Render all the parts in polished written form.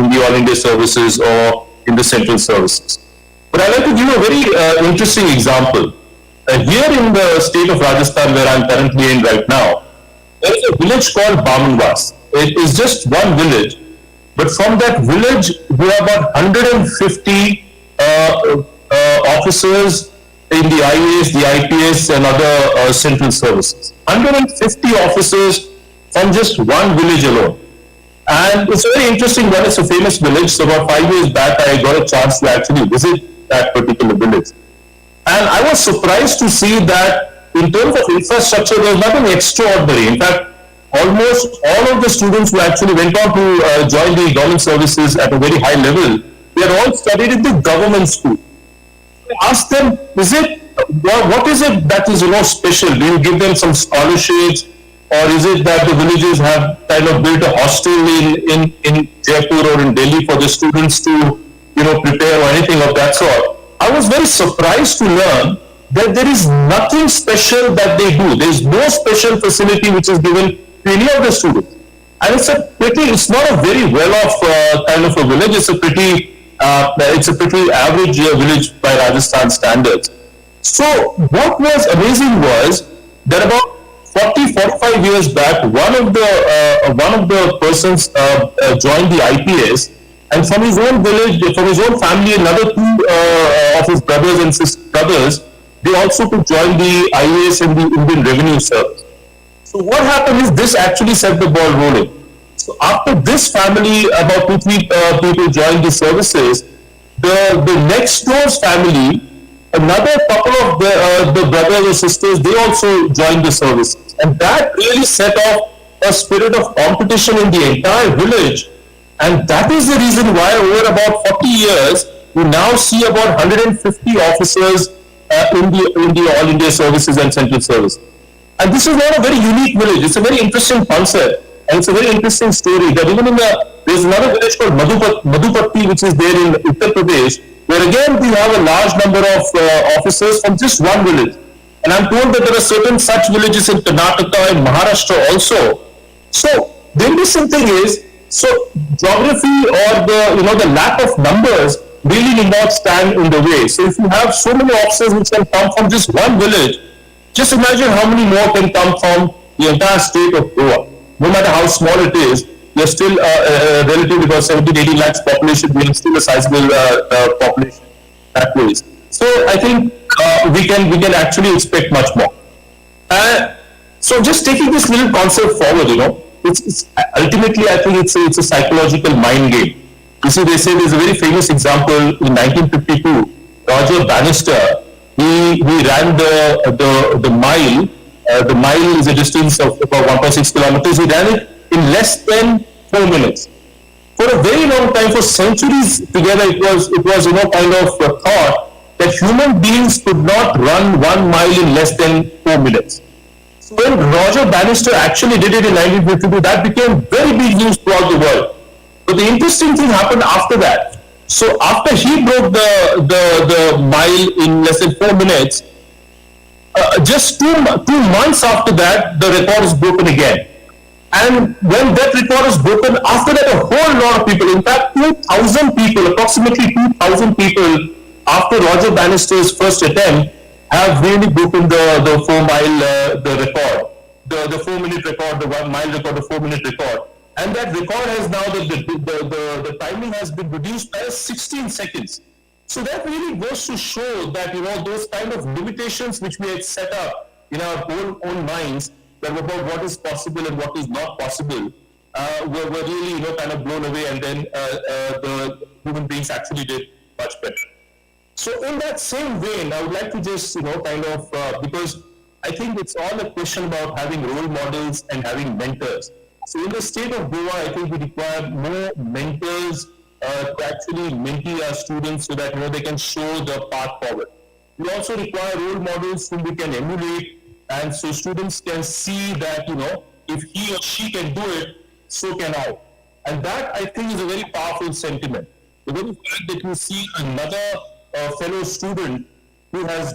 the All India services or in the central services. But I'd like to give you a very interesting example. Here in the state of Rajasthan, where I'm currently in right now, there is a village called Bamanwas. It is just one village, but from that village, we have about 150 officers in the IAS, the IPS, and other central services. 150 officers from just one village alone. And it's a very interesting one. It's a famous village. So about 5 years back, I got a chance to actually visit that particular village. And I was surprised to see that in terms of infrastructure, there was nothing extraordinary. In fact, almost all of the students who actually went on to join the government services at a very high level, they are all studied in the government school. I asked them, what is it that is special? Do you give them some scholarships, or is it that the villages have kind of built a hostel in Jaipur or in Delhi for the students to prepare or anything of that sort? I was very surprised to learn that there is nothing special that they do. There is no special facility which is given to any of the students. And it's not a very well-off kind of a village. It's a pretty average village by Rajasthan standards. So what was amazing was that about 45 years back, one of the persons joined the IPS, and from his own village, from his own family, another two of his brothers and brothers, they also could join the IAS and the Indian Revenue Service. So what happened is this actually set the ball rolling. So after this family, about 2-3 people joined the services, the next door's family, another couple of the brothers or sisters, they also joined the services. And that really set off a spirit of competition in the entire village. And that is the reason why over about 40 years, we now see about 150 officers in the All India services and central services. And this is not a very unique village. It's a very interesting concept. And it's a very interesting story that even there's another village called Madhupatti, which is there in Uttar Pradesh, where again we have a large number of officers from just one village. And I'm told that there are certain such villages in Karnataka and Maharashtra also. So the interesting thing is, geography or the lack of numbers really need not stand in the way. So if you have so many officers which can come from just one village, just imagine how many more can come from the entire state of Goa. No matter how small it is, we are still relatively about 17-18 lakhs population, we are still a sizable population that way. So I think we can actually expect much more. So just taking this little concept forward, it's ultimately I think it's a psychological mind game. You see, they say there's a very famous example in 1952. Roger Bannister, he ran the mile. The mile is a distance of about 1.6 kilometers. He ran it in less than 4 minutes. For a very long time, for centuries together, it was kind of a thought that human beings could not run 1 mile in less than 4 minutes. So when Roger Bannister actually did it in 1952, that became very big news throughout the world. But the interesting thing happened after that. So after he broke the mile in less than 4 minutes, just two months after that, the record is broken again. And when that record is broken, after that, a whole lot of people, in fact, 2,000 people, approximately 2,000 people, after Roger Bannister's first attempt, have really broken the 4 mile the record, the 4 minute record, the 1 mile record, the 4 minute record. And that record has now, the timing has been reduced by 16 seconds. So that really goes to show that, those kind of limitations which we had set up in our own minds, that about what is possible and what is not possible, were really, kind of blown away, and then the human beings actually did much better. So in that same vein, I would like to just, because I think it's all a question about having role models and having mentors. So in the state of Goa, I think we require more mentors to actually mentee our students so that they can show the path forward. We also require role models whom we can emulate, and so students can see that if he or she can do it, so can I. And that I think is a very powerful sentiment. The very fact that you see another fellow student who has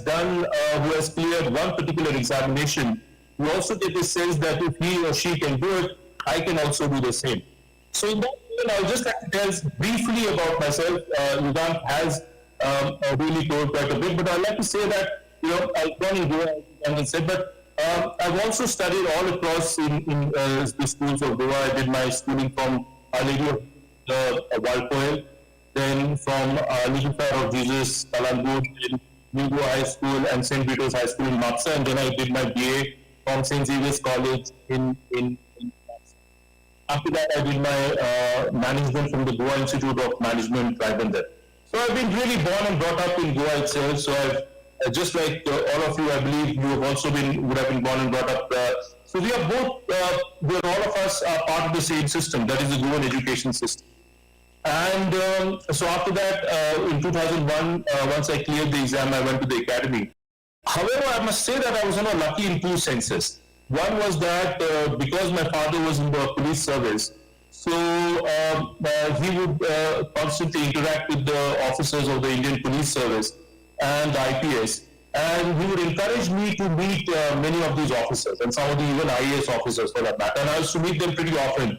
cleared one particular examination, you also get the sense that if he or she can do it, I can also do the same. So in that And I'll just like to tell briefly about myself. Yugant has really told quite a bit, but I'd like to say that, I was born in Goa, as Yugant said, but I've also studied all across in the schools of Goa. I did my schooling from Our Lady of Walpoil, then from Little Fire of Jesus, Kalangur, in New Goa High School and St. Peter's High School in Mapsa, and then I did my BA from St. Xavier's College in after that, I did my management from the Goa Institute of Management, Tribandar. So I've been really born and brought up in Goa itself. So I've just like all of you, I believe you have also would have been born and brought up. So we are both, all of us are part of the same system. That is the Goan education system. And so after that, in 2001, once I cleared the exam, I went to the academy. However, I must say that I was not lucky in two senses. One was that because my father was in the police service, so he would constantly interact with the officers of the Indian Police Service and the IPS, and he would encourage me to meet many of these officers and some of the even IAS officers for that matter, and I used to meet them pretty often.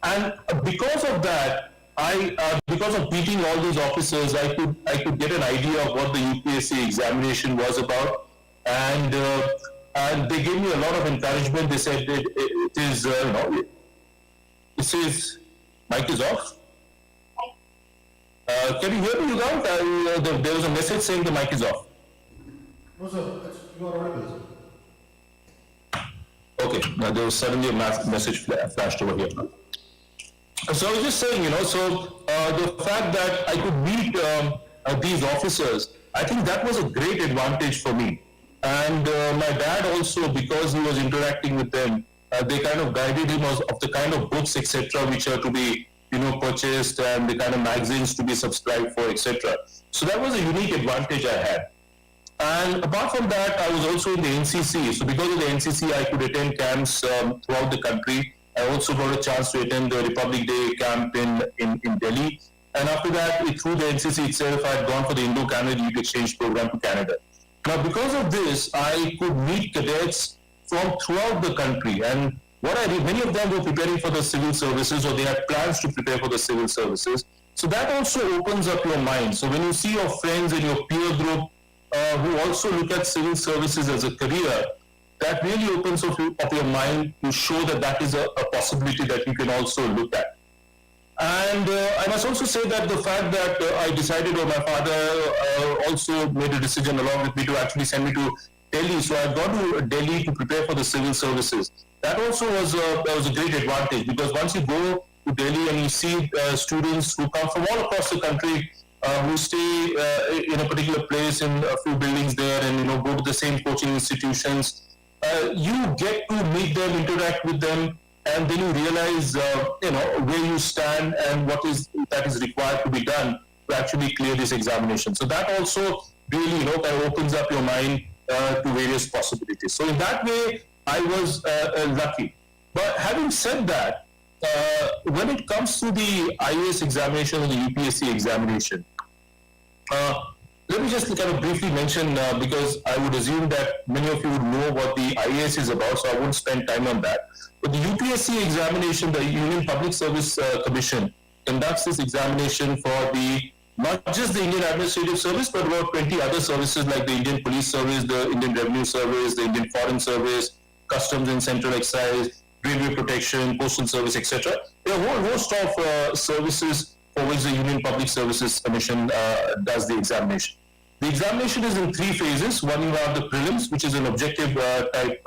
And because of that, because of meeting all these officers, I could get an idea of what the UPSC examination was about, and they gave me a lot of encouragement. They said it is, it says, mic is off. Can you hear me, you guys? There was a message saying the mic is off. No, sir. You are audible. Okay, now there was suddenly a message flashed over here. So I was just saying, so the fact that I could meet these officers, I think that was a great advantage for me. And my dad also, because he was interacting with them, they kind of guided him of the kind of books, etc., which are to be, purchased, and the kind of magazines to be subscribed for, etc. So that was a unique advantage I had. And apart from that, I was also in the NCC. So because of the NCC, I could attend camps throughout the country. I also got a chance to attend the Republic Day camp in Delhi. And after that, through the NCC itself, I had gone for the Indo-Canada Youth Exchange Program to Canada. Now, because of this, I could meet cadets from throughout the country. And what I did, many of them were preparing for the civil services, or they had plans to prepare for the civil services. So that also opens up your mind. So when you see your friends in your peer group who also look at civil services as a career, that really opens up your mind to show that that is a possibility that you can also look at. And I must also say that the fact that I decided, or my father also made a decision along with me to actually send me to Delhi. So I've gone to Delhi to prepare for the civil services. That also was a great advantage, because once you go to Delhi and you see students who come from all across the country, who stay in a particular place in a few buildings there, and go to the same coaching institutions, you get to meet them, interact with them, and then you realize where you stand and what is that is required to be done to actually clear this examination. So that also really kind of opens up your mind to various possibilities. So in that way, I was lucky. But having said that, when it comes to the IAS examination and the UPSC examination, let me just kind of briefly mention, because I would assume that many of you would know what the IAS is about, so I won't spend time on that. But the UPSC examination, the Union Public Service Commission, conducts this examination for not just the Indian Administrative Service, but about 20 other services like the Indian Police Service, the Indian Revenue Service, the Indian Foreign Service, Customs and Central Excise, Railway Protection, Postal Service, etc. There are a whole host of services for which the Union Public Services Commission does the examination. The examination is in three phases. One, you have the prelims, which is an objective type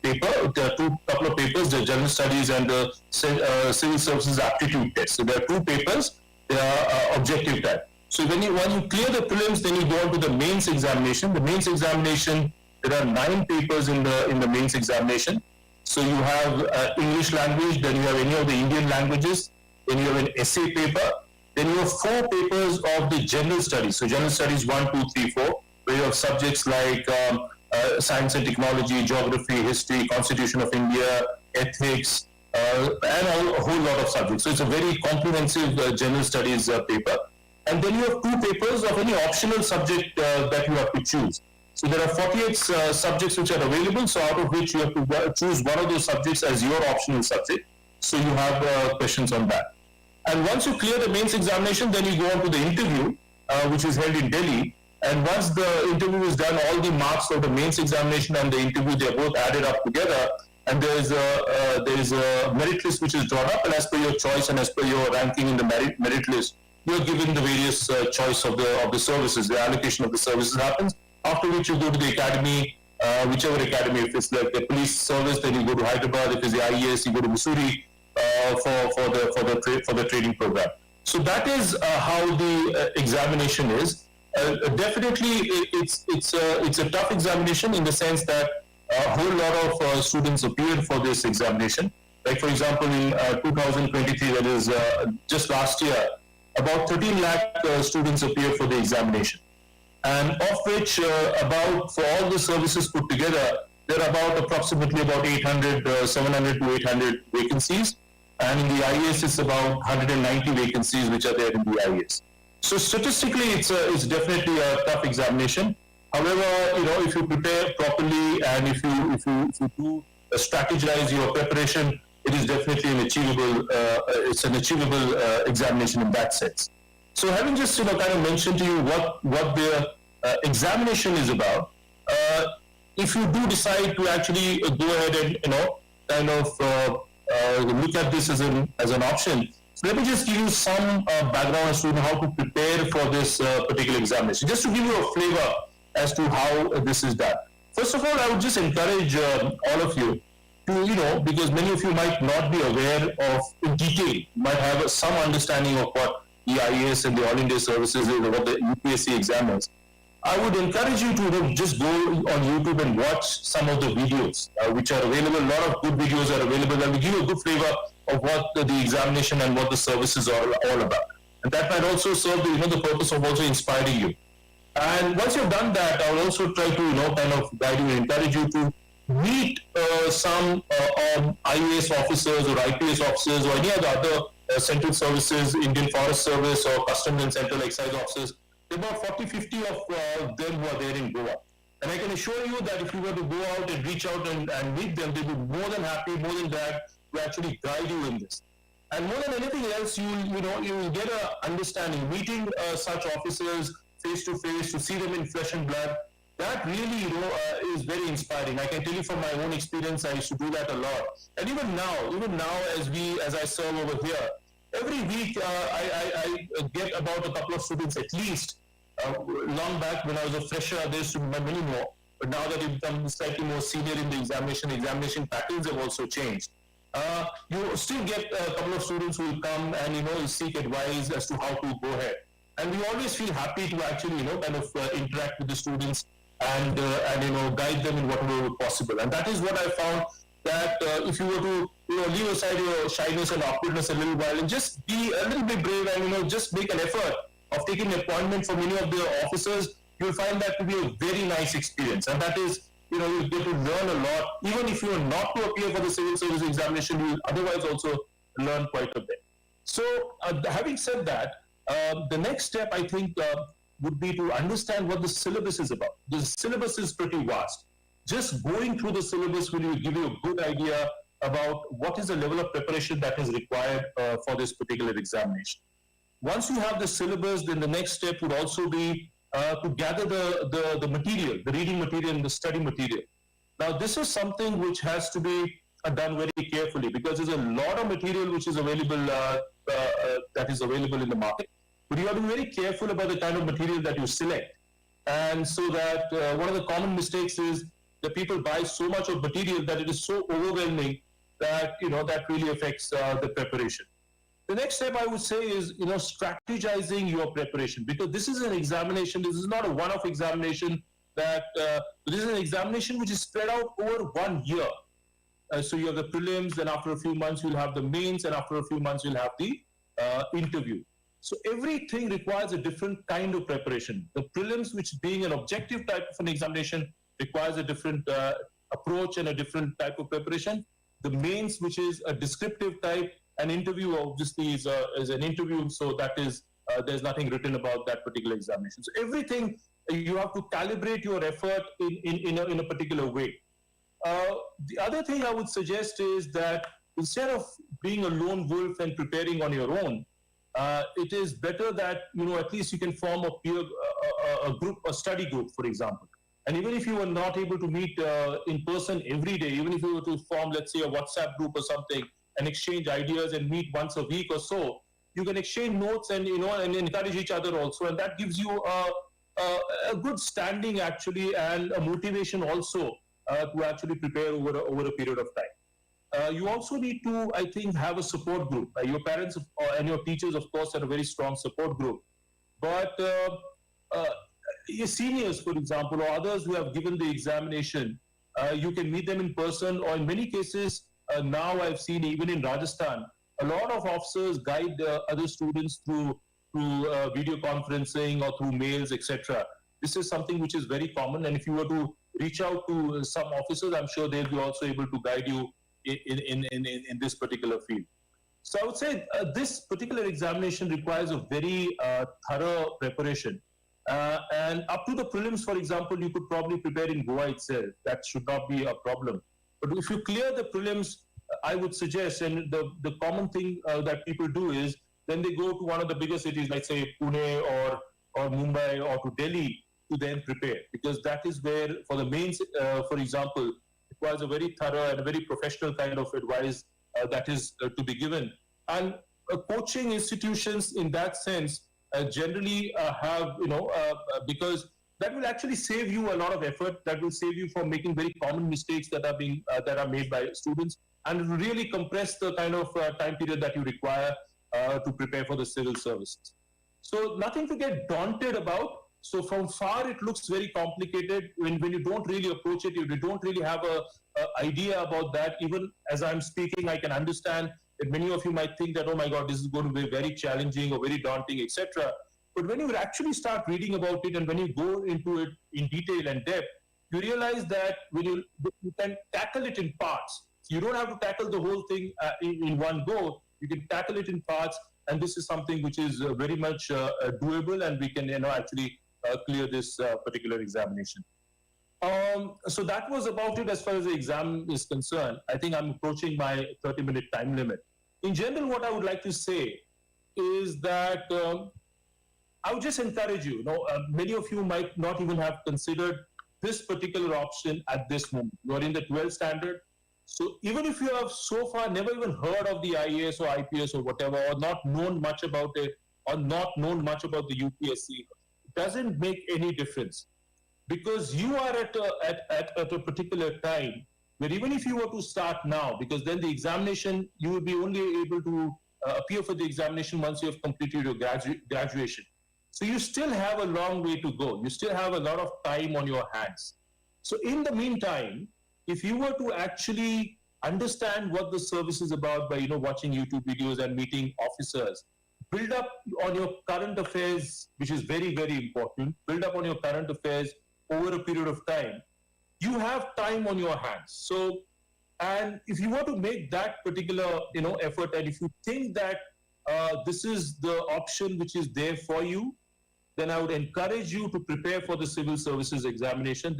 paper. There are couple of papers, the General Studies and the Civil Services Aptitude Test. So there are two papers. They are objective type. So when you clear the prelims, then you go on to the mains examination. The mains examination, there are 9 papers in the mains examination. So you have English language, then you have any of the Indian languages, then you have an essay paper, then you have 4 papers of the general studies. So general studies 1, 2, 3, 4, where you have subjects like science and technology, geography, history, Constitution of India, ethics, and a whole lot of subjects. So it's a very comprehensive general studies paper. And then you have 2 papers of any optional subject that you have to choose. So there are 48 subjects which are available, so out of which you have to choose one of those subjects as your optional subject. So you have questions on that. And once you clear the mains examination, then you go on to the interview, which is held in Delhi. And once the interview is done, all the marks of the mains examination and the interview, they are both added up together. And there is a merit list which is drawn up, and as per your choice and as per your ranking in the merit list, you are given the various choice of the services. The allocation of the services happens. After which you go to the academy, whichever academy. If it's like the police service, then you go to Hyderabad. If it's the IES, you go to Missouri for the training program. So that is how the examination is. Definitely, it's a tough examination in the sense that a whole lot of students appeared for this examination. Like for example, in 2023, that is just last year, about 13 lakh students appeared for the examination, and of which about for all the services put together, there are about approximately about 700 to 800 vacancies, and in the IAS it's about 190 vacancies which are there in the IAS. So statistically, it's definitely a tough examination. However, if you prepare properly and if you do strategize your preparation, it is definitely an achievable. It's an achievable examination in that sense. So, having just kind of mentioned to you what the examination is about, if you do decide to actually go ahead and kind of look at this as an option, so let me just give you some background as to how to prepare for this particular examination, just to give you a flavor as to how this is done. First of all, I would just encourage all of you to, because many of you might not be aware of in detail, might have some understanding of what the IAS and the All India Services is, or what the UPSC exam is. I would encourage you to just go on YouTube and watch some of the videos which are available. A lot of good videos are available that will give you a good flavor of what the examination and what the services are all about. And that might also serve the purpose of also inspiring you. And once you've done that, I will also try to kind of guide you and encourage you to meet some IAS officers or IPS officers or any of the other central services, Indian Forest Service or Customs and Central Excise officers. There are about 40-50 of them who are there in Goa. And I can assure you that if you were to go out and reach out and meet them, they would be more than happy, more than glad to actually guide you in this. And more than anything else, you will get an understanding. Meeting such officers face to face, to see them in flesh and blood, that really is very inspiring. I can tell you from my own experience, I used to do that a lot. And even now as I serve over here, every week I get about a couple of students at least. Long back when I was a fresher, there used to be many more. But now that you've become slightly more senior in the examination patterns have also changed. You still get a couple of students who will come and seek advice as to how to go ahead. And we always feel happy to actually kind of interact with the students and guide them in whatever possible. And that is what I found, that if you were to leave aside your shyness and awkwardness a little while and just be a little bit brave and just make an effort of taking an appointment for many of the officers, you'll find that to be a very nice experience. And that is, you'll get to learn a lot. Even if you are not to appear for the civil service examination, you will otherwise also learn quite a bit. So having said that, the next step I think would be to understand what the syllabus is about. The syllabus is pretty vast. Just going through the syllabus will give you a good idea about what is the level of preparation that is required for this particular examination. Once you have the syllabus, then the next step would also be to gather the material, the reading material and the study material. Now, this is something which has to be done very carefully, because there's a lot of material which is available that is available in the market. But you have to be very careful about the kind of material that you select. And so that one of the common mistakes is that people buy so much of material that it is so overwhelming that that really affects the preparation. The next step I would say is strategizing your preparation, because this is an examination. This is not a one-off examination. This is an examination which is spread out over 1 year. So you have the prelims, then after a few months you'll have the mains, and after a few months you'll have the interview. So everything requires a different kind of preparation. The prelims, which being an objective type of an examination, requires a different approach and a different type of preparation. The mains, which is a descriptive type, an interview obviously is an interview, so that is there's nothing written about that particular examination. So everything, you have to calibrate your effort in a particular way. The other thing I would suggest is that instead of being a lone wolf and preparing on your own, it is better that, at least you can form a peer, a group, a study group, for example. And even if you were not able to meet in person every day, even if you were to form, let's say, a WhatsApp group or something, and exchange ideas and meet once a week or so, you can exchange notes and, and encourage each other also. And that gives you a good standing actually, and a motivation also to actually prepare over a period of time. You also need to, I think, have a support group. Your parents and your teachers, of course, are a very strong support group. But your seniors, for example, or others who have given the examination, you can meet them in person, or in many cases, now I've seen even in Rajasthan, a lot of officers guide other students through video conferencing or through mails, etc. This is something which is very common, and if you were to reach out to some officers, I'm sure they'll be also able to guide you in this particular field. So I would say this particular examination requires a very thorough preparation. And up to the prelims, for example, you could probably prepare in Goa itself. That should not be a problem. But if you clear the prelims, I would suggest, and the common thing that people do is, then they go to one of the bigger cities, like say Pune or Mumbai or to Delhi, to then prepare. Because that is where, for the mains, for example, requires a very thorough and a very professional kind of advice that is to be given. And coaching institutions in that sense generally have, because that will actually save you a lot of effort. That will save you from making very common mistakes that are made by students, and really compress the kind of time period that you require to prepare for the civil services. So nothing to get daunted about. So from far it looks very complicated. When you don't really approach it, you don't really have a idea about that. Even as I'm speaking, I can understand that many of you might think that, oh my God, this is going to be very challenging or very daunting, etc. But when you actually start reading about it, and when you go into it in detail and depth, you realize that you can tackle it in parts. So you don't have to tackle the whole thing in one go. You can tackle it in parts, and this is something which is very much doable, and we can actually clear this particular examination. So that was about it as far as the exam is concerned. I think I'm approaching my 30-minute time limit. In general, what I would like to say is that I would just encourage you. Many of you might not even have considered this particular option at this moment. You are in the 12th standard. So even if you have so far never even heard of the IAS or IPS or whatever, or not known much about it, or not known much about the UPSC, it doesn't make any difference. Because you are at a particular time where even if you were to start now, because then the examination, you will be only able to appear for the examination once you have completed your graduation. So you still have a long way to go. You still have a lot of time on your hands. So in the meantime, if you were to actually understand what the service is about by watching YouTube videos and meeting officers, build up on your current affairs, which is very, very important. Build up on your current affairs over a period of time. You have time on your hands. So, and if you want to make that particular effort, and if you think that this is the option which is there for you, then I would encourage you to prepare for the civil services examination.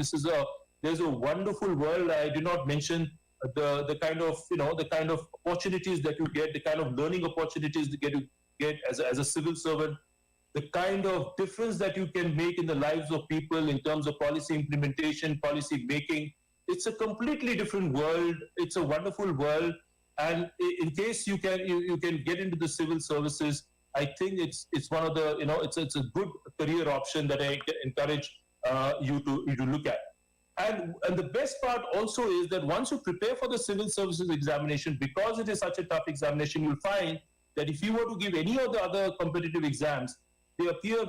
There's a wonderful world. I did not mention the kind of opportunities that you get, the kind of learning opportunities that you get as a civil servant, the kind of difference that you can make in the lives of people in terms of policy implementation, policy making. It's a completely different world. It's a wonderful world. And in case you can get into the civil services, I think it's one of the, it's a good career option that I encourage you to look at. And the best part also is that once you prepare for the civil services examination, because it is such a tough examination, you'll find that if you were to give any of the other competitive exams, they appear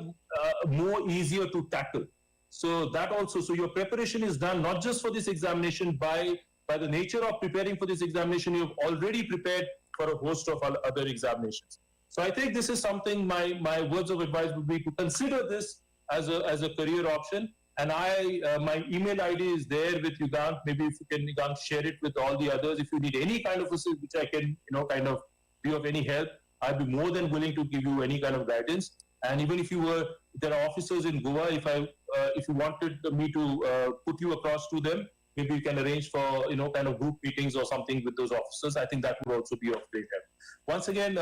more easier to tackle. So that also, so your preparation is done not just for this examination. By the nature of preparing for this examination, you've already prepared for a host of other examinations. So I think this is something, my words of advice would be to consider this as a career option. And my email ID is there with Yugant. Maybe if you can, Yugant, share it with all the others. If you need any kind of assistance, which I can, kind of be of any help, I'd be more than willing to give you any kind of guidance. And even if there are officers in Goa, if you wanted me to put you across to them, maybe you can arrange for, kind of group meetings or something with those officers. I think that would also be of great help. Once again,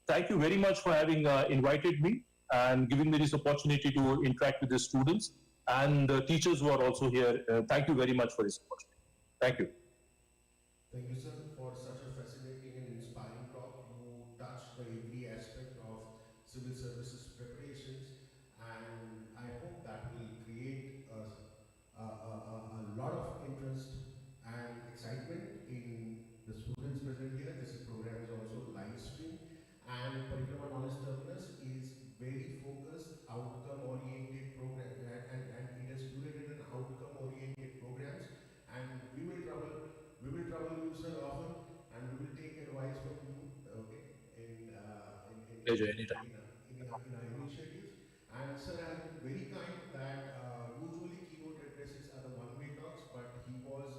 thank you very much for having invited me and giving me this opportunity to interact with the students and the teachers who are also here. Thank you very much for this opportunity. Thank you. Thank you, sir, for such a fascinating and inspiring talk. You touched the every aspect of civil services preparations, and I hope that will create a lot of interest and excitement in the students present here. This program is also live streamed, and Parikrama Knowledge Terminus is very focused, outcome-oriented program, and it has curated an outcome-oriented programs, and we will trouble you, sir, often, and we will take advice from you, okay, in our initiatives. And sir has been very kind that usually keynote addresses are the one-way talks, but he was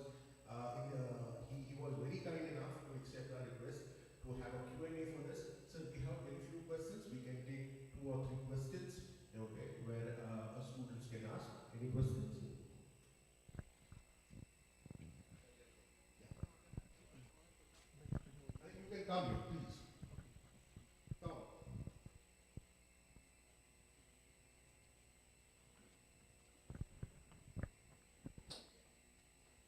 very kind enough to accept our request to have a Q&A for this. Sir, we have very few questions. We can take 2 or 3 questions, okay, where students can ask any questions. You can come here, please. Come on.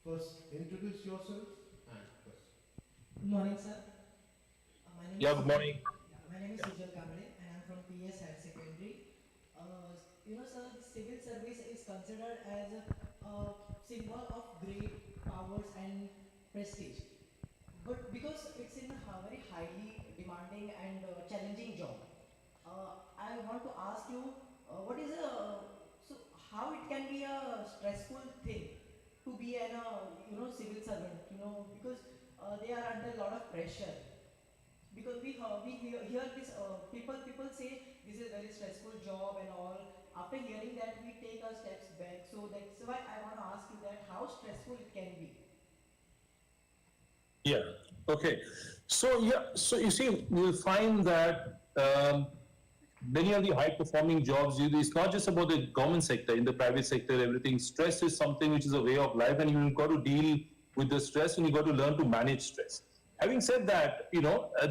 First, introduce yourself and question. Good morning, sir. My name Yeah, good morning. My name is Sujal Kamble, and I'm from PS Higher Secondary. Sir, civil service is considered as a symbol of great powers and prestige. But because it's in a very highly demanding and challenging job, I want to ask you, how it can be a stressful thing to be an civil servant, because they are under a lot of pressure. Because we hear this, people say this is a very stressful job and all. After hearing that, we take our steps back. So that's why I want to ask you that how stressful it can be. Yeah. Okay. So you see, you'll find that many of the high-performing jobs, it's not just about the government sector. In the private sector, everything, stress is something which is a way of life, and you've got to deal with the stress, and you've got to learn to manage stress. Having said that,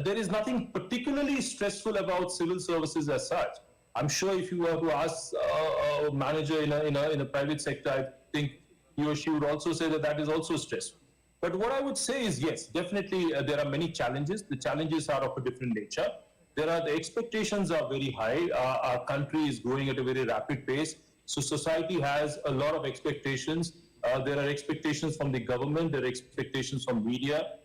there is nothing particularly stressful about civil services as such. I'm sure if you were to ask a manager in a private sector, I think he or she would also say that is also stressful. But what I would say is, yes, definitely there are many challenges. The challenges are of a different nature. The expectations are very high. Our country is growing at a very rapid pace. So society has a lot of expectations. There are expectations from the government. There are expectations from media.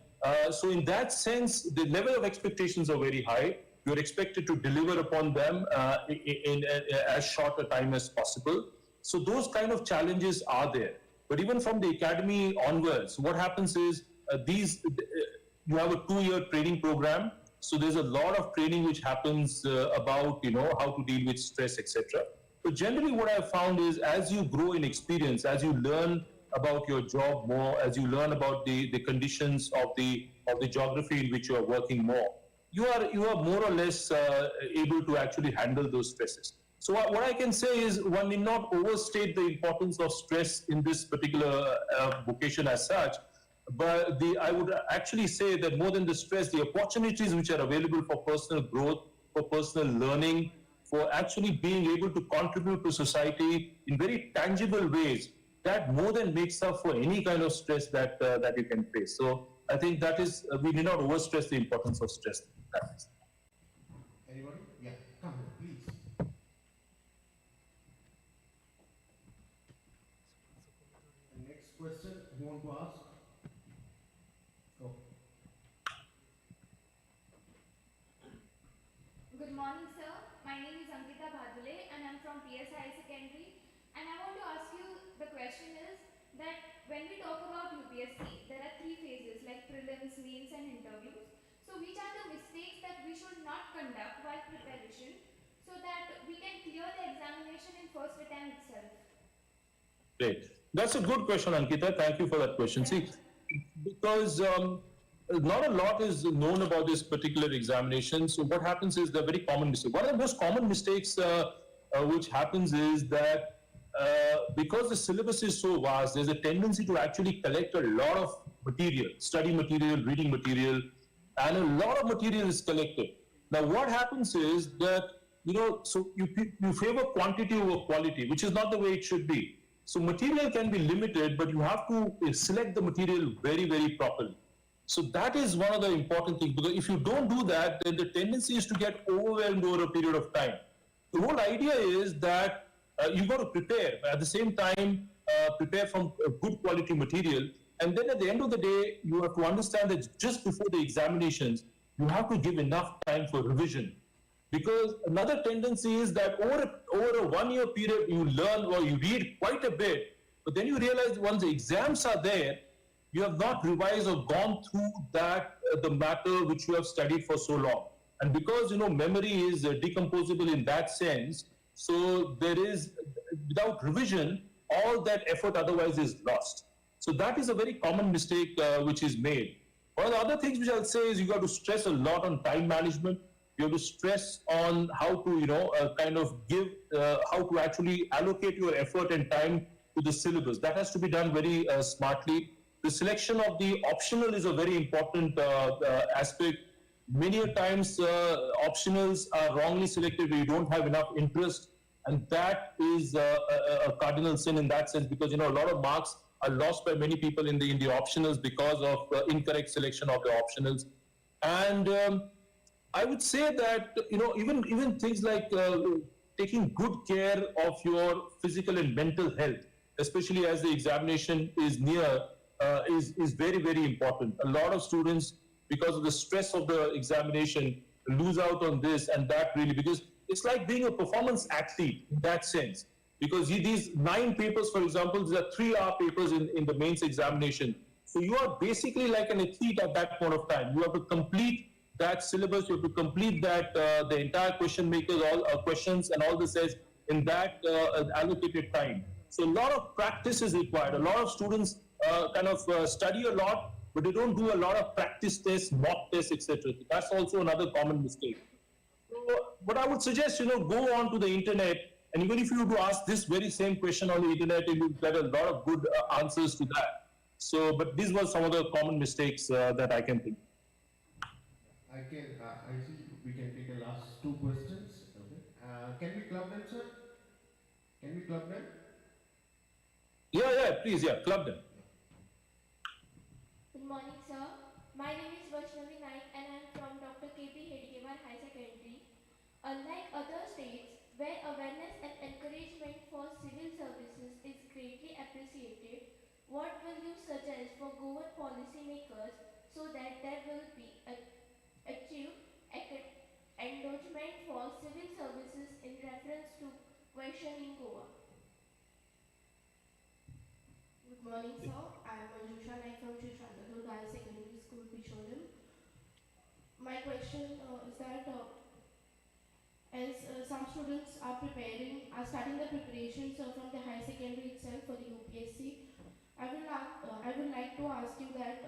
So in that sense, the level of expectations are very high. You're expected to deliver upon them in as short a time as possible. So those kind of challenges are there. But even from the academy onwards, what happens is you have a 2-year training program. So there's a lot of training which happens about how to deal with stress, etc. But generally, what I've found is as you grow in experience, as you learn about your job more, as you learn about the conditions of the geography in which you are working more, you are more or less able to actually handle those stresses. So what I can say is one need not overstate the importance of stress in this particular vocation as such. But I would actually say that more than the stress, the opportunities which are available for personal growth, for personal learning, for actually being able to contribute to society in very tangible ways, that more than makes up for any kind of stress that you can face. So I think that is, we need not overstress the importance of stress. Anybody? Yeah, come here, please. The next question, who want to ask? Go. Good morning, sir. My name is Ankita Bhadule and I'm from PS Higher Secondary. And I want to ask you, the question is that when we talk about UPSC, there are 3 phases like prelims, mains and interviews. So which are the mistakes that we should not conduct while preparation so that we can clear the examination in first attempt itself? Great. That's a good question, Ankita. Thank you for that question. See, because not a lot is known about this particular examination. So what happens is the very common mistake. One of the most common mistakes which happens is that because the syllabus is so vast, there's a tendency to actually collect a lot of material, study material, reading material, and a lot of material is collected. Now, what happens is that, so you favor quantity over quality, which is not the way it should be. So material can be limited, but you have to select the material very, very properly. So that is one of the important things, because if you don't do that, then the tendency is to get overwhelmed over a period of time. The whole idea is that you've got to prepare, but at the same time, prepare from good quality material. And then at the end of the day, you have to understand that just before the examinations, you have to give enough time for revision. Because another tendency is that over a 1 year period, you learn or you read quite a bit, but then you realize once the exams are there, you have not revised or gone through that, the matter which you have studied for so long. And because, memory is decomposable in that sense, so there is, without revision, all that effort otherwise is lost. So that is a very common mistake which is made. One of the other things which I'll say is you got to stress a lot on time management. You have to stress on how to, kind of give, how to actually allocate your effort and time to the syllabus. That has to be done very smartly. The selection of the optional is a very important aspect. Many a times optionals are wrongly selected where you don't have enough interest, and that is a cardinal sin in that sense, because a lot of marks are lost by many people in the optionals because of incorrect selection of the optionals. And I would say that even things like taking good care of your physical and mental health, especially as the examination is near, is very, very important. A lot of students, because of the stress of the examination, lose out on this and that, really, because it's like being a performance athlete in that sense. Because these 9 papers, for example, these are 3-hour papers in the mains examination. So you are basically like an athlete at that point of time. You have to complete that syllabus, you have to complete that, the entire question makers, all questions and all this says in that allocated time. So a lot of practice is required. A lot of students study a lot, but they don't do a lot of practice tests, mock tests, etc. That's also another common mistake. So what I would suggest, go on to the internet, and even if you were to ask this very same question on the internet, you will get a lot of good answers to that. So, but these were some of the common mistakes that I can think. I see we can take the last 2 questions. Okay. Can we club them, sir? Can we club them? Yeah, please, club them. Good morning, sir. My name is Vaishnavi Naik and I am from Dr. K.P. Hedgewar High Secondary. Unlike other states, where awareness and encouragement for civil services is greatly appreciated, what will you suggest for Goan policymakers so that there will be achieved endorsement for civil services in reference to question in Goa? Good morning, sir. I am Manjusha Naik from Sri Shantadur High Secondary School, Pisholim. My question is that as some students are starting the preparations from the high secondary itself for the UPSC, I would like to ask you that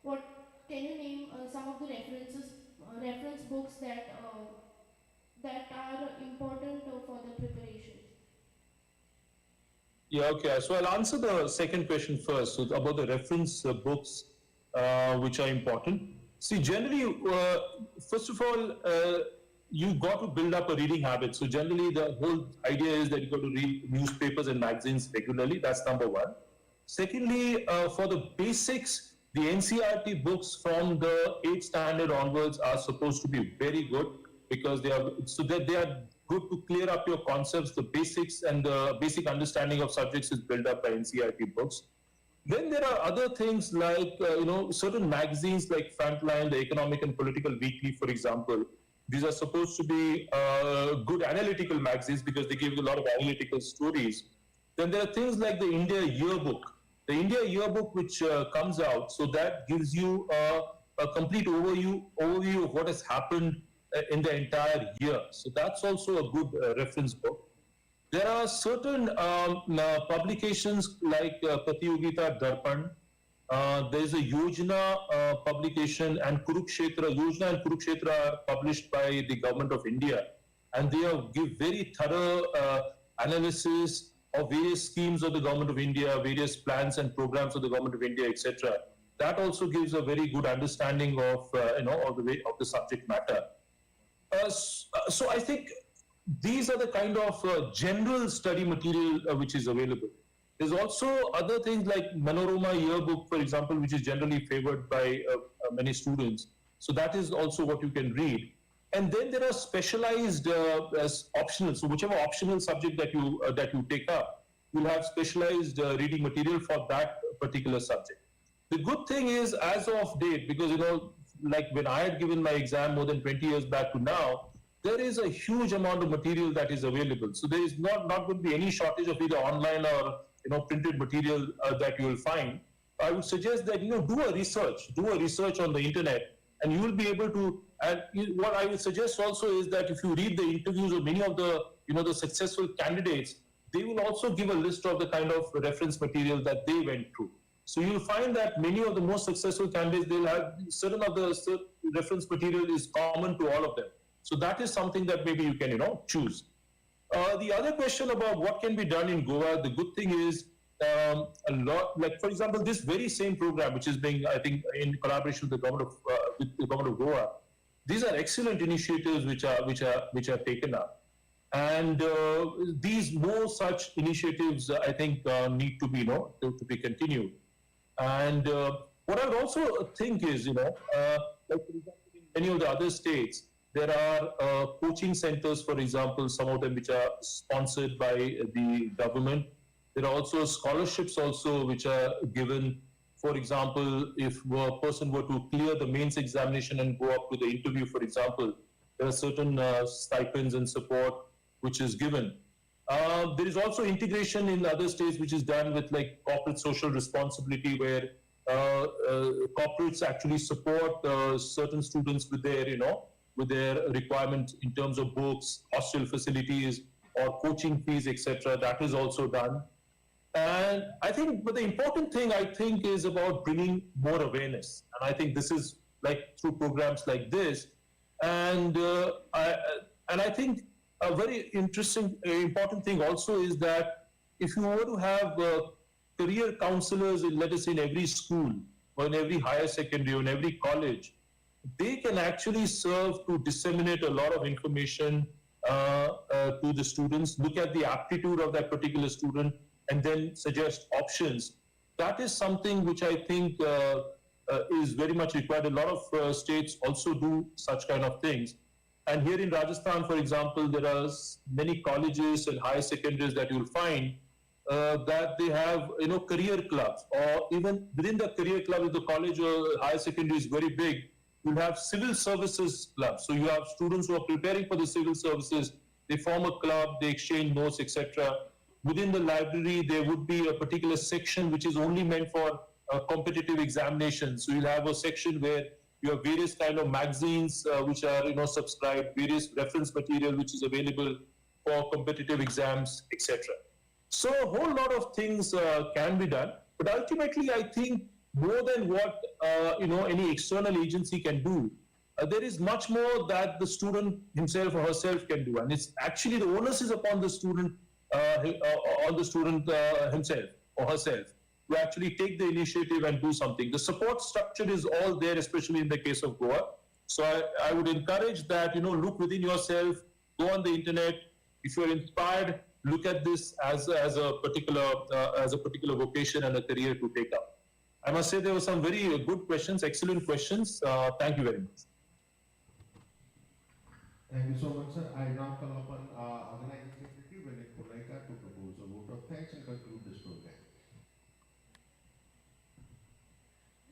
what can you name some of the reference books that are important for the preparations? Yeah, okay. So I'll answer the second question first, so about the reference books which are important. See, generally, first of all, you got to build up a reading habit. So generally, the whole idea is that you got to read newspapers and magazines regularly. That's number one. Secondly, for the basics, the NCERT books from the 8th standard onwards are supposed to be very good, because they are good to clear up your concepts. The basics and the basic understanding of subjects is built up by NCERT books. Then there are other things like, certain magazines like Frontline, the Economic and Political Weekly, for example. These are supposed to be good analytical magazines because they give you a lot of analytical stories. Then there are things like the India Yearbook. The India Yearbook which comes out, so that gives you a complete overview of what has happened in the entire year. So that's also a good reference book. There are certain publications like Pratiyogita Darpan. There is a Yojana publication, and Yojana and Kurukshetra are published by the government of India, and they give very thorough analysis of various schemes of the government of India, various plans and programs of the government of India, etc. That also gives a very good understanding of of the way of the subject matter. So I think these are the kind of general study material which is available. There's also other things like Manorama yearbook, for example, which is generally favored by many students. So that is also what you can read. And then there are specialized as optional. So whichever optional subject that you take up, you'll have specialized reading material for that particular subject. The good thing is, as of date, because like when I had given my exam more than 20 years back to now, there is a huge amount of material that is available. So there is not going to be any shortage of either online or printed material that you will find. I would suggest that do a research on the internet, and you will be able to. And what I would suggest also is that if you read the interviews of many of the the successful candidates, they will also give a list of the kind of reference material that they went through. So you'll find that many of the most successful candidates, they'll have certain of the reference material is common to all of them. So that is something that maybe you can choose. The other question about what can be done in Goa, the good thing is a lot, like for example, this very same program, which is being, I think, in collaboration with the government of Goa, these are excellent initiatives which are taken up, and these more such initiatives, I think, need to be to be continued. And what I would also think is, like for example, in many of the other states, there are coaching centers, for example, some of them which are sponsored by the government. There are also scholarships also which are given. For example, if a person were to clear the mains examination and go up to the interview, for example, there are certain stipends and support which is given. There is also integration in other states which is done with like corporate social responsibility, where corporates actually support certain students with their requirements in terms of books, hostel facilities, or coaching fees, etc. That is also done. And I think, but the important thing I think is about bringing more awareness. And I think this is like through programs like this. And I think a very interesting, important thing also is that if you were to have career counselors, let us say in every school or in every higher secondary or in every college, they can actually serve to disseminate a lot of information to the students, look at the aptitude of that particular student, and then suggest options. That is something which I think is very much required. A lot of states also do such kind of things. And here in Rajasthan, for example, there are many colleges and higher secondaries that you'll find that they have career clubs, or even within the career club, if the college or higher secondary is very big, you'll have civil services clubs. So you have students who are preparing for the civil services, they form a club, they exchange notes, etc. Within the library, there would be a particular section which is only meant for competitive examinations. So you'll have a section where you have various kind of magazines which are subscribed, various reference material which is available for competitive exams, etc. So a whole lot of things can be done, but ultimately I think more than what any external agency can do, there is much more that the student himself or herself can do, and it's actually the onus is upon the student, himself or herself, to actually take the initiative and do something. The support structure is all there, especially in the case of Goa. So I would encourage that, look within yourself, go on the internet. If you're inspired, look at this as a particular vocation and a career to take up. I must say there were some very good questions, excellent questions. Thank you very much. Thank you so much, sir. I now call upon Organizing Secretary Vinit Pulaika to propose a vote of thanks and conclude this program.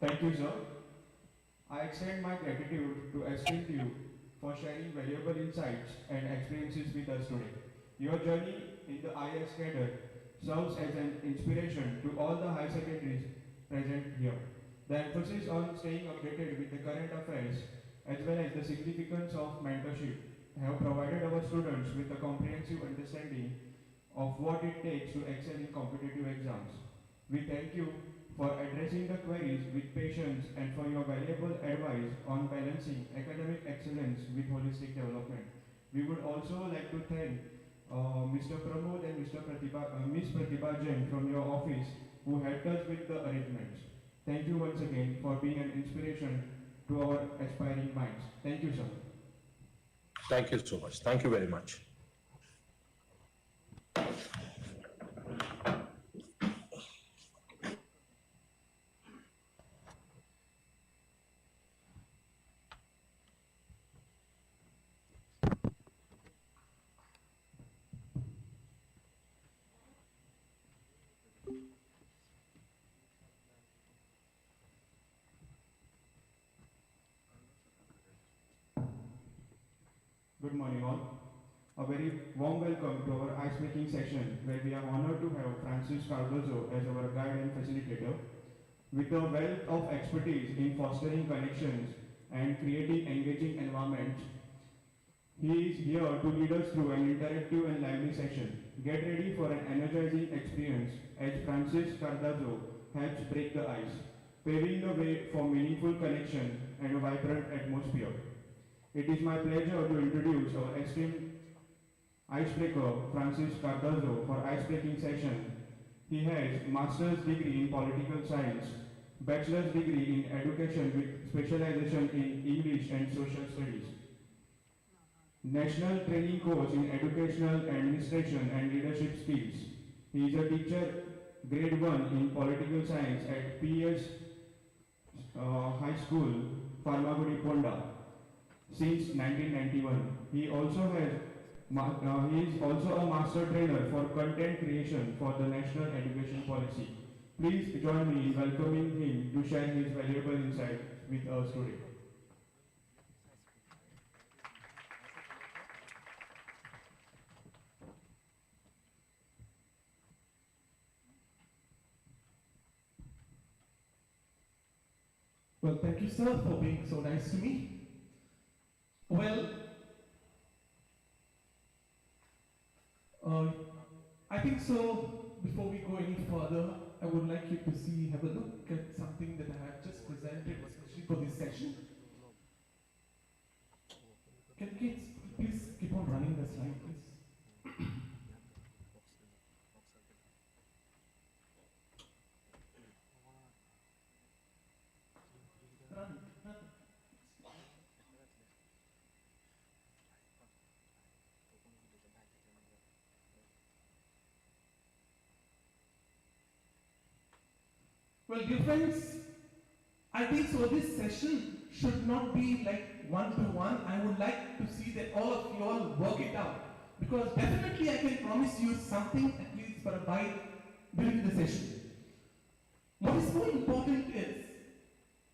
Thank you, sir. I extend my gratitude to you for sharing valuable insights and experiences with us today. Your journey in the IS cadre serves as an inspiration to all the high secondaries present here. The emphasis on staying updated with the current affairs, as well as the significance of mentorship, have provided our students with a comprehensive understanding of what it takes to excel in competitive exams. We thank you for addressing the queries with patience and for your valuable advice on balancing academic excellence with holistic development. We would also like to thank Mr. Pramod and Miss Pratibha Jain from your office who helped us with the arrangements. Thank you once again for being an inspiration to our aspiring minds. Thank you, sir. Thank you so much. Thank you very much. Good morning, all. A very warm welcome to our ice-breaking session, where we are honored to have Francis Cardozo as our guide and facilitator. With a wealth of expertise in fostering connections and creating engaging environments, he is here to lead us through an interactive and lively session. Get ready for an energizing experience as Francis Cardozo helps break the ice, paving the way for meaningful connection and a vibrant atmosphere. It is my pleasure to introduce our esteemed icebreaker, Francis Cardozo, for ice-breaking session. He has master's degree in political science, bachelor's degree in education with specialization in English and social studies, national training course in educational administration and leadership skills. He is a teacher grade 1 in political science at PS High School, Farmagudi, Ponda, since 1991. He is also a master trainer for content creation for the National Education Policy. Please join me in welcoming him to share his valuable insights with us today. Well, thank you, sir, for being so nice to me. Well, I think so. Before we go any further, I would like you to have a look at something that I have just presented, especially for this session. Can kids please keep on running the slide, please? Run. Well, dear friends, I think so this session should not be like one-to-one. I would like to see that all of you all work it out. Because definitely I can promise you something at least for a bite during the session. What is more important is,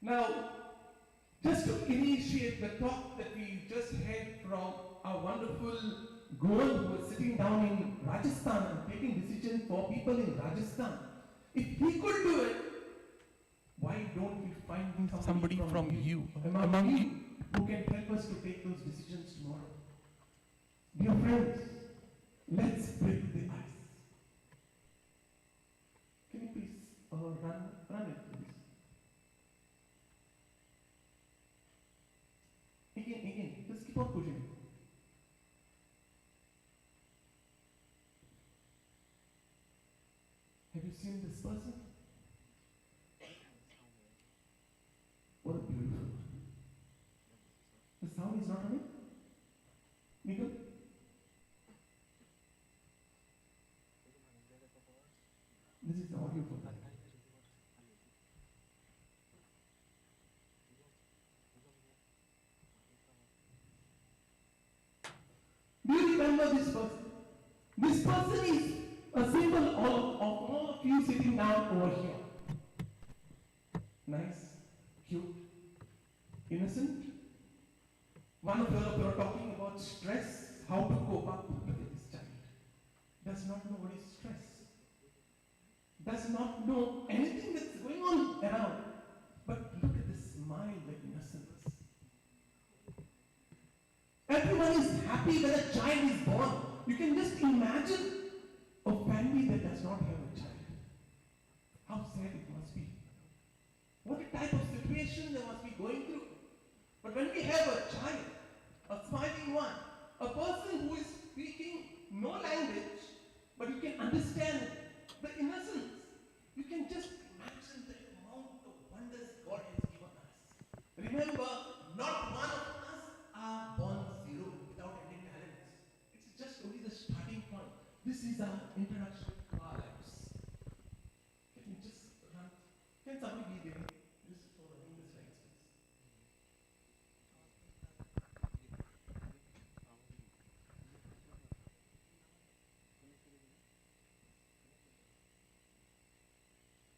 now, just to initiate the talk that we just had from our wonderful girl who was sitting down in Rajasthan and taking decisions for people in Rajasthan. If he could do it, why don't we find somebody from you, among you, who can help us to take those decisions tomorrow? Dear friends, let's break the ice. Can you please run it, please? Again, just keep on pushing. Have you seen this person? What a beautiful one. The sound is not running? Nikhil? This is the audio for that. Do you remember this person? This person is a symbol of all of you sitting down over here. Nice, cute, innocent. One of you are talking about stress, how to cope up. Look at this child. Does not know what is stress. Does not know anything that's going on around. But look at this smile, the innocence. Everyone is happy when a child is born. You can just imagine a family that does not have a child. How sad it must be. What a type of situation they must be going through. But when we have a child, a smiling one, a person who is speaking no language, this is our introduction to our lives. Can you just run? Can somebody be there? Just for running the slides, please.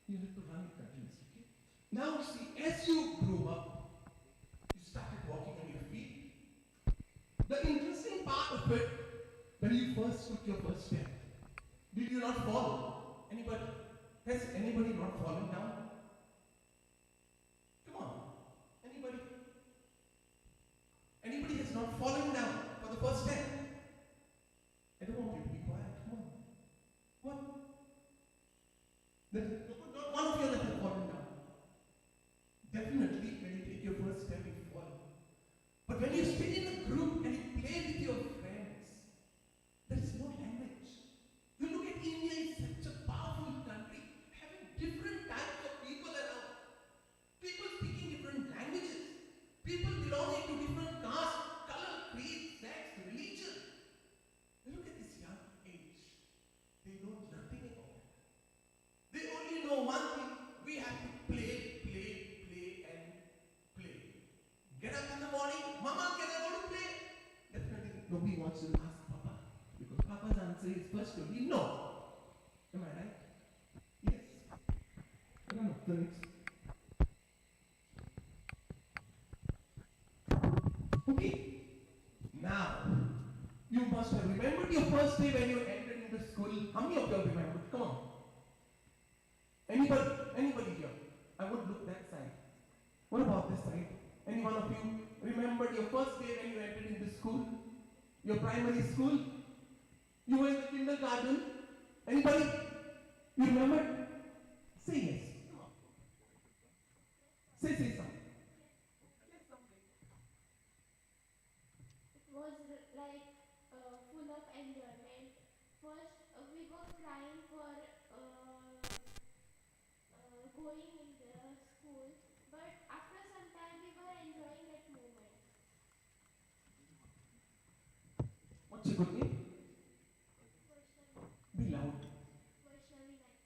You have to run it continuously, okay? Now, see, as you grew up, you started walking on your feet. The interesting part of it, when you first took your first step, did you not fall? Anybody? Has anybody not fallen down? Come on. Anybody? Anybody has not fallen down for the first step? I don't want you to be quiet. Come on. What? Not one of you that have fallen down. Definitely, when you take your first step, you fall. But when you sit in a group and you play with your friends, there is no language. You look at India, it's such a powerful country, having different types of people around. People speaking different languages. People belonging to different castes, color, creed, sex, religion. Look at this young age. They know nothing about it. They only know one thing. We have to play, and play. Get up in the morning. Mama, can I go to play? Definitely nobody wants to ask Papa. Because Papa's answer is first to be no. Am I right? Yes. I don't know. The next. Okay. Now, you must have remembered your first day when you entered into school. How many of you have remembered? Come on. Anybody here? I won't look that side. What about this side? Any one of you remembered your first day when you entered into school? Your primary school? You were in the kindergarten? Anybody? You remember? Say yes. Come on. Say something. Say something. It was like full of enjoyment. First, we were crying for going in the school, but after some time we were enjoying that moment. What's your good name? Vaishnavi, Be loud. Vaishnavi Naik,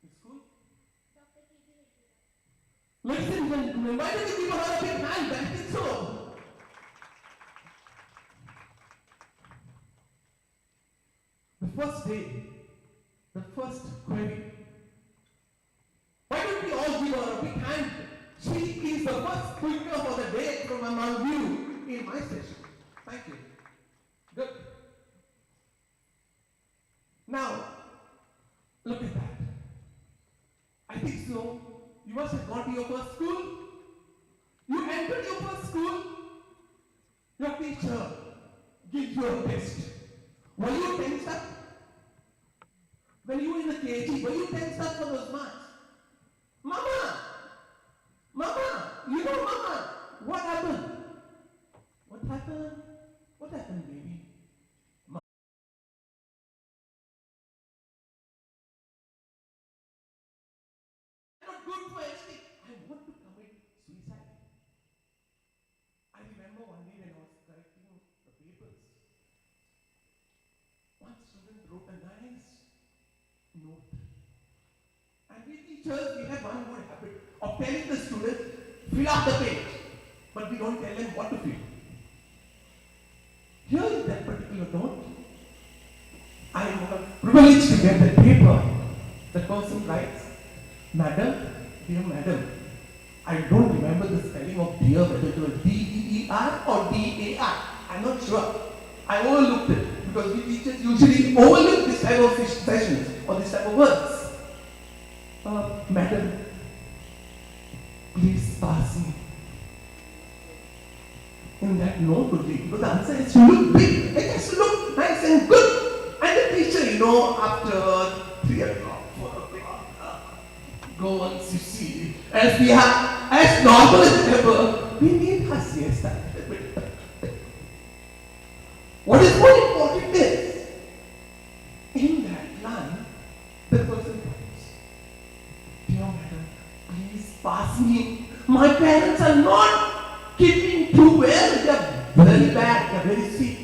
In school? Dr. K.G. Reddy. Ladies and gentlemen, why don't you give her a big hand? That is so. The first day, the first query. Why don't we all give her a big hand? She is the first speaker for the day from among you in my session. Thank you. Good. Now, look at that. I think so. You must have gone to your first school. You entered your first school. Your teacher gives you a test. Were you tensed up? When you were in the KG, were you tensed up for those marks? Mama! Mama! You know, Mama! What happened? What happened? What happened, baby? I'm not good for anything. I want to commit suicide. I remember one day when I was correcting the papers, one student wrote a nice note. And we teachers, we have one good habit of telling the students, fill up the page. But we don't tell them what to fill. Here in that particular note, I am privileged to get the paper. The person writes, Madam, dear Madam, I don't remember the spelling of dear, whether it was D-E-E-R or D-A-R. I'm not sure. I overlooked it because we teachers usually overlook this type of sessions or this type of words. Madam, please pass me. In that note would be, because the answer is to look big, it has to look nice and good. And the teacher, after 3 o'clock, 4 o'clock, go once you see, as we have, as normal as ever, we need her siesta. What is more important is, in that line, the person comes, dear madam, please pass me. My parents are not keeping too well. They are very bad. They are very sick.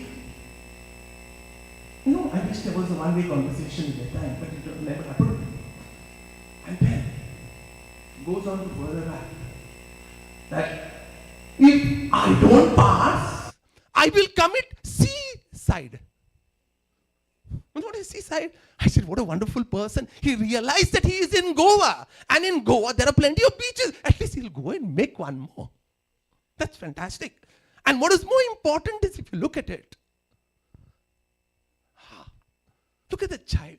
I wish there was a one-way conversation at that time, but it never happened. And then goes on to further write that if I don't pass, I will commit suicide. What is seaside? I said, what a wonderful person. He realized that he is in Goa. And in Goa, there are plenty of beaches. At least he'll go and make one more. That's fantastic. And what is more important is if you look at it. Look at the child.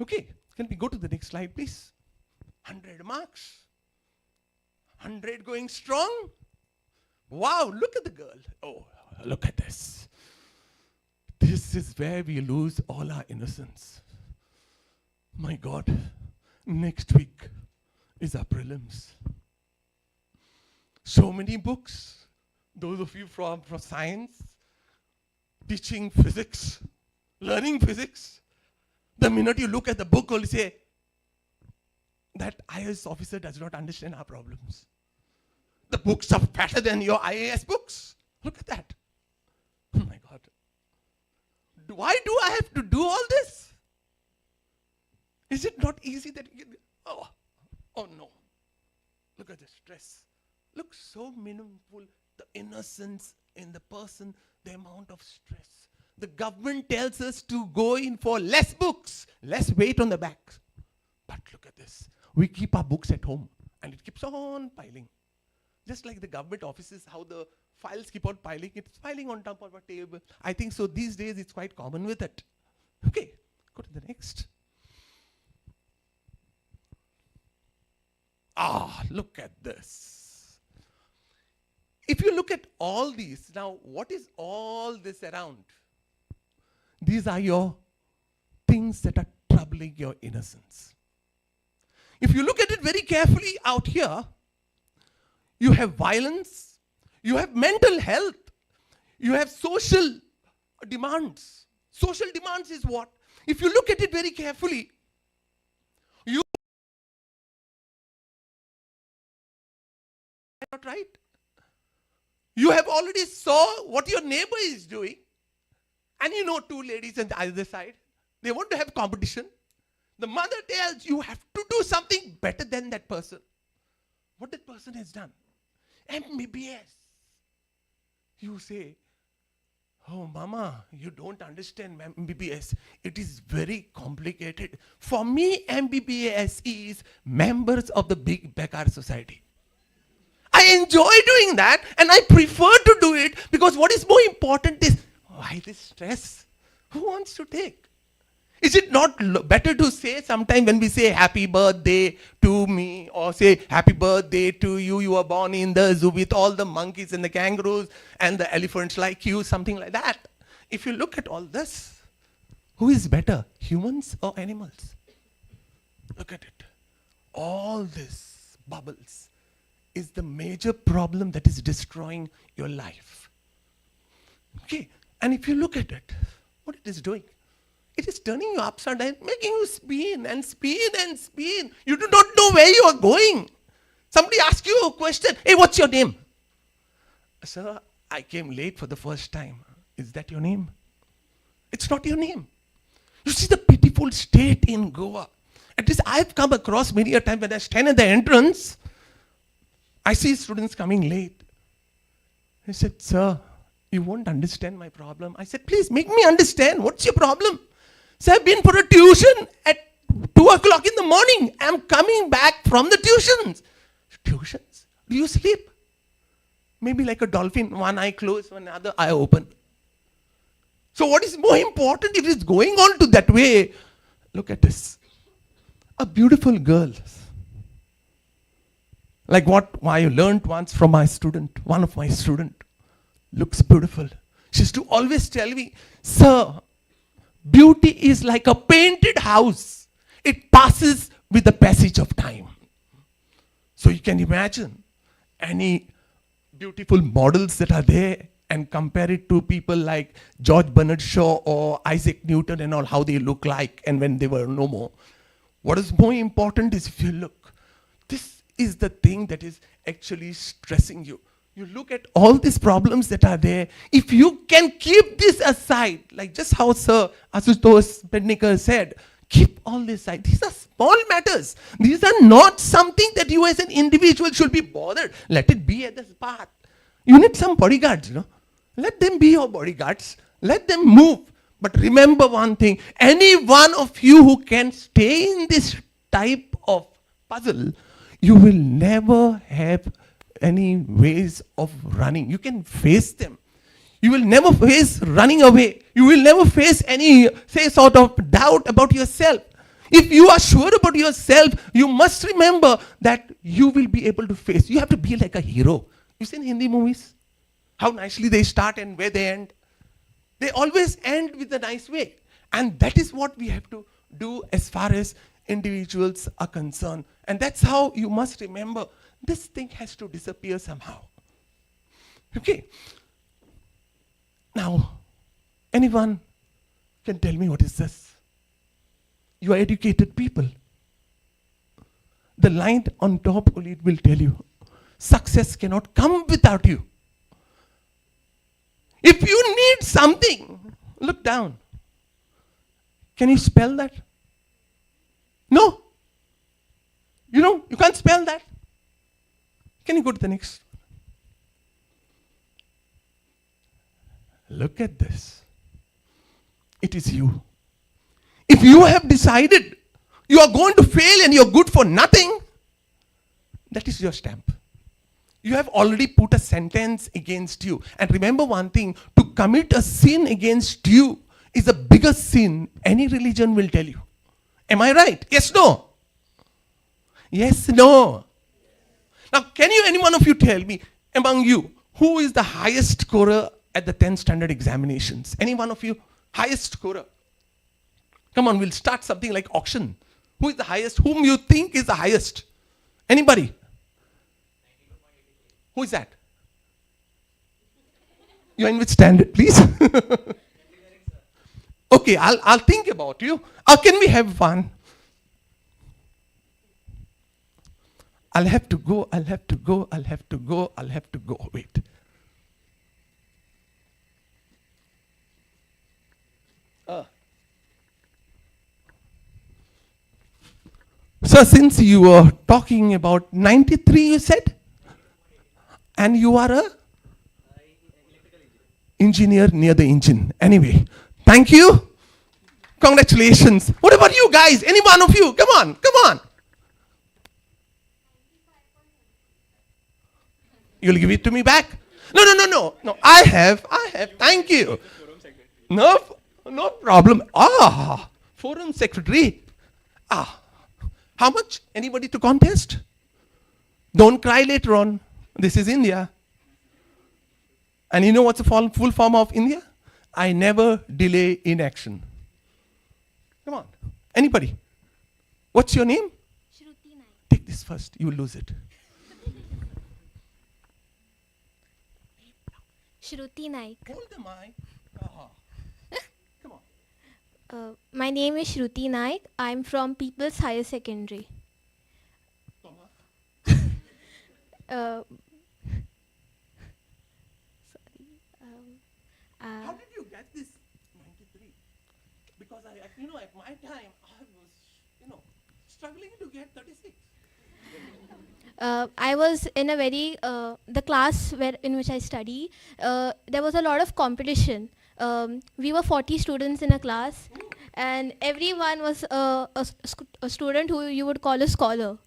Okay, can we go to the next slide, please? 100 marks. 100 going strong. Wow, look at the girl. Oh, look at this. This is where we lose all our innocence. My God, next week is our prelims. So many books. Those of you from science, teaching physics, learning physics. The minute you look at the book, you'll say, that IAS officer does not understand our problems. The books are fatter than your IAS books. Look at that. Oh my God. Why do I have to do all this? Is it not easy that you, oh no. Look at the stress. Look so meaningful, the innocence in the person, the amount of stress. The government tells us to go in for less books, less weight on the back. But look at this. We keep our books at home and it keeps on piling. Just like the government offices, how the files keep on piling, it's piling on top of a table. I think so these days it's quite common with it. Okay, go to the next. Look at this. If you look at all these, now what is all this around? These are your things that are troubling your innocence. If you look at it very carefully out here, you have violence, you have mental health, you have social demands. Social demands is what? If you look at it very carefully, you are not right. You have already saw what your neighbor is doing, and you know two ladies on the other side. They want to have competition. The mother tells you have to do something better than that person. What that person has done. MBBS. You say, oh mama, you don't understand MBBS. It is very complicated. For me, MBBS is members of the Big Bekar Society. I enjoy doing that and I prefer to do it because what is more important is, why this stress? Who wants to take? Is it not better to say sometime when we say happy birthday to me or say happy birthday to you, you were born in the zoo with all the monkeys and the kangaroos and the elephants like you, something like that. If you look at all this, who is better, humans or animals? Look at it. All this bubbles is the major problem that is destroying your life. Okay, and if you look at it, what it is doing? It is turning you upside down, making you spin and spin and spin. You do not know where you are going. Somebody asks you a question, hey, what's your name? Sir, I came late for the first time. Is that your name? It's not your name. You see the pitiful state in Goa. At least I've come across many a time when I stand at the entrance, I see students coming late. He said, sir, you won't understand my problem. I said, please make me understand. What's your problem? So I've been for a tuition at 2 o'clock in the morning. I'm coming back from the tuitions. Tuitions? Do you sleep? Maybe like a dolphin, one eye closed, one other eye open. So what is more important if it's going on to that way? Look at this. A beautiful girl. Like what I learned once from my student, one of my students. Looks beautiful. She used to always tell me, sir, beauty is like a painted house. It passes with the passage of time. So you can imagine any beautiful models that are there and compare it to people like George Bernard Shaw or Isaac Newton and all, how they look like and when they were no more. What is more important is if you look, this is the thing that is actually stressing you. You look at all these problems that are there. If you can keep this aside, like just how Sir Asutosh Pednekar said, keep all this aside. These are small matters. These are not something that you as an individual should be bothered. Let it be at this path. You need some bodyguards, you know. Let them be your bodyguards. Let them move. But remember one thing, any one of you who can stay in this type of puzzle, you will never have any ways of running. You can face them. You will never face running away. You will never face any, say, sort of doubt about yourself. If you are sure about yourself, you must remember that you will be able to face. You have to be like a hero. You seen Hindi movies? How nicely they start and where they end. They always end with a nice way. And that is what we have to do as far as individuals are concerned. And that's how you must remember this thing has to disappear somehow. Okay. Now, anyone can tell me what is this? You are educated people. The line on top only will tell you, success cannot come without you. If you need something, look down. Can you spell that? No. You know, you can't spell that. Can you go to the next? Look at this. It is you. If you have decided you are going to fail and you're good for nothing, that is your stamp. You have already put a sentence against you. And remember one thing, to commit a sin against you is the biggest sin any religion will tell you. Am I right? Yes, no? Yes, no? Now, can you, any one of you tell me, among you, who is the highest scorer at the 10th standard examinations? Any one of you? Highest scorer? Come on, we'll start something like auction. Who is the highest? Whom you think is the highest? Anybody? Who is that? You are in which standard, please? Okay, I'll think about you. Or can we have one? I'll have to go. Wait. So since you were talking about 93, you said? And you are a engineer near the engine. Anyway, thank you. Congratulations. What about you guys? Any one of you? Come on. You'll give it to me back? No. I have. Thank you. No problem. Forum secretary. How much? Anybody to contest? Don't cry later on. This is India. And you know what's the full form of India? I never delay in action. Come on. Anybody? What's your name? Shruti Naik. Take this first. You will lose it. Shruti Naik. Hold the mic. Come on. My name is Shruti Naik. I'm from People's Higher Secondary. Sorry. How did you get this 93? Because at my time, I was, struggling to get 36. I was in a very, the class in which I study, there was a lot of competition. We were 40 students in a class, and everyone was a student who you would call a scholar.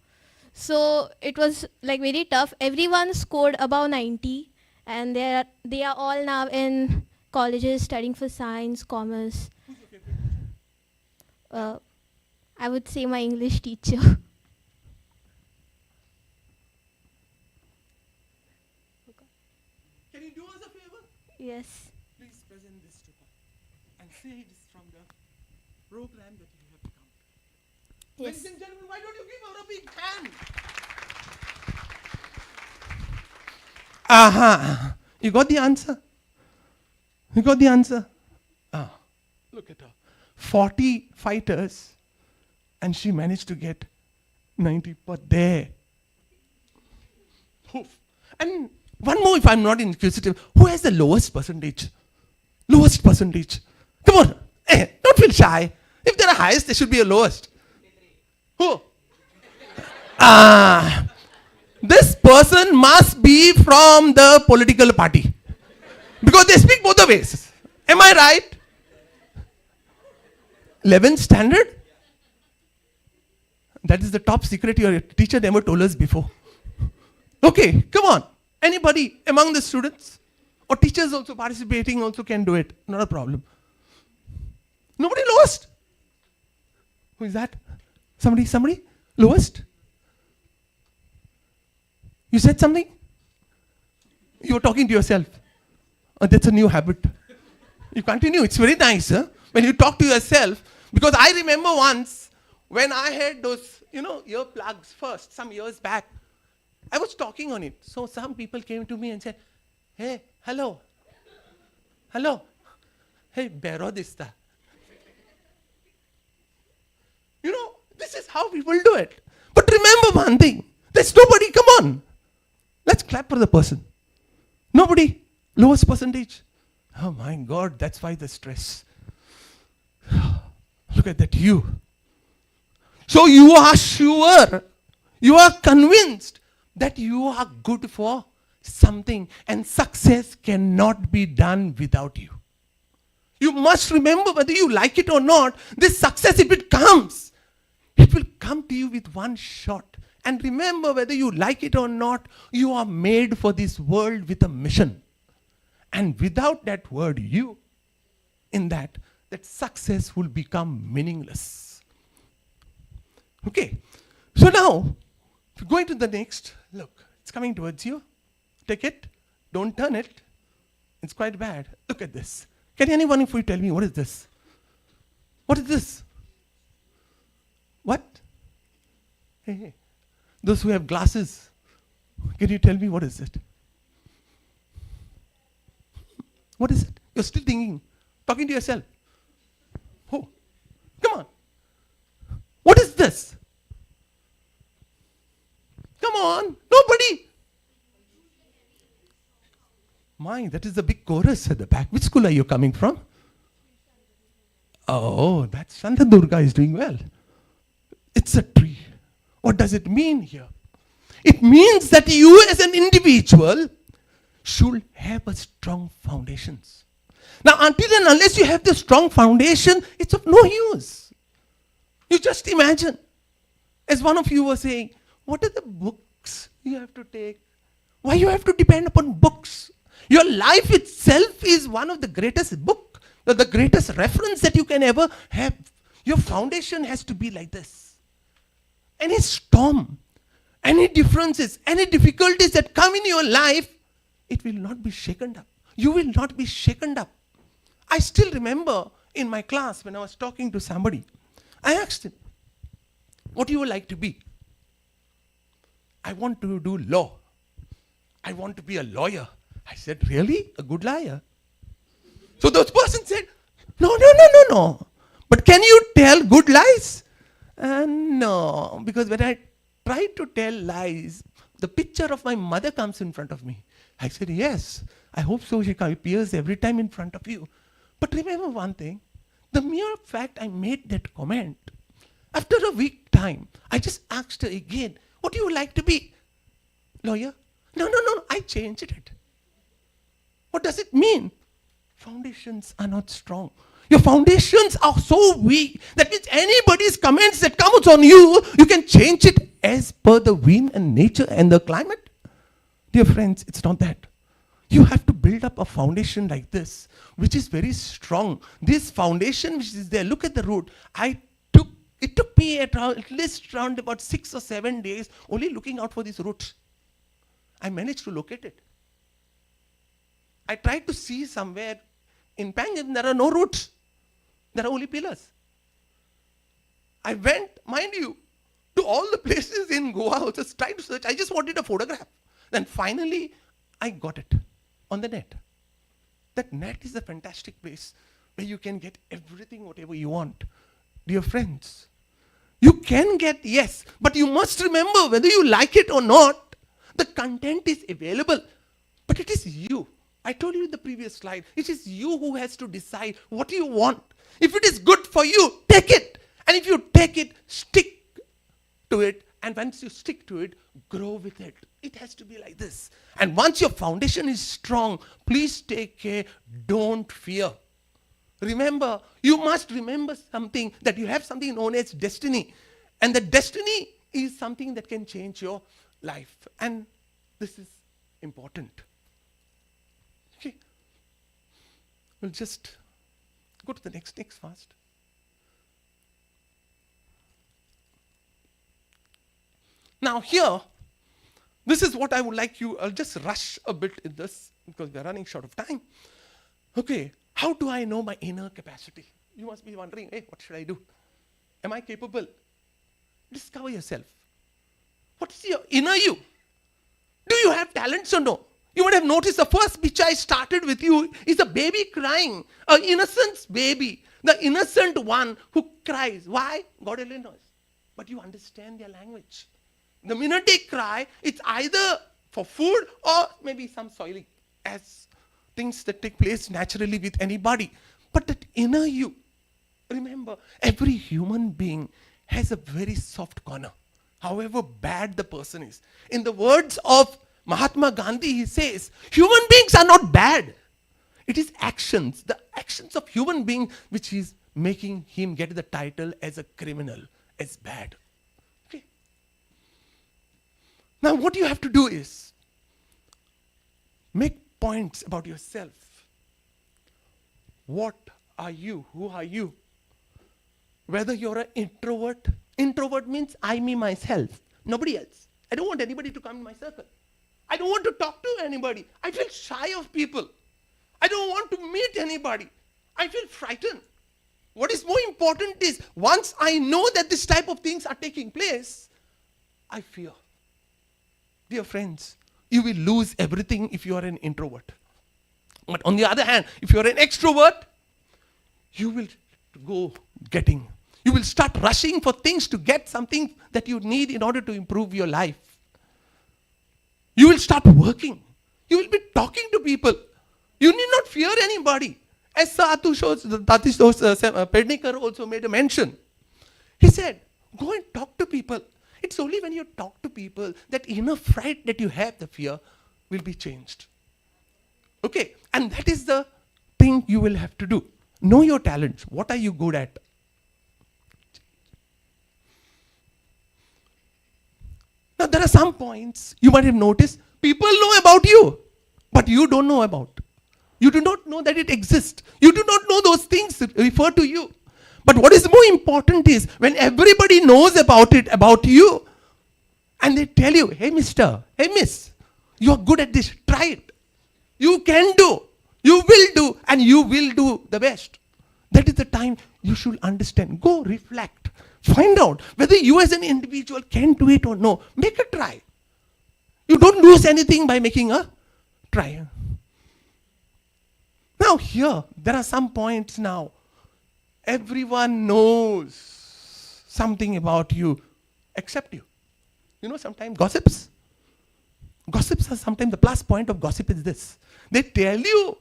So it was like very tough. Everyone scored above 90, and they are all now in colleges studying for science, commerce. I would say my English teacher. Can you do us a favor? Yes. Please present this to her and say it is from the program that you have come. Yes. Ladies and gentlemen, why don't you give her a big hand? You got the answer? Look at her. 40 fighters, and she managed to get 90 per day. Oof. And One more if I'm not inquisitive. Who has the lowest percentage? Lowest percentage. Come on. Don't feel shy. If there are highest, there should be a lowest. Who? This person must be from the political party. Because they speak both the ways. Am I right? 11th standard? That is the top secret your teacher never told us before. Okay, come on. Anybody among the students? Or teachers also participating also can do it. Not a problem. Nobody lowest? Who is that? Somebody? Lowest? You said something? You were talking to yourself. Oh, that's a new habit. You continue. It's very nice, huh? When you talk to yourself. Because I remember once when I had those, earplugs first, some years back. I was talking on it. So some people came to me and said, hey, hello. Hey, bero dista. This is how people do it. But remember one thing. There's nobody, come on. Let's clap for the person. Nobody. Lowest percentage. Oh my God, that's why the stress. Look at that, you. So you are sure, you are convinced that you are good for something and success cannot be done without you. You must remember whether you like it or not, this success, if it comes, it will come to you with one shot. And remember whether you like it or not, you are made for this world with a mission. And without that word you, in that success will become meaningless. Okay, so now, going to the next, look, it's coming towards you. Take it, don't turn it. It's quite bad. Look at this. Can anyone of you tell me what is this? What is this? What? Hey. Those who have glasses, can you tell me what is it? What is it? You're still thinking, talking to yourself. Oh, come on. What is this? Come on, nobody. My, that is the big chorus at the back. Which school are you coming from? Oh, that Santa Durga is doing well. It's a tree. What does it mean here? It means that you as an individual should have a strong foundations. Now, until and unless you have the strong foundation, it's of no use. You just imagine, as one of you was saying, what are the books you have to take? Why you have to depend upon books? Your life itself is one of the greatest book, the greatest reference that you can ever have. Your foundation has to be like this. Any storm, any differences, any difficulties that come in your life, it will not be shaken up. You will not be shaken up. I still remember in my class when I was talking to somebody, I asked him, what do you like to be? I want to do law. I want to be a lawyer. I said, really? A good liar? So those person said, no. But can you tell good lies? No, because when I try to tell lies, the picture of my mother comes in front of me. I said, yes, I hope so. She appears every time in front of you. But remember one thing, the mere fact I made that comment, after a week time, I just asked her again, what do you like to be? Lawyer? No, I changed it. What does it mean? Foundations are not strong. Your foundations are so weak that means anybody's comments that comes on you, you can change it as per the wind and nature and the climate. Dear friends, it's not that. You have to build up a foundation like this, which is very strong. This foundation which is there, look at the root. It took me at least around about 6 or 7 days only looking out for these roots. I managed to locate it. I tried to see somewhere in Panjim, there are no roots. There are only pillars. I went, mind you, to all the places in Goa, just tried to search. I just wanted a photograph. Then finally, I got it on the net. That net is a fantastic place where you can get everything, whatever you want. Dear friends, you can get, yes, but you must remember whether you like it or not, the content is available. But it is you. I told you in the previous slide, it is you who has to decide what you want. If it is good for you, take it. And if you take it, stick to it. And once you stick to it, grow with it. It has to be like this. And once your foundation is strong, please take care. Don't fear. Remember, you must remember something, that you have something known as destiny. And the destiny is something that can change your life. And this is important. Okay. We'll just go to the next fast. Now here, this is what I would like you, I'll just rush a bit in this because we're running short of time. Okay, how do I know my inner capacity? You must be wondering, hey, what should I do? Am I capable? Discover yourself. What is your inner you? Do you have talents or no? You would have noticed the first picture I started with you is a baby crying, an innocent baby, the innocent one who cries. Why? God only knows. But you understand their language. The minute they cry, it's either for food or maybe some soiling, as things that take place naturally with anybody. But that inner you, remember, every human being has a very soft corner, however bad the person is. In the words of Mahatma Gandhi, he says, human beings are not bad. It is actions, the actions of human beings, which is making him get the title as a criminal, as bad. Okay. Now what you have to do is make points about yourself. What are you? Who are you? Whether you're an introvert. Introvert means I, me, myself. Nobody else. I don't want anybody to come in my circle. I don't want to talk to anybody. I feel shy of people. I don't want to meet anybody. I feel frightened. What is more important is, once I know that this type of things are taking place, I fear. Dear friends, you will lose everything if you are an introvert. But on the other hand, if you are an extrovert, you will go getting. You will start rushing for things to get something that you need in order to improve your life. You will start working. You will be talking to people. You need not fear anybody. As Pednikar also made a mention. He said, go and talk to people. It's only when you talk to people that inner fright that you have, the fear, will be changed. Okay, and that is the thing you will have to do. Know your talents. What are you good at? Now there are some points you might have noticed. People know about you, but you don't know about. You do not know that it exists. You do not know those things that refer to you. But what is more important is, when everybody knows about it, about you, and they tell you, hey mister, hey miss, you are good at this, try it. You can do, you will do, and you will do the best. That is the time you should understand. Go reflect. Find out whether you as an individual can do it or no. Make a try. You don't lose anything by making a try. Now here, there are some points now. Everyone knows something about you except you. You know, sometimes gossips. Gossips are sometimes, the plus point of gossip is this. They tell you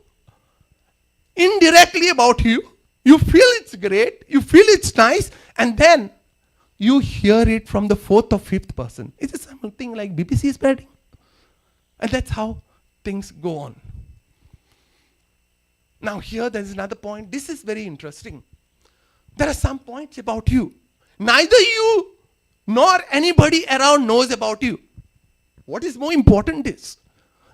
indirectly about you. You feel it's great. You feel it's nice. And then you hear it from the fourth or fifth person. Is it something like BBC is spreading? And that's how things go on. Now here there's another point. This is very interesting. There are some points about you. Neither you nor anybody around knows about you. What is more important is,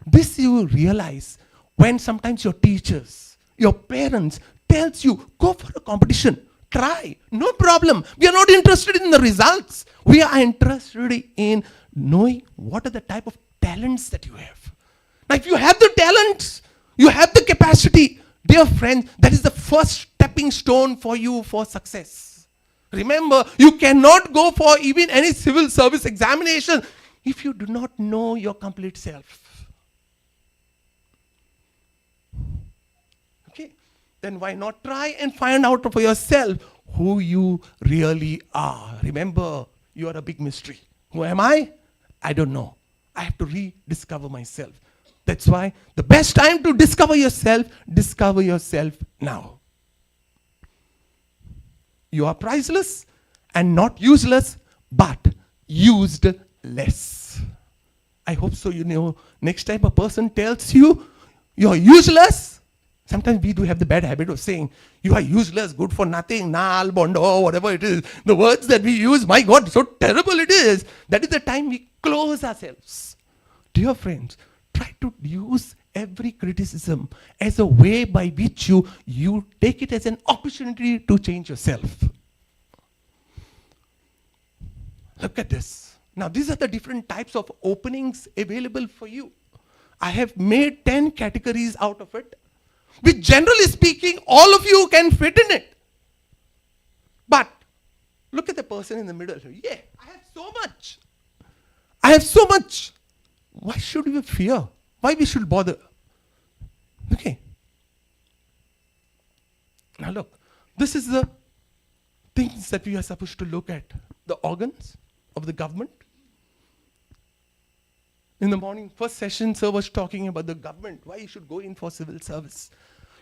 this you realize when sometimes your teachers, your parents tells you, go for a competition, try, no problem. We are not interested in the results. We are interested in knowing what are the type of talents that you have. Now if you have the talents, you have the capacity, dear friend, that is the first stepping stone for you for success. Remember, you cannot go for even any civil service examination if you do not know your complete self. Okay, then why not try and find out for yourself who you really are. Remember, you are a big mystery. Who am I? I don't know. I have to rediscover myself. That's why the best time to discover yourself now. You are priceless and not useless, but used less. I hope so. You know, next time a person tells you you're useless, sometimes we do have the bad habit of saying, you are useless, good for nothing, nal, bondo, whatever it is. The words that we use, my God, so terrible it is. That is the time we close ourselves. Dear friends, try to use every criticism as a way by which you take it as an opportunity to change yourself. Look at this. Now, these are the different types of openings available for you. I have made 10 categories out of it, which generally speaking, all of you can fit in it. But look at the person in the middle. Yeah, I have so much. I have so much. Why should we fear? Why we should bother? Okay. Now look, this is the things that we are supposed to look at. The organs of the government. In the morning, first session, sir was talking about the government, why you should go in for civil service.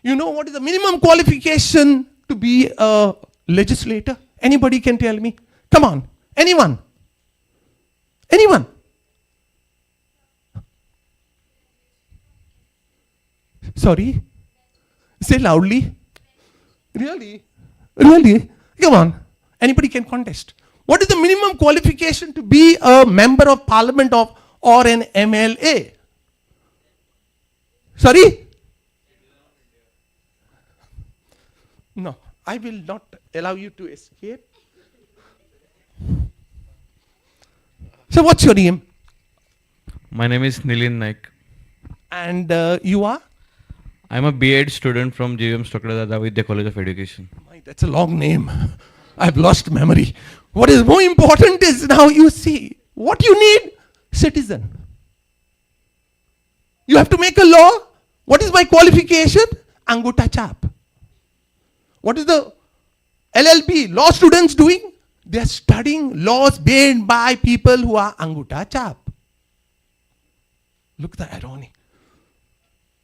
You know what is the minimum qualification to be a legislator? Anybody can tell me? Come on, anyone? Anyone? Sorry? Say loudly. Really? Really? Come on. Anybody can contest. What is the minimum qualification to be a member of parliament or an MLA? Sorry? No, I will not allow you to escape. So what's your name? My name is Nilin Naik. And you are? I'm a B.Ed student from JM Stokradada Vidya College of Education. That's a long name. I've lost memory. What is more important is now you see what you need. Citizen. You have to make a law. What is my qualification? Anguta chap. What is the LLB law students doing? They are studying laws made by people who are Anguta chap. Look at the irony.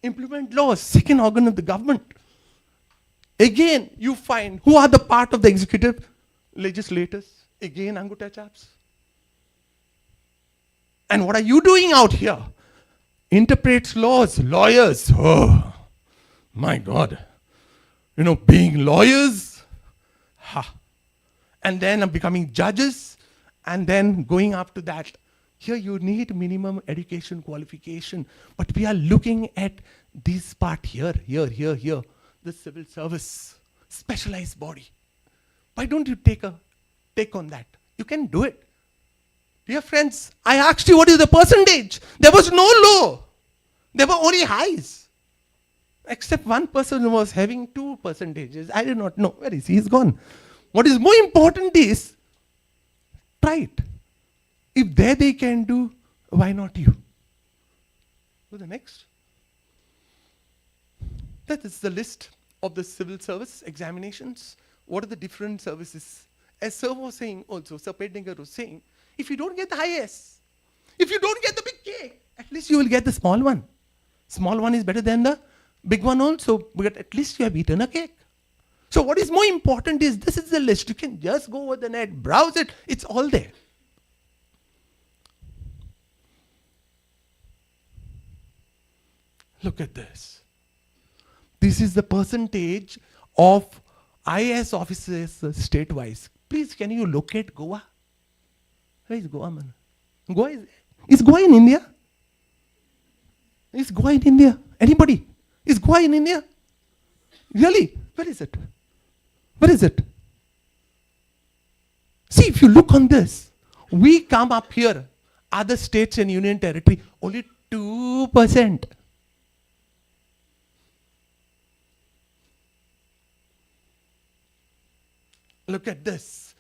Implement laws, second organ of the government. Again, you find who are the part of the executive legislators. Again, Anguta chaps. And what are you doing out here? Interprets laws, lawyers. Oh, my God. You know, being lawyers. Ha. And then becoming judges. And then going up to that. Here you need minimum education qualification. But we are looking at this part here. The civil service. Specialized body. Why don't you take on that? You can do it. Dear friends, I asked you what is the percentage. There was no low. There were only highs. Except one person was having 2 percentages. I do not know. Where is he? He's gone. What is more important is, try it. If they can do, why not you? Go to the next. That is the list of the civil service examinations. What are the different services? As Sir was saying also, Sir Pedninger was saying, if you don't get the highest, if you don't get the big cake, at least you will get the small one. Small one is better than the big one also, but at least you have eaten a cake. So what is more important is, this is the list. You can just go over the net, browse it, it's all there. Look at this. This is the percentage of IAS officers state-wise. Please, can you locate Goa? Where is Goa, man? Goa is Goa in India? Is Goa in India? Anybody? Is Goa in India? Really? Where is it? Where is it? See, if you look on this, we come up here, other states and union territory, only 2%. Look at this.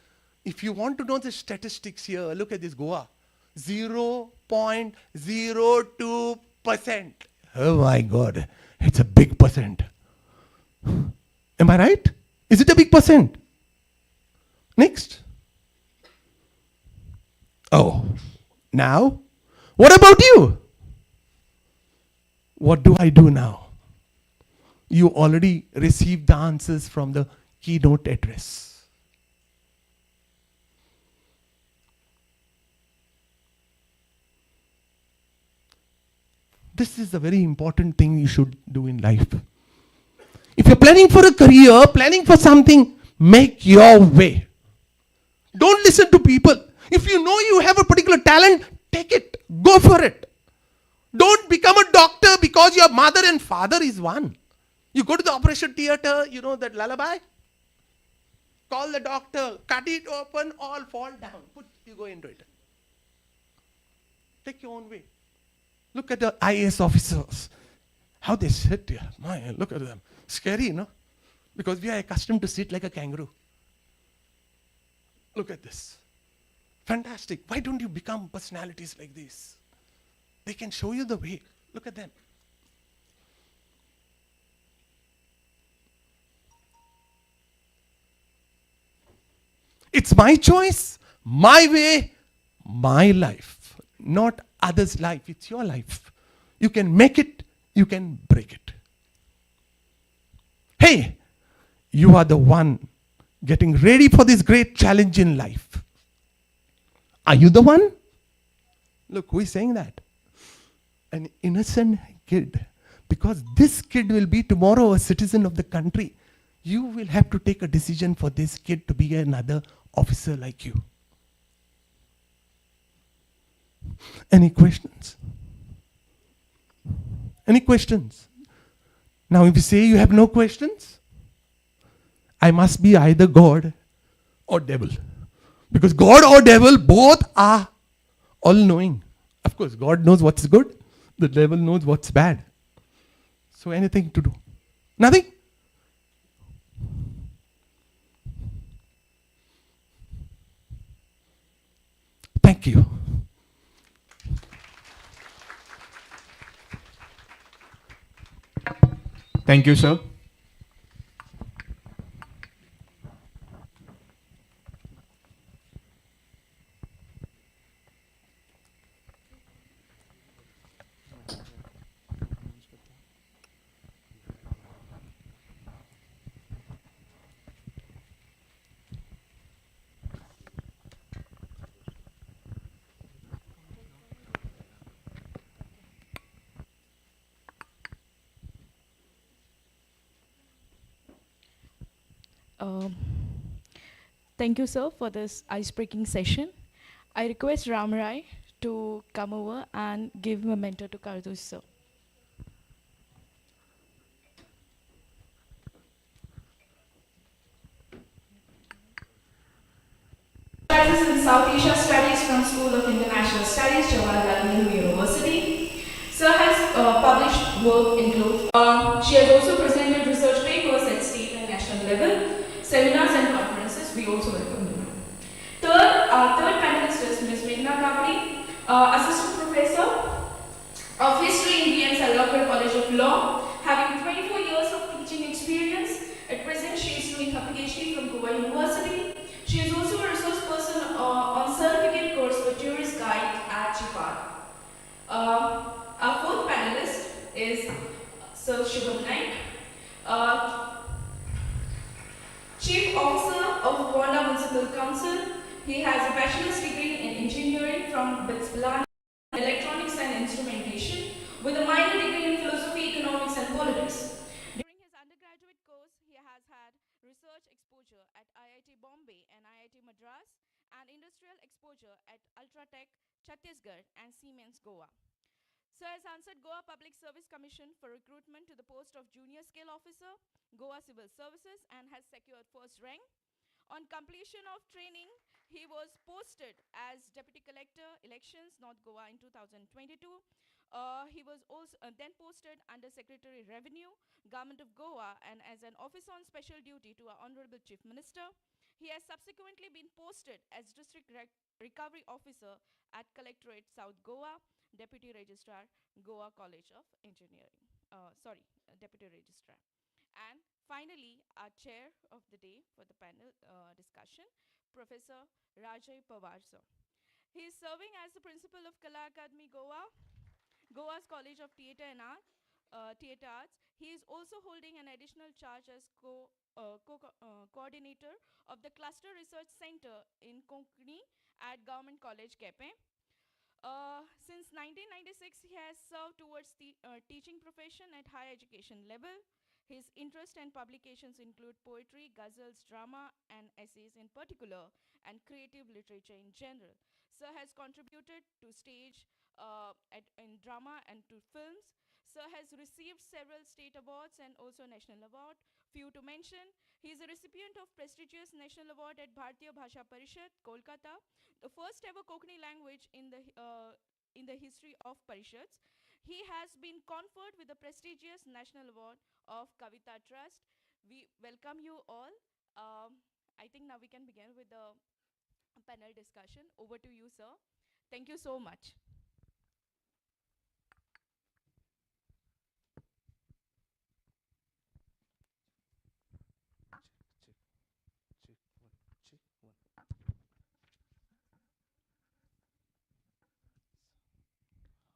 If you want to know the statistics here, look at this Goa. 0.02%. Oh my God. It's a big percent. Am I right? Is it a big percent? Next. Oh. Now, what about you? What do I do now? You already received the answers from the keynote address. This is a very important thing you should do in life. If you're planning for a career, planning for something, make your way. Don't listen to people. If you know you have a particular talent, take it. Go for it. Don't become a doctor because your mother and father is one. You go to the operation theater, you know that lullaby? Call the doctor, cut it open, all fall down. You go into it. Take your own way. Look at the IAS officers. How they sit here. Man, look at them. Scary, no? Because we are accustomed to sit like a kangaroo. Look at this. Fantastic. Why don't you become personalities like this? They can show you the way. Look at them. It's my choice, my way, my life. Not others' life. It's your life. You can make it, you can break it. Hey, you are the one getting ready for this great challenge in life. Are you the one? Look, who is saying that? An innocent kid. Because this kid will be tomorrow a citizen of the country. You will have to take a decision for this kid to be another officer like you. Any questions? Any questions? Now if you say you have no questions, I must be either God or devil. Because God or devil both are all-knowing. Of course, God knows what's good. The devil knows what's bad. So anything to do? Nothing? Thank you. Thank you, sir. Um, Thank you, sir, for this ice-breaking session. I request Ram Rai to come over and give memento to Kardush, sir. Specializes in South Asia Studies from School of International Studies, Jawaharlal Nehru University. Sir has published work include. She has also presented research papers at state and national level, seminars and conferences. We also welcome you. Third panelist is Ms. Meghna Kakri, Assistant Professor of History in BN Salgaonkar College of Law, having 24 years of teaching experience. At present, she is doing her PhD from Goa University. She is also a resource person on certificate course for tourist guide at Chipad. Our fourth panelist is Sir Shubham Naik, Chief Officer of Gonda Municipal Council. He has a bachelor's degree in engineering from BITS Pilani, electronics and instrumentation, with a minor degree in philosophy, economics and politics. During his undergraduate course, he has had research exposure at IIT Bombay and IIT Madras, and industrial exposure at Ultratech, Chhattisgarh and Siemens Goa. Sir has answered Goa Public Service Commission for recruitment to the post of Junior Scale Officer, Goa Civil Services, and has secured first rank. On completion of training, he was posted as Deputy Collector Elections, North Goa in 2022. He was also then posted under Secretary Revenue, Government of Goa, and as an officer on special duty to our Honorable Chief Minister. He has subsequently been posted as District Recovery Officer at Collectorate South Goa, Deputy Registrar, Goa College of Engineering. Deputy Registrar. And finally, our chair of the day for the panel discussion, Professor Rajay Pawar sir. He is serving as the principal of Kala Academy Goa, Goa's College of Theatre and Art, Theatre Arts. He is also holding an additional charge as coordinator of the Cluster Research Center in Konkani at Government College, Kepe. Since 1996, he has served towards the teaching profession at higher education level. His interest and publications include poetry, ghazals, drama, and essays in particular, and creative literature in general. Sir has contributed to stage in drama and to films. Sir has received several state awards and also national award. Few to mention, he is a recipient of prestigious national award at Bharatiya Bhasha Parishad, Kolkata, the first ever Konkani language in the history of Parishads. He has been conferred with the prestigious national award of Kavita Trust. We welcome you all. I think now we can begin with the panel discussion. Over to you, sir. Thank you so much.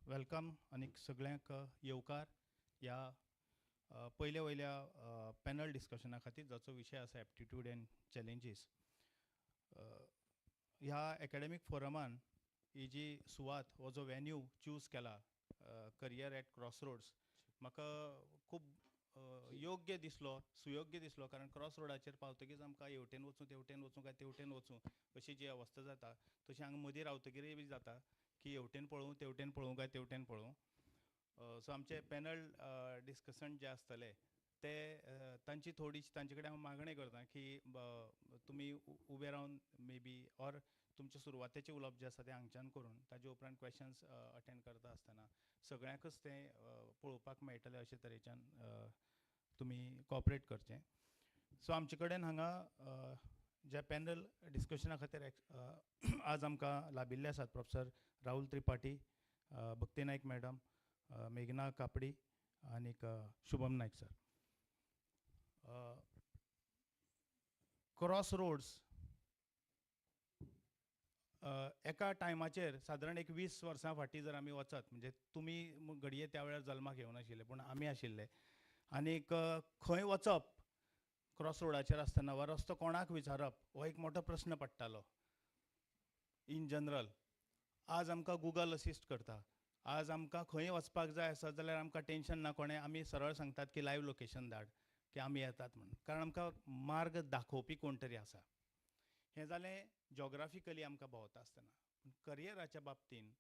Welcome आनीक सगळ्यांक येवकार ह्या पयल्या वयल्या panel डिस्कशना खातीर जाचो विशय आसा एप्टिट्यूड एंड चॅलेंजीस. ह्या एकाडेमीक फोरमान ही जी सुवात हो जो वेन्यू चूज केला करियर एट क्रॉसरोड्स म्हाका खूब योग्य दिसलो, सुयोग्य दिसलो, कारण क्रॉस रोडाचेर पावतकीच आमकां हेवटेन वचूं तेवटेन वचूं काय तेवटेन वचूं अशी जी अवस्था जाता तशी हांगा मदीं रावतकीरय बी जाता की हेवटेन पळोवं तेवटेन पळोवं काय तेवटेन पळोवं. सो आमचे पॅनल डिस्कशन जे आसतले ते तांची थोडीशी तांचे कडेन हांव मागणी करता की तुमी ube Ravan may be or तुमचे सुरवातेचे उलोवप जे आसा तें हांगच्यान करून ताजे उपरांत क्वेश्चन्स अटेंड करता आसतना सगळ्यांकच तें पळोवपाक मेळटलें अशे तरेच्यान तुमी कॉपरेट करचें. सो आमचे कडेन हांगा ज्या पॅनल डिस्कशना खातीर आज आमकां लाभिल्ले आसात प्रोफेसर राहुल त्रिपाठी, भक्ती नायक मॅडम, मेघना कापडी आनीक शुभम नायक सर. क्रॉस रोड्स एका टायमाचेर सादारण एक 20 वर्सां फाटीं जर आमी वचत म्हणजे तुमी घडये त्या वेळार जल्माक येवनाशिल्ले पूण आमी आशिल्ले आनीक खंय वचप क्रॉस रोडाचेर आसतना वा रस्तो कोणाक विचारप हो एक मोठो प्रश्न पडटालो इन जनरल. आज आमकां गुगल असिस्ट करता. आज आमकां खंय वचपाक जाय आसत जाल्यार आमकां टेन्शन ना, कोणें आमी सरळ सांगतात की लायव्ह लोकेशन धाड की आमी येतात म्हणून, कारण आमकां मार्ग दाखोवपी कोण तरी आसा. हें जालें जॉग्राफिकली आमकां भोंवता आसतना. करियराच्या बाबतीन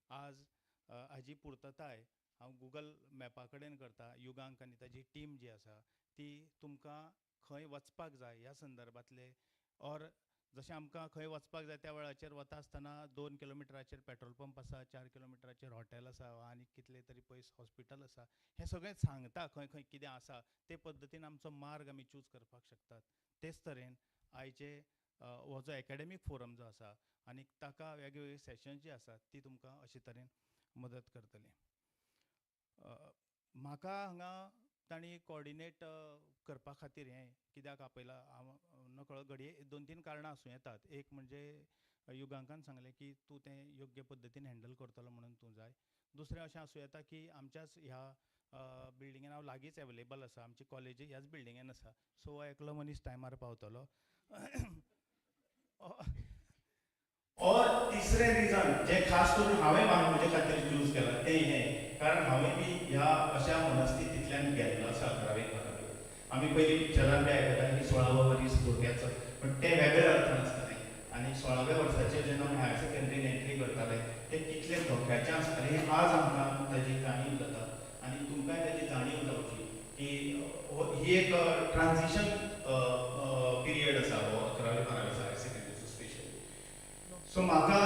आज हाजी पुर्तताय हांव गुगल मॅपा कडेन करता. युगांक आनी ताजी टीम जी आसा ती तुमकां खंय वचपाक जाय ह्या संदर्भांतले ऑर जशें आमकां खंय वचपाक जाय त्या वेळाचेर वता आसतना 2 किलोमिटराचेर पेट्रोल पंप आसा, 4 किलोमिटराचेर हॉटेल आसा वा आनी कितले तरी पयस हॉस्पिटल आसा, हें सगळें सांगता खंय खंय कितें आसा. ते पद्दतीन आमचो मार्ग आमी चूज करपाक शकतात. तेच तरेन आयचे हो जो एकाडेमीक फोरम जो आसा आनी ताका वेगवेगळे सेशन्स जी आसात ती तुमकां अशे तरेन मदत करतली. म्हाका हांगा तांणी कॉर्डिनेट करपा खातीर हें कित्याक आपयलां हांव नकळो घडये 2-3 कारणां आसूं येतात. एक म्हणजे युगांकान सांगलें की तूं तें योग्य पद्दतीन हँडल करतलो म्हणून तूं जाय. दुसरें अशें आसूं येता की आमच्याच ह्या बिल्डिंगेन हांव लागींच एवेलेबल आसा, आमची कॉलेजी ह्याच बिल्डिंगेन आसा, सो हो एकलो मनीस टायमार पावतलो. और तिसरें रिजन जे खास करून हांवें म्हजे खातीर चूज केलां तें हें, कारण हांवें बी ह्या अशा मनस्थितींतल्यान गेल्लो आसा 11वी-12वी. आमी पयलीं पिक्चरान बी आयकता की 16वा वर्स भुरग्याचो, पण तें वेगळें अर्थान आसतालें. आनी 16व्या वर्साचेर जेन्ना आमी हायर सेकंडरीन एंट्री करताले तें कितलें धोक्याचें आसतालें हें आज आमकां ताजी जाणीव जाता आनी तुमकांय ताजी जाणीव जावची की ही एक ट्रान्जिशन पिरियड आसा हो 11वी-12वी हायर सेकंडरीचो स्पेशली. सो म्हाका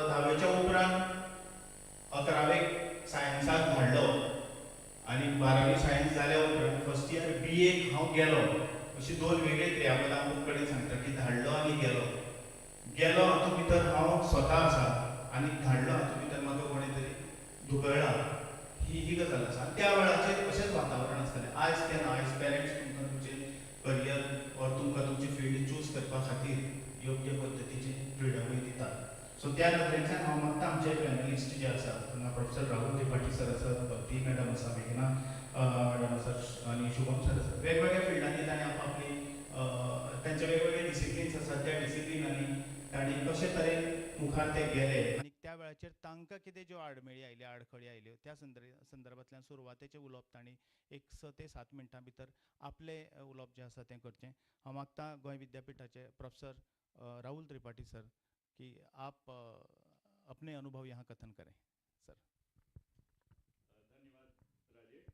10वेच्या उपरांत 11वेक सायन्साक धाडलो आनी 12वी सायन्स जाल्या उपरांत फर्स्ट इयर BA हांव गेलो. अशी 2 वेगळे क्रियापदां खूब कडेन सांगता की धाडलो आनी गेलो. गेलो हातूंत भितर हांव स्वता आसा आनी धाडलो हातूंत भितर म्हाका कोणें तरी धुकळ्ळा ही गजाल आसा. त्या वेळाचेर अशेंच वातावरण आसतालें. आयज तें ना. आयज पेरंट्स तुमकां तुमचें करियर ऑर तुमकां तुमची फील्ड चूज करपा खातीर योग्य पद्दतीचें फ्रिडमूय दितात. सो त्या नदरेंतल्यान हांव मागता आमचे पॅनलिस्ट जे आसात, प्रोफेसर राहुल त्रिपाठी सर आसात, भक्ती मॅडम आसा, मेघना सर आणि शुभम सर आसा वेगवेगळ्या फिल्डांनी ताणें आपआपली तांचे वेगवेगळे डिसिप्लिन्स आसात त्या डिसिप्लिनांनी तांणी कशे तरेन मुखार ते गेले आनी त्या वेळाचेर तांकां कितें ज्यो आडमेळी आयल्यो आडखळी आयल्यो त्या संदर्भांतल्यान सुरवातेचें उलोवप तांणी एक 6 ते 7 मिनटां भितर आपलें उलोवप जें आसा तें करचें. हांव मागतां गोंय विद्यापीठाचे प्रोफेसर राहुल त्रिपाठी सर कि आप अपने अनुभव यहाँ कथन करें सर. धन्यवाद राजेश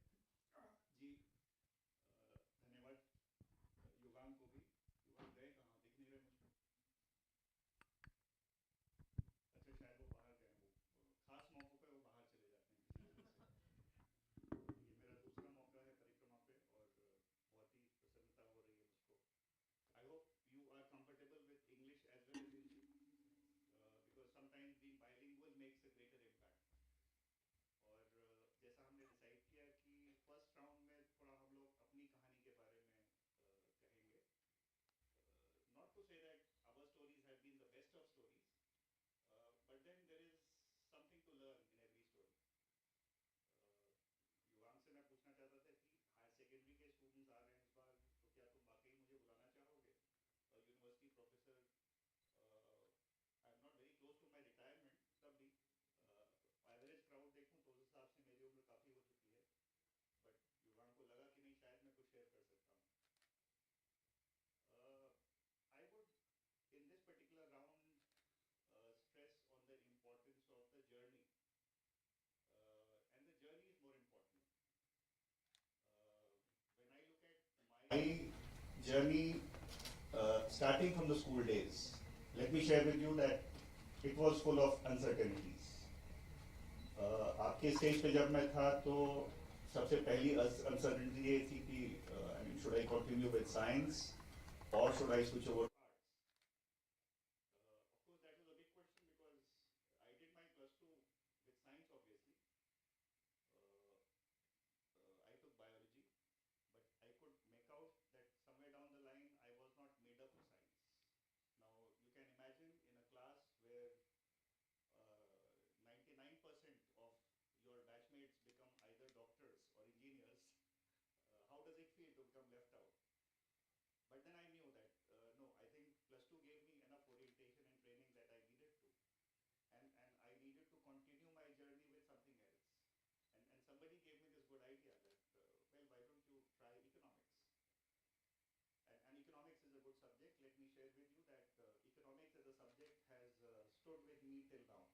जी. धन्यवाद युगांग को भी. युगांग गए कहाँ, दिख नहीं रहे मुझको. अच्छा शायद वो बाहर गए, वो खास मौक़ों पे वो बाहर चले जाते हैं किसी वजह से. ये मेरा दूसरा मौका है परिक्रमा पे और बहुत ही प्रसन्नता हो रही है मुझको. I hope you are comfortable with English as well as Hindi because sometimes being bilingual makes a greater impact. और जैसा हमने डिसाइड किया कि फर्स्ट राउंड में थोड़ा हम लोग अपनी कहानी के बारे में कहेंगे. Not to say that our stories have been the best of stories, but then there is something to learn in every story. युवांग से मैं पूछना चाहता था कि हायर सेकेंडरी के स्टूडेंट्स आ रहे हैं इस बार, तो क्या तुम वाकई मुझे बुलाना चाहोगे university professor. I am not very close to my retirement तब भी एवरेज क्राउड देखूं तो उस हिसाब से मेरी उम्र काफ़ी हो चुकी है. बट युवाओं को लगा कि नहीं शायद मैं कुछ शेयर कर सकता हूँ. I would in this particular round stress on the importance of the journey, and the journey is more important. When I look at my journey starting from the school days, let me share with you that it was full of uncertainties. आपके stage पे जब मैं था तो सबसे पहली uncertainty ये थी कि should I continue with science or should I switch over to arts? Of course that was a big question because I did my plus 2 with science obviously. I took biology, but I could make out that somewhere down the line I was not made up for science. Now you can imagine in a class where 99% of your batchmates become either doctors or engineers, how does it feel to become left out? But then I knew that, no, I think plus 2 gave me enough orientation and training that I needed to. And I needed to continue my journey with something else. And somebody gave me this good idea that, well, why don't you try economics? And economics is a good subject. Let me share with you that economics as a subject has stood with me till now.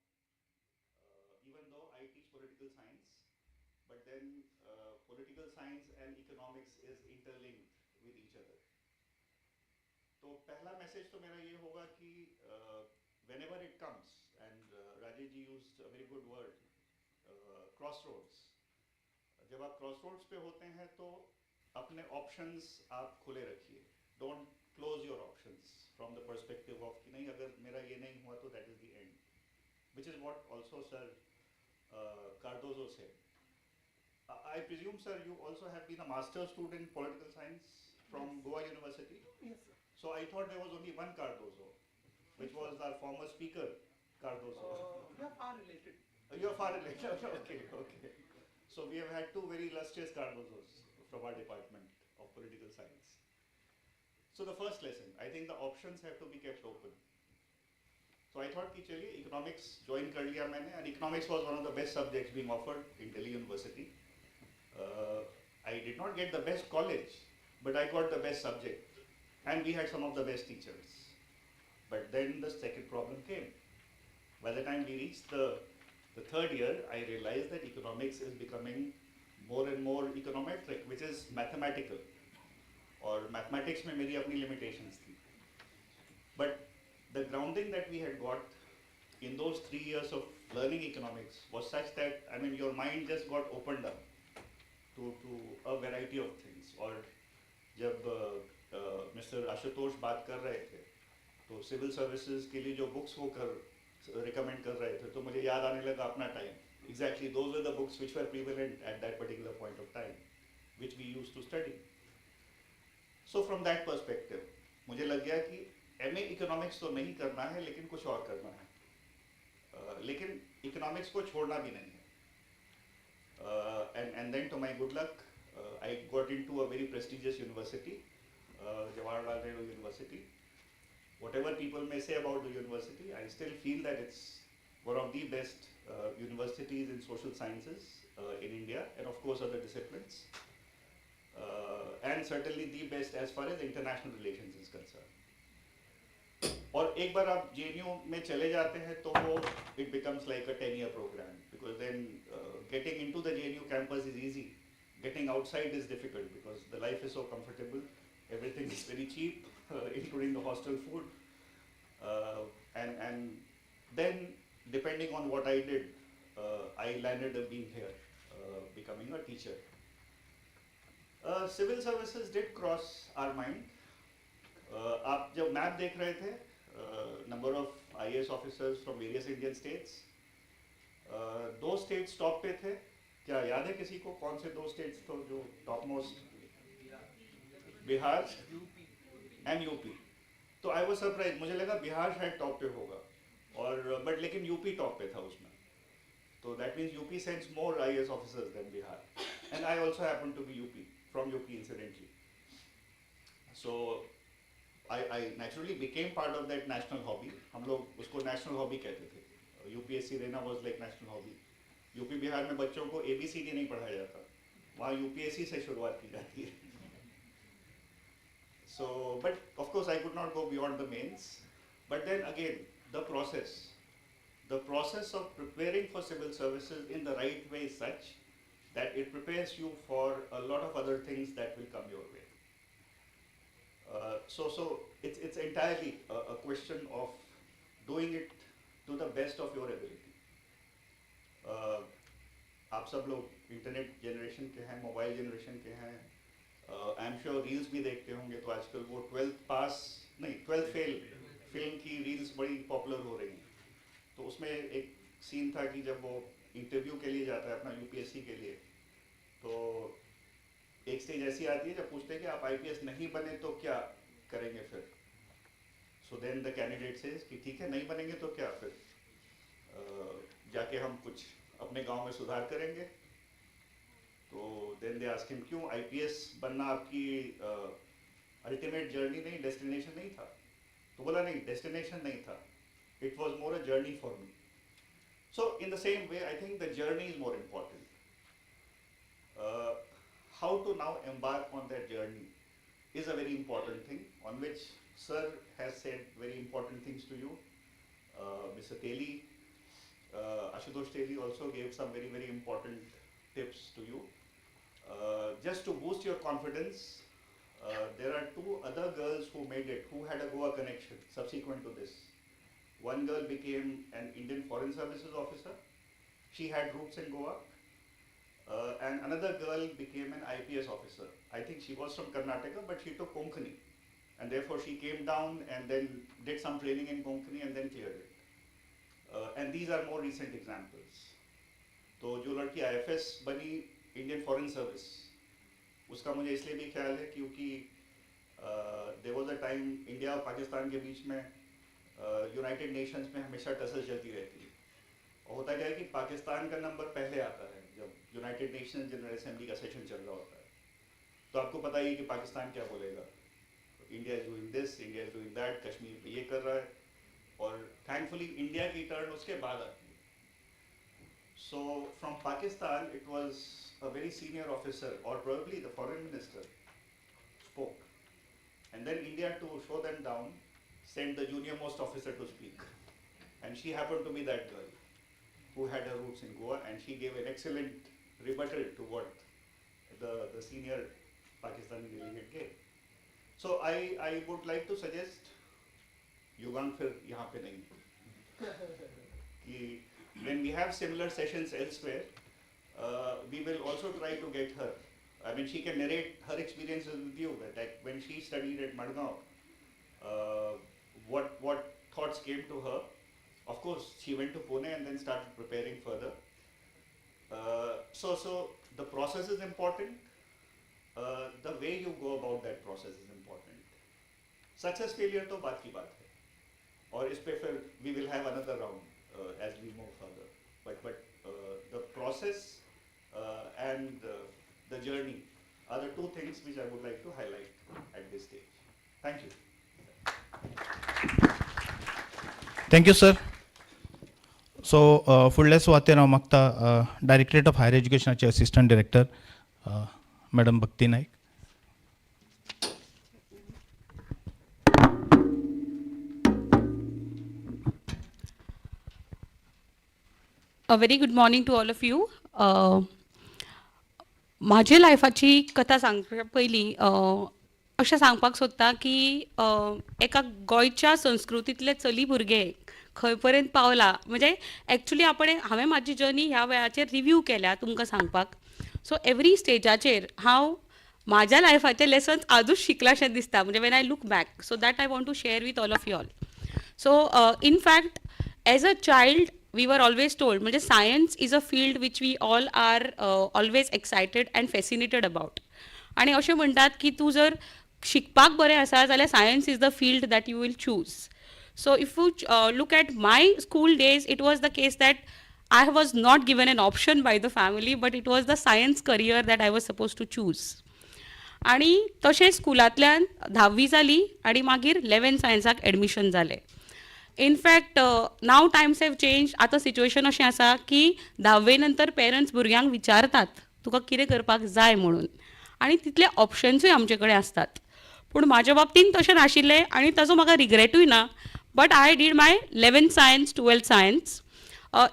Even though I teach political science, but then political science and economics is interlinked with each other. तो पहला message तो मेरा ये होगा कि whenever it comes, and Rajesh ji used a very good word, crossroads. जब आप crossroads पे होते हैं तो अपने options आप खुले रखिए. Don't close your options from the perspective of कि नहीं अगर मेरा ये नहीं हुआ तो that is the end. Which is what also Sir Cardozo said. I presume, sir, you also have been a master's student in political science from Goa University? Yes, sir. So I thought there was only one Cardozo, which was our former speaker, Cardozo. We are far related. You are far related, okay. So we have had two very illustrious Cardozos from our department of political science. So the first lesson, I think the options have to be kept open. So I thought कि चलिए economics join कर लिया मैंने, and economics was one of the best subjects being offered in Delhi University. I did not get the best college, but I got the best subject, and we had some of the best teachers. But then the second problem came. By the time we reached the third year, I realized that economics is becoming more and more econometric, which is mathematical. और mathematics में मेरी अपनी limitations थी. But the grounding that we had got in those 3 years of learning economics was such that, I mean, your mind just got opened up to a variety of things. और जब Mr. Ashutosh बात कर रहे थे, तो civil services के लिए जो बुक्स वो recommend कर रहे थे, तो मुझे याद आने लगा अपना time. Exactly, those were the books which were prevalent at that particular point of time, which we used to study. So from that perspective, मुझे लग गया कि MA इकोनॉमिक्स तो नहीं करना है, लेकिन कुछ और करना है. लेकिन इकोनॉमिक्स को छोड़ना भी नहीं है. And then to my good luck, I got into a very prestigious university, Jawaharlal Nehru University. Whatever people may say about the university, I still feel that it's one of the best universities in social sciences in India, and of course other disciplines, and certainly the best as far as international relations is concerned. और एक बार आप JNU में चले जाते हैं तो वो it becomes like a 10-year program, because then getting into the JNU campus is easy. Getting outside is difficult because the life is so comfortable, everything is very cheap, including the hostel food, and then depending on what I did, I landed up being here, becoming a teacher. Civil services did cross our mind. आप जब map देख रहे थे, number of IAS officers from various Indian states, दो states top पे थे. क्या याद है किसी को कौन से दो states तो जो top most? Bihar and UP. तो I was surprised, मुझे लगा बिहार शायद top पे होगा, और but लेकिन UP top पे था उसमें. So that means UP sends more IAS officers than Bihar, and I also happen to be from UP incidentally. So I naturally became part of that national hobby. हम लोग उसको national hobby कहते थे. UPSC रहना was like national hobby. UP Bihar में बच्चों को ABCD नहीं पढ़ाया जाता, वहाँ UPSC से शुरुआत की जाती है. So, but of course I could not go beyond the mains. But then again, the process of preparing for civil services in the right way is such that it prepares you for a lot of other things that will come your way. So it's entirely a question of doing it to the best of your ability. आप सब लोग internet generation के हैं, mobile generation के हैं, I am sure reels भी देखते होंगे, तो आजकल वो 12th फेल फिल्म की रील्स बड़ी पॉपुलर हो रही हैं. तो उसमें एक सीन था कि जब वो इंटरव्यू के लिए जाता है अपना UPSC के लिए, तो एक स्टेज ऐसी आती है जब पूछते हैं कि आप IPS नहीं बने तो क्या करेंगे फिर. So then the candidate says कि ठीक है नहीं बनेंगे तो क्या फिर, जाके हम कुछ अपने गांव में सुधार करेंगे. तो देन दे आस्क हिम क्यों, IPS बनना आपकी अल्टीमेट जर्नी नहीं, डेस्टिनेशन नहीं था. तो बोला नहीं, डेस्टिनेशन नहीं था, it was more a journey for me. So in the same way, I think the journey is more important. How to now embark on that journey is a very important thing, on which Sir has said very important things to you. Mr. Teli, Ashutosh Teli also gave some very, very important tips to you. Just to boost your confidence, there are two other girls who made it, who had a Goa connection subsequent to this. One girl became an Indian Foreign Services officer. She had roots in Goa. And another girl became an IPS officer. I think she was from Karnataka, but she took Konkani. And therefore she came down and then did some training in Konkani and then cleared it. And these are more recent examples. तो जो लड़की IFS बनी Indian Foreign Service, उसका मुझे इसलिए भी ख्याल है क्योंकि there was a time India और पाकिस्तान के बीच में यूनाइटेड नेशंस में हमेशा टसल चलती रहती है. और होता क्या है कि पाकिस्तान का नंबर पहले आता है जब यूनाइटेड नेशंस जनरल असेंबली का सेशन चल रहा होता है. तो आपको पता ही है कि पाकिस्तान क्या बोलेगा, India is doing this, India is doing that, Kashmir पे ये कर रहा है. और थैंकफुली इंडिया की टर्न उसके बाद आती है. So from Pakistan it was a very senior officer और probably the foreign minister spoke, and then India to show them down sent the junior most officer to speak, and she happened to be that girl who had her roots in Goa, and she gave an excellent rebuttal to what the senior Pakistani delegate gave. So I would like to suggest युगांग फिर यहाँ पे नहीं कि when we have similar sessions elsewhere, we will also try to get her. I mean, she can narrate her experiences with you, that when she studied at Madgaon, what thoughts came to her. Of course, she went to Pune and then started preparing further. So the process is important. The way you go about that process is important. Success failure तो बात की बात है, और इस पे फिर we will have another round as we move further. But the process and the journey are the two things which I would like to highlight at this stage. Thank you. Thank you, sir. So, फुडल्या सुवातेर हांव मागता directorate of higher एज्युकेशनाचे assistant director madam Bhakti Naik. A very good morning to all of you. माझे लायफाची कथा सांगच्या पयलीं अशें सांगपाक सोदता की एका गोंयच्या संस्कृतींतले चली भुरगे खंय पर्यंत पावला म्हणजे एक्चुली हांवें म्हाजी जर्नी ह्या वेळाचेर रिव्यू केल्या तुमकां सांगपाक. सो एवरी स्टेजाचेर हांव म्हाज्या लायफाचे लेसन्स आजूच शिकलाशें दिसता म्हणजे when I look back. So that I want to share with all of you all. So in fact as a child we were always told म्हणजे science is a field which we all are always excited and fascinated about. आणि अशें म्हणटात की तूं जर शिकपाक बरें आसा जाल्यार science is the field that you will choose. So if you look at my school days, it was the case that I was not given an option by the family, but it was the science career that I was supposed to choose. आणि तशेंच स्कुलांतल्यान 10वी जाली आनी मागीर 11 सायन्साक admission जालें. In fact now Times have change. आतां situation अशें आसा की 10वे नंतर पेरंट्स भुरग्यांक विचारतात तुका कितें करपाक जाय म्हणून आनी तितले ऑप्शन्सूय आमचे कडेन आसतात. पूण म्हाज्या बाबतीन तशें नाशिल्लें आनी ताचो म्हाका रिग्रेटूय ना. But I did my 11th science 12th science.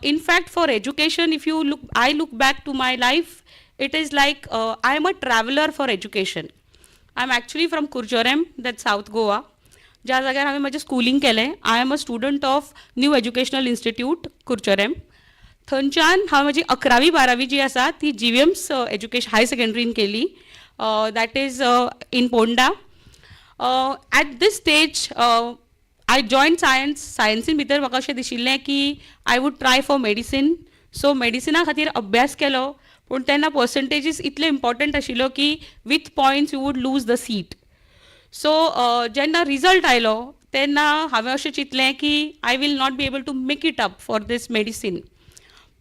In fact for education if you look I look back to my life it is like I am a traveller for education. I am actually from Curchorem that south Goa ज्या जाग्यार हांवें म्हजें schooling केलें. I am a student of new educational institute Curchorem. थंयच्यान हांव म्हजी 11वी 12वी जी आसा ती GVM's एज्युकेशन हायर सेकंड्रीन केली. That is in Ponda. At this stage I join science. सायन्सीन भितर म्हाका अशें दिशिल्लें की I would try for medicine. So मेडिसिना खातीर अभ्यास केलो पूण तेन्ना पर्संटेजीस इतले इम्पॉर्टंट आशिल्लो की with points you would lose the seat. So जेन्ना रिजल्ट आयलो तेन्ना हांवें अशें चिंतलें की I will not be able to make it up for this medicine.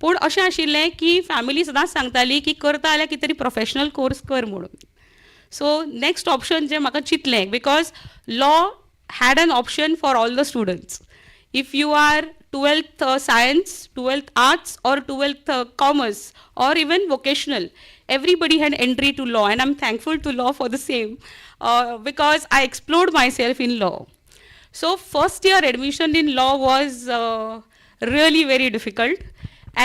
पूण अशें आशिल्लें की फॅमिली सदांच सांगताली की करता जाल्यार कितें तरी प्रोफेशनल कोर्स कर म्हणून. सो नेक्स्ट ऑप्शन जें म्हाका चिंतलें because law had an option for all the students. If you are 12th science, 12th arts or 12th commerce or even vocational, everybody had entry to law and I'm thankful to law for the same because I explored myself in law. So first year admission in law was really very difficult.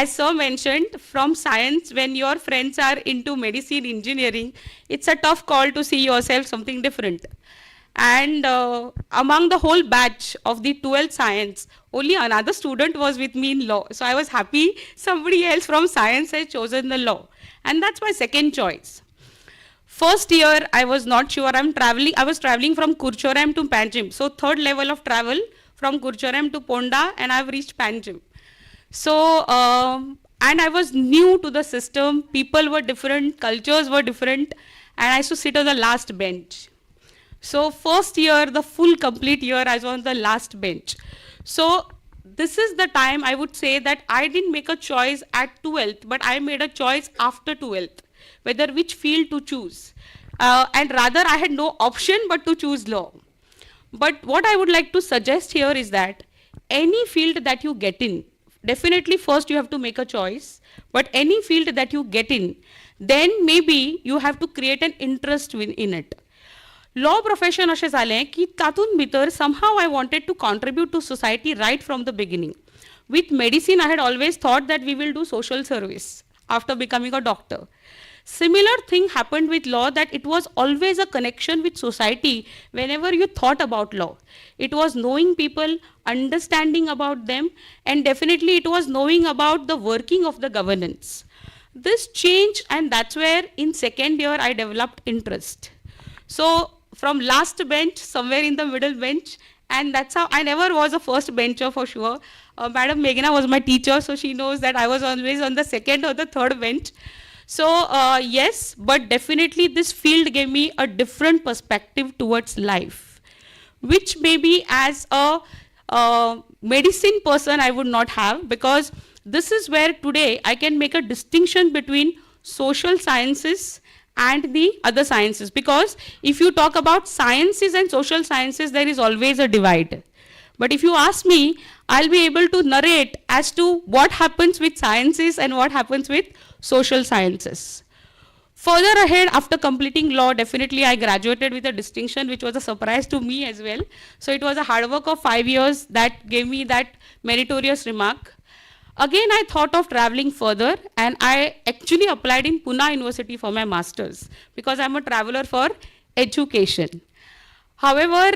As sir mentioned, from science when your friends are into medicine, engineering, it's a tough call to see yourself something different. And among the whole batch of the 12th science, only another student was with me in law. So I was happy somebody else from science had chosen the law. And that's my second choice. First year, I was not sure. I was traveling from Kurchorem to Panjim. So third level of travel from Kurchorem to Ponda and I've reached Panjim. So, and I was new to the system. People were different, cultures were different. And I used to sit on the last bench. So first year, the full complete year, I was on the last bench. So this is the time I would say that I didn't make a choice at 12th, but I made a choice after 12th, whether which field to choose. And rather I had no option but to choose law. But what I would like to suggest here is that any field that you get in, definitely first you have to make a choice, but any field that you get in, then maybe you have to create an interest in it. Law profession अशें जालें की तातूंत भितर somehow I wanted to contribute to society right from the beginning. With medicine, I had always thought that we will do social service after becoming a doctor. Similar thing happened with law, that it was always a connection with society whenever you thought about law. It was knowing people, understanding about them, and definitely it was knowing about the working of the governance. This changed, and that's where in second year I developed interest. So from last bench, somewhere in the middle bench, and that's how I never was a first bencher for sure. Madam Meghna was my teacher, so she knows that I was always on the second or the third bench. So yes, but definitely this field gave me a different perspective towards life, which maybe as a medicine person I would not have, because this is where today I can make a distinction between social sciences and the other sciences. Because if you talk about sciences and social sciences, there is always a divide. But if you ask me, I'll be able to narrate as to what happens with sciences and what happens with social sciences. Further ahead, after completing law, definitely I graduated with a distinction, which was a surprise to me as well. So it was a hard work of 5 years that gave me that meritorious remark. Again, I thought of traveling further, and I actually applied in Pune University for my master's, because I'm a traveler for education. However,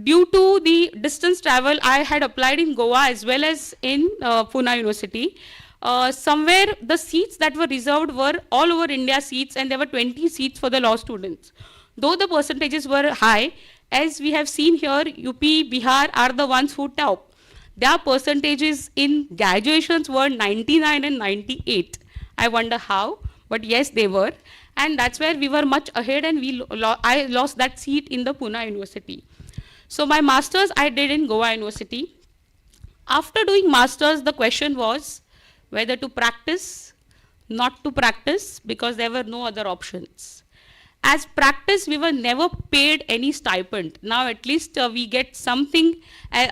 due to the distance travel, I had applied in Goa as well as in Pune University. Somewhere the seats that were reserved were all over India seats, and there were 20 seats for the law students. Though the percentages were high, as we have seen here, UP, Bihar are the ones who top. Their percentages in graduations were 99 and 98. I wonder how, but yes, they were. And that's where we were much ahead, and I lost that seat in the Pune University. So my master's I did in Goa University. After doing master's, the question was whether to practice, not to practice, because there were no other options. As practice, we were never paid any stipend. Now at least we get something,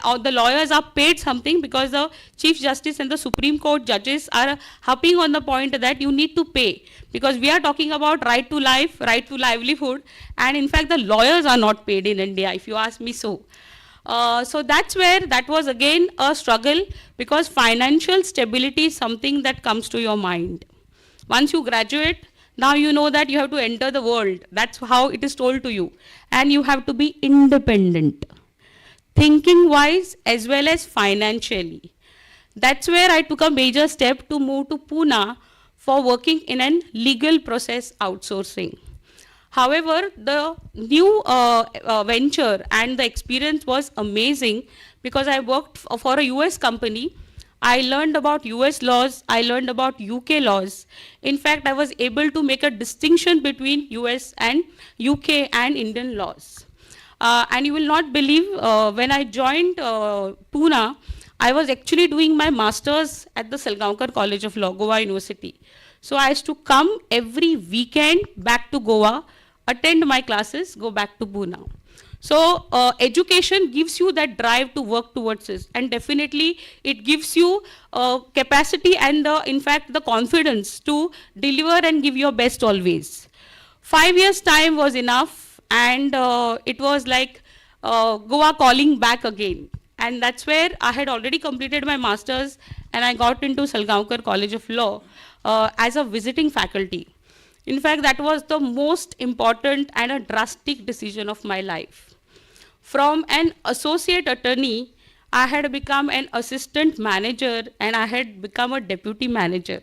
or the lawyers are paid something, because the Chief Justice and the Supreme Court judges are harping on the point that you need to pay. Because we are talking about right to life, right to livelihood, and in fact the lawyers are not paid in India, if you ask me so. So that's where that was again a struggle, because financial stability is something that comes to your mind. Once you graduate, now you know that you have to enter the world. That's how it is told to you. And you have to be independent, thinking wise as well as financially. That's where I took a major step to move to Pune for working in an legal process outsourcing. However, the new venture and the experience was amazing, because I worked for a US company. I learned about US laws, I learned about UK laws. In fact, I was able to make a distinction between US and UK and Indian laws. And you will not believe, when I joined Pune, I was actually doing my master's at the Salgaonkar College of Law, Goa University. So I used to come every weekend back to Goa, attend my classes, go back to Pune. So education gives you that drive to work towards this, and definitely it gives you capacity and in fact the confidence to deliver and give your best always. 5 years time was enough, and it was like Goa calling back again. And that's where I had already completed my master's, and I got into Salgaonkar College of Law as a visiting faculty. In fact, that was the most important and a drastic decision of my life. From an associate attorney, I had become an assistant manager, and I had become a deputy manager.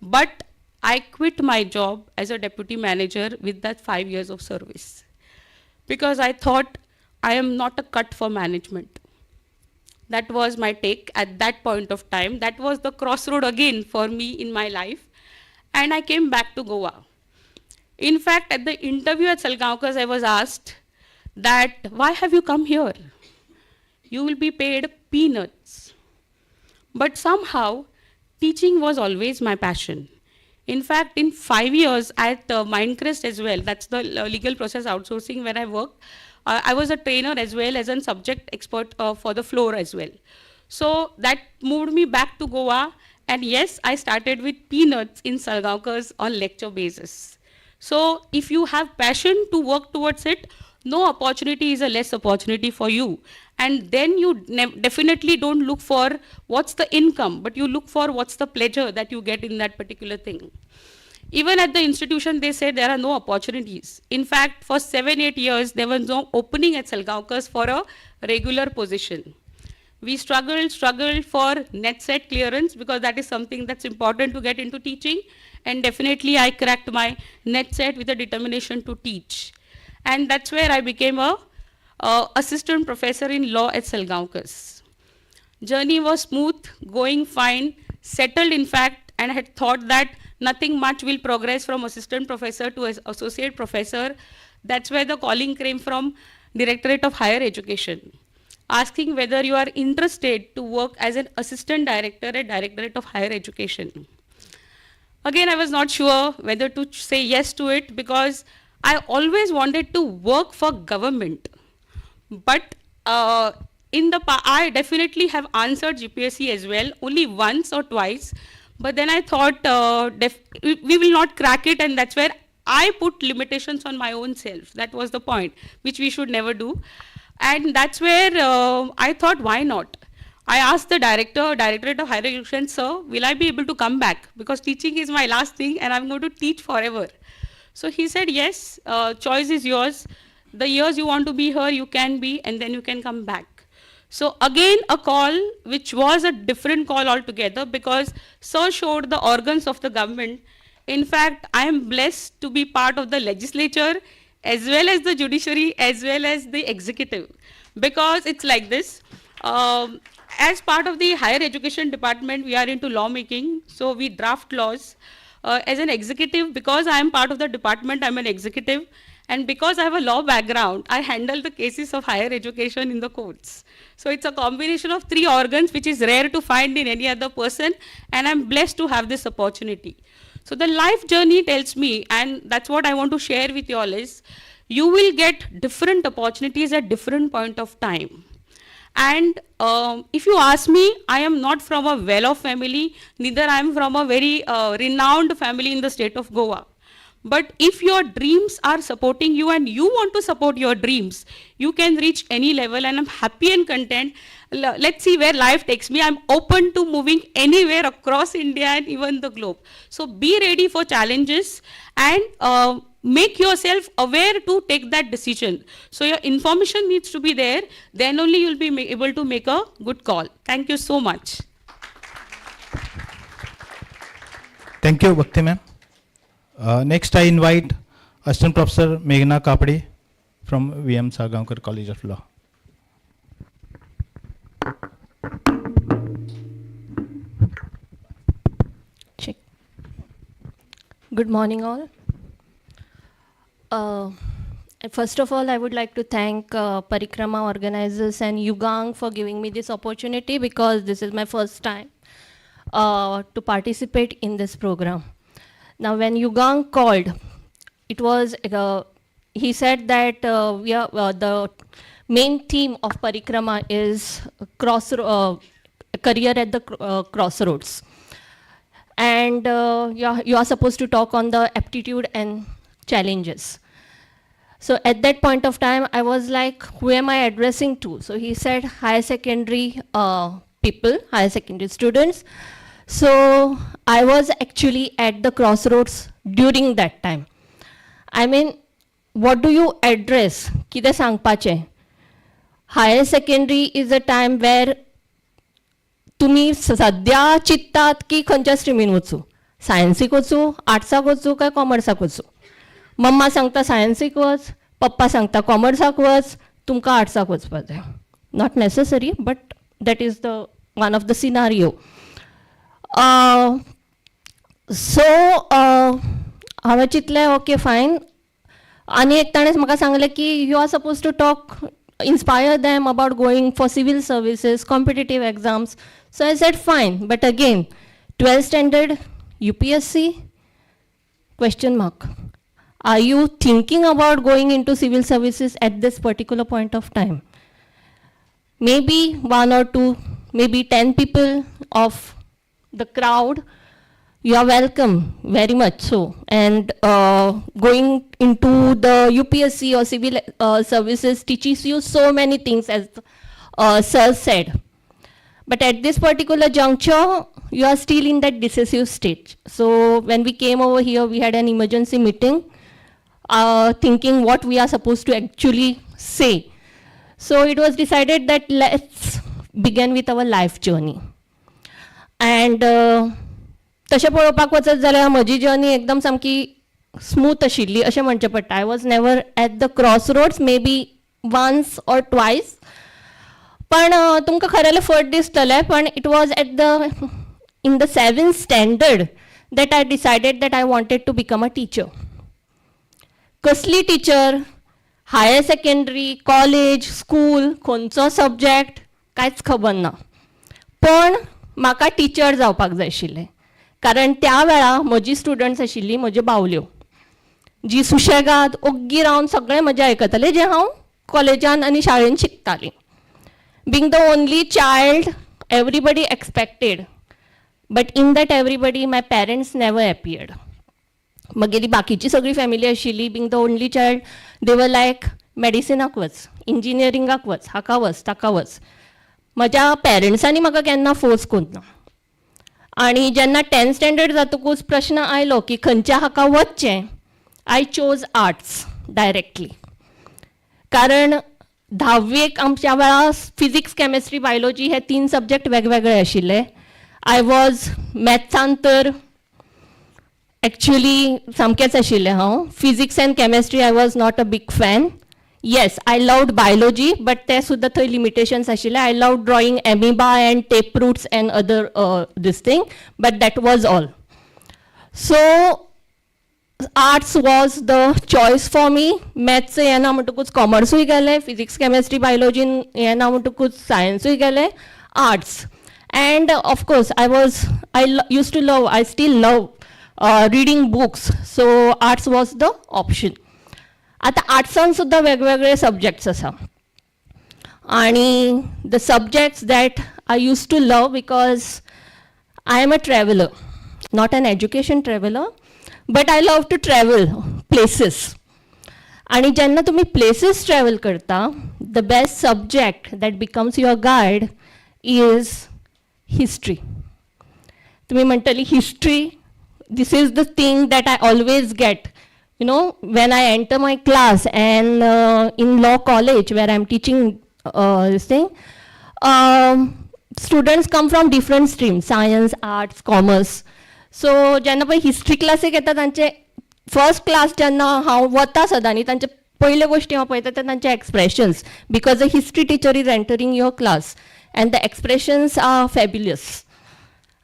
But I quit my job as a deputy manager with that 5 years of service, because I thought I am not a cut for management. That was my take at that point of time. That was the crossroad again for me in my life. And I came back to Goa. In fact, at the interview at Salgaonkar, I was asked that, why have you come here? You will be paid peanuts. But somehow, teaching was always my passion. In fact, in 5 years at Mindcrest as well, that's the legal process outsourcing where I worked, I was a trainer as well as a subject expert for the floor as well. So that moved me back to Goa, and yes, I started with peanuts in Salgaonkars on lecture basis. So if you have passion to work towards it, no opportunity is a less opportunity for you. And then you definitely don't look for what's the income, but you look for what's the pleasure that you get in that particular thing. Even at the institution, they said there are no opportunities. In fact, for 7-8 years, there was no opening at Salgaonkars for a regular position. We struggled for net set clearance, because that is something that's important to get into teaching. And definitely I cracked my net set with a determination to teach. And that's where I became a assistant professor in law at Salgaonkars. Journey was smooth, going fine, settled in fact, and I had thought that nothing much will progress from assistant professor to associate professor. That's where the calling came from Directorate of Higher Education, asking whether you are interested to work as an assistant director at Directorate of Higher Education. Again, I was not sure whether to say yes to it because I always wanted to work for government. But I definitely have answered GPSC as well, only once or twice. But then I thought we will not crack it, and that's where I put limitations on my own self. That was the point, which we should never do. And that's where I thought, why not? I asked the Directorate of Higher Education, sir, will I be able to come back? Because teaching is my last thing and I'm going to teach forever. So he said, yes, choice is yours. The years you want to be here, you can be, and then you can come back. So again, a call which was a different call altogether because sir showed the organs of the government. In fact, I am blessed to be part of the legislature as well as the judiciary as well as the executive, because it's like this. As part of the higher education department, we are into lawmaking, so we draft laws. As an executive, because I am part of the department, I'm an executive, and because I have a law background, I handle the cases of higher education in the courts. So it's a combination of three organs, which is rare to find in any other person, and I'm blessed to have this opportunity. So the life journey tells me, and that's what I want to share with you all is, you will get different opportunities at different point of time. And if you ask me, I am not from a well-off family, neither I am from a very renowned family in the state of Goa. But if your dreams are supporting you and you want to support your dreams, you can reach any level, and I'm happy and content. Let's see where life takes me. I'm open to moving anywhere across India and even the globe. So be ready for challenges and make yourself aware to take that decision. So your information needs to be there, then only you'll be able to make a good call. Thank you so much. Thank you, Bhakti ma'am. Next, I invite Assistant Professor Meghna Kapde from VM Sargaonkar College of Law. Check. Good morning, all. First of all, I would like to thank Parikrama organizers and Yugang for giving me this opportunity, because this is my first time to participate in this program. Now, when Yugang called, it was, he said that the main theme of Parikrama is career at the crossroads. And you are supposed to talk on the aptitude and challenges. So at that point of time, I was like, who am I addressing to? So he said higher secondary people, higher secondary students. So I was actually at the crossroads during that time. I mean, what do you address? Kide sangpache? Higher secondary is a time where तुम्ही सध्या चित्तात की खंयच्या स्ट्रिमीन वचूं, सायन्सीक वचूं, आर्ट्साक वचूं काय कॉमर्साक वचूं. मम्मा सांगता सायन्सीक वच, पप्पा सांगता कॉमर्साक वच, तुमकां आर्ट्साक वचपाक जाय. Not necessary, but that is the one of the scenario. So हांवें चिंतलें ओके फायन. आनी एक ताणें म्हाका सांगलें की you are suppose to talk, inspire them about going for civil services, competitive exams. So I said fine, but again 12th standard UPSC question mark. Are you thinking about going into civil services at this particular point of time? Maybe one or two, maybe 10 people of the crowd, you are welcome, very much so. And going into the UPSC or civil services teaches you so many things, as sir said. But at this particular juncture, you are still in that decisive stage. So when we came over here, we had an emergency meeting, thinking what we are supposed to actually say. So it was decided that let's begin with our life journey. And तशें पळोवपाक वचत जाल्यार म्हजी journey एकदम सामकी smooth आशिल्ली अशें म्हणचें पडटा. I was never at the cross roads, may be once or twice. पण तुमकां खरें फट दिसतलें, पण it was at the in the 7th standard that I decided that I wanted to become a teacher. कसली teacher, higher secondary, college, school, खंयचो subject कांयच खबर ना. पण म्हाका टीचर जावपाक जाय आशिल्लें. कारण त्या वेळा म्हजी स्टुडंट्स आशिल्ली म्हज्यो बावल्यो, जी सुशेगाद ओग्गी रावन सगळें म्हजें आयकतालें जें हांव कॉलेजान आनी शाळेन शिकतालीं. Being the only child, everybody expected. But in that everybody, my parents never appeared. Mageri bakichi sagri family ashili, being the only child, they were like, medicinaक वच, engineeringak वच, हाका वच, ताका वच. म्हज्या पेरंट्सांनी म्हाका केन्ना फोर्स कोन्ना. आनी जेन्ना 10th स्टँडर्ड जातकूच प्रश्न आयलो की खंयच्या हाका वचचें, आय चोज आर्ट्स डायरेक्टली. कारण 10वीक आमच्या वेळा फिजिक्स, केमिस्ट्री, बायोलॉजी हे 3 सब्जेक्ट वेगवेगळे आशिल्ले. आय वॉज मॅथ्सान तर एक्चुली सामकेंच आशिल्लें हांव. Physics and chemistry I was not a big fan. Yes, I loved biology, but ते सुद्दां थंय लिमिटेशन्स आशिल्ले. I loved drawing amoeba and tap roots and other this thing, but that was all. So arts was the choice for me. Maths येना म्हणटकूच कॉमर्सूय गेलें, physics chemistry बायोलॉजीन येना म्हणटकूच सायन्सूय गेलें, arts. And of course I used to love, I still love reading books, so arts was the option. आता आर्ट्सान सुद्दां वेगवेगळे subjects आसा. आणि the subjects that I use to love because I am a traveller, not an education traveller, but I love to travel places. आणि जेन्ना तुम्ही places travel करता, the best subject that becomes your guide is history. तुम्ही म्हणटली history, this is the thing that I always get, you know, when I enter my class and in law college where I'm teaching this thing, students come from different streams, science, arts, commerce. So जेन्ना पळय history classic येता तांचे first class जेन्ना हांव वता सदां न्ही, तांचे पयले गोश्टी हांव पळयता ते तांचे expressions, because the history teacher is entering your class and the expressions are fabulous.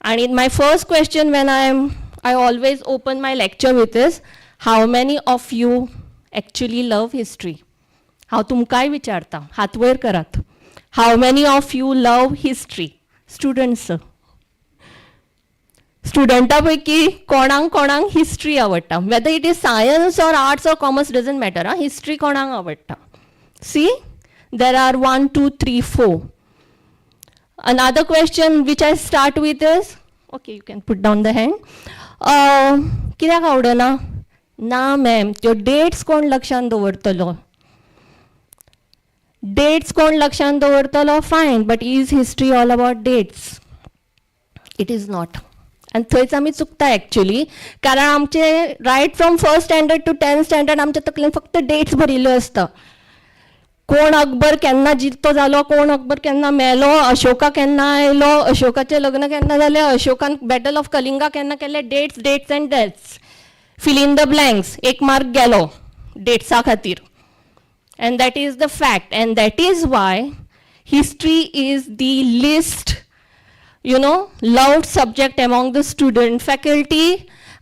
And my first question when I always open my lecture with is, how many of you actually love history? हांव तुमकांय विचारता, हात वयर करात. How many of you love history? Students. स्टुडंटा पैकी कोणाक history आवडटा. Whether it is science or arts or commerce doesn't matter. History कोणाक आवडटा. See, there are 1, 2, 3, 4. Another question which I start with is, okay, you can put down the hand. कित्याक आवडना? ना ma'am, त्यो dates कोण लक्षान दवरतलो? डेट्स कोण लक्षान दवरतलो? Fine, but is history all about dates? It is not. आनी थंयच आमी चुकता एक्चुली, कारण आमचे right from 1st standard to 10th standard आमच्या तकलेन फक्त डेट्स भरिल्ल्यो आसता. कोण अकबर केन्ना जित्तो जालो, कोण अकबर केन्ना मेलो, अशोका केन्ना आयलो, अशोकाचें लग्न केन्ना जालें, अशोकान बॅटल ऑफ कलिंगा केन्ना केलें, dates dates and dates. Fill in the blanks, एक मार्क गेलो डेट्सा खातीर. And that is the fact, and that is why history is the least, you know, loved subject among the student, faculty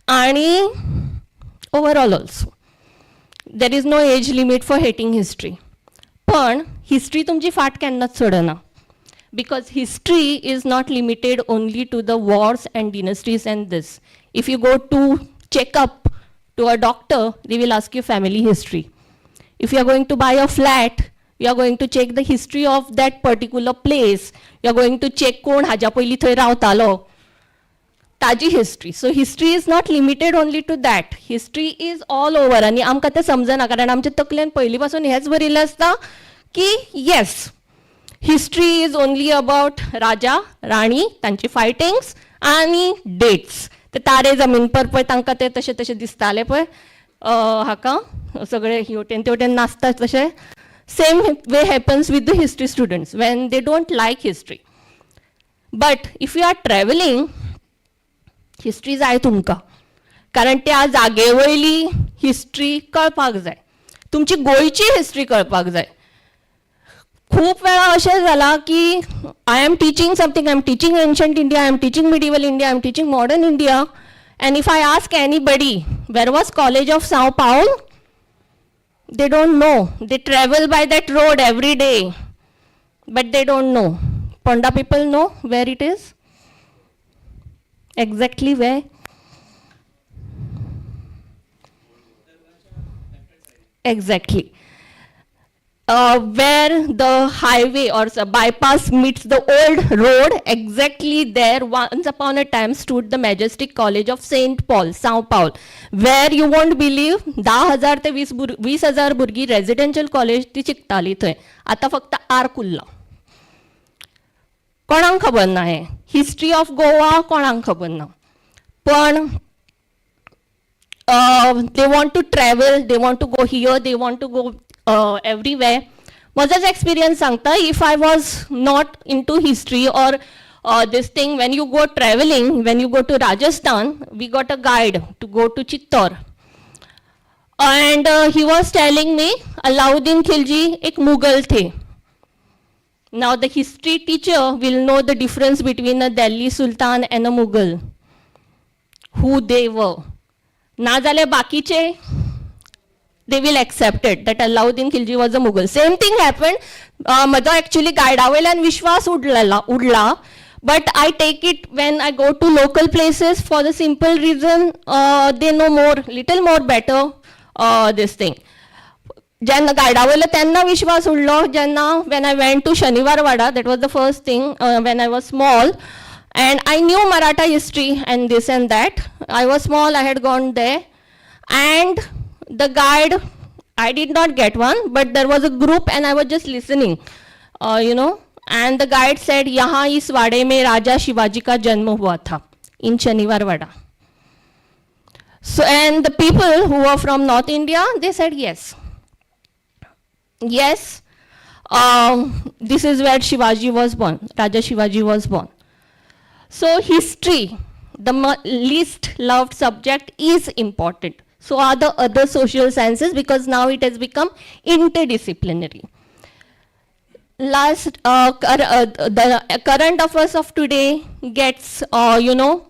आणि overall also. There is no age limit for hating history. पण history तुमची फाट केन्नाच सोडना, because history is not limited only to the wars and dynasties and this. If you go to checkup to a doctor, they will ask you family history. If you are going to buy a flat, you are going to check the history of that particular place. You are going to check कोण हाज्या पयलीं थंय रावतालो, ताजी history. So history is not limited only to that. History is all over. आनी आमकां तें समजना, कारण आमच्या तकलेन पयलीं पासून हेंच बरिल्लें आसता की yes, history is only about raja rani, तांची फायटिंग्स आनी डेट्स. ते तारे जमीन पर पळय तांकां ते तशें तशें दिसताले पळय, हाका सगळे हेवटेन तेवटेन नाचतात तशें. Same way happens with the history students when they don't like history. But if you are travelling, history जाय तुमकां, कारण त्या जागे वयली हिस्ट्री कळपाक जाय, तुमची गोंयची हिस्ट्री कळपाक जाय. खूप वेळा अशें जालां की I am teaching something, I am teaching ancient India, I am teaching medieval India, I am teaching modern India, and if I ask anybody where was college of Sao Paulo, they don't know. They travel by that road every day, but they don't know. Ponda people know where it is. Exactly where? Exactly. Where the highway or bypass meets the old road, exactly there once upon a time stood the Majestic College of St. Paul, Sao Paulo, where you won't believe 10,000 ते 20,000 भुरगीं residential college ती शिकताली थंय. आतां फक्त arc Urla. कोणाक खबर ना हें. हिस्ट्री ऑफ गोवा कोणाक खबर ना. पण they want to travel, they want to go here, they want to go everywhere. Maja's experience sangta, if I was not into history or this thing, when you go traveling, when you go to Rajasthan, we got a guide to go to Chittor. And he was telling me, Alauddin Khilji ek Mughal the. Now the history teacher will know the difference between a Delhi Sultan and a Mughal. Who they were. Na jale bakiche, they will accept it that Alauddin Khilji was a Mughal. Same thing happened. Maja actually guide awela and Vishwas udla. But I take it when I go to local places for the simple reason they know more, little more better this thing. Jenna guide awela tenna Vishwas udlo. Jenna when I went to Shaniwarwada, that was the first thing when I was small. And I knew Maratha history and this and that. I was small, I had gone there. And the guide, I did not get one, but there was a group and I was just listening, And the guide said, "Yahan is wade mein Raja Shivaji ka janma hua tha, in Shaniwarwada." So, and the people who were from North India, they said yes. Yes, this is where Shivaji was born, Raja Shivaji was born. So history, the least loved subject, is important. So are the other social sciences, because now it has become interdisciplinary. Last, the current affairs of today gets, current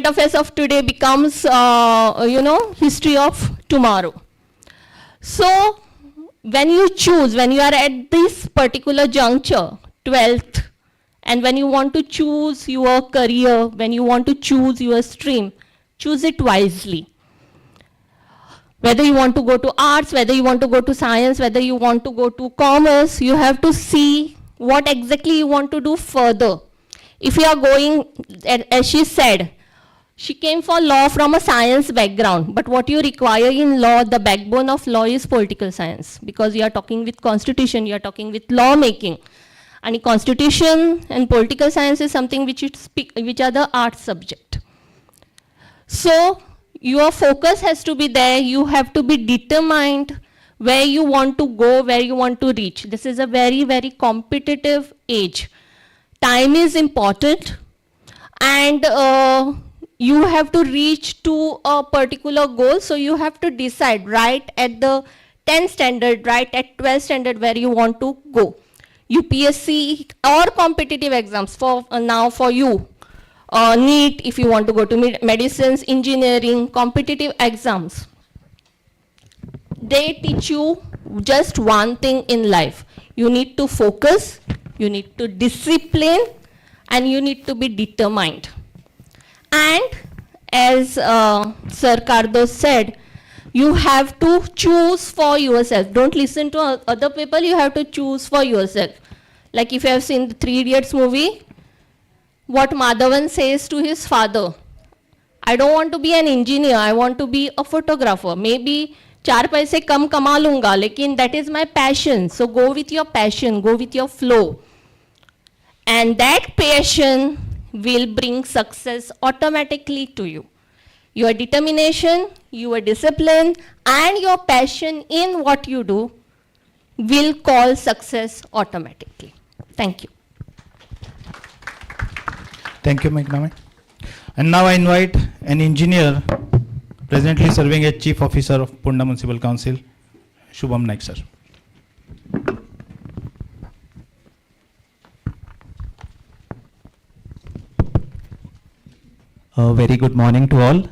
affairs of today becomes, history of tomorrow. So when you choose, when you are at this particular juncture, 12th, and when you want to choose your career, when you want to choose your stream, choose it wisely. Whether you want to go to arts, whether you want to go to science, whether you want to go to commerce, you have to see what exactly you want to do further. If you are going, as she said, she came for law from a science background, but what you require in law, the backbone of law is political science, because you are talking with constitution, you are talking with lawmaking. And constitution and political science is something which are the art subject. So your focus has to be there, you have to be determined where you want to go, where you want to reach. This is a very, very competitive age. Time is important, and you have to reach to a particular goal, so you have to decide right at the 10th standard, right at 12th standard where you want to go. UPSC or competitive exams for now for you. NEET if you want to go to medicines, engineering, competitive exams. They teach you just one thing in life. You need to focus, you need to discipline, and you need to be determined. And as Sir Cardos said, you have to choose for yourself. Don't listen to other people, you have to choose for yourself. Like if you have seen the 3 Idiots movie, what Madhavan says to his father, I don't want to be an engineer, I want to be a photographer. Maybe 4 paise kam kama lunga, lekin that is my passion. So go with your passion, go with your flow. And that passion will bring success automatically to you. Your determination, your discipline, and your passion in what you do will call success automatically. Thank you. Thank you, Meghna. And now I invite an engineer presently serving as Chief Officer of Pune Municipal Council, Shubham Naik, sir. Very good morning to all.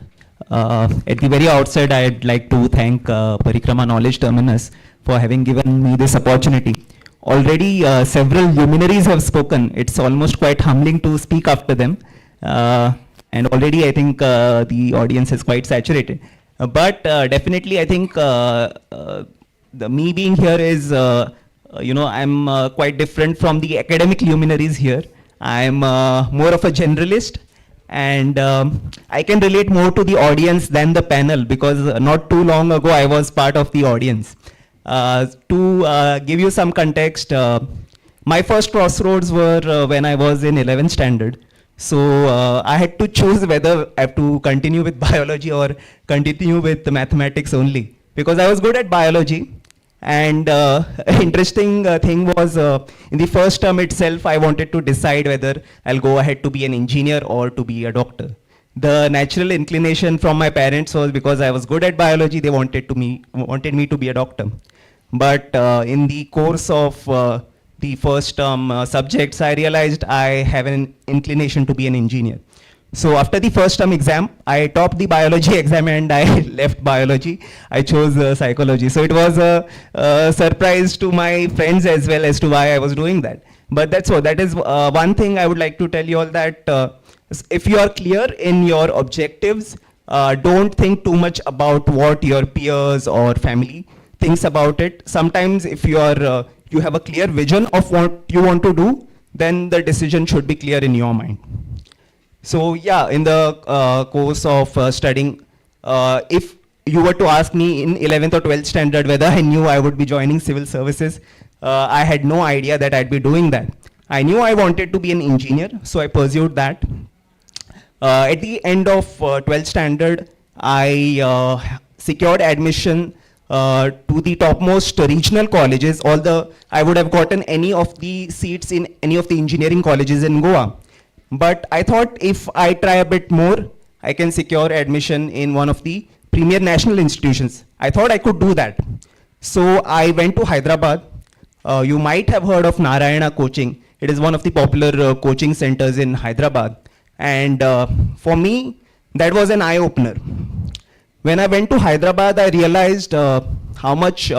At the very outset, I'd like to thank Parikrama Knowledge Terminus for having given me this opportunity. already several luminaries have spoken. It's almost quite humbling to speak after them. And already I think the audience is quite saturated. But definitely I think me being here is, I'm quite different from the academic luminaries here. I'm more of a generalist, and I can relate more to the audience than the panel, because not too long ago I was part of the audience. To give you some context, my first crossroads were when I was in 11th standard. So I had to choose whether I have to continue with biology or continue with mathematics only, because I was good at biology. And interesting thing was, in the first term itself, I wanted to decide whether I'll go ahead to be an engineer or to be a doctor. The natural inclination from my parents was, because I was good at biology, they wanted me to be a doctor. But in the course of the first term subjects, I realized I have an inclination to be an engineer. So after the first term exam, I topped the biology exam and I left biology. I chose psychology. So it was a surprise to my friends as well as to why I was doing that. But that's all. That is one thing I would like to tell you all, that if you are clear in your objectives, don't think too much about what your peers or family thinks about it. Sometimes if you are you have a clear vision of what you want to do, then the decision should be clear in your mind. So yeah, in the course of studying, if you were to ask me in 11th or 12th standard whether I knew I would be joining civil services, I had no idea that I'd be doing that. I knew I wanted to be an engineer, so I pursued that. At the end of 12th standard, I secured admission to the topmost regional colleges, although I would have gotten any of the seats in any of the engineering colleges in Goa. But I thought if I try a bit more, I can secure admission in one of the premier national institutions. I thought I could do that. So I went to Hyderabad. You might have heard of Narayana Coaching. It is one of the popular coaching centers in Hyderabad. And for me, that was an eye-opener. When I went to Hyderabad, I realized how much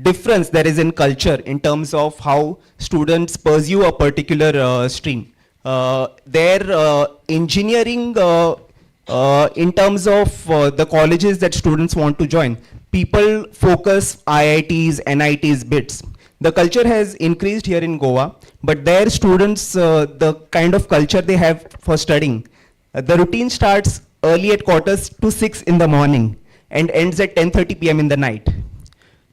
difference there is in culture in terms of how students pursue a particular stream. Their engineering, in terms of the colleges that students want to join, people focus IITs, NITs, BITS. The culture has increased here in Goa, but their students, the kind of culture they have for studying, the routine starts early at quarters to 6 in the morning and ends at 10:30 p.m. in the night.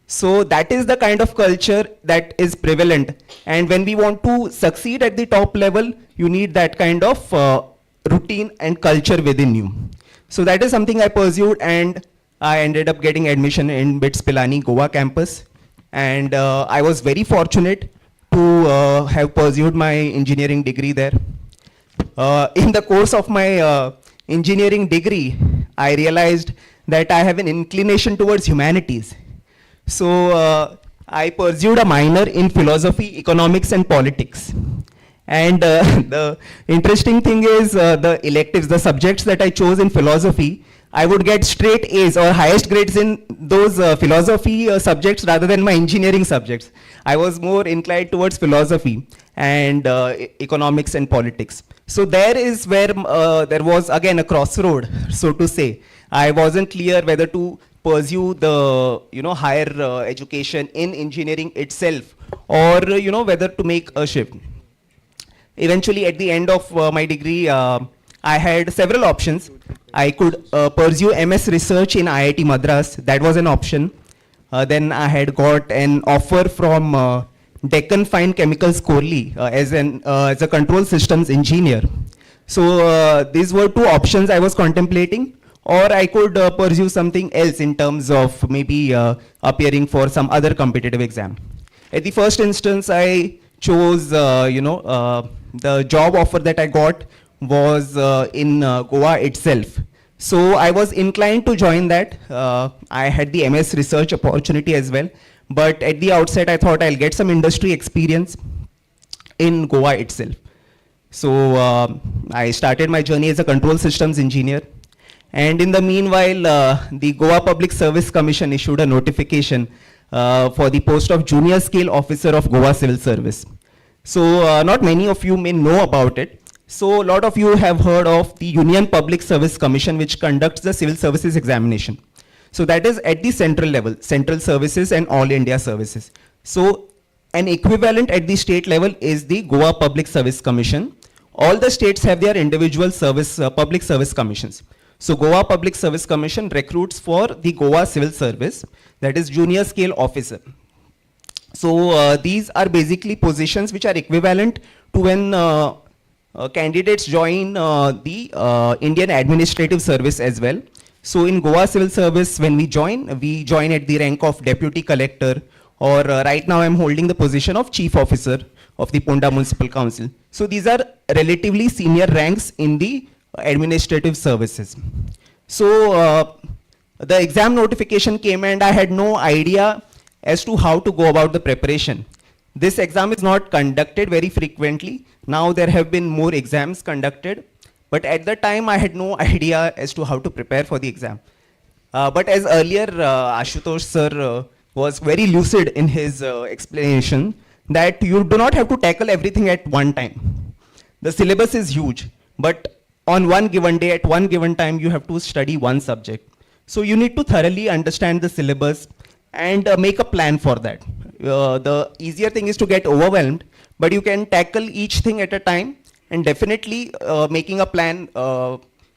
So that is the kind of culture that is prevalent. And when we want to succeed at the top level, you need that kind of routine and culture within you. So that is something I pursued, and I ended up getting admission in BITS Pilani Goa campus. And I was very fortunate to have pursued my engineering degree there. In the course of my engineering degree, I realized that I have an inclination towards humanities. So I pursued a minor in philosophy, economics, and politics. And the interesting thing is the electives, the subjects that I chose in philosophy, I would get straight A's or highest grades in those philosophy subjects rather than my engineering subjects. I was more inclined towards philosophy and economics and politics. So there is where there was again a crossroad, so to say. I wasn't clear whether to pursue the higher education in engineering itself, or whether to make a shift. Eventually, at the end of my degree, I had several options. I could pursue MS Research in IIT Madras. That was an option. Then I had got an offer from Deccan Fine Chemicals Corley as a control systems engineer. So these were two options I was contemplating. Or I could pursue something else in terms of maybe appearing for some other competitive exam. At the first instance, I chose, the job offer that I got was in Goa itself. So I was inclined to join that. I had the MS Research opportunity as well. But at the outset, I thought I'll get some industry experience in Goa itself. So I started my journey as a control systems engineer. And in the meanwhile, the Goa Public Service Commission issued a notification for the post of Junior Scale Officer of Goa Civil Service. So not many of you may know about it. So a lot of you have heard of the Union Public Service Commission, which conducts the civil services examination. So that is at the central level, central services and all India services. So an equivalent at the state level is the Goa Public Service Commission. All the states have their individual service, public service commissions. So Goa Public Service Commission recruits for the Goa Civil Service, that is Junior Scale Officer. So these are basically positions which are equivalent to when candidates join the Indian Administrative Service as well. So in Goa Civil Service, when we join at the rank of Deputy Collector, or right now I'm holding the position of Chief Officer of the Ponda Municipal Council. So these are relatively senior ranks in the administrative services. So the exam notification came and I had no idea as to how to go about the preparation. This exam is not conducted very frequently. Now there have been more exams conducted, but at the time I had no idea as to how to prepare for the exam. But as earlier Ashutosh sir was very lucid in his explanation that you do not have to tackle everything at one time. The syllabus is huge, but on one given day, at one given time, you have to study one subject. So you need to thoroughly understand the syllabus and make a plan for that. The easier thing is to get overwhelmed, but you can tackle each thing at a time, and definitely making a plan,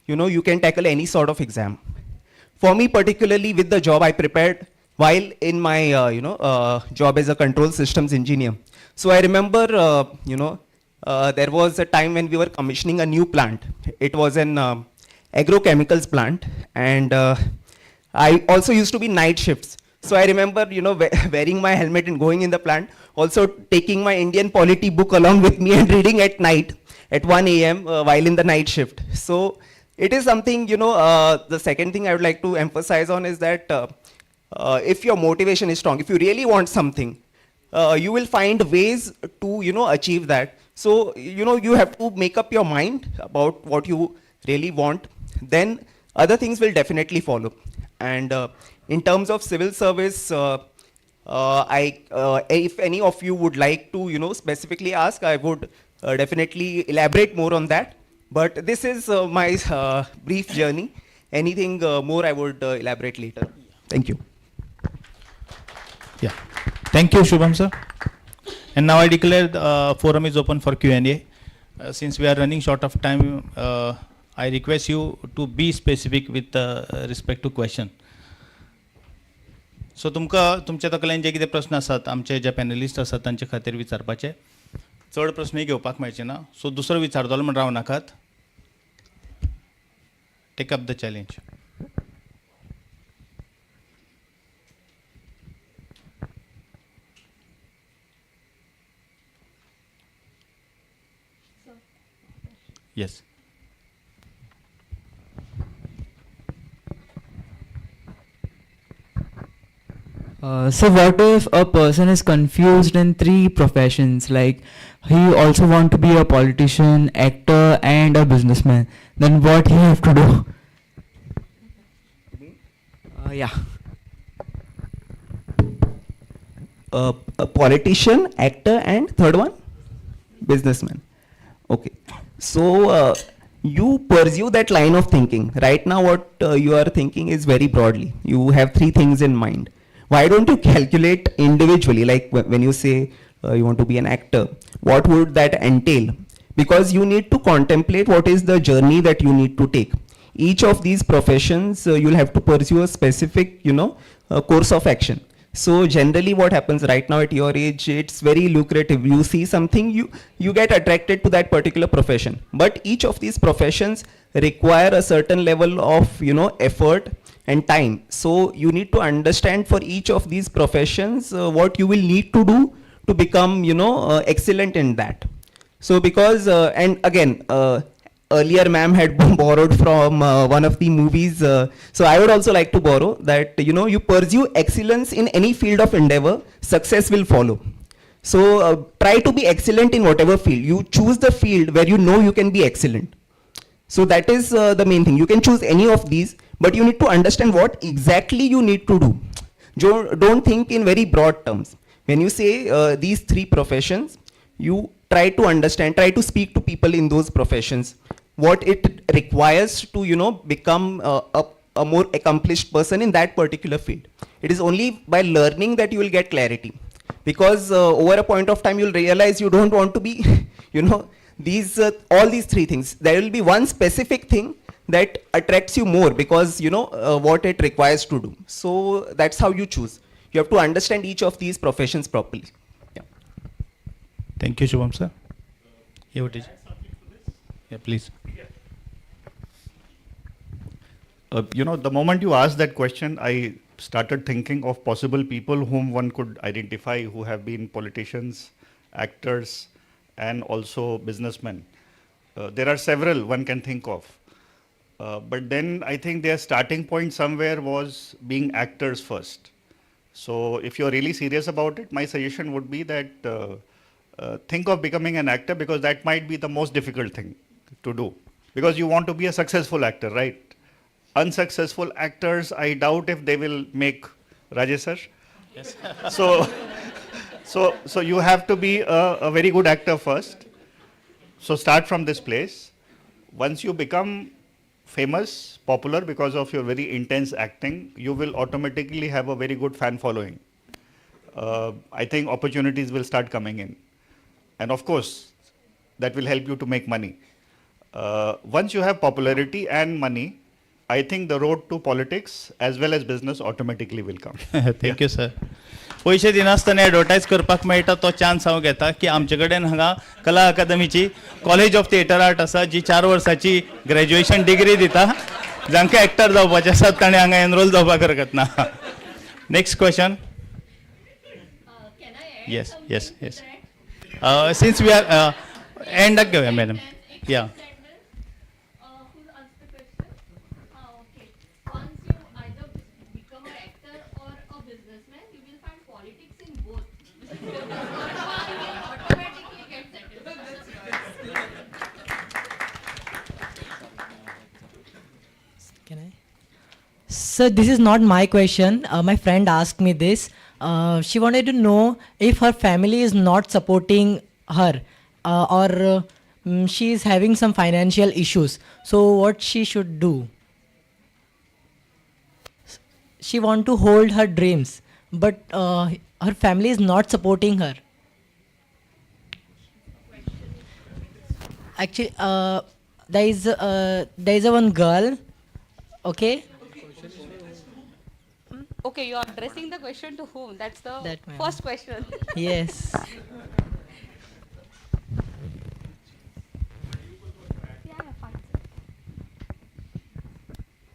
you can tackle any sort of exam. For me, particularly with the job I prepared while in my job as a control systems engineer. So I remember, there was a time when we were commissioning a new plant. It was an agrochemicals plant, and I also used to be night shifts. So I remember, wearing my helmet and going in the plant, also taking my Indian polity book along with me and reading at night at 1 a.m. While in the night shift. So it is something, the second thing I would like to emphasize on is that if your motivation is strong, if you really want something, you will find ways to, achieve that. So, you have to make up your mind about what you really want. Then other things will definitely follow. And in terms of civil service, if any of you would like to, specifically ask, I would definitely elaborate more on that. But this is my brief journey. Anything more I would elaborate later. Thank you. Yeah. Thank you, Shubham sir. And now I declare the forum is open for Q&A. Since we are running short of time, I request you to be specific with respect to question. So तुमच्या तकलेन जे कितें प्रश्न आसात आमचे जे panellist आसात तांचे खातीर विचारपाचे. चड प्रश्नय घेवपाक मेळचे ना. सो दुसरो विचारतलो म्हण राव नाकात. Take up the challenge. Yes. So what if a person is confused in 3 professions, like he also want to be a politician, actor and a businessman, then what he have to do? Yeah. A politician, actor and third one? Businessman. Okay. So you pursue that line of thinking. Right now what you are thinking is very broadly. You have 3 things in mind. Why don't you calculate individually, like when you say you want to be an actor, what would that entail? Because you need to contemplate what is the journey that you need to take. Each of these professions, you'll have to pursue a specific, course of action. So generally what happens right now at your age, it's very lucrative. You see something, you get attracted to that particular profession. But each of these professions require a certain level of, effort and time. So you need to understand for each of these professions what you will need to do to become, excellent in that. So because, and again, earlier ma'am had borrowed from one of the movies. So I would also like to borrow that, you pursue excellence in any field of endeavor, success will follow. So try to be excellent in whatever field. You choose the field where you can be excellent. So that is the main thing. You can choose any of these, but you need to understand what exactly you need to do. Don't think in very broad terms. When you say these three professions, you try to understand, try to speak to people in those professions, what it requires to, become a more accomplished person in that particular field. It is only by learning that you will get clarity. Because over a point of time, you'll realize you don't want to be, these all these three things. There will be one specific thing that attracts you more because, what it requires to do. So that's how you choose. You have to understand each of these professions properly. Yeah. Thank you, Shubham sir. Yeah, what is? Yeah, please. The moment you asked that question, I started thinking of possible people whom one could identify who have been politicians, actors, and also businessmen. There are several one can think of. But then I think their starting point somewhere was being actors first. So if you're really serious about it, my suggestion would be that think of becoming an actor, because that might be the most difficult thing to do. Because you want to be a successful actor, right? Unsuccessful actors, I doubt if they will make Rajesh sir. Yes. So you have to be a very good actor first. So start from this place. Once you become famous, popular because of your very intense acting, you will automatically have a very good fan following. I think opportunities will start coming in. And of course, that will help you to make money. Once you have popularity and money, I think the road to politics as well as business automatically will come. Thank you, sir. पैसे दिनासतना advertise करपाक मेळटा तो chance हांव घेता की आमचे कडेन हांगा कला अकादमीची कॉलेज ऑफ थिएटर आर्ट आसा जी 4 वर्सांची ग्रॅज्युएशन डिग्री दिता. जांकां एक्टर जावपाचें आसात ताणें हांगा एनरोल जावपाक हरकत ना. Next question. Yes yes yes. Since we are एंडाक घेवया मॅडम. या. So this is not my question. My friend asked me this. She wanted to know if her family is not supporting her or she is having some financial issues. So what she should do? She want to hold her dreams, but her family is not supporting her. Actually, there is a one girl. Okay. Okay, you are addressing the question to whom? That's the first question. Yes.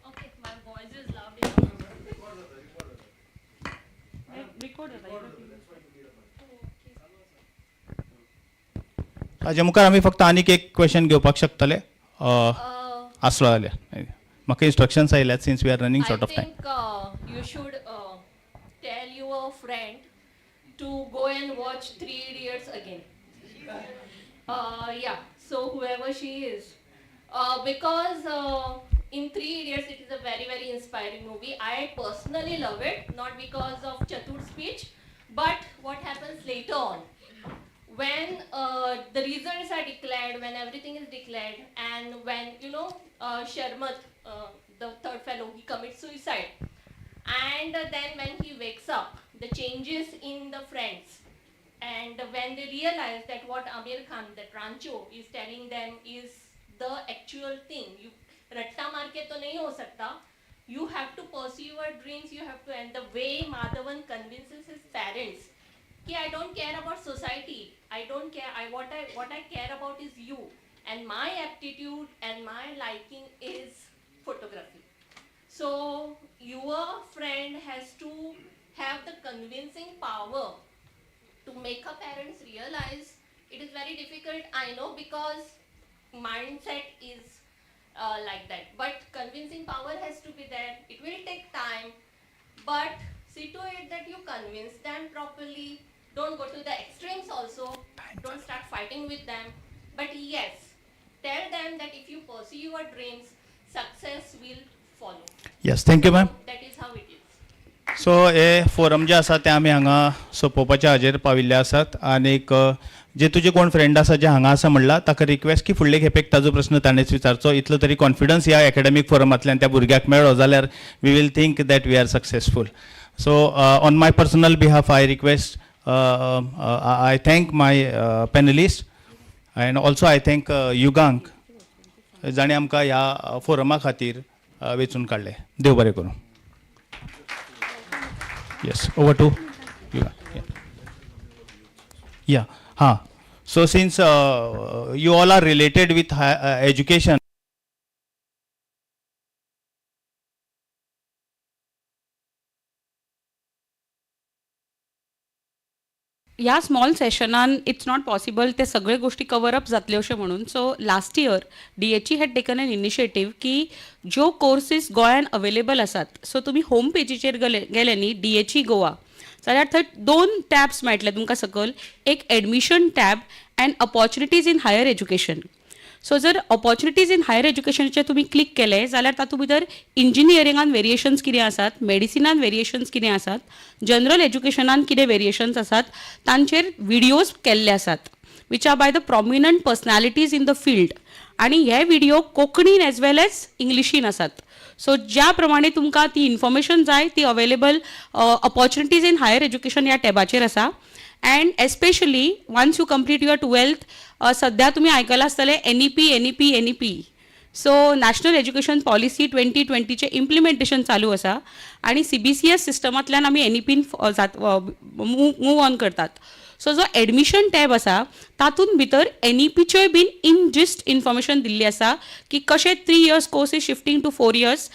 Okay, my voice is loud enough. Record it. हाजे मुखार आमी फक्त आनीक एक question घेवपाक शकतले आसलो जाल्यार म्हाका इंस्ट्रक्शन्स आयल्यात since we are running short of time. You should tell your friend to go and watch 3 Idiots again. Yeah, so whoever she is. Because in 3 Idiots it is a very, very inspiring movie. I personally love it, not because of Chatur's speech, but what happens later on. When the results are declared, when everything is declared, and when, Sharmat, the third fellow, he commits suicide. And then when he wakes up, the changes in the friends, and when they realize that what Amir Khan, that Rancho, is telling them is the actual thing. You ratta maar ke to nahi ho sakta. You have to pursue your dreams. You have to, and the way Madhavan convinces his parents, ki I don't care about society. I don't care. What I care about is you, and my aptitude and my liking is photography. So your friend has to have the convincing power to make her parents realize. It is very difficult, I know, because mindset is like that. But convincing power has to be there. It will take time, but see to it that you convince them properly. Don't go to the extremes also. Don't start fighting with them. But yes, tell them that if you pursue your dreams, success will follow. Yes, thank you, ma'am. That is how it is. So हे forum जे आसा ते आमी हांगा सोंपोवपाच्या हाजेर पाविल्ले आसात आनीक जे तुजे कोण फ्रेंड आसा जे हांगा आसा म्हणला ताका रिक्वेस्ट की फुडले खेपेक ताजो प्रश्न ताणेच विचारचो इतलो तरी कॉन्फिडन्स ह्या एकेडमीक फोरमांतल्यान त्या भुरग्याक मेळ्ळो जाल्यार we will think that we are successful. So on my personal behalf I request I thank my panellist and also I thank युगांक जाणें आमकां ह्या फोरमा खातीर वेंचून काडले. देव बरें करूं. Yes, over to you. Yeah. So since you all are related with education, ह्या स्मॉल सेशनान इट्स नॉट पॉसिबल ते सगळे गोष्टी कवर अप जातल्यो अशें म्हणून. So last year DHE had taken N initiative की ज्यो कोर्सीस गोंयान अवेलेबल आसात सो तुमी होम पेजीचेर गेले न्ही DHE गोवा जाल्यार थंय 2 टॅब्स मेळटले तुमकां सकयल. एक admission tab and opportunities in higher education. So जर अपॉर्च्युनिटीज इन हायर एज्युकेशनचे तुमी क्लिक केले जाल्यार तातूंत भितर इंजिनियरिंगान वेरिएशन्स कितें आसात, मेडिसिनान वेरिएशन्स कितें आसात, जनरल एज्युकेशनान कितें वेरिएशन्स आसात तांचेर व्हिडिओज केल्ले आसात which are by the prominent personalities in the field. आनी हे व्हिडिओ कोंकणीन एज वेल एज इंग्लिशीन आसात. सो ज्या प्रमाणे तुमकां ती इन्फॉर्मेशन जाय ती available opportunities in higher education ह्या टॅबाचेर आसा. And especially once you complete your 12th सध्या तुम्ही ऐकलं आसतलें NEP. So national education policy 2020चे इम्प्लिमेंटेशन चालू आसा आनी CBCS सिस्टमांतल्यान आमी NEPन मूव ऑन करतात. सो जो एडमिशन टॅब आसा तातूंत भितर NEPच्योय बीन इन जिस्ट इन्फॉर्मेशन दिल्ली आसा की कशें 3 years course is shifting to 4 years,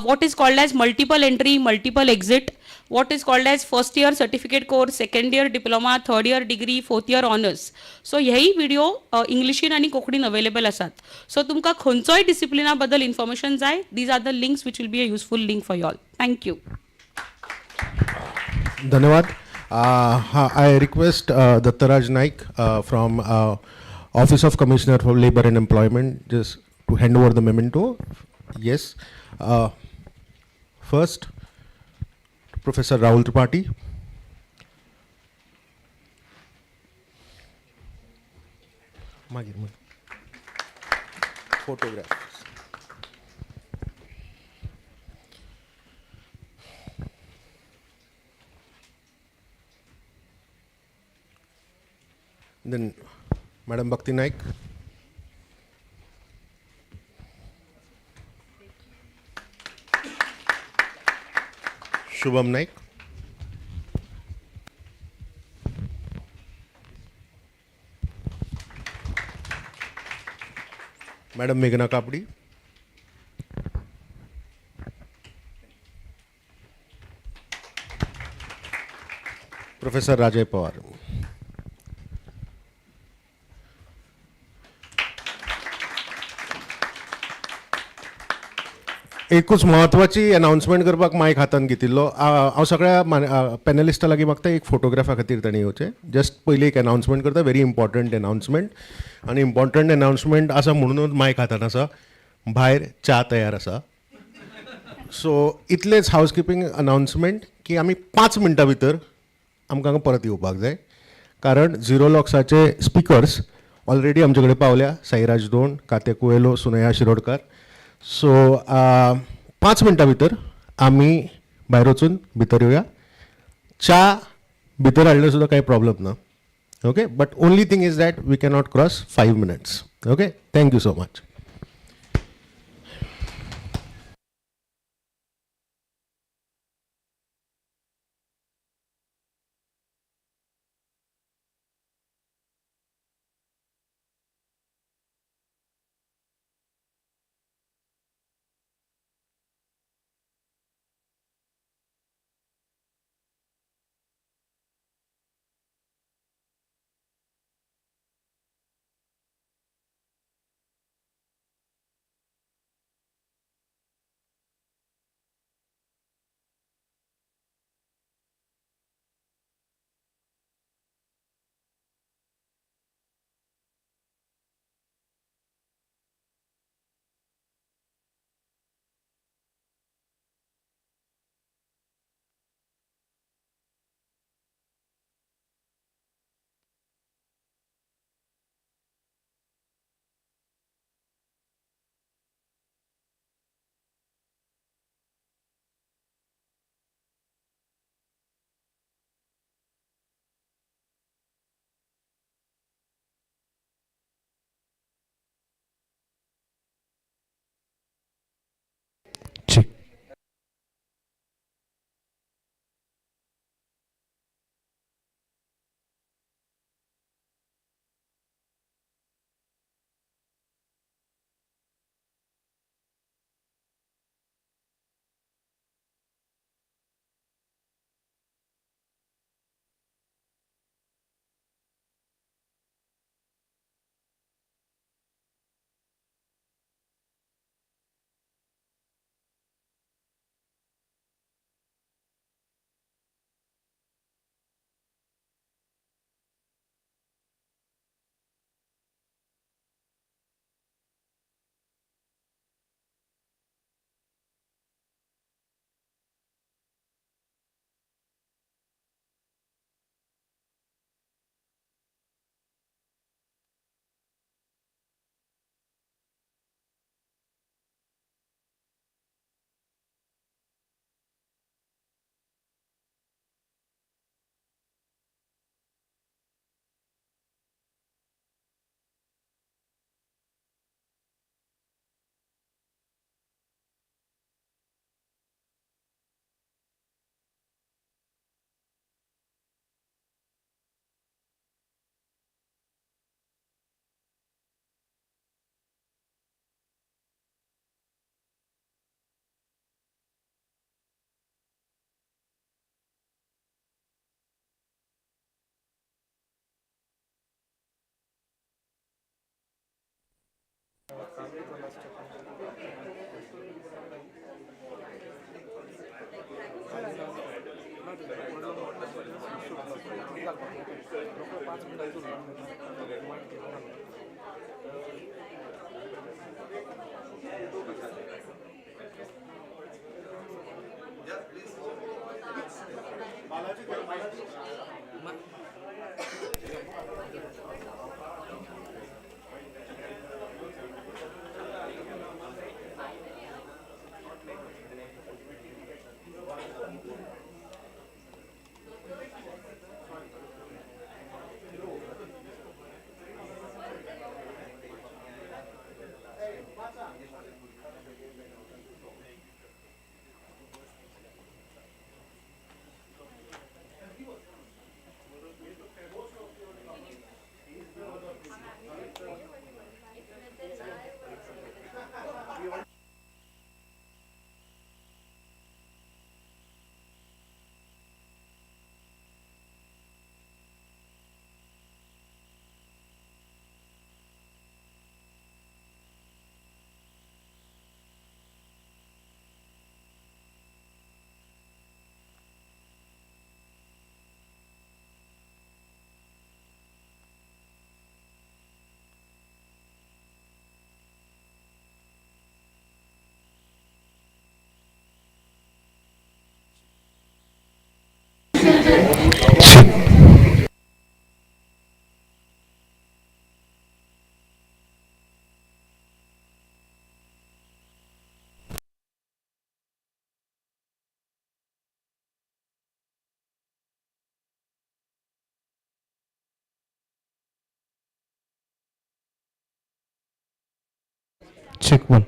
what is called as multiple entry, multiple exit, what is called as first year certificate course, second year diploma, third year degree, fourth year honors. So हेही video इंग्लिशीन आनी कोंकणीन available आसात. सो तुमकां खंयचोय डिसिप्लिना बद्दल information जाय, these are the links which will be a useful link for you all. Thank you. धन्यवाद. I request Dattaraj Naik from Office of Commissioner for Labor and Employment just to hand over the memento. Yes. First, Professor Rahul Tripathi. Photograph. Then Madam Bhakti Naik. Shubham Naik. Madam Meghna Kapdi. Professor Rajay Pawar. एकूच महत्वाची announcement करपाक मायक हातान घेतिल्लो. हांव सगळ्या पॅनलिस्टा लागीं मागता एक फोटोग्राफा खातीर तांणी येवचें. जस्ट पयलीं एक अनाउन्समेंट करता, व्हेरी इम्पॉर्टंट अनाउन्समेंट. आनी इम्पॉर्टंट अनाउन्समेंट आसा म्हणूनच मायक हातान आसा. भायर च्या तयार आसा. सो इतलेंच हावजकिपींग अनाउन्समेंट की आमी 5 मिनटां भितर आमकां हांगा परत येवपाक जाय. कारण झिरो लॉक्साचे स्पिकर्स ऑलरेडी आमचे कडेन पावल्या. साईराज दोंड, काते कुवेलो, सुनया शिरोडकार. सो 5 मिनटां भितर आमी भायर वचून भितर येवया. च्या भितर हाडल्यार सुद्दां कांय प्रॉब्लम ना. Okay, but only thing is that we cannot cross 5 minutes. Okay, thank you so much. Check one.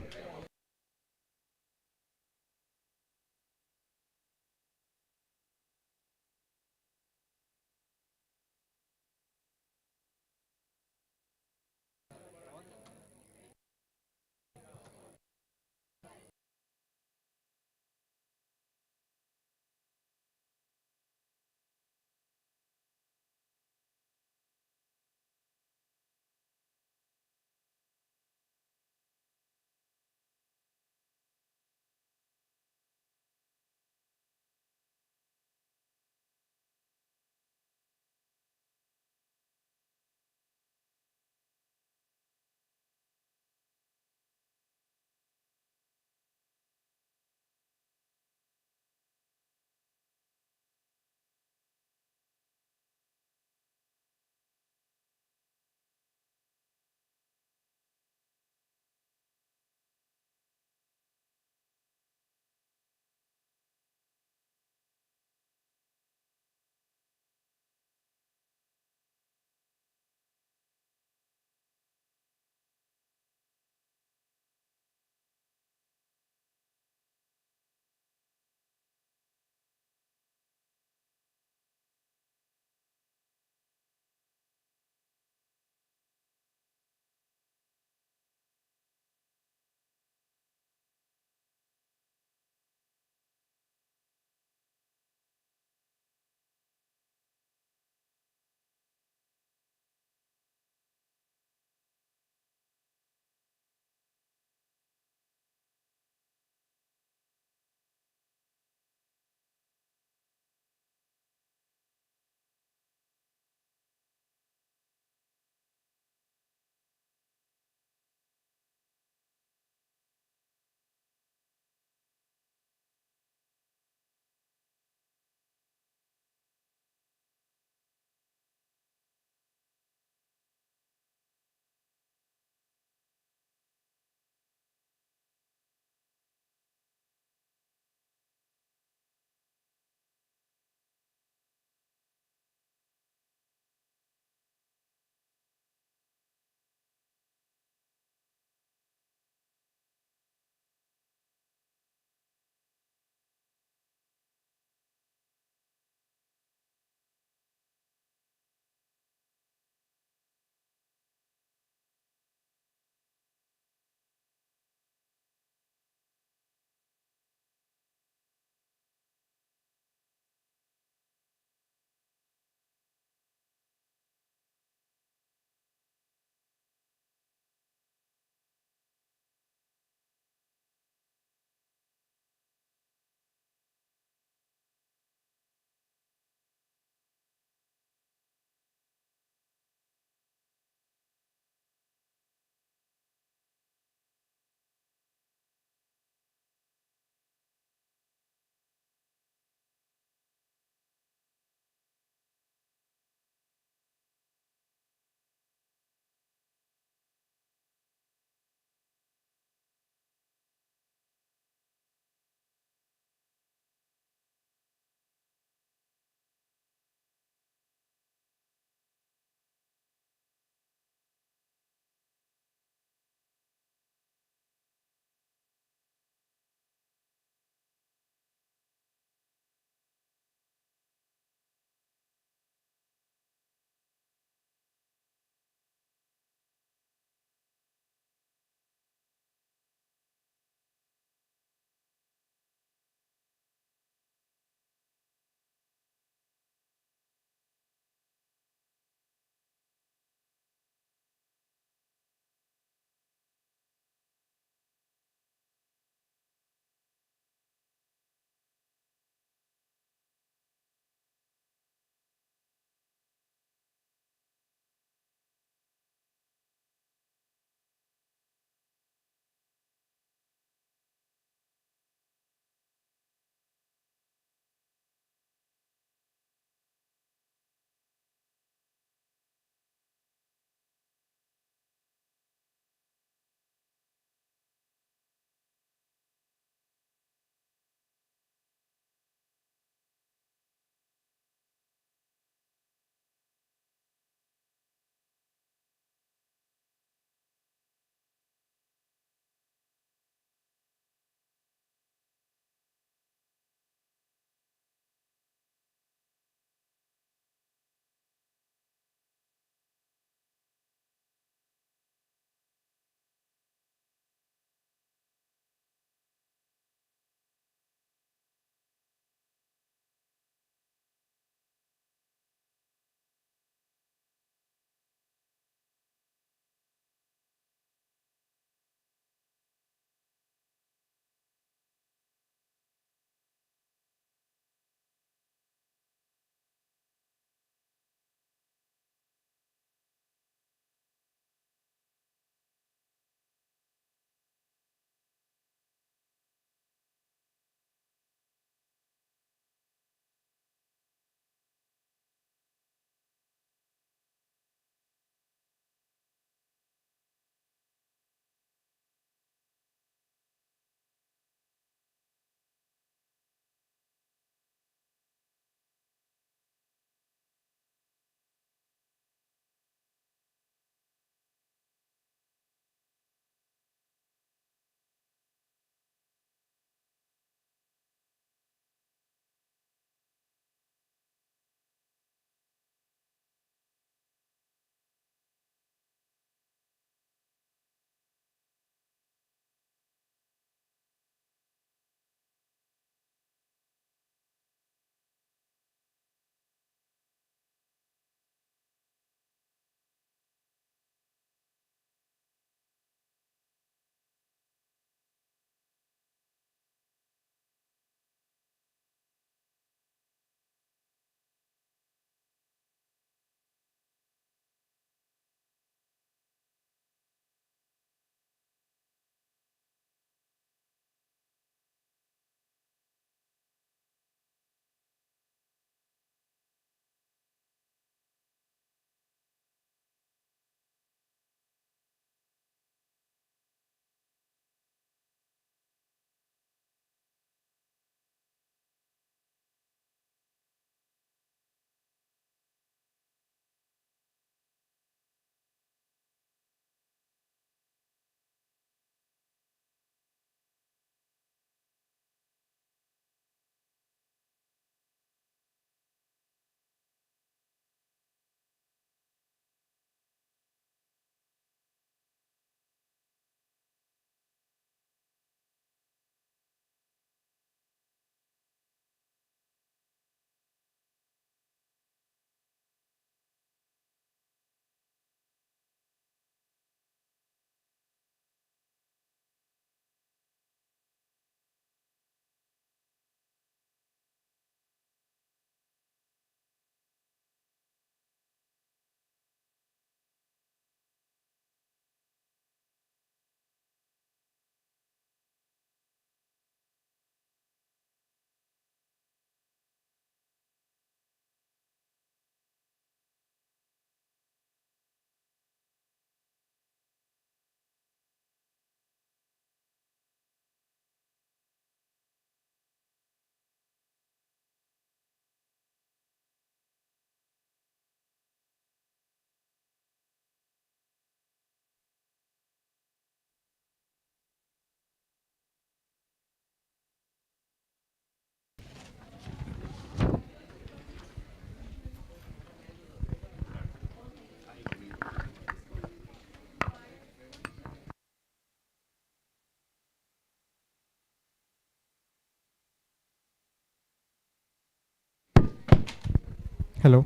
Hello.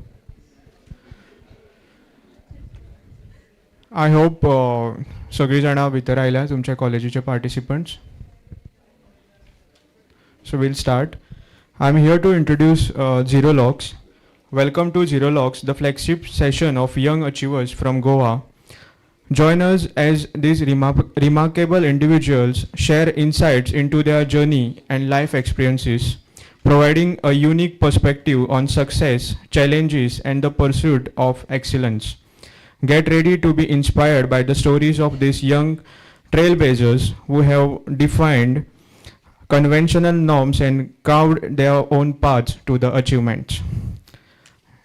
I hope सगळी जाणां भितर आयल्या तुमच्या कॉलेजीचे participants. So we'll start. I'm here to introduce Zero Locks. Welcome to Zero Locks, the flagship session of young achievers from Goa. Join us as these remarkable individuals share insights into their journey and life experiences, providing a unique perspective on success, challenges, and the pursuit of excellence. Get ready to be inspired by the stories of these young trailblazers who have defined conventional norms and carved their own paths to the achievements.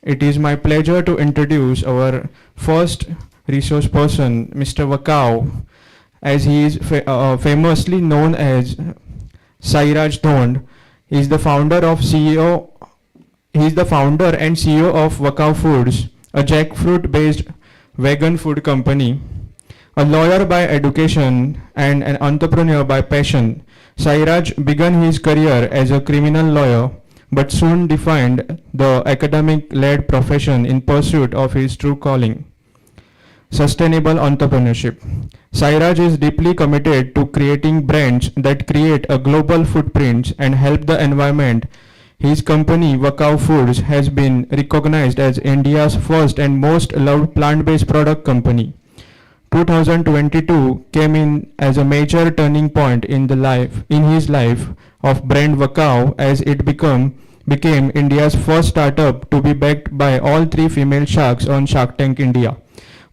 It is my pleasure to introduce our first resource person, Mr. Vakau, as he is famously known as Sairaj Dhond. He is the founder and CEO of Vakau Foods, a jackfruit-based vegan food company. A lawyer by education and an entrepreneur by passion, Sairaj began his career as a criminal lawyer, but soon defined the academic-led profession in pursuit of his true calling, sustainable entrepreneurship. Sairaj is deeply committed to creating brands that create a global footprint and help the environment. His company, Vakau Foods, has been recognized as India's first and most loved plant-based product company. 2022 came in as a major turning point in his life of brand Vakau, as it became India's first startup to be backed by all three female sharks on Shark Tank India.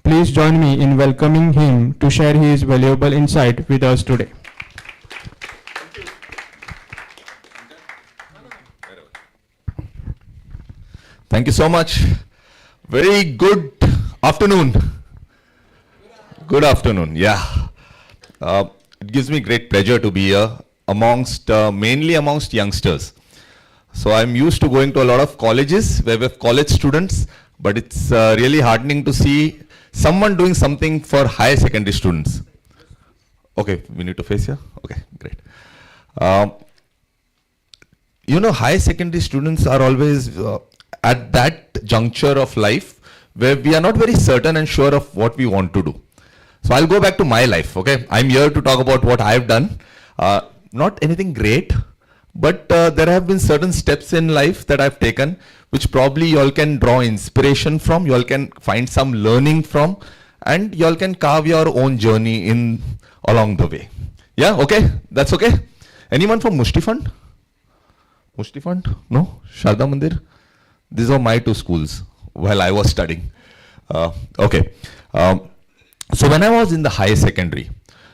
Please join me in welcoming him to share his valuable insight with us today. Thank you so much. Very good afternoon. Good afternoon, yeah. It gives me great pleasure to be here mainly amongst youngsters. So I'm used to going to a lot of colleges where we have college students, but it's really heartening to see someone doing something for higher secondary students. Okay, we need to face here? Okay, great. Higher secondary students are always at that juncture of life where we are not very certain and sure of what we want to do. So I'll go back to my life, okay? I'm here to talk about what I've done. Not anything great, but there have been certain steps in life that I've taken, which probably you all can draw inspiration from, you all can find some learning from, and you all can carve your own journey along the way. Yeah, okay? That's okay? Anyone from Mushti Fund? Mushti Fund? No? Sharda Mandir? These are my two schools while I was studying. Okay. So when I was in the higher secondary,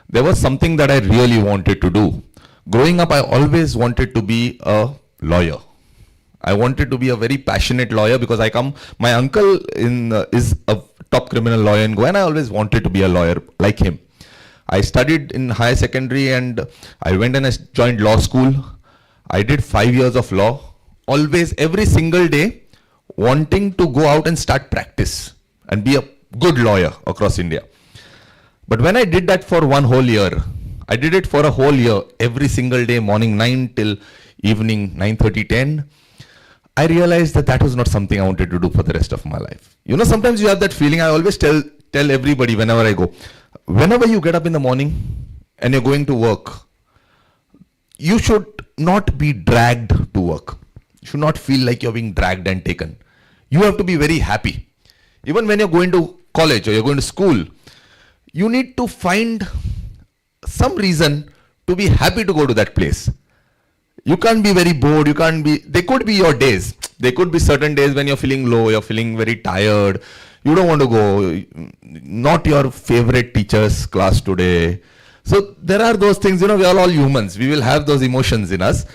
there was something that I really wanted to do. Growing up, I always wanted to be a lawyer. I wanted to be a very passionate lawyer because my uncle is a top criminal lawyer in Goa, and I always wanted to be a lawyer like him. I studied in higher secondary and I went and I joined law school. I did 5 years of law, always every single day wanting to go out and start practice and be a good lawyer across India. But when I did that for one whole year, I did it for a whole year, every single day, morning 9 till evening 9:30, 10. I realized that was not something I wanted to do for the rest of my life. Sometimes you have that feeling. I always tell everybody whenever I go, whenever you get up in the morning and you're going to work, you should not be dragged to work. You should not feel like you're being dragged and taken. You have to be very happy. Even when you're going to college or you're going to school, you need to find some reason to be happy to go to that place. You can't be very bored, they could be your days. There could be certain days when you're feeling low, you're feeling very tired, you don't want to go, not your favorite teacher's class today. So there are those things, we are all humans, we will have those emotions in us.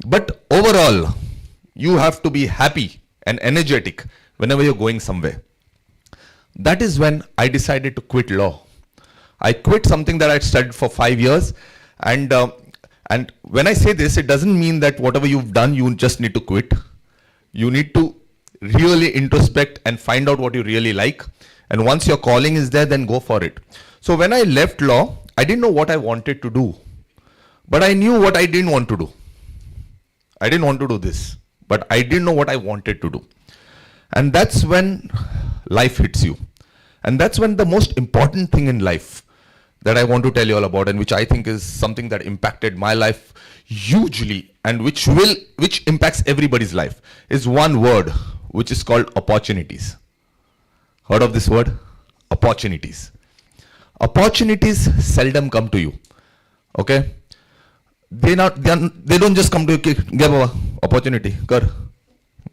But overall, you have to be happy and energetic whenever you're going somewhere. That is when I decided to quit law. I quit something that I'd studied for 5 years, and when I say this, it doesn't mean that whatever you've done, you just need to quit. You need to really introspect and find out what you really like, and once your calling is there, then go for it. So when I left law, I didn't know what I wanted to do, but I knew what I didn't want to do. I didn't want to do this, but I didn't know what I wanted to do. And that's when life hits you. And that's when the most important thing in life that I want to tell you all about, and which I think is something that impacted my life hugely, and which impacts everybody's life, is one word, which is called opportunities. Heard of this word? Opportunities. Opportunities seldom come to you. Okay? They don't just come to you, "Ge baba, opportunity, kar.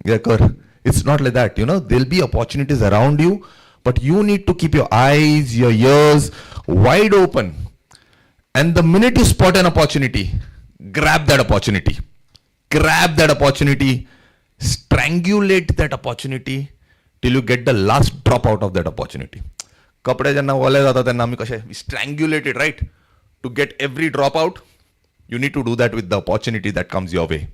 Yeah, kar." It's not like that, there'll be opportunities around you, but you need to keep your eyes, your ears wide open. And the minute you spot an opportunity, grab that opportunity. Grab that opportunity, strangulate that opportunity till you get the last drop out of that opportunity. Kapde jenna wale jata tenna ami kashe strangulate it, right? To get every drop out, you need to do that with the opportunity that comes your way.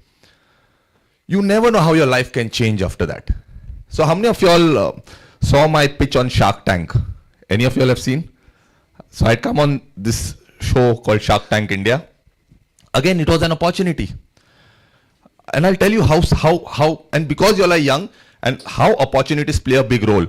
You never know how your life can change after that. So how many of y'all saw my pitch on Shark Tank? Any of y'all have seen? So I'd come on this show called Shark Tank India. Again, it was an opportunity. And I'll tell you how, and because y'all are young, and how opportunities play a big role.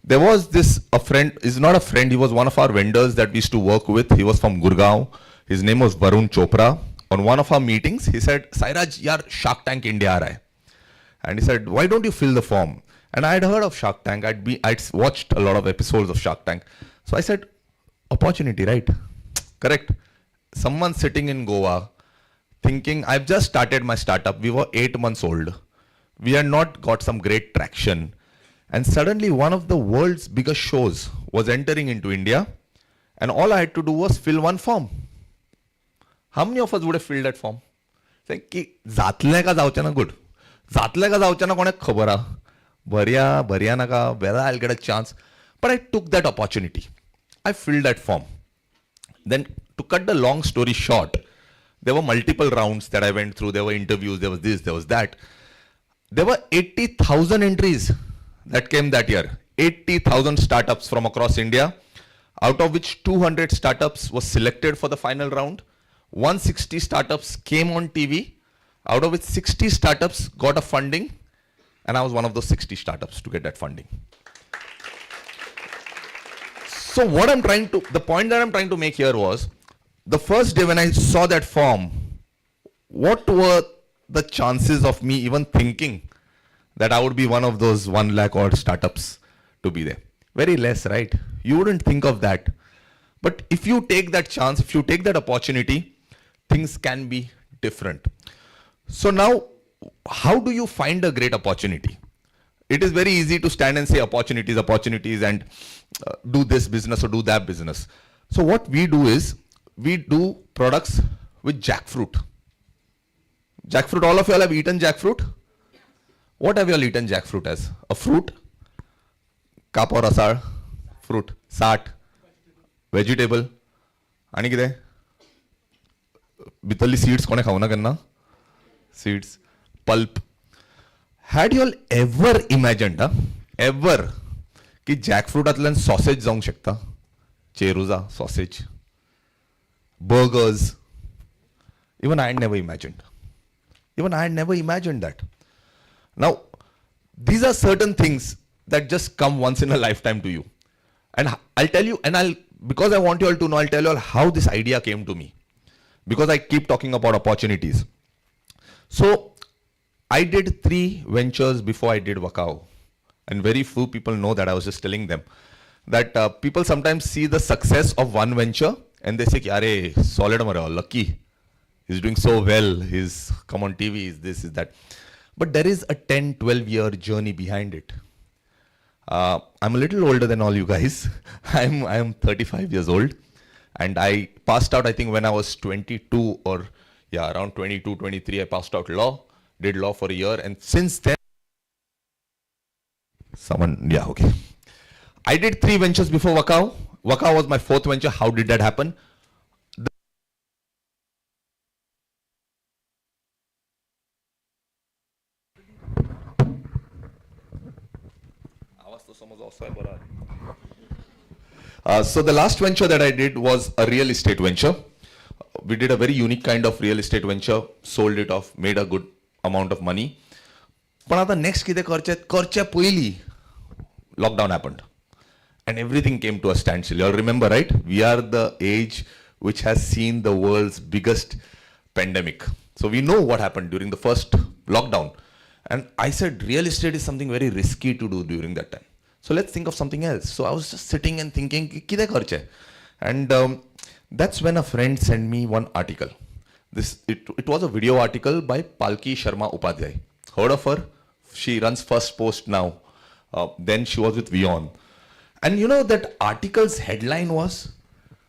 There was a friend, is not a friend, he was one of our vendors that we used to work with. He was from Gurgaon. His name was Varun Chopra. On one of our meetings, he said, "Sairaj, yaar, Shark Tank India aa raha hai." And he said, "Why don't you fill the form?" And I had heard of Shark Tank. I'd watched a lot of episodes of Shark Tank. So I said, opportunity, right? Correct. Someone sitting in Goa thinking, I've just started my startup. We were 8 months old. We had not got some great traction. And suddenly one of the world's biggest shows was entering into India. And all I had to do was fill one form. How many of us would have filled that form? Saying, ki जातले का जावचे ना good. जातले का जावचे ना कोणाक खबर आ. Bariya naka, whether I'll get a chance. But I took that opportunity. I filled that form. Then to cut the long story short, there were multiple rounds that I went through. There were interviews, there was this, there was that. There were 80,000 entries that came that year. 80,000 startups from across India, out of which 200 startups were selected for the final round. 160 startups came on TV, out of which 60 startups got a funding, and I was one of those 60 startups to get that funding. So the point that I'm trying to make here was, the first day when I saw that form, what were the chances of me even thinking that I would be one of those 1 lakh odd startups to be there? Very less, right? You wouldn't think of that. But if you take that chance, if you take that opportunity, things can be different. So now, how do you find a great opportunity? It is very easy to stand and say opportunities, and do this business or do that business. So what we do is, we do products with jackfruit. Jackfruit, all of you all have eaten jackfruit? What have you all eaten jackfruit as? A fruit? Kap or asar? Fruit. Sat. Vegetable. Ani kide? Bitterly seeds kone khauna kanna? Seeds. Pulp. Had you all ever imagined, ever, ki jackfruit atlan sausage जाऊंक शकता? Cheruza, sausage. Burgers. Even I had never imagined. Even I had never imagined that. Now, these are certain things that just come once in a lifetime to you. And I'll tell you, because I want you all to know, I'll tell you all how this idea came to me. Because I keep talking about opportunities. So, I did 3 ventures before I did Wakao. And very few people know that. I was just telling them that people sometimes see the success of one venture and they say, "Arey, solid mara, lucky. He's doing so well. He's come on TV, he's this, is that." But there is a 10, 12-year journey behind it. I'm a little older than all you guys. I'm 35 years old. And I passed out, I think, when I was 22 or, around 22, 23, I passed out law. Did law for a year. And since then, okay. I did 3 ventures before Wakao. Wakao was my 4th venture. How did that happen? So the last venture that I did was a real estate venture. We did a very unique kind of real estate venture, sold it off, made a good amount of money. पण आता next कितें करचे पयलीं lockdown happened and everything came to a standstill. You all remember, right? We are the age which has seen the world's biggest pandemic. So we know what happened during the first lockdown. And I said real estate is something very risky to do during that time. So let's think of something else. So I was just sitting and thinking, kide karche? And that's when a friend sent me one article. It was a video article by Palki Sharma Upadhyay. Heard of her? She runs First Post now. Then she was with Vion. And you know that article's headline was,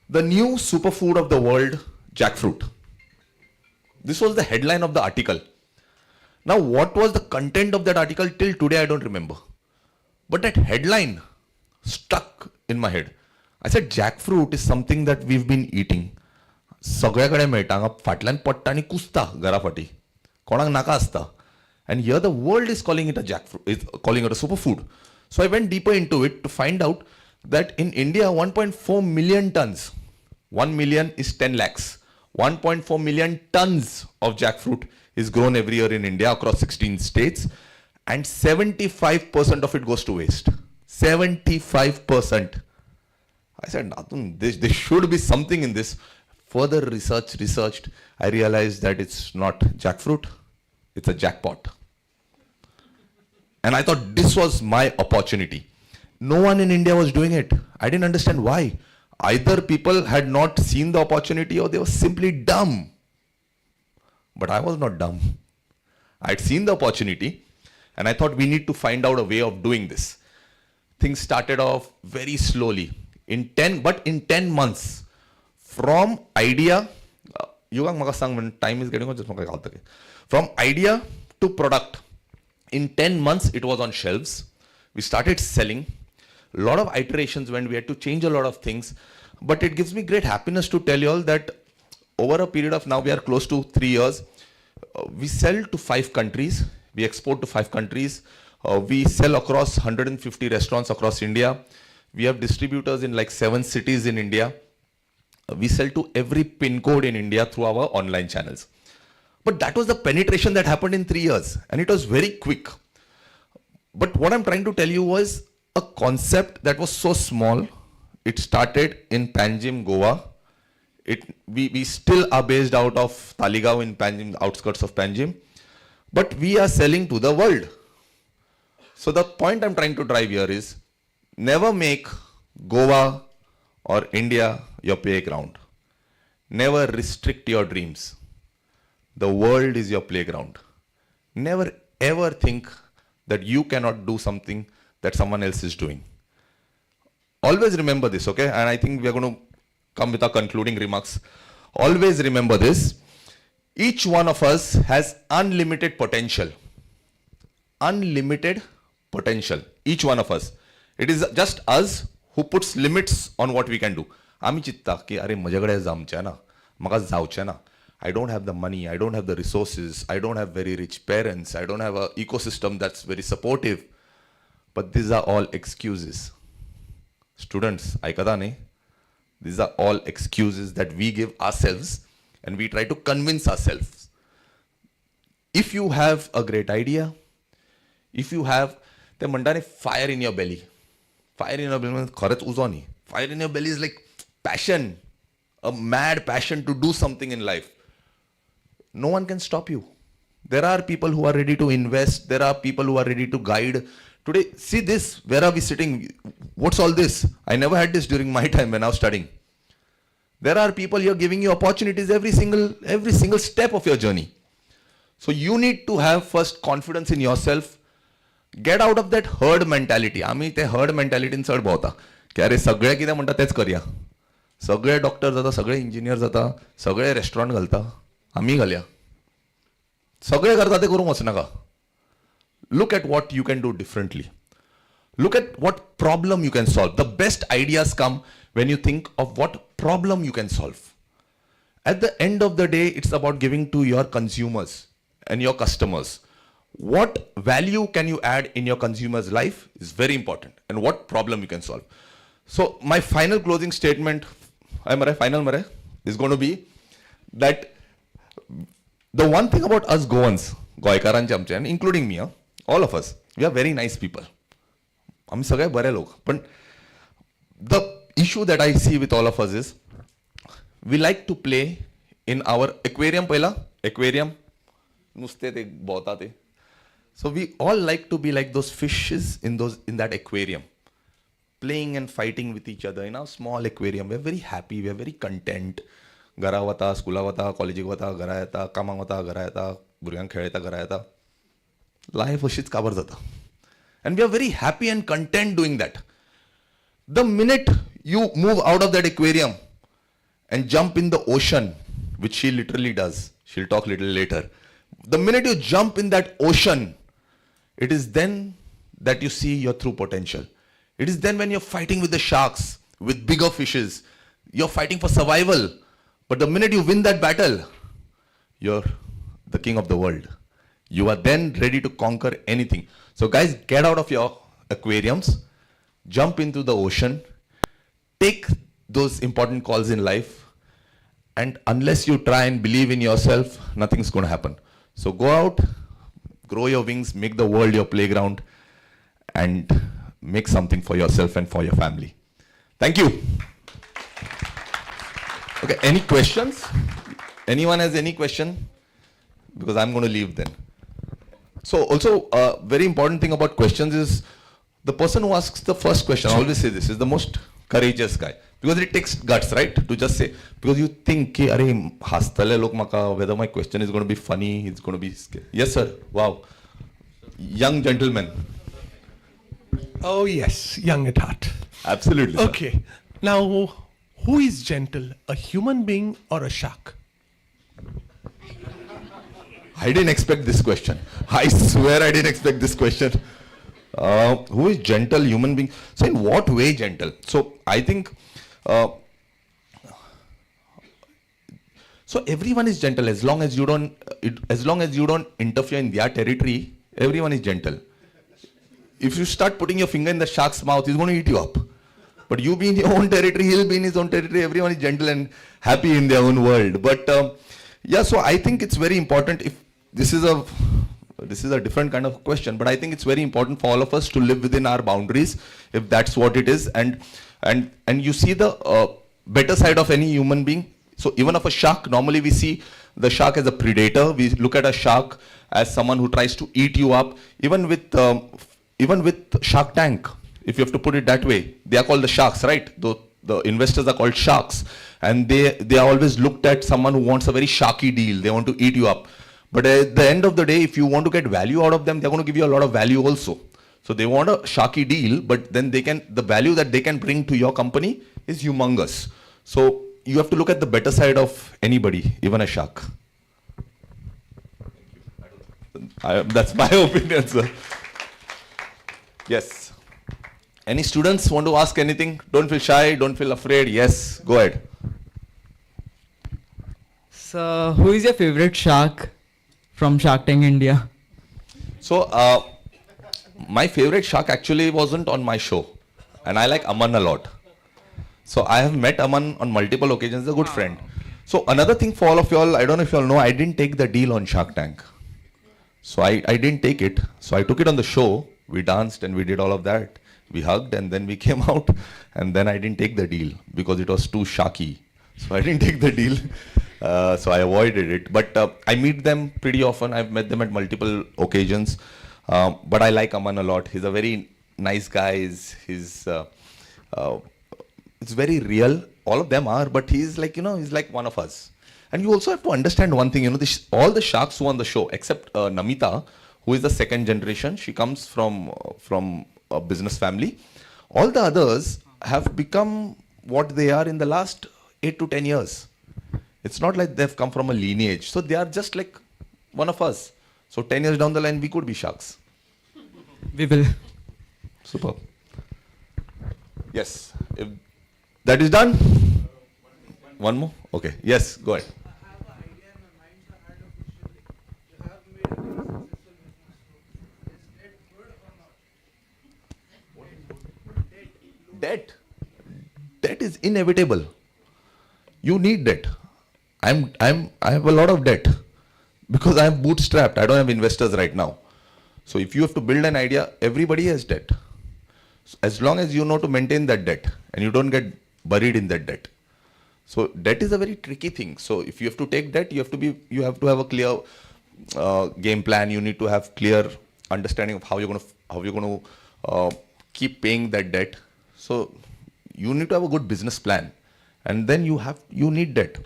"The new superfood of the world, jackfruit." This was the headline of the article. Now, what was the content of that article till today, I don't remember. But that headline stuck in my head. I said, jackfruit is something that we've been eating. सगळ्याकडे मेळटा, हांगा फाटल्यान पडटा आनी कुसता घरा फाटी. कोणाक नाका आसता. And here the world is calling it a jackfruit, is calling it a superfood. So I went deeper into it to find out that in India, 1.4 million tons, 1 million is 10 lakhs, 1.4 million tons of jackfruit is grown every year in India across 16 states, and 75% of it goes to waste. 75%. I said, Nathan, there should be something in this. Further researched, I realized that it's not jackfruit, it's a jackpot. And I thought this was my opportunity. No one in India was doing it. I didn't understand why. Either people had not seen the opportunity or they were simply dumb. But I was not dumb. I had seen the opportunity and I thought we need to find out a way of doing this. Things started off very slowly. In 10 months, from idea, time is getting on, from idea to product, in 10 months it was on shelves. We started selling. A lot of iterations when we had to change a lot of things. But it gives me great happiness to tell you all that over a period of now, we are close to 3 years, we sell to 5 countries. We export to 5 countries. We sell across 150 restaurants across India. We have distributors in like 7 cities in India. We sell to every pin code in India through our online channels. But that was the penetration that happened in 3 years. And it was very quick. But what I'm trying to tell you was a concept that was so small. It started in Panjim, Goa. We still are based out of Taligaon in Panjim, outskirts of Panjim. But we are selling to the world. So the point I'm trying to drive here is, never make Goa or India your playground. Never restrict your dreams. The world is your playground. Never ever think that you cannot do something that someone else is doing. Always remember this, okay? And I think we are going to come with our concluding remarks. Always remember this. Each one of us has unlimited potential. Unlimited potential. Each one of us. It is just us who puts limits on what we can do. आमी चित्ता की अरे मजेकडे जावचे ना, म्हाका जावचे ना. I don't have the money, I don't have the resources, I don't have very rich parents, I don't have an ecosystem that's very supportive. But these are all excuses. Students, aikada nahi? These are all excuses that we give ourselves and we try to convince ourselves. If you have a great idea, if you have, they म्हणटाने fire in your belly. Fire in your belly means खरंच उजो न्ही. Fire in your belly is like passion, a mad passion to do something in life. No one can stop you. There are people who are ready to invest. There are people who are ready to guide. Today, see this, where are we sitting? What's all this? I never had this during my time when I was studying. There are people here giving you opportunities every single step of your journey. So you need to have first confidence in yourself. Get out of that herd mentality. आम्ही ते herd mentality चढ भोवता की अरे सगळे कितें म्हणटा तेच करया. सगळे डॉक्टर जाता, सगळे इंजिनियर जाता, सगळे रेस्टॉरंट घालता, आम्ही घालया. सगळे करता ते करूंक वचनाका. Look at what you can do differently. Look at what problem you can solve. The best ideas come when you think of what problem you can solve. At the end of the day, it's about giving to your consumers and your customers. What value can you add in your consumer's life is very important, and what problem you can solve. So my final closing statement, is going to be that the one thing about us Goans, Goikaranchi amche, and including me, all of us, we are very nice people. आम्ही सगळे बरे लोक. पण the issue that I see with all of us is, we like to play in our aquarium पहिला, aquarium, नुसते ते बोता ते. So we all like to be like those fishes in that aquarium, playing and fighting with each other in our small aquarium. We're very happy, we're very content. घरा वता, स्कुला वता, कॉलेजीक वता, घरा येता, कामाक वता, घरा येता, भुरग्यांक खेळयता, घरा येता. Life अशीच काबार जाता. And we are very happy and content doing that. The minute you move out of that aquarium and jump in the ocean, which she literally does, she'll talk a little later. The minute you jump in that ocean, it is then that you see your true potential. It is then when you're fighting with the sharks, with bigger fishes, you're fighting for survival. But the minute you win that battle, you're the king of the world. You are then ready to conquer anything. So guys, get out of your aquariums, jump into the ocean, take those important calls in life, and unless you try and believe in yourself, nothing's going to happen. So go out, grow your wings, make the world your playground, and make something for yourself and for your family. Thank you. Okay, any questions? Anyone has any question? Because I'm going to leave then. So also, very important thing about questions is the person who asks the first question, I always say this, is the most courageous guy. Because it takes guts, right? To just say, because you think, ki, Are, hastale lok maka, whether my question is going to be funny, it's going to be scary. Yes, sir. Wow. Young gentleman. Oh yes, young at heart. Absolutely. Okay. Now, who is gentle, a human being or a shark? I didn't expect this question. I swear I didn't expect this question. Who is gentle human being? So in what way gentle? So I think, so everyone is gentle as long as you don't, interfere in their territory. Everyone is gentle. If you start putting your finger in the shark's mouth, he's going to eat you up. But you be in your own territory, he'll be in his own territory. Everyone is gentle and happy in their own world. But yeah, so I think it's very important. If this is a different kind of question, but I think it's very important for all of us to live within our boundaries, if that's what it is. And you see the better side of any human being. So even of a shark, normally we see the shark as a predator. We look at a shark as someone who tries to eat you up. Even with Shark Tank, if you have to put it that way, they are called the sharks, right? The investors are called sharks, and they are always looked at someone who wants a very sharky deal. They want to eat you up. But at the end of the day, if you want to get value out of them, they're going to give you a lot of value also. So they want a sharky deal, but then the value that they can bring to your company is humongous. So you have to look at the better side of anybody, even a shark. That's my opinion, sir. Yes. Any students want to ask anything? Don't feel shy, don't feel afraid. Yes, go ahead. So, who is your favorite shark from Shark Tank India? So, my favorite shark actually wasn't on my show. And I like Aman a lot. So, I have met Aman on multiple occasions. He's a good friend. So, another thing for all of y'all, I don't know if y'all know, I didn't take the deal on Shark Tank. So, I didn't take it. So, I took it on the show. We danced and we did all of that. We hugged and then we came out, and then I didn't take the deal because it was too sharky. So I didn't take the deal. So I avoided it. But I meet them pretty often. I've met them at multiple occasions. But I like Aman a lot. He's a very nice guy. He's it's very real. All of them are, but he's like, he's like one of us. And you also have to understand one thing, all the sharks who are on the show, except Namita, who is the second generation. She comes from a business family. All the others have become what they are in the last 8 to 10 years. It's not like they've come from a lineage. So they are just like one of us. So 10 years down the line, we could be sharks. We will. Super. Yes. If that is done? One more? Okay. Yes, go ahead. Debt is inevitable. You need debt. I have a lot of debt because I am bootstrapped. I don't have investors right now. So if you have to build an idea, everybody has debt. So as long as you know to maintain that debt and you don't get buried in that debt. So debt is a very tricky thing. So if you have to take debt, you have to have a clear game plan. You need to have clear understanding of how you're going to keep paying that debt. So you need to have a good business plan, and then you need debt.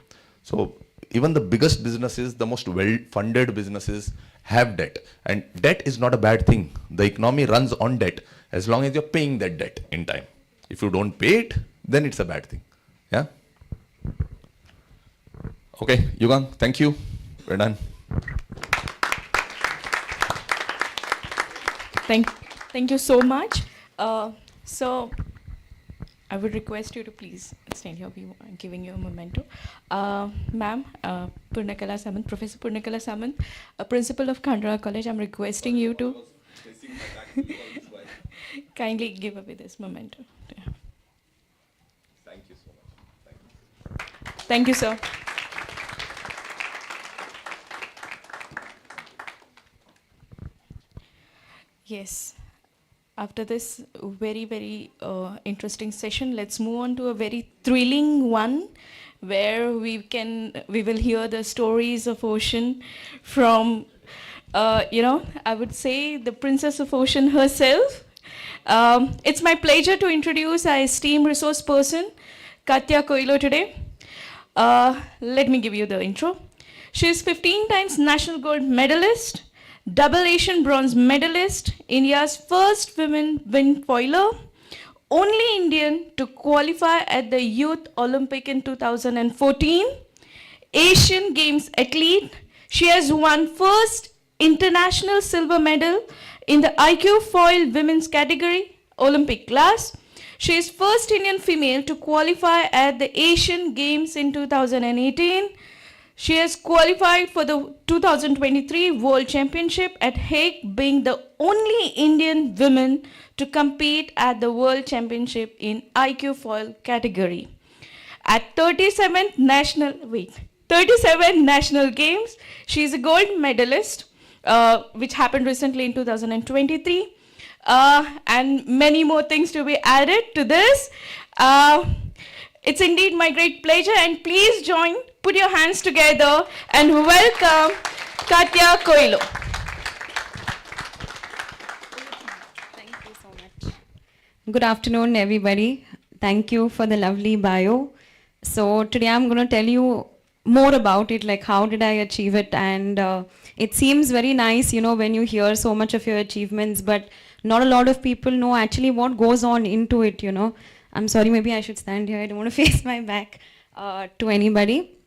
So even the biggest businesses, the most well-funded businesses have debt, and debt is not a bad thing. The economy runs on debt as long as you're paying that debt in time. If you don't pay it, then it's a bad thing. Yeah. Okay, Yugang, thank you. We're done. Thank you so much. So I would request you to please stand here. We are giving you a memento. Ma'am, Purnakala Samant, Professor Purnakala Samant, Principal of Khandra College, I'm requesting you to kindly give away this memento. Yeah. Thank you so much. Thank you, sir. Yes. After this very, very interesting session, let's move on to a very thrilling one where we will hear the stories of ocean from, I would say the Princess of Ocean herself. It's my pleasure to introduce our esteemed resource person, Katya Koilo, today. Let me give you the intro. She is 15 times national gold medalist, double Asian bronze medalist, India's first women wind foiler, only Indian to qualify at the Youth Olympic in 2014, Asian Games athlete. She has won first international silver medal in the IQ foil women's category, Olympic class. She is first Indian female to qualify at the Asian Games in 2018. She has qualified for the 2023 World Championship at Hague, being the only Indian woman to compete at the World Championship in IQ foil category. At 37 national games, she is a gold medalist, which happened recently in 2023. And many more things to be added to this. It's indeed my great pleasure, and please put your hands together and welcome Katya Koilo. Thank you so much. Good afternoon, everybody. Thank you for the lovely bio. So today I'm going to tell you more about it, like how did I achieve it, and it seems very nice, when you hear so much of your achievements, but not a lot of people know actually what goes on into it, I'm sorry, maybe I should stand here. I don't want to face my back to anybody.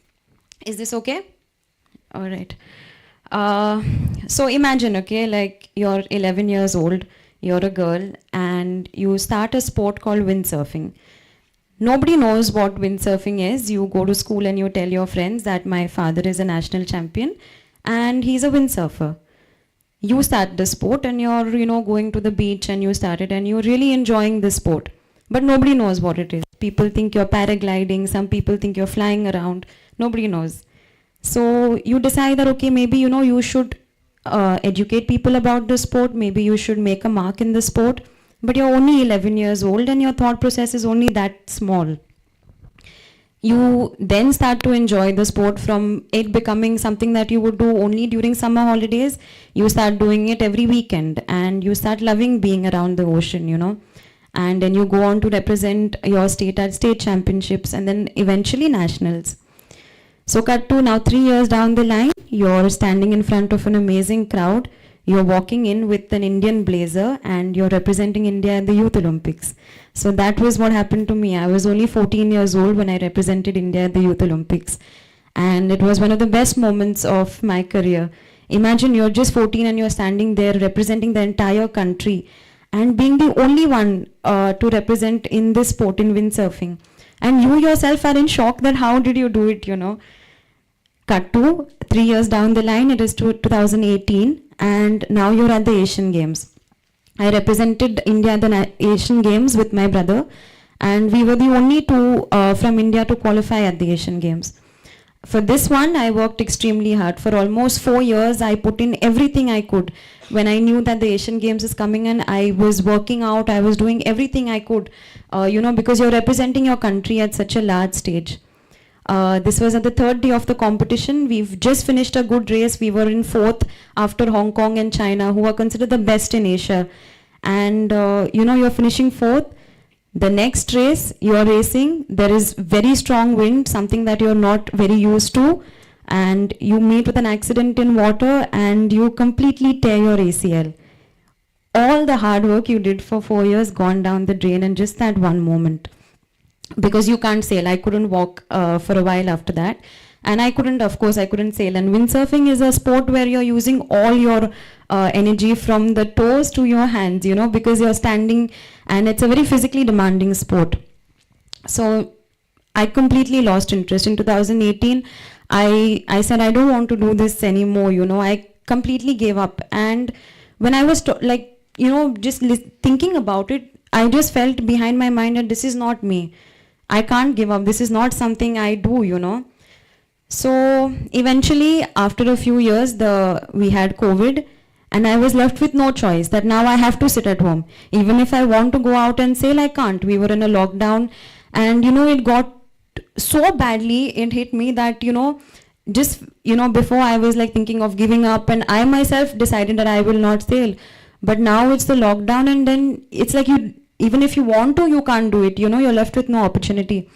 Is this okay? All right. So imagine, okay, like you're 11 years old, you're a girl, and you start a sport called windsurfing. Nobody knows what windsurfing is. You go to school and you tell your friends that my father is a national champion and he's a windsurfer. You start the sport and you're, going to the beach and you start it and you're really enjoying the sport. But nobody knows what it is. People think you're paragliding, some people think you're flying around. Nobody knows. So you decide that, okay, maybe, you should educate people about the sport. Maybe you should make a mark in the sport. But you're only 11 years old and your thought process is only that small. You then start to enjoy the sport from it becoming something that you would do only during summer holidays. You start doing it every weekend and you start loving being around the ocean, And then you go on to represent your state at state championships and then eventually nationals. So cut to now 3 years down the line, you're standing in front of an amazing crowd. You're walking in with an Indian blazer and you're representing India at the Youth Olympics. So that was what happened to me. I was only 14 years old when I represented India at the Youth Olympics. And it was one of the best moments of my career. Imagine you're just 14 and you're standing there representing the entire country and being the only one to represent in this sport, in windsurfing. And you yourself are in shock that how did you do it, Cut to 3 years down the line, it is 2018, and now you're at the Asian Games. I represented India at the Asian Games with my brother, and we were the only two from India to qualify at the Asian Games. For this one, I worked extremely hard. For almost 4 years, I put in everything I could. when I knew that the Asian Games is coming, and I was working out, I was doing everything I could, because you're representing your country at such a large stage. This was at the third day of the competition. We've just finished a good race. We were in fourth after Hong Kong and China, who are considered the best in Asia. And you're finishing fourth. The next race you're racing, there is very strong wind, something that you're not very used to, and you meet with an accident in water and you completely tear your ACL. All the hard work you did for 4 years gone down the drain in just that one moment. Because you can't sail. I couldn't walk for a while after that. And I couldn't sail. And windsurfing is a sport where you're using all your energy from the toes to your hands, because you're standing, and it's a very physically demanding sport. So I completely lost interest. In 2018, I said, I don't want to do this anymore, I completely gave up. And when I was thinking about it, I just felt behind my mind that this is not me. I can't give up. This is not something I do, So eventually, after a few years, we had COVID, and I was left with no choice that now I have to sit at home. Even if I want to go out and sail, I can't. We were in a lockdown, and it got so badly, it hit me that, before I was thinking of giving up, and I myself decided that I will not sail. But now it's the lockdown, and then it's like even if you want to, you can't do it, you're left with no opportunity.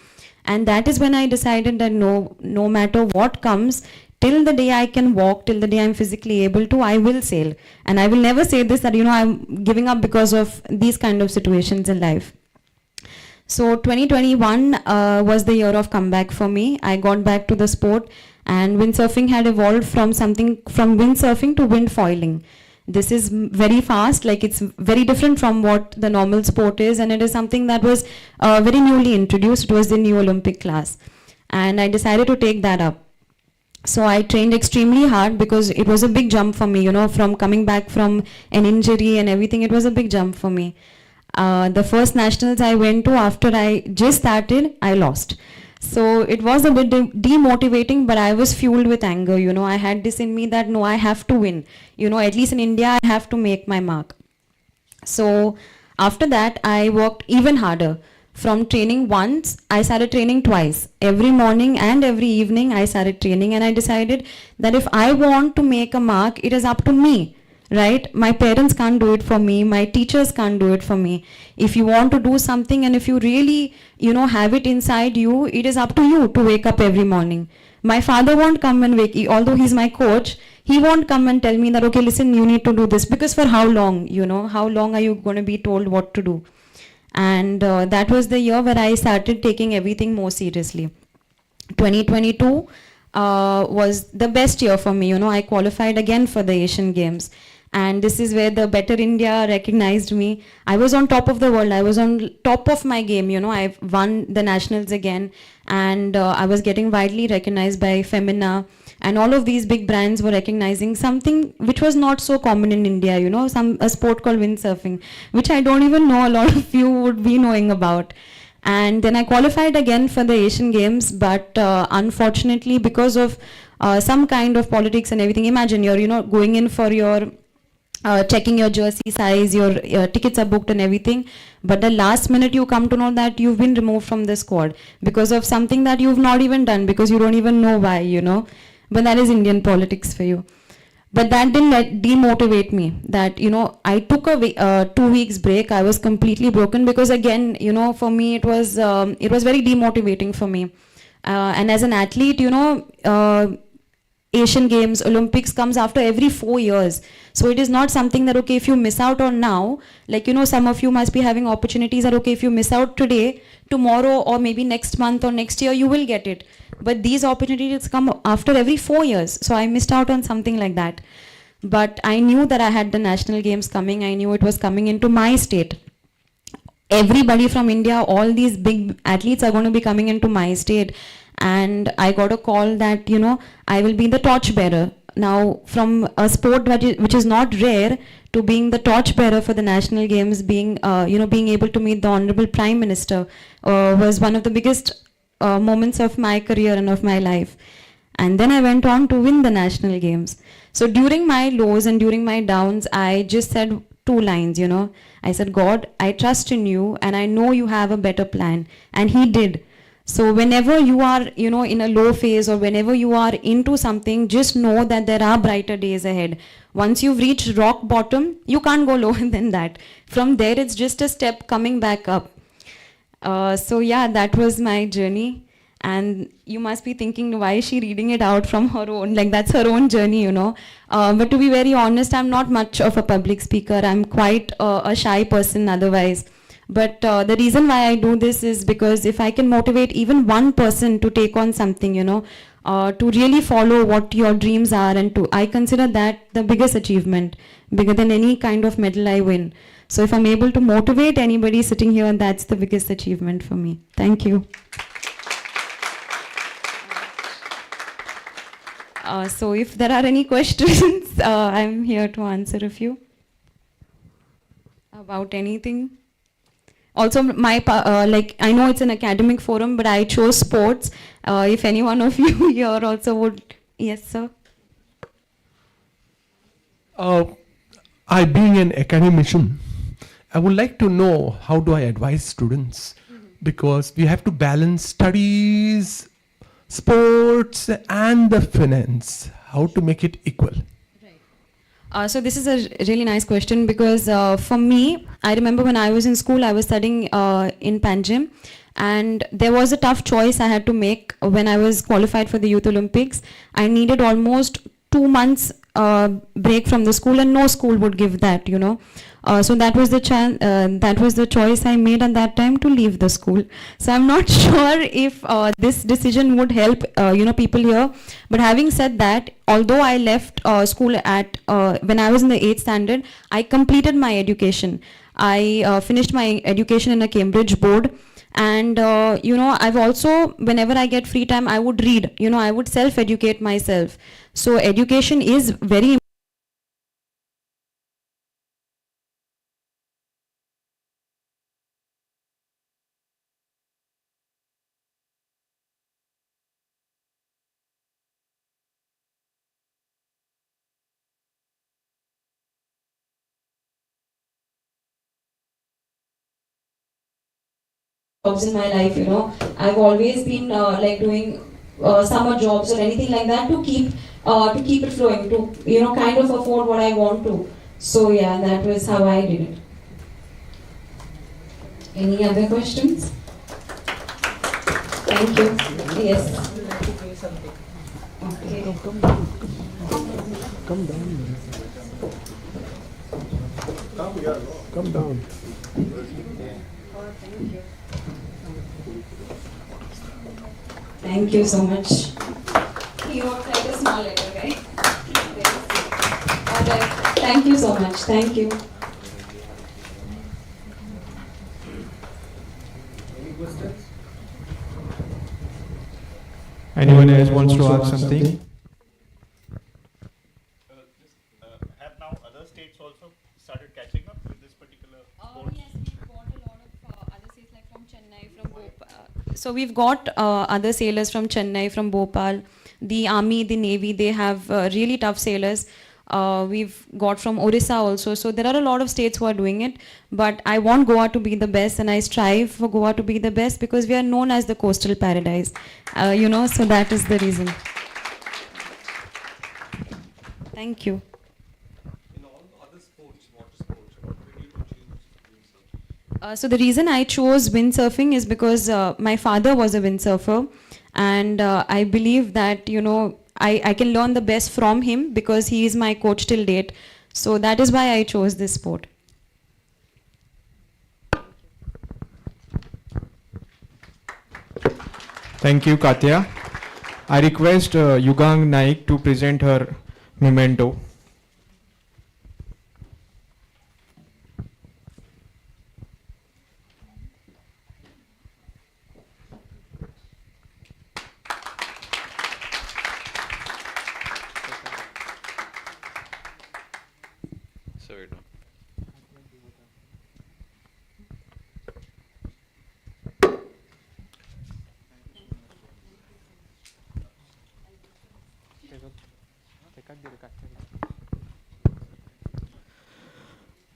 And that is when I decided that no matter what comes, till the day I can walk, till the day I'm physically able to, I will sail. And I will never say this, that, I'm giving up because of these kind of situations in life. So 2021 was the year of comeback for me. I got back to the sport, and windsurfing had evolved from windsurfing to wind foiling. This is very fast, it's very different from what the normal sport is, and it is something that was very newly introduced. It was the new Olympic class, and I decided to take that up. So I trained extremely hard because it was a big jump for me, from coming back from an injury and everything. It was a big jump for me. The first nationals I went to, after I just started, I lost. So it was a bit demotivating, but I was fueled with anger. I had this in me that no, I have to win. At least in India, I have to make my mark. So after that, I worked even harder. From training once, I started training twice. Every morning and every evening, I started training, and I decided that if I want to make a mark, it is up to me. Right? My parents can't do it for me. My teachers can't do it for me. If you want to do something, and if you really, have it inside you, it is up to you to wake up every morning. My father won't come and although he's my coach, he won't come and tell me that, okay, listen, you need to do this. Because for how long, how long are you going to be told what to do? And that was the year where I started taking everything more seriously. 2022 was the best year for me. I qualified again for the Asian Games. And this is where the Better India recognized me. I was on top of the world. I was on top of my game. I won the nationals again. And I was getting widely recognized by Femina. And all of these big brands were recognizing something which was not so common in India, a sport called windsurfing, which I don't even know a lot of you would be knowing about. And then I qualified again for the Asian Games, but unfortunately, because of some kind of politics and everything, imagine you're, going in for your checking your jersey size, your tickets are booked and everything, but the last minute you come to know that you've been removed from the squad because of something that you've not even done, because you don't even know why, but that is Indian politics for you. But that didn't demotivate me. That, I took a 2 weeks break. I was completely broken because, again, for me it was very demotivating for me. And as an athlete, Asian Games, Olympics comes after every 4 years. So it is not something that, okay, if you miss out on now, some of you must be having opportunities that, okay, if you miss out today, tomorrow or maybe next month or next year, you will get it. But these opportunities come after every 4 years. So I missed out on something like that. But I knew that I had the national games coming. I knew it was coming into my state. Everybody from India, all these big athletes are going to be coming into my state. And I got a call that, I will be the torchbearer. Now, from a sport which is not rare to being the torchbearer for the national games, being able to meet the Honorable Prime Minister was one of the biggest moments of my career and of my life. And then I went on to win the national games. So during my lows and during my downs, I just said two lines, you know. I said, God, I trust in you and I know you have a better plan. And he did. So whenever you are, you know, in a low phase or whenever you are into something, just know that there are brighter days ahead. Once you've reached rock bottom, you can't go lower than that. From there, it's just a step coming back up. So yeah, that was my journey. And you must be thinking, why is she reading it out from her own? Like, that's her own journey, you know. But to be very honest, I'm not much of a public speaker. I'm quite a shy person otherwise. But the reason why I do this is because if I can motivate even one person to take on something, you know, to really follow what your dreams are, and to, I consider that the biggest achievement, bigger than any kind of medal I win. So if I'm able to motivate anybody sitting here, that's the biggest achievement for me. Thank you. So if there are any questions, I'm here to answer a few about anything. Also, my like, I know it's an academic forum, but I chose sports. If any one of you here also would, yes, sir. I, being an academician, I would like to know how do I advise students, because we have to balance studies, sports, and the finance. How to make it equal? So this is a really nice question because for me, I remember when I was in school, I was studying in Panjim, and there was a tough choice I had to make when I was qualified for the Youth Olympics. I needed almost 2 months break from the school, and no school would give that, you know. So that was the choice I made at that time, to leave the school. So I'm not sure if this decision would help you know, people here. But having said that, although I left school at when I was in the 8th standard, I completed my education. I finished my education in a Cambridge board. And you know, I've also, whenever I get free time, I would read, you know, I would self-educate myself. So education is very jobs in my life, you know. I've always been like doing summer jobs or anything like that to keep it flowing, to, you know, kind of afford what I want to. So yeah, that was how I did it. Any other questions? Thank you. Yes. Okay. Come down. Come down. Thank you so much. He wrote like a small letter, right? Alright. Thank you so much. Thank you. Any questions? Anyone else wants to ask something? Have now other states also started catching up with this particular sport? Yes, we've got a lot of other states, like from Chennai, from Bhopal. So we've got other sailors from Chennai, from Bhopal. The army, the navy, they have really tough sailors. We've got from Orissa also. So there are a lot of states who are doing it. But I want Goa to be the best, and I strive for Goa to be the best because we are known as the coastal paradise. You know, so that is the reason. Thank you. In all other sports, water sports, what did you choose? So the reason I chose windsurfing is because my father was a windsurfer, and I believe that, you know, I can learn the best from him because he is my coach till date. So that is why I chose this sport. Thank you, Katya. I request Yugang Naik to present her memento.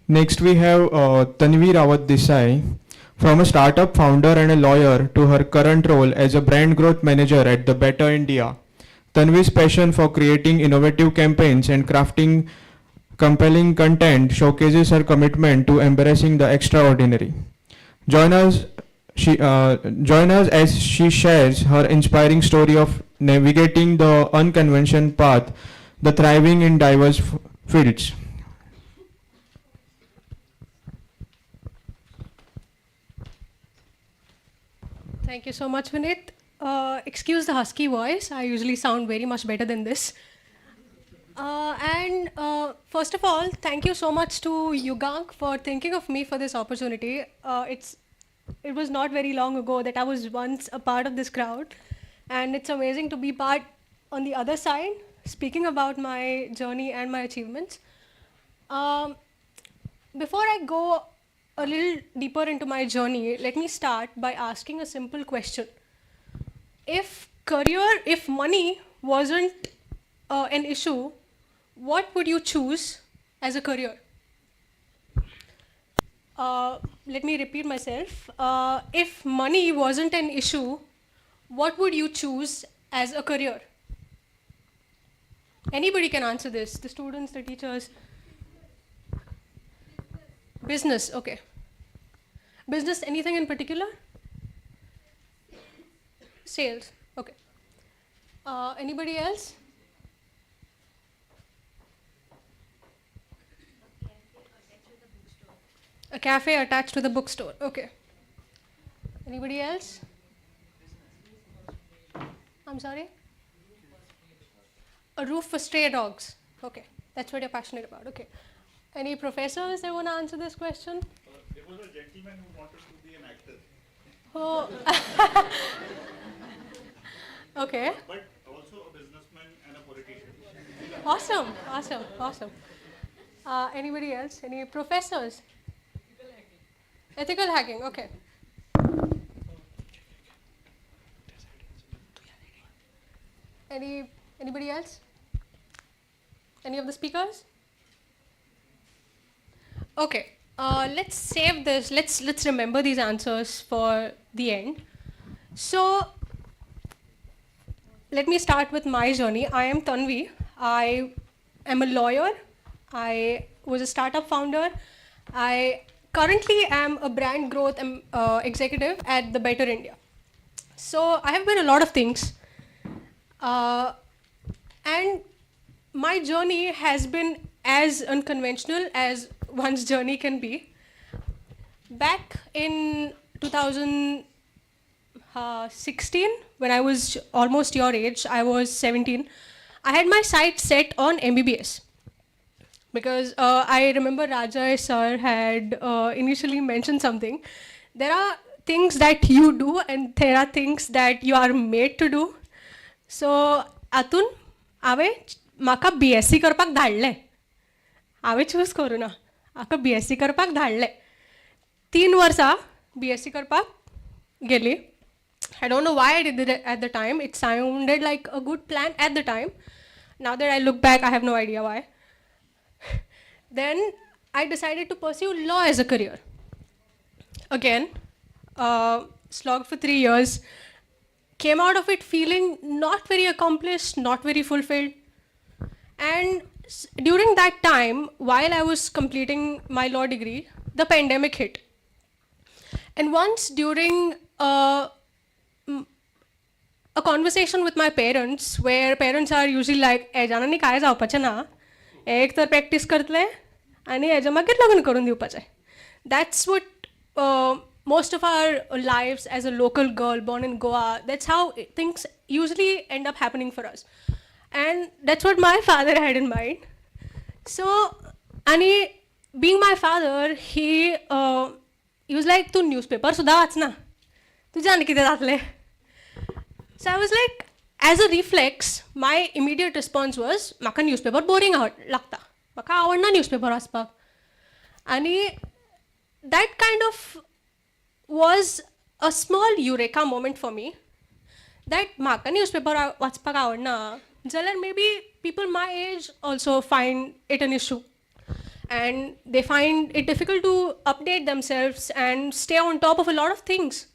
Next, we have Tanvi Rawat Desai. From a startup founder and a lawyer to her current role as a brand growth manager at the Better India, Tanvi's passion for creating innovative campaigns and crafting compelling content showcases her commitment to embracing the extraordinary. Join us, join us as she shares her inspiring story of navigating the unconventional path, the thriving in diverse fields. Thank you so much, Vinit. Excuse the husky voice. I usually sound very much better than this. First of all, thank you so much to Yugang for thinking of me for this opportunity. It was not very long ago that I was once a part of this crowd, and it's amazing to be part on the other side, speaking about my journey and my achievements. Before I go a little deeper into my journey, let me start by asking a simple question. If money wasn't an issue, what would you choose as a career? Let me repeat myself. If money wasn't an issue, what would you choose as a career? Anybody can answer this, the students, the teachers. Business, okay. Business, anything in particular? Sales, okay. Anybody else? A cafe attached to the bookstore, okay. Anybody else? I'm sorry? A roof for stray dogs, okay. That's what you're passionate about, okay. Any professors that want to answer this question? There was a gentleman who wanted to be an actor. Oh. Okay. But also a businessman and a politician. Awesome, awesome, awesome. Anybody else? Any professors? Ethical hacking, okay. Anybody else? Any of the speakers? Okay, let's save this. Let's remember these answers for the end. So, let me start with my journey. I am Tanvi. I am a lawyer. I was a startup founder. I currently am a brand growth executive at the Better India. So I have been a lot of things. And my journey has been as unconventional as one's journey can be. Back in 2016, when I was almost your age, I was 17, I had my sights set on MBBS. Because I remember Rajay sir had initially mentioned something. There are things that you do and there are things that you are made to do. So, Atun, ave maka BSc करपाक धाडले. हांवें choose करूं ना. म्हाका BSc करपाक धाडले. 3 वर्सां BSc करपाक गेली. I don't know why I did it at the time. It sounded like a good plan at the time. Now that I look back, I have no idea why. Then I decided to pursue law as a career. Again, slogged for 3 years. Came out of it feeling not very accomplished, not very fulfilled. And during that time, while I was completing my law degree, the pandemic hit. And once during a conversation with my parents, where parents are usually like, "ए जाणांनी काय जावपाचें ना, एक तर practice करतले, आनी हेज्या मागीर लग्न करून दिवपाचें." That's what most of our lives as a local girl born in Goa, that's how things usually end up happening for us. And that's what my father had in mind. So, आणि being my father, he was like, "तू newspaper सुद्धा watch ना, तुझ्या आनी कितें जातलें?" So I was like, as a reflex, my immediate response was, म्हाका newspaper boring लागता, म्हाका आवडना newspaper वाचपाक. आणि that kind of was a small eureka moment for me, that म्हाका newspaper वाचपाक आवडना, जाल्यार maybe people my age also find it an issue. And they find it difficult to update themselves and stay on top of a lot of things.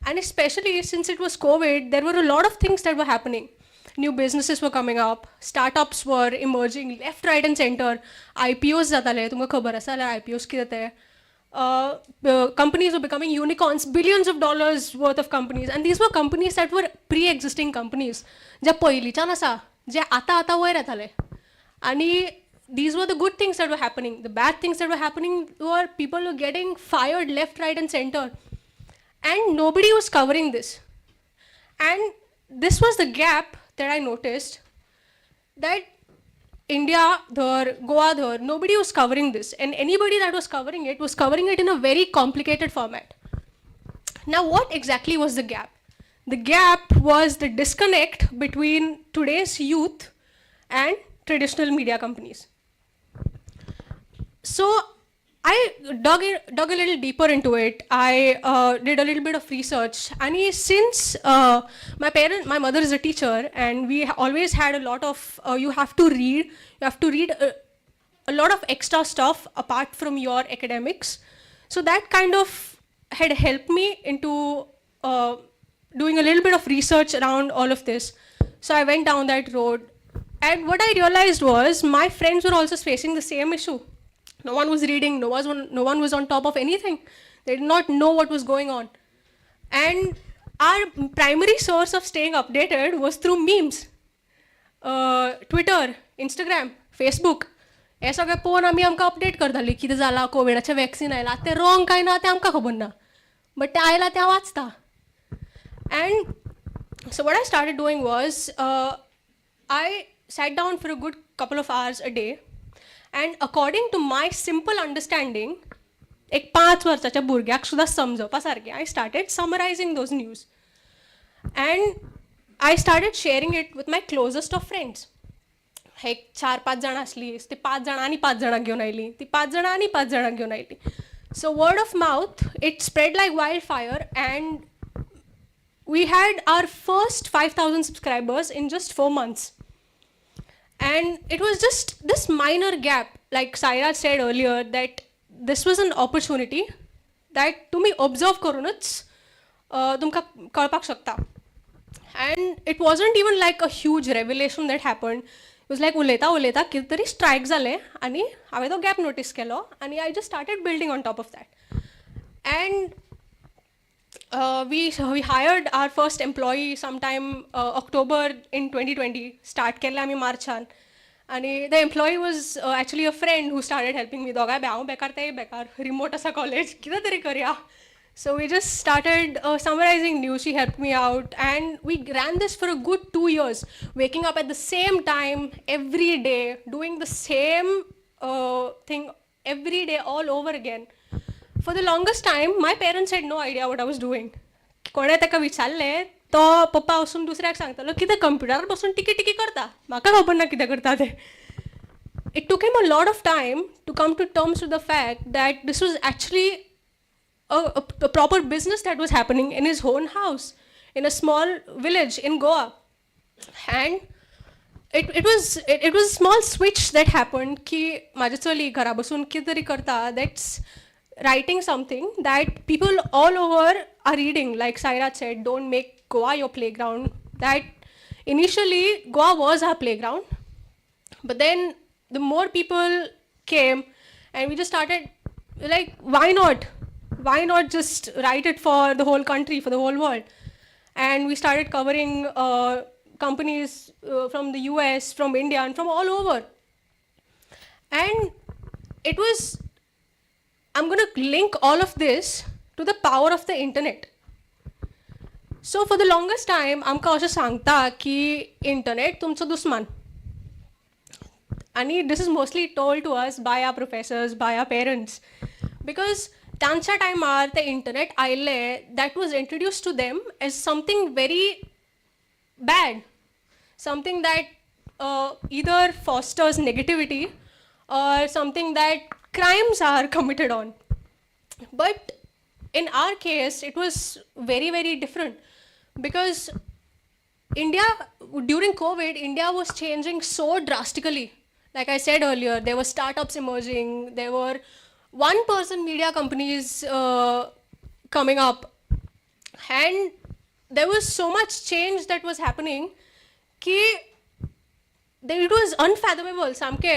And especially since it was COVID, there were a lot of things that were happening. New businesses were coming up, startups were emerging left, right, and center. IPOs जाताले, तुमकां खबर आसा जाल्यार IPOs कितें ते? Companies were becoming unicorns, billions of dollars worth of companies, and these were companies that were pre-existing companies. जे पयलींच्यान आसा, जे आतां वयर येताले. आनी these were the good things that were happening. The bad things that were happening were people were getting fired left, right, and center. And nobody was covering this. And this was the gap that I noticed, that India, Goa, nobody was covering this. And anybody that was covering it in a very complicated format. Now, what exactly was the gap? The gap was the disconnect between today's youth and traditional media companies. So I dug a little deeper into it. I did a little bit of research. And since my mother is a teacher, and we always had a lot of, you have to read a lot of extra stuff apart from your academics. So that kind of had helped me into doing a little bit of research around all of this. So I went down that road. And what I realized was my friends were also facing the same issue. No one was reading, no one was on top of anything. They did not know what was going on. And our primary source of staying updated was through memes. Twitter, Instagram, Facebook. हे सगळे पळोवन आमी आमकां update करतालीं कितें जालां, कोविडाचें vaccine आयलां, तें wrong काय ना तें आमकां खबर ना. बट तें आयलां तें हांव वाचतां. And so what I started doing was, I sat down for a good couple of hours a day. And according to my simple understanding, एक 5 वर्साच्या भुरग्याक सुद्दां समजोवपा सारकें, I started summarizing those news. And I started sharing it with my closest of friends. एक 4-5 जाणां आसलीं, ती 5 जाणां आनी 5 जाणां घेवन आयलीं, ती 5 जाणां आनी 5 जाणां घेवन आयलीं. So word of mouth, it spread like wildfire, and we had our first 5,000 subscribers in just 4 months. And it was just this minor gap, like Saira said earlier, that this was an opportunity that तुम्ही observe करूनच तुमकां कळपाक शकता. And it wasn't even like a huge revelation that happened. It was like उलयता कितें तरी strike जालें आनी हांवें तो gap notice केलो आनी I just started building on top of that. And we hired our first employee sometime October in 2020. Start केलें आमी मार्चान. And the employee was actually a friend who started helping me. दोगांय हांव बेकार तेंय बेकार, remote आसा college, कितें तरी करया. So we just started summarizing news. She helped me out, and we ran this for a good 2 years, waking up at the same time every day, doing the same thing every day all over again. For the longest time, my parents had no idea what I was doing. कोणे ताका विचारलें तो पप्पा वचून दुसऱ्याक सांगतालो कितें कंप्युटरार बसून टिकी टिकी करता, म्हाका खबर ना कितें करता तें. It took him a lot of time to come to terms with the fact that this was actually a proper business that was happening in his own house, in a small village in Goa. And it was a small switch that happened ki माझी चली घरा बसून कितें तरी करता, that's writing something that people all over are reading. Like Saira said, don't make Goa your playground. That initially Goa was our playground, but then the more people came and we just started like, why not just write it for the whole country, for the whole world. And we started covering companies from the US, from India, and from all over. And it was, I'm going to link all of this to the power of the internet. So for the longest time, आमकां अशें सांगता की internet तुमचो दुश्मन. And this is mostly told to us by our professors, by our parents. Because तांच्या टायमार the internet आयलें, that was introduced to them as something very bad. Something that either fosters negativity or something that crimes are committed on. But in our case, it was very, very different. Because India, during COVID, India was changing so drastically. Like I said earlier, there were startups emerging, there were one-person media companies coming up, and there was so much change that was happening ki it was unfathomable. सामके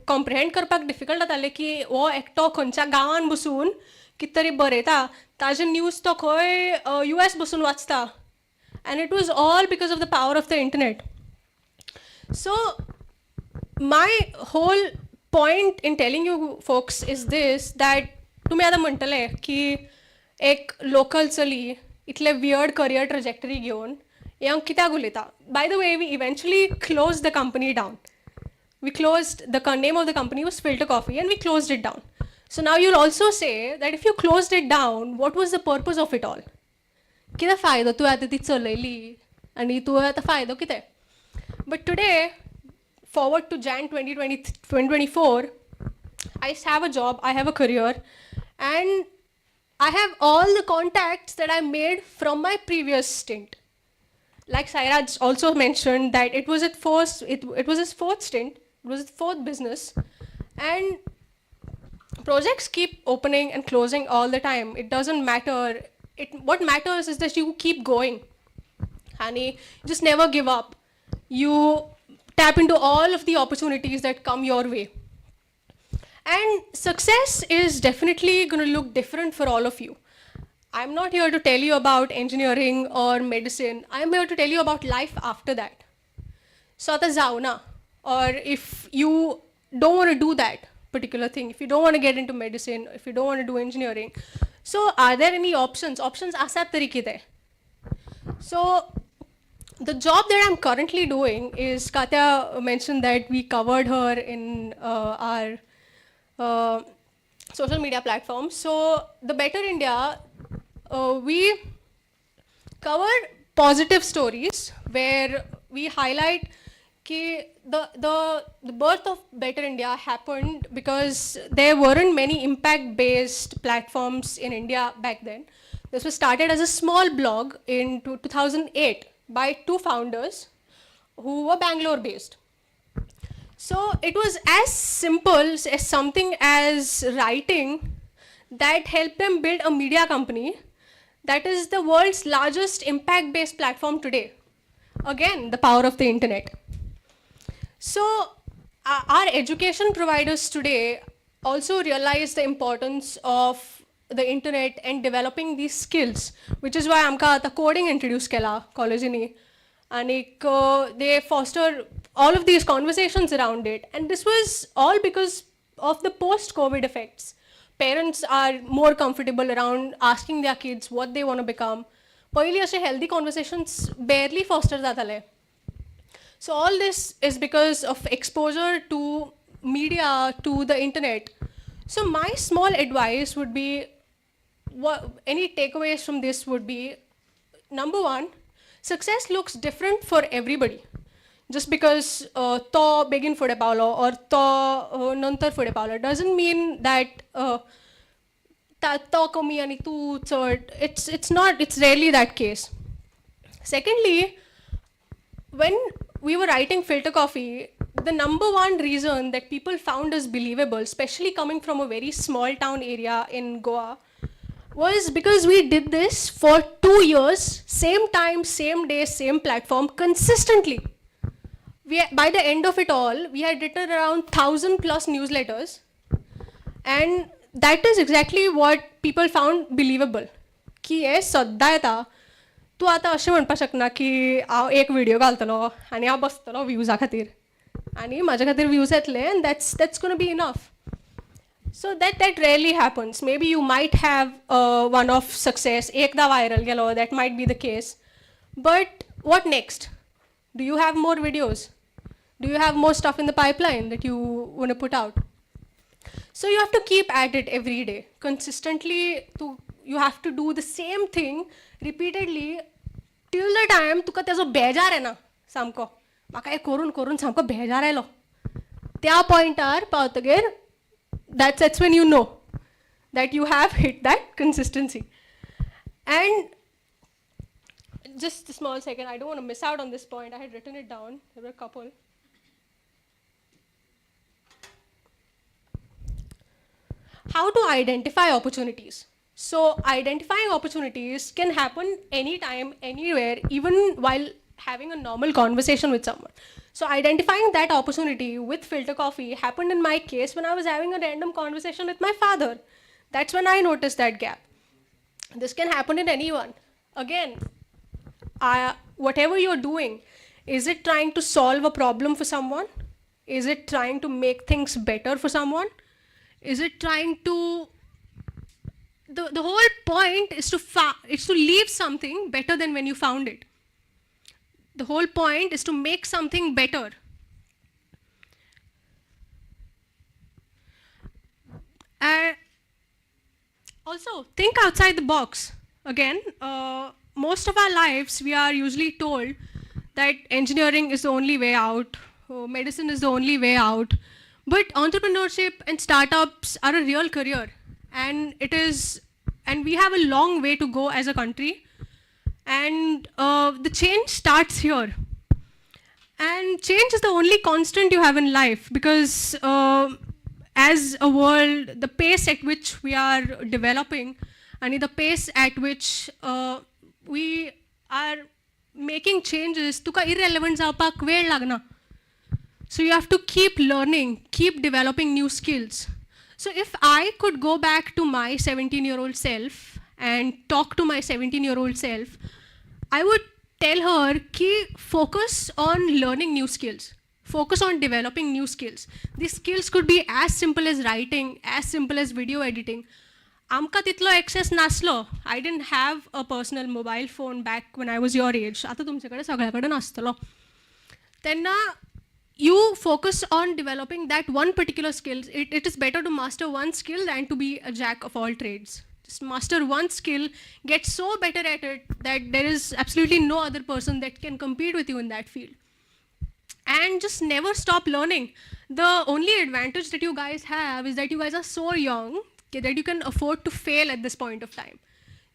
comprehend करपाक difficult जातालें की वो एकटो खंयच्या गांवान बसून कित तरी बरयता ताजे न्यूज तो खंय US बसून वाचता. And it was all because of the power of the internet. So my whole point in telling you folks is this, that तुम्ही आता म्हणटले की एक लोकल चली इतले weird career trajectory घेवन हांव कित्याक उलयता. By the way, we eventually closed the company down. We closed, the name of the company was Filter Coffee, and we closed it down. So now you'll also say that if you closed it down, what was the purpose of it all? कितें फायदो तूं आतां ती चलयली आनी तूं आतां फायदो कितें? But today, forward to Jan 2024, I have a job, I have a career, and I have all the contacts that I made from my previous stint. Like Sairaj also mentioned that it was it was his fourth stint, it was his fourth business, and projects keep opening and closing all the time. It doesn't matter. What matters is that you keep going. Honey, just never give up. You tap into all of the opportunities that come your way. And success is definitely going to look different for all of you. I'm not here to tell you about engineering or medicine. I'm here to tell you about life after that. So ata zauna, or if you don't want to do that particular thing, if you don't want to get into medicine, if you don't want to do engineering, so are there any options? Options asat tarike. So the job that I'm currently doing is, Katya mentioned that we covered her in our social media platforms. So the Better India, we cover positive stories where we highlight कि the birth of Better India happened because there weren't many impact-based platforms in India back then. This was started as a small blog in 2008 by two founders who were Bangalore-based. So it was as simple as something as writing that helped them build a media company that is the world's largest impact-based platform today. Again, the power of the internet. So our education providers today also realize the importance of the internet and developing these skills, which is why आमकां आतां coding introduce केला कॉलेजींनी, and they foster all of these conversations around it. And this was all because of the post-COVID effects. Parents are more comfortable around asking their kids what they want to become. पयलीं अशे healthy conversations barely foster जाताले. So all this is because of exposure to media, to the internet. So my small advice would be, any takeaways from this would be, number one, success looks different for everybody. Just because to begin for Paulo or to nantar for Paulo doesn't mean that to kami ani tu chod. It's rarely that case. Secondly, when we were writing Filter Coffee, the number one reason that people found us believable, especially coming from a very small town area in Goa, was because we did this for 2 years, same time, same day, same platform, consistently. By the end of it all, we had written around 1,000 plus newsletters, and that is exactly what people found believable. की हे सद्दां येता, तूं आतां अशें म्हणपाक शकना की हांव एक व्हिडिओ घालतलो आनी हांव बसतलो व्ह्यूजा खातीर आनी म्हाज्या खातीर व्ह्यूज येतले and that's going to be enough. So that rarely happens. Maybe you might have one of success, ekda viral gelo, that might be the case. But what next? Do you have more videos? Do you have more stuff in the pipeline that you want to put out? So you have to keep at it every day. Consistently, you have to do the same thing repeatedly till the time तुका तेजो बेजार येना सामको. म्हाका हें करून करून सामको बेजार आयलो. त्या पॉइंटार पावतगीर that's when you know that you have hit that consistency. And just a small second. I don't want to miss out on this point. I had written it down. There were a couple. How to identify opportunities. So identifying opportunities can happen anytime, anywhere, even while having a normal conversation with someone. So identifying that opportunity with filter coffee happened in my case when I was having a random conversation with my father. That's when I noticed that gap. This can happen in anyone. Again, whatever you're doing, is it trying to solve a problem for someone? Is it trying to make things better for someone? Is it trying to the whole point is to leave something better than when you found it. The whole point is to make something better. Also, think outside the box. Again, most of our lives we are usually told that engineering is the only way out, medicine is the only way out. But entrepreneurship and startups are a real career, and we have a long way to go as a country. And the change starts here. And change is the only constant you have in life, because as a world, the pace at which we are developing and the pace at which we are making changes, तुका irrelevant जावपाक वेळ लागना. So you have to keep learning, keep developing new skills. So if I could go back to my 17-year-old self and talk to my 17-year-old self, I would tell her ki focus on learning new skills. Focus on developing new skills. These skills could be as simple as writing, as simple as video editing. आमकां तितलो access नासलो. I didn't have a personal mobile phone back when I was your age. आता तुमच्याकडे सगळ्याकडे नासतलो. तेन्ना you focus on developing that one particular skill. It is better to master one skill than to be a jack of all trades. Just master one skill, get so better at it that there is absolutely no other person that can compete with you in that field. And just never stop learning. The only advantage that you guys have is that you guys are so young that you can afford to fail at this point of time.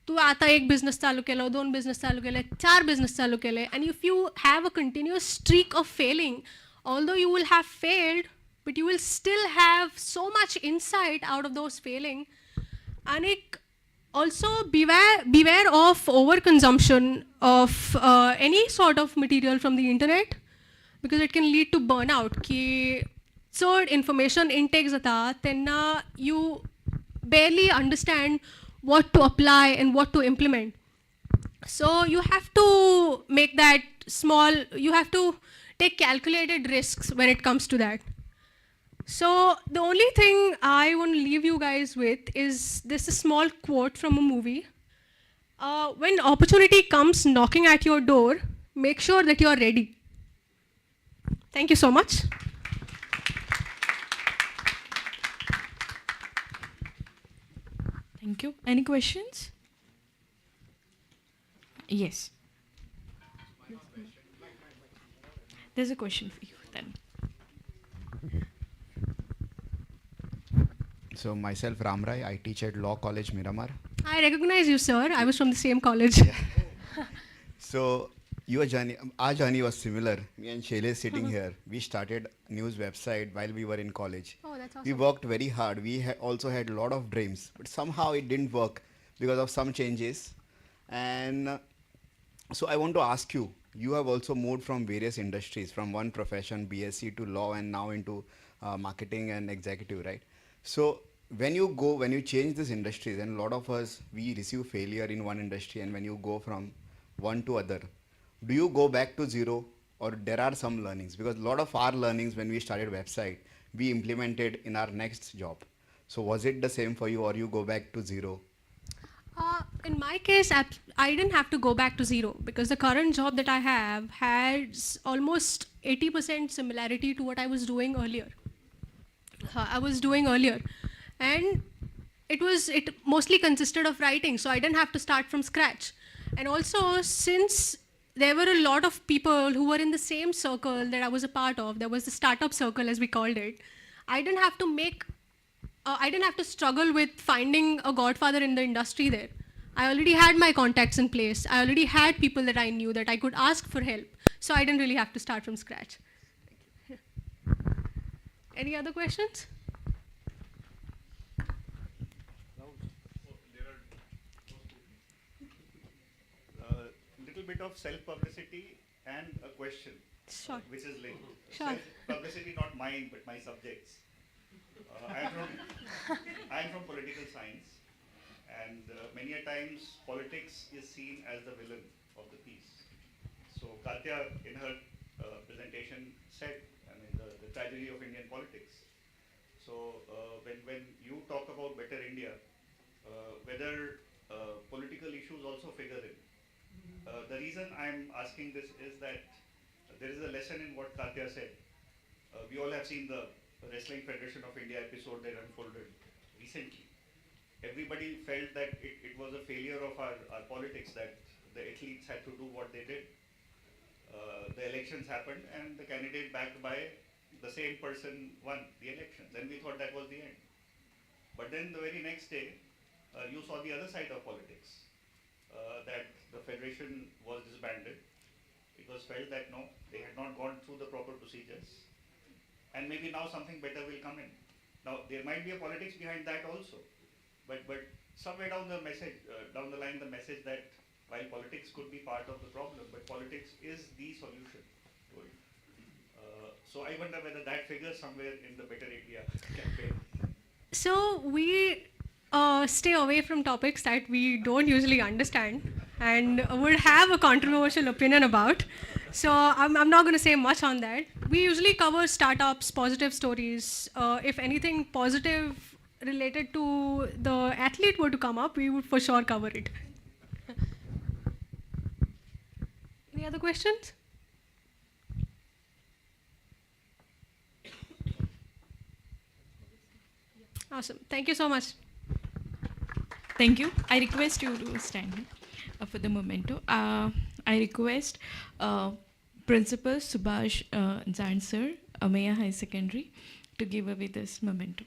तू आता एक business चालू केलं, 2 business चालू केले, 4 business चालू केले, and if you have a continuous streak of failing, although you will have failed, but you will still have so much insight out of those failing. And also beware of overconsumption of any sort of material from the internet, because it can lead to burnout. Ki चड information intake जाता तेन्ना you barely understand what to apply and what to implement. So you have to make that small, you have to take calculated risks when it comes to that. So the only thing I want to leave you guys with is this small quote from a movie. When opportunity comes knocking at your door, make sure that you're ready. Thank you so much. Thank you. Any questions? Yes. There's a question for you then. So myself Ram Rai, I teach at Law College Miramar. I recognize you, sir. I was from the same college. So your journey, our journey was similar. Me and Shailesh sitting here. We started news website while we were in college. Oh, that's awesome. We worked very hard. We also had a lot of dreams, but somehow it didn't work because of some changes. And so I want to ask you, you have also moved from various industries, from one profession, BSc, to law, and now into marketing and executive, right? So when you change these industries, and a lot of us, we receive failure in one industry, and when you go from one to other, do you go back to zero, or there are some learnings? Because a lot of our learnings when we started website, we implemented in our next job. So was it the same for you, or you go back to zero? In my case, I didn't have to go back to zero, because the current job that I have has almost 80% similarity to what I was doing earlier. And it mostly consisted of writing, so I didn't have to start from scratch. And also, since there were a lot of people who were in the same circle that I was a part of, there was the startup circle as we called it, I didn't have to struggle with finding a godfather in the industry there. I already had my contacts in place. I already had people that I knew that I could ask for help. So I didn't really have to start from scratch. Any other questions? Little bit of self-publicity and a question, Sure. which is linked. Sure. Self-publicity, not mine, but my subjects. I'm from political science, and many a times politics is seen as the villain of the piece. So Katya, in her presentation, said, I mean, the tragedy of Indian politics. So when you talk about better India, whether political issues also figure in. The reason I'm asking this is that there is a lesson in what Katya said. We all have seen the Wrestling Federation of India episode that unfolded recently. Everybody felt that it was a failure of our politics, that the athletes had to do what they did. The elections happened and the candidate backed by the same person won the elections, and we thought that was the end. But then the very next day, you saw the other side of politics, that the federation was disbanded. It was felt that no, they had not gone through the proper procedures, and maybe now something better will come in. Now there might be a politics behind that also, but somewhere down the line, the message that while politics could be part of the problem, but politics is the solution to it. So I wonder whether that figures somewhere in the Better India campaign. So we stay away from topics that we don't usually understand and would have a controversial opinion about. So I'm not going to say much on that. We usually cover startups, positive stories. If anything positive related to the athlete were to come up, we would for sure cover it. Any other questions? Awesome. Thank you so much. Thank you. I request you to stand for the memento. I request Principal Subhash Jain sir, Ameya High Secondary, to give away this memento.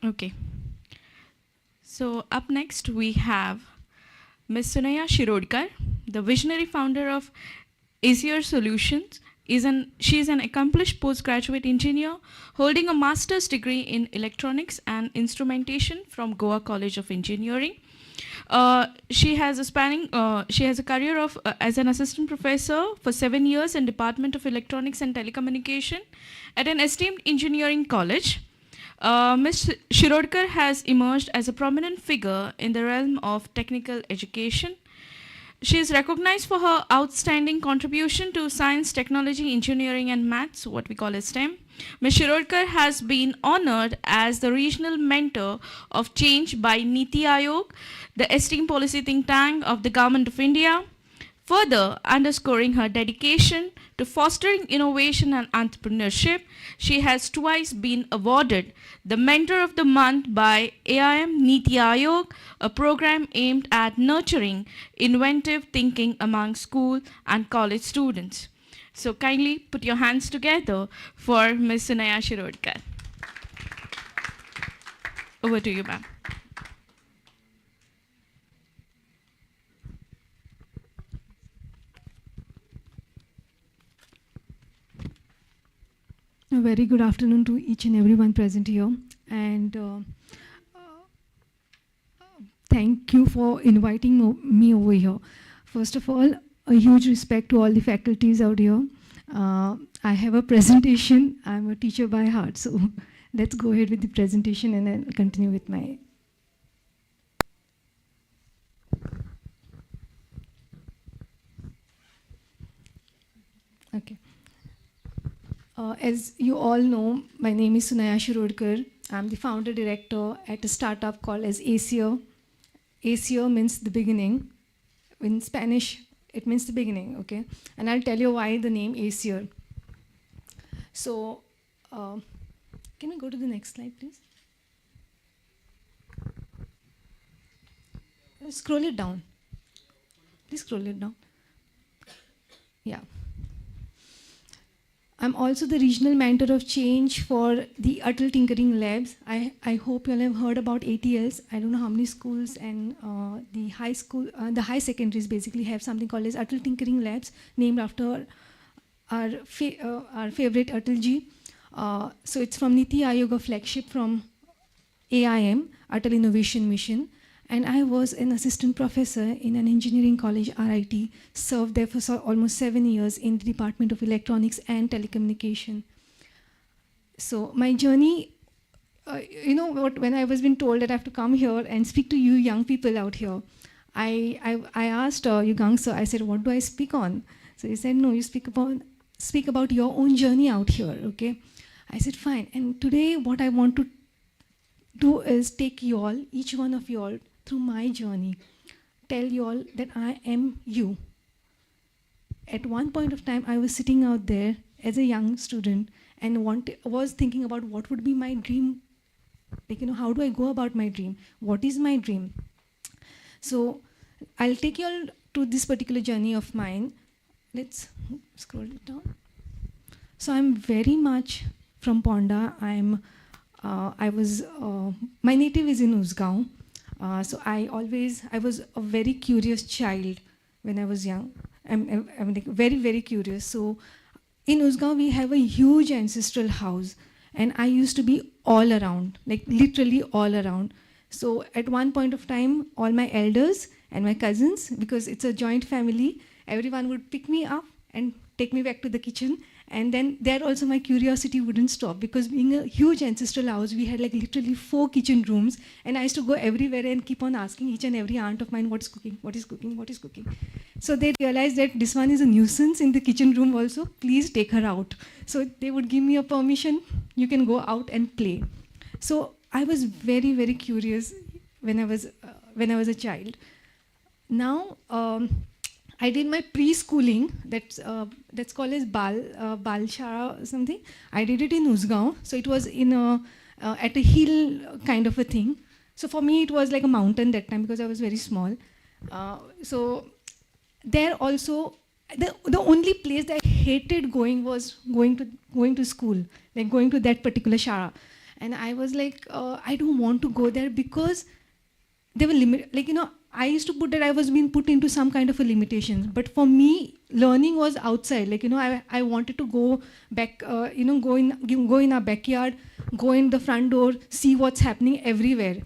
Okay. So up next we have Ms. Sunaya Shirodkar, the visionary founder of Easier Solutions. She is an accomplished postgraduate engineer holding a master's degree in electronics and instrumentation from Goa College of Engineering. She has a career of as an assistant professor for 7 years in Department of Electronics and Telecommunication at an esteemed engineering college. Ms. Shirodkar has emerged as a prominent figure in the realm of technical education. She is recognized for her outstanding contribution to science, technology, engineering, and maths, what we call as STEM. Ms. Shirodkar has been honored as the regional mentor of change by Niti Aayog, the esteemed policy think tank of the Government of India, further underscoring her dedication to fostering innovation and entrepreneurship. She has twice been awarded the Mentor of the Month by AIM Niti Aayog, a program aimed at nurturing inventive thinking among school and college students. So kindly put your hands together for Ms. Sunaya Shirodkar. Over to you, ma'am. A very good afternoon to each and everyone present here, and thank you for inviting me over here. First of all, a huge respect to all the faculties out here. I have a presentation. I'm a teacher by heart, so let's go ahead with the presentation and I'll continue with my... Okay. As you all know, my name is Sunaya Shirodkar. I'm the founder director at a startup called as Easier. Easier means the beginning. In Spanish, it means the beginning, okay? And I'll tell you why the name Easier. So, can we go to the next slide, please? Scroll it down. Please scroll it down. Yeah. I'm also the regional mentor of change for the Atal Tinkering Labs. I hope you all have heard about ATLs. I don't know how many schools and the high secondaries basically have something called as Atal Tinkering Labs, named after our favorite Atalji. So it's from Niti Aayog, flagship from AIM, Atal Innovation Mission. And I was an assistant professor in an engineering college, RIT, served there for almost 7 years in the Department of Electronics and Telecommunication. So my journey, when I was being told that I have to come here and speak to you young people out here, I asked Yugang sir, I said, what do I speak on? So he said, no, you speak about your own journey out here, okay? I said, fine. And today what I want to do is take you all, each one of you all, through my journey, tell you all that I am you. At one point of time, I was sitting out there as a young student and was thinking about what would be my dream. Like, how do I go about my dream? What is my dream? So I'll take you all to this particular journey of mine. Let's scroll it down. So I'm very much from Ponda. My native is in Usgaon. So I was a very curious child when I was young. I'm like very, very curious. So in Usgaon, we have a huge ancestral house. And I used to be all around, like literally all around. So at one point of time, all my elders and my cousins, because it's a joint family, everyone would pick me up and take me back to the kitchen. And then there also my curiosity wouldn't stop, because being a huge ancestral house, we had like literally 4 kitchen rooms, and I used to go everywhere and keep on asking each and every aunt of mine, what is cooking, what is cooking, what is cooking. So they realized that this one is a nuisance in the kitchen room also, please take her out. So they would give me a permission, you can go out and play. So I was very, very curious when I was a child. Now, I did my preschooling, that's called as Bal Shara or something. I did it in Usgaon, so it was at a hill kind of a thing. So for me, it was like a mountain that time because I was very small. So there also, the only place that I hated going was going to school, like going to that particular Shara. And I was like, I don't want to go there because they were limited, I used to put that I was being put into some kind of a limitation. But for me, learning was outside. I wanted to go back, go in our backyard, go in the front door, see what's happening everywhere.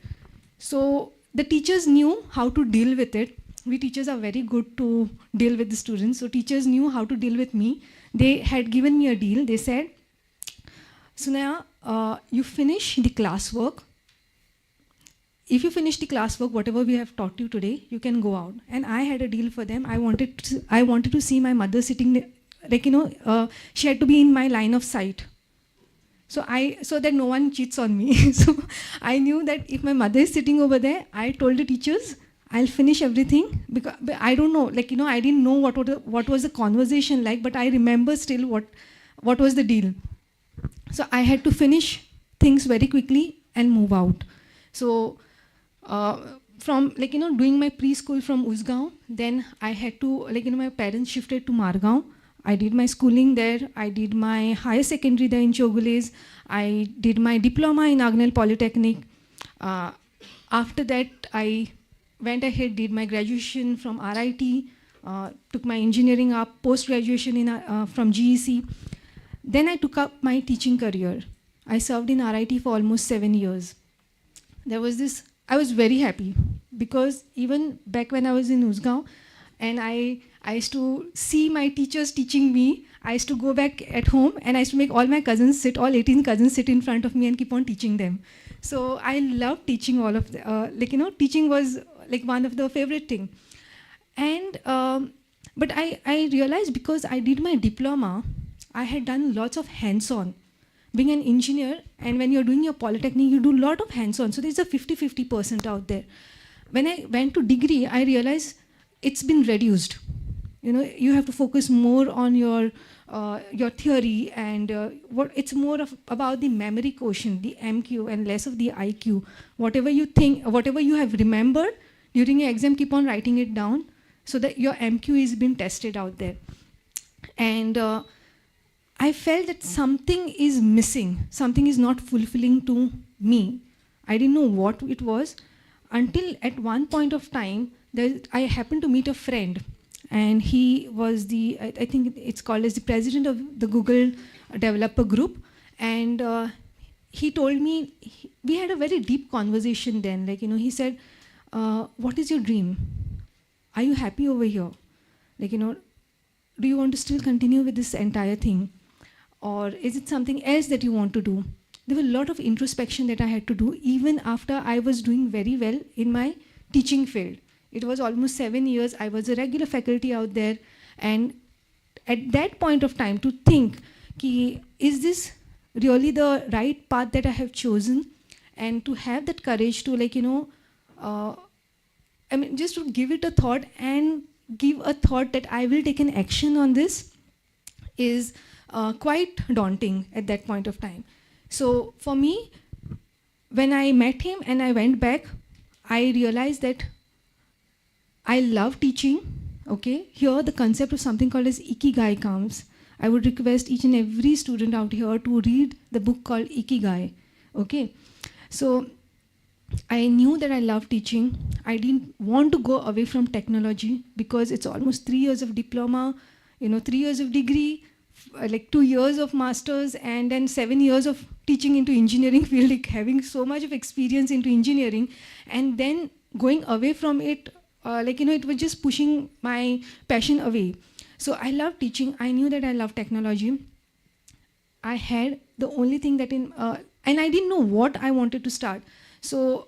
So the teachers knew how to deal with it. We teachers are very good to deal with the students. So teachers knew how to deal with me. They had given me a deal. They said, Sunaya, you finish the classwork. If you finish the classwork, whatever we have taught you today, you can go out. And I had a deal for them. I wanted to see my mother sitting there, she had to be in my line of sight. So that no one cheats on me. So I knew that if my mother is sitting over there, I told the teachers, I'll finish everything. Because I don't know, I didn't know what was the conversation like, but I remember still what was the deal. So I had to finish things very quickly and move out. So from doing my preschool from Usgaon, then I had to my parents shifted to Margaon. I did my schooling there. I did my higher secondary there in Chogules. I did my diploma in Agnel Polytechnic. After that, I went ahead, did my graduation from RIT, took my engineering up, post-graduation from GEC. Then I took up my teaching career. I served in RIT for almost 7 years. I was very happy because even back when I was in Usgaon and I used to see my teachers teaching me, I used to go back at home and I used to make all my cousins sit, all 18 cousins sit in front of me and keep on teaching them. So I loved teaching all of them. Teaching was one of the favorite thing. And, but I realized because I did my diploma, I had done lots of hands-on. Being an engineer, and when you're doing your polytechnic, you do a lot of hands-on. So there's a 50-50% out there. When I went to degree, I realized it's been reduced. You have to focus more on your theory, and it's more about the memory quotient, the MQ, and less of the IQ. Whatever you think, whatever you have remembered during your exam, keep on writing it down. so that your MQ is being tested out there. And I felt that something is missing, something is not fulfilling to me. I didn't know what it was until at one point of time I happened to meet a friend, and he was I think it's called as the president of the Google developer group. And he told me, we had a very deep conversation then. Like, he said, what is your dream? Are you happy over here? Like, do you want to still continue with this entire thing? Or is it something else that you want to do? There were a lot of introspection that I had to do even after I was doing very well in my teaching field. It was almost 7 years. I was a regular faculty out there. And at that point of time, to think, is this really the right path that I have chosen? And to have that courage to, like, just to give it a thought and give a thought that I will take an action on this is quite daunting at that point of time. So for me, when I met him and I went back, I realized that I love teaching. Okay, here the concept of something called as Ikigai comes. I would request each and every student out here to read the book called Ikigai. Okay, so I knew that I love teaching. I didn't want to go away from technology because it's almost 3 years of diploma, 3 years of degree, like 2 years of masters, and then 7 years of teaching into engineering field, like having so much of experience into engineering, and then going away from it, it was just pushing my passion away. So I love teaching. I knew that I love technology. I had the only thing that and I didn't know what I wanted to start. So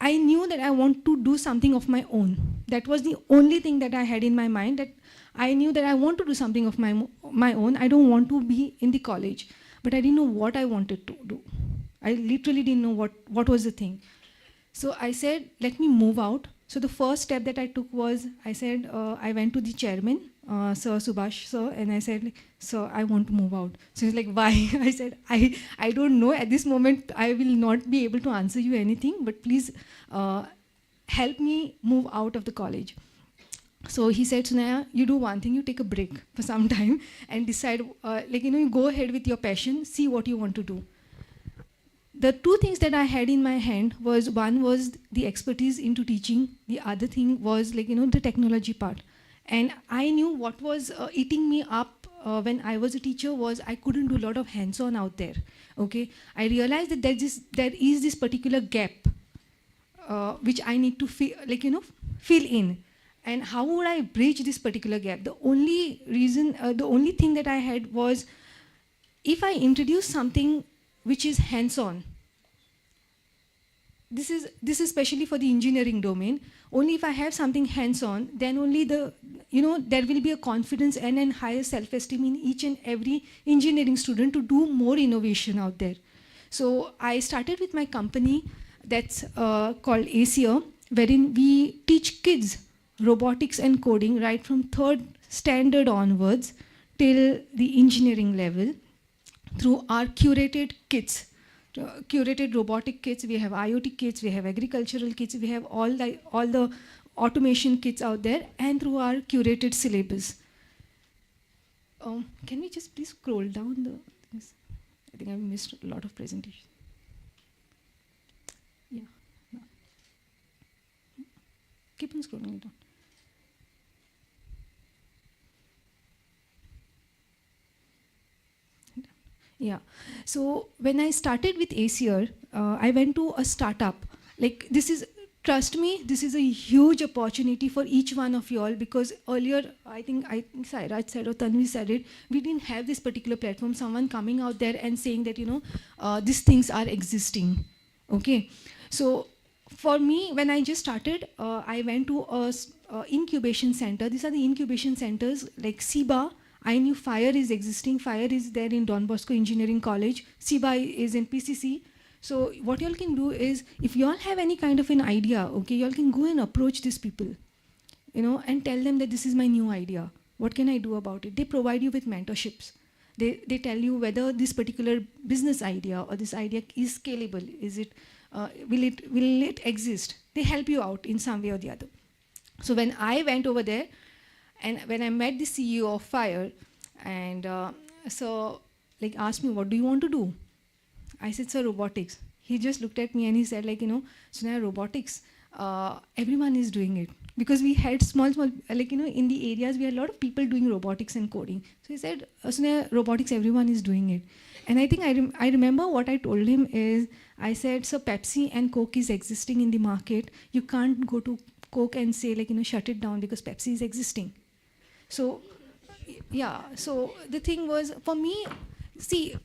I knew that I want to do something of my own. That was the only thing that I had in my mind, that I knew that I want to do something of my own. I don't want to be in the college, but I didn't know what I wanted to do. I literally didn't know what was the thing. So I said, let me move out. So the first step that I took was, I said, I went to the chairman, Sir Subhash Sir, and I said, sir, I want to move out. So he's like, why? I said, I don't know. At this moment, I will not be able to answer you anything, but please help me move out of the college. So he said, Sunaya, you do one thing, you take a break for some time and decide, you go ahead with your passion, see what you want to do. The two things that I had in my hand was, one was the expertise into teaching. The other thing was the technology part. And I knew what was eating me up when I was a teacher was I couldn't do a lot of hands-on out there. Okay, I realized that there is this particular gap which I need to fill in. And how would I bridge this particular gap? The only reason, the only thing that I had was, if I introduce something which is hands-on, this is especially for the engineering domain. Only if I have something hands-on, then only there will be a confidence and a higher self-esteem in each and every engineering student to do more innovation out there. So I started with my company that's called ACER, wherein we teach kids robotics and coding right from 3rd standard onwards till the engineering level through our curated kits. Curated robotic kits, we have IoT kits, we have agricultural kits, we have all the automation kits out there, and through our curated syllabus. Can we just please scroll down the things? I think I've missed a lot of presentation. Yeah. No. Keep on scrolling it down. Yeah. So when I started with ACER, I went to a startup. Trust me, this is a huge opportunity for each one of you all, because earlier, I think Sairaj said or Tanvi said it, we didn't have this particular platform, someone coming out there and saying that, these things are existing. Okay. So for me, when I just started, I went to a incubation center. These are the incubation centers like SIBA. I knew FIRE is existing. FIRE is there in Don Bosco Engineering College. SIBA is in PCC. So what y'all can do is, if y'all have any kind of an idea, okay, y'all can go and approach these people, and tell them that this is my new idea. What can I do about it? They provide you with mentorships. They tell you whether this particular business idea or this idea is scalable. Is it, will it exist? They help you out in some way or the other. So when I went over there, and when I met the CEO of Fire, and so like asked me, what do you want to do? I said, sir, robotics. He just looked at me and he said, like, Sunaya, robotics, everyone is doing it. Because we had small, like, in the areas, we had a lot of people doing robotics and coding. So he said, Sunaya, robotics, everyone is doing it. And I think I remember what I told him is, I said, so Pepsi and Coke is existing in the market. You can't go to Coke and say, like, shut it down because Pepsi is existing. So, yeah, so the thing was, for me, see,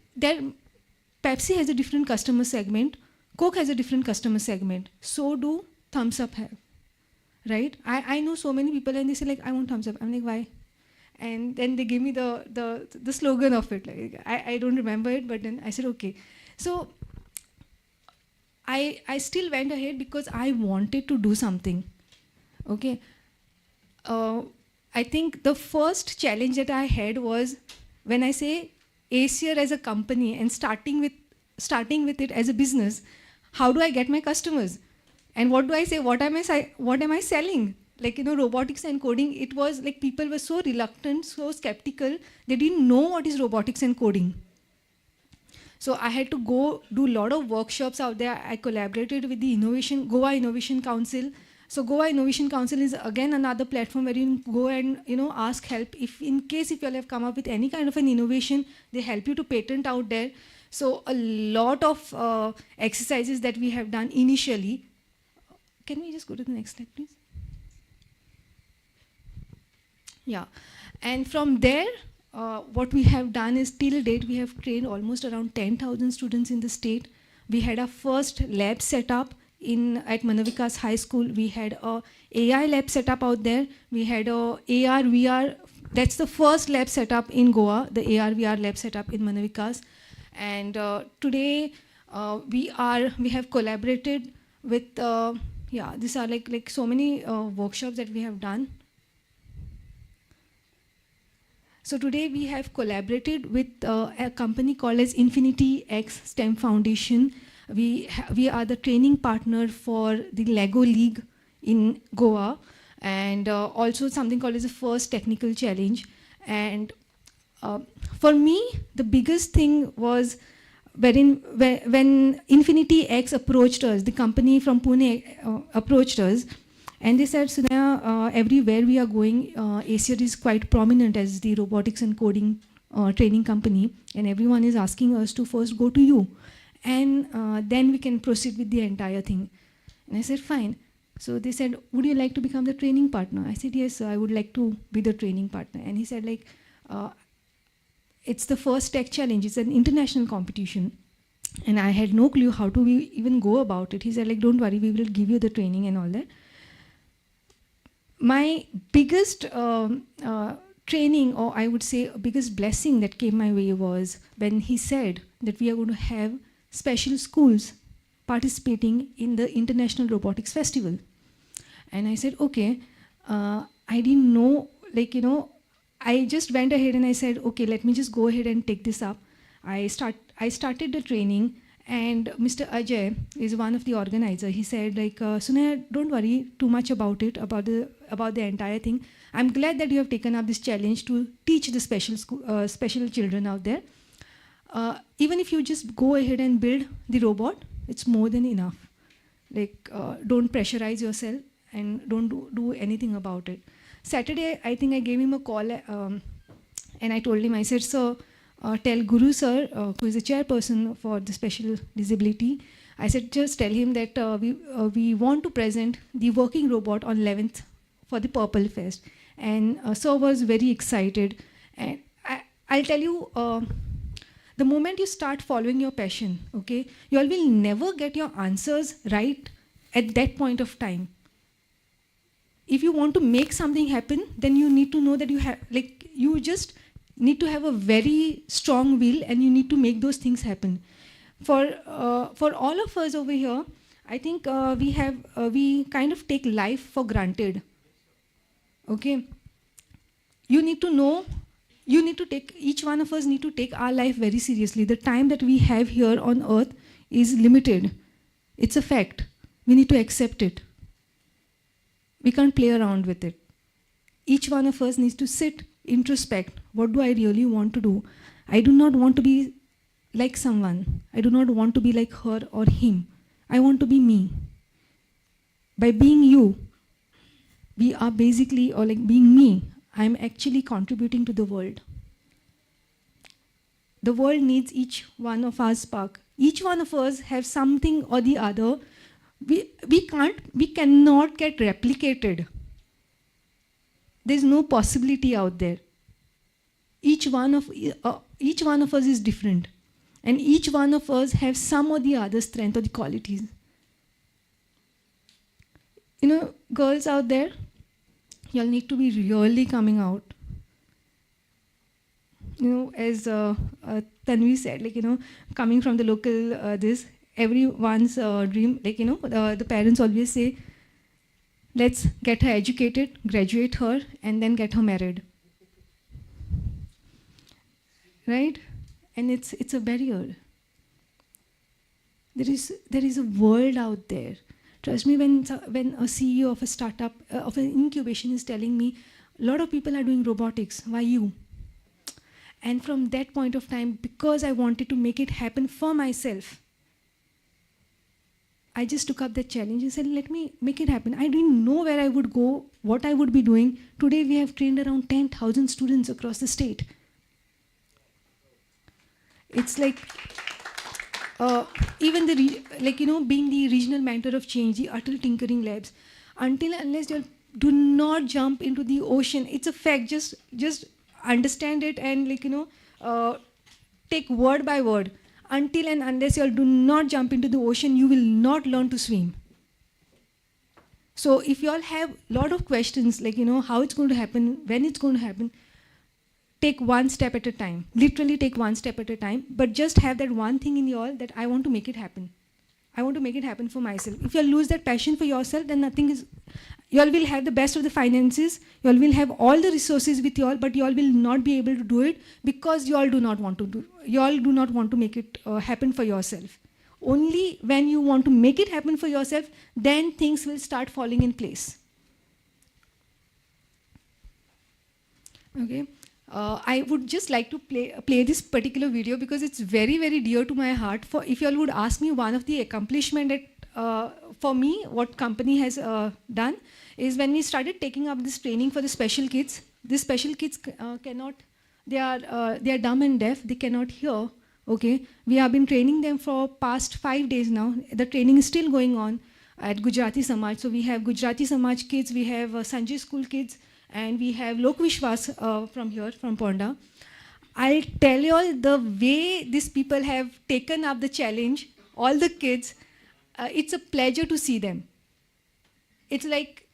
Pepsi has a different customer segment, Coke has a different customer segment, so do Thumbs Up have, right? I know so many people and they say like, I want Thumbs Up. I'm like, why? And then they give me the slogan of it. Like, I don't remember it, but then I said, okay. So I still went ahead because I wanted to do something, okay? I think the first challenge that I had was when I say Acer as a company and starting with it as a business, how do I get my customers? And what do I say? What am I selling? Like, robotics and coding, it was like people were so reluctant, so skeptical, they didn't know what is robotics and coding. So I had to go do a lot of workshops out there. I collaborated with the Goa Innovation Council. So Goa Innovation Council is again another platform where you can go and ask help. If in case if you all have come up with any kind of an innovation, they help you to patent out there. So a lot of exercises that we have done initially. Can we just go to the next slide, please? Yeah, and from there, what we have done is till date we have trained almost around 10,000 students in the state. We had our first lab set up at Manavikas High School. We had a AI lab set up out there. We had a AR VR. That's the first lab set up in Goa, the AR VR lab set up in Manavikas. And today we have collaborated with these are like so many workshops that we have done. So today we have collaborated with a company called as Infinity X STEM Foundation. We are the training partner for the Lego League in Goa, and also something called as the First Technical Challenge. And for me, the biggest thing was when Infinity X approached us, the company from Pune approached us, and they said, Sunaya, everywhere we are going, Acer is quite prominent as the robotics and coding training company, and everyone is asking us to first go to you, and then we can proceed with the entire thing. And I said, fine. So they said, would you like to become the training partner? I said, yes, I would like to be the training partner. And he said, like, it's the first tech challenge. It's an international competition. And I had no clue how to even go about it. He said, like, don't worry, we will give you the training and all that. My biggest training, or I would say biggest blessing that came my way was when he said that we are going to have special schools participating in the International Robotics Festival. And I said, okay, I didn't know, like, I just went ahead and I said, okay, let me just go ahead and take this up. I started the training, and Mr. Ajay is one of the organizers. He said, like, Sunaya, don't worry too much about it, about the entire thing. I'm glad that you have taken up this challenge to teach the special children out there. Even if you just go ahead and build the robot, it's more than enough. Like, don't pressurize yourself and don't do anything about it. Saturday, I think I gave him a call and I told him, I said, so tell Guru sir, who is the chairperson for the special disability, I said, just tell him that we want to present the working robot on 11th for the Purple Fest. And sir was very excited. And I'll tell you, the moment you start following your passion, okay, you all will never get your answers right at that point of time. If you want to make something happen, then you need to know that you just need to have a very strong will, and you need to make those things happen. For all of us over here, I think we kind of take life for granted. Okay, you need to know. Each one of us need to take our life very seriously. The time that we have here on earth is limited. It's a fact. We need to accept it. We can't play around with it. Each one of us needs to sit, introspect. What do I really want to do? I do not want to be like someone. I do not want to be like her or him. I want to be me. By being you, we are basically, or like being me, I'm actually contributing to the world. The world needs each one of our spark. Each one of us have something or the other. We cannot get replicated. There's no possibility out there. Each one of us is different, and each one of us have some or the other strength or the qualities. You know, girls out there, you'll need to be really coming out. You know, as Tanvi said, like, you know, coming from the local, everyone's dream, like, you know, the parents always say, let's get her educated, graduate her, and then get her married. Right? And it's a barrier. There is a world out there. Trust me, when a CEO of a startup, of an incubation is telling me, a lot of people are doing robotics, why you? And from that point of time, because I wanted to make it happen for myself, I just took up that challenge and said, let me make it happen. I didn't know where I would go, what I would be doing. Today we have trained around 10,000 students across the state. It's like, even being the regional mentor of change, the Atal Tinkering Labs, until unless you do not jump into the ocean, it's a fact, just understand it and take word by word. Until and unless you do not jump into the ocean, you will not learn to swim. So if you all have a lot of questions, how it's going to happen, when it's going to happen, take one step at a time. Literally take one step at a time, but just have that one thing in you all that I want to make it happen. I want to make it happen for myself. If you lose that passion for yourself, then nothing is, you all will have the best of the finances, you all will have all the resources with you all, but you all will not be able to do it because you all do not want to make it happen for yourself. Only when you want to make it happen for yourself, then things will start falling in place. Okay. I would just like to play this particular video because it's very, very dear to my heart. For if you all would ask me one of the accomplishment that, for me, what company has done is when we started taking up this training for the special kids. These special kids cannot, they are dumb and deaf, they cannot hear. Okay, we have been training them for past 5 days now. The training is still going on at Gujarati Samaj. So we have Gujarati Samaj kids, we have Sanjay School kids, and we have Lok Vishwas from here, from Ponda. I'll tell you all the way these people have taken up the challenge, all the kids, it's a pleasure to see them. It's like,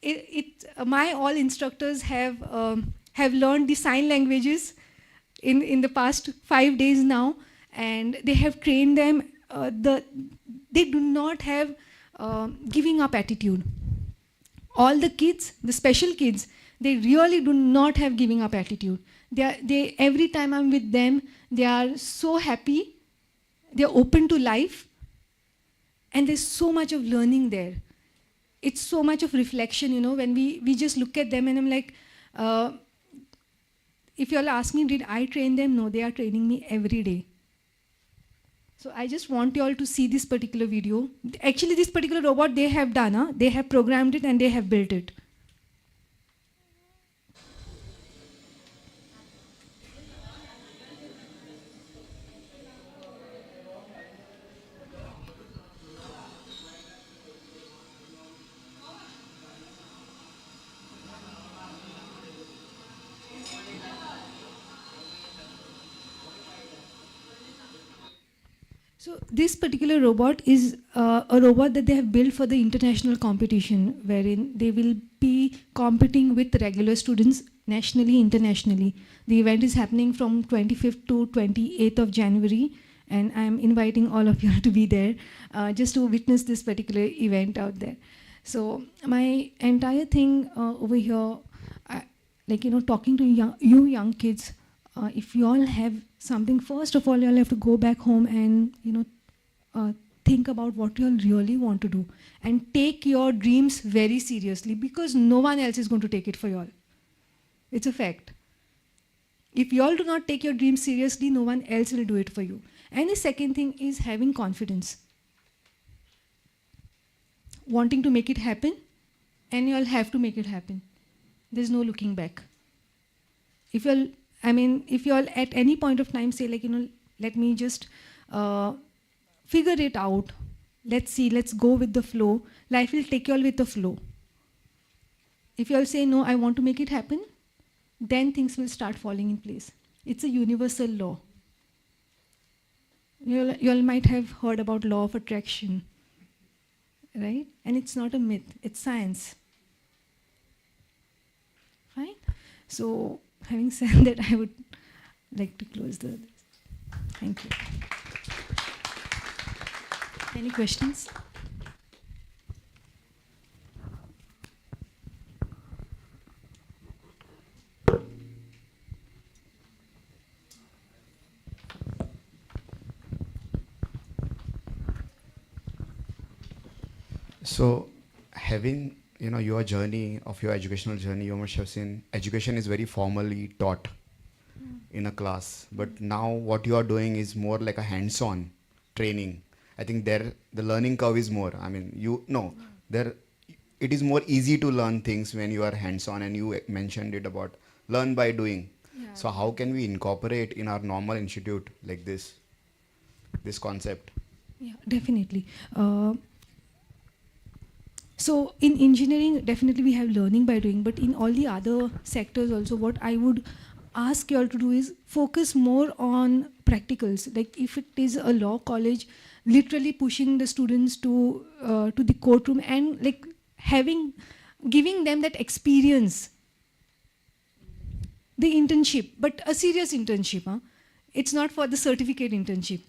my all instructors have learned the sign languages in the past 5 days now, and they have trained them. They do not have giving up attitude. All the kids, the special kids, they really do not have giving up attitude. They every time I'm with them, they are so happy, they're open to life, and there's so much of learning there. It's so much of reflection, when we just look at them and I'm like, if you all ask me, did I train them? No, they are training me every day. So I just want you all to see this particular video. Actually, this particular robot they have done, they have programmed it and they have built it. So this particular robot is a robot that they have built for the international competition, wherein they will be competing with regular students nationally, internationally. The event is happening from 25th to 28th of January, and I'm inviting all of you to be there just to witness this particular event out there. So my entire thing over here, talking to you young kids, if you all have something, first of all, you all have to go back home and, think about what you all really want to do and take your dreams very seriously, because no one else is going to take it for you all. It's a fact. If you all do not take your dreams seriously, no one else will do it for you. And the second thing is having confidence. Wanting to make it happen, and you all have to make it happen. There's no looking back. If you all, if you all at any point of time say, like, let me just figure it out, let's see, let's go with the flow, life will take you all with the flow. If you all say, no, I want to make it happen, then things will start falling in place. It's a universal law. You all might have heard about law of attraction, right? And it's not a myth, it's science. Fine? So, having said that, I would like to close the... Thank you. Any questions? So, having your journey of your educational journey, you must have seen education is very formally taught in a class, but now what you are doing is more like a hands-on training. I think there the learning curve is more. It is more easy to learn things when you are hands-on, and you mentioned it about learn by doing. Yeah. So how can we incorporate in our normal institute like this concept? Yeah, definitely. So in engineering, definitely we have learning by doing, but in all the other sectors also, what I would ask you all to do is focus more on practicals. Like if it is a law college, literally pushing the students to the courtroom and like giving them that experience. The internship, but a serious internship. Huh? It's not for the certificate internship.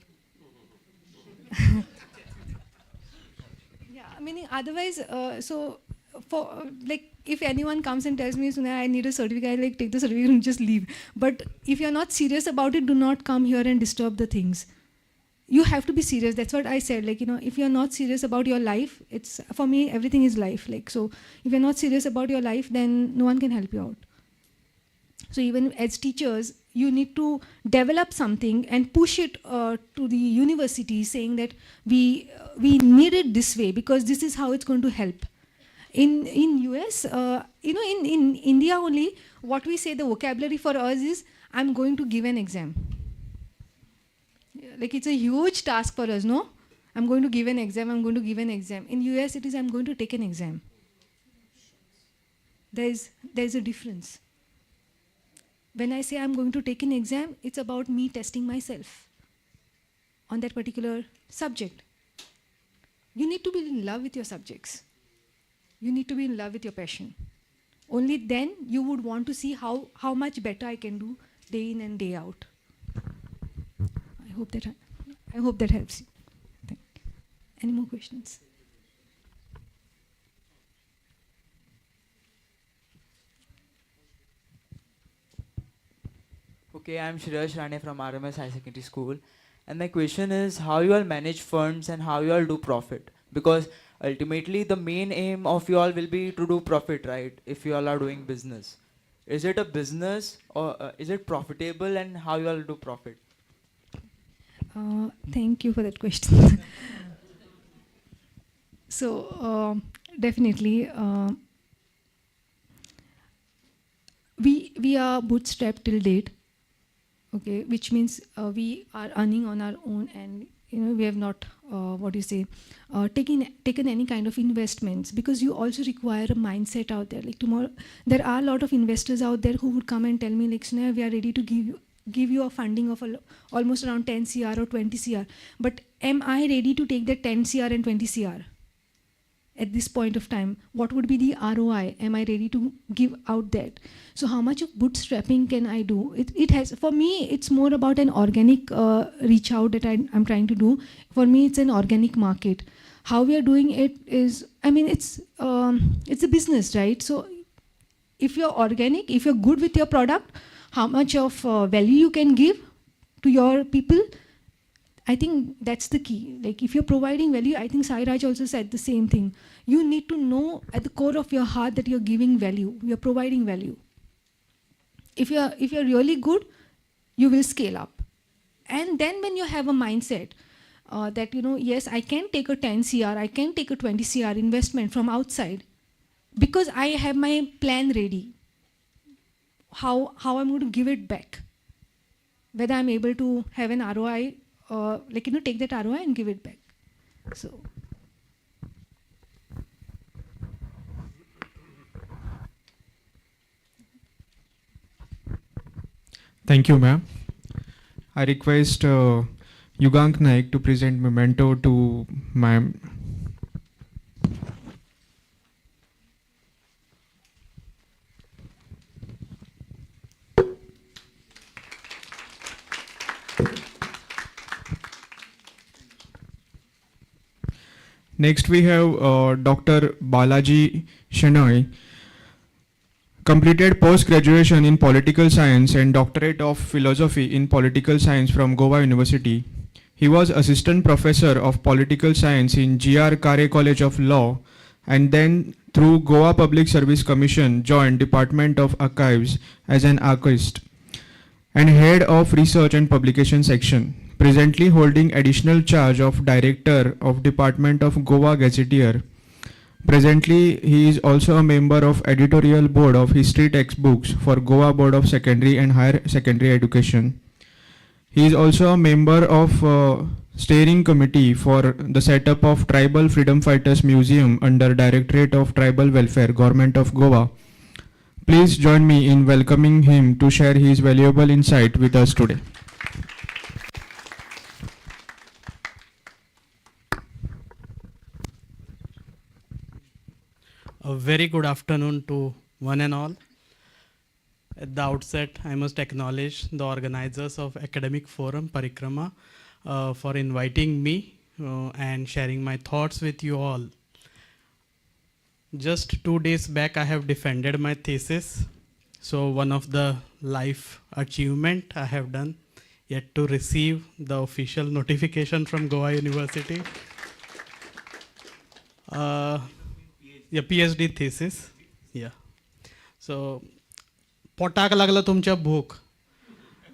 Otherwise, so for like if anyone comes and tells me, Sunaya, I need a certificate, I like take the certificate and just leave. But if you're not serious about it, do not come here and disturb the things. You have to be serious. That's what I said. Like, if you're not serious about your life, it's for me, everything is life. Like, so if you're not serious about your life, then no one can help you out. So even as teachers, you need to develop something and push it to the university, saying that we need it this way because this is how it's going to help. In US, in India only, what we say the vocabulary for us is, I'm going to give an exam. Like it's a huge task for us, no? I'm going to give an exam, I'm going to give an exam. In US, it is I'm going to take an exam. There's a difference. When I say I'm going to take an exam, it's about me testing myself on that particular subject. You need to be in love with your subjects. You need to be in love with your passion. Only then you would want to see how much better I can do day in and day out. I hope that helps you. Thank you. Any more questions? Okay, I'm Shreyash Rane from RMS High Secondary School. And my question is how you all manage funds and how you all do profit? Because ultimately the main aim of you all will be to do profit, right? If you all are doing business. Is it a business or is it profitable, and how you all do profit? Thank you for that question. So definitely we are bootstrapped till date. Okay, which means we are earning on our own, and we have not taken any kind of investments, because you also require a mindset out there. Like tomorrow, there are a lot of investors out there who would come and tell me, like, Sunaya, we are ready to give you a funding of almost around 10 CR or 20 CR. But am I ready to take that 10 CR and 20 CR? At this point of time, what would be the ROI? Am I ready to give out that? So how much of bootstrapping can I do? It has, for me, it's more about an organic reach out that I'm trying to do. For me, it's an organic market. How we are doing it is, it's a business, right? So if you're organic, if you're good with your product, how much of value you can give to your people, I think that's the key. Like if you're providing value, I think Sai Raj also said the same thing. You need to know at the core of your heart that you're giving value, you're providing value. If you're really good, you will scale up. And then when you have a mindset that, yes, I can take a 10 CR, I can take a 20 CR investment from outside because I have my plan ready. How I'm going to give it back. Whether I'm able to have an ROI, take that ROI and give it back. So. Thank you, ma'am. I request Yugank Naik to present memento to ma'am. Next we have Dr. Balaji Shenoy, completed post-graduation in political science and doctorate of philosophy in political science from Goa University. He was assistant professor of political science in G.R. Kare College of Law and then through Goa Public Service Commission joined Department of Archives as an archivist and head of research and publication section. Presently holding additional charge of Director of Department of Goa Gazetteer. Presently, he is also a member of editorial board of history textbooks for Goa Board of Secondary and Higher Secondary Education. He is also a member of steering committee for the setup of Tribal Freedom Fighters Museum under Directorate of Tribal Welfare, Government of Goa. Please join me in welcoming him to share his valuable insight with us today. A very good afternoon to one and all. At the outset, I must acknowledge the organizers of Academic Forum Parikrama for inviting me and sharing my thoughts with you all. Just 2 days back, I have defended my thesis. So one of the life achievement I have done, yet to receive the official notification from Goa University. Yeah, PhD thesis. Yeah. So पोटाक लागलो तुमच्या भूक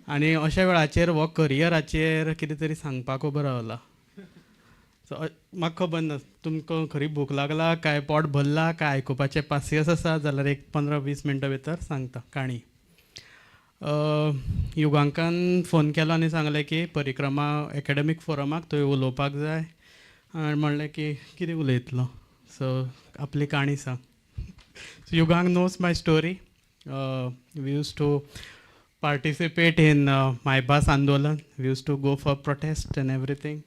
आनी अशा वेळाचेर हो करियराचेर कितें तरी सांगपाक उबो रावला. सो म्हाका खबर ना तुमकां खरी भूक लागला काय पोट भरला काय आयकुपाचें पासियस आसा जाल्यार एक 15-20 मिनटां भितर सांगता काणी. युगांकान फोन केलो आनी सांगलें की परिक्रमा एकाडेमीक फोरमाक थंय उलोवपाक जाय आनी म्हणलें की कितें उलयतलो. So आपली काणी सांग. So Yugang knows my story. We used to participate in my bus Andolan. We used to go for protest and everything.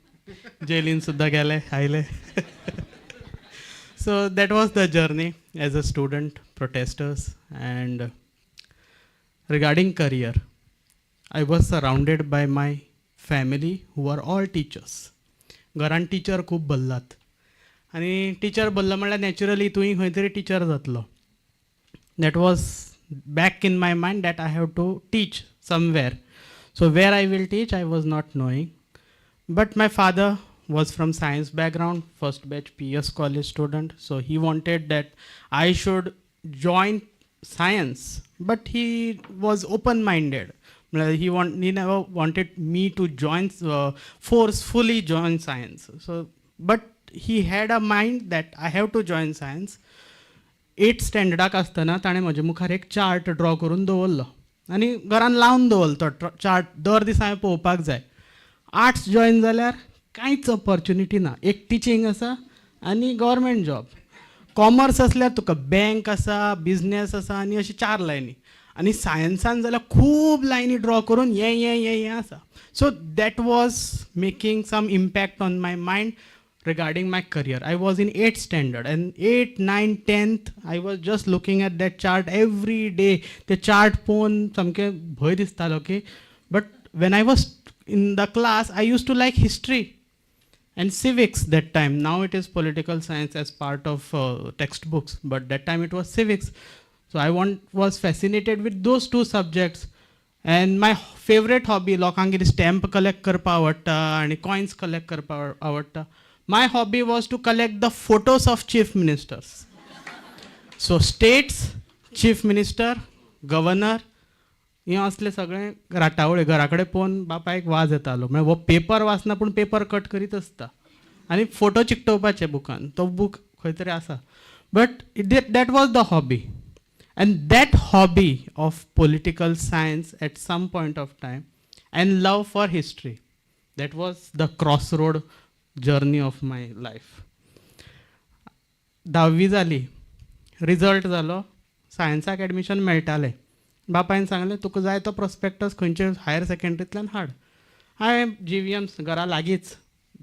Jailin sudda gele, aile. So that was the journey as a student, protesters. And regarding career, I was surrounded by my family who are all teachers. घरान teacher खूब भरलात. आनी teacher भरलो म्हणल्यार naturally तुवें खंय तरी teacher जातलो. That was back in my mind that I have to teach somewhere. So where I will teach I was not knowing. But my father was from science background, first batch PS college student. So he wanted that I should join science, but he was open-minded. He never wanted me to join, forcefully join science. So, but he had a mind that I have to join science. 8th standard आसतना ताणें म्हजे मुखार एक chart draw करून दवरलो आनी घरान लावन दवरलो तो चार्ट. दर दिसा हांवें पळोवपाक जाय. आर्ट्स जॉइन जाल्यार कांयच ऑपॉर्च्युनिटी ना. एक टिचींग आसा आनी गव्हर्मेंट जॉब. कॉमर्स आसल्यार तुका बँक आसा, बिजनेस आसा आनी अशी 4 लायनी. आनी सायन्सान जाल्यार खूब लायनी ड्रॉ करून हें आसा. So that was making some impact on my mind regarding my career. I was in 8th standard and 8th, 9th, 10th, I was just looking at that chart every day. The chart पोवन सामकें भंय दिसतालो की. But when I was in the class, I used to like history and civics that time. Now it is political science as part of textbooks, but that time it was civics. So I was fascinated with those two subjects. And my favourite hobby लोकांक कितें stamp collect करपाक आवडटा आनी coins collect करपाक आवडटा. My hobby was to collect the photos of chief ministers. So states, chief minister, governor हे असले सगळे राटावळे घरा कडेन पळोवन बापायक वाज येतालो. म्हळ्यार हो पेपर वाचना पूण पेपर कट करीत आसता आनी फोटो चिकटोवपाचे बुकान. तो बूक खंय तरी आसा. But that was the hobby. And that hobby of political science at some point of time and love for history, that was the crossroad journey of my life. 10वी जाली, रिजल्ट जालो, सायन्साक admission मेळटालें. बापायन सांगलें तुका जाय तो प्रॉस्पेक्टस खंयचे हायर सेकंडरींतल्यान हाड. हांवें GVMs घरा लागींच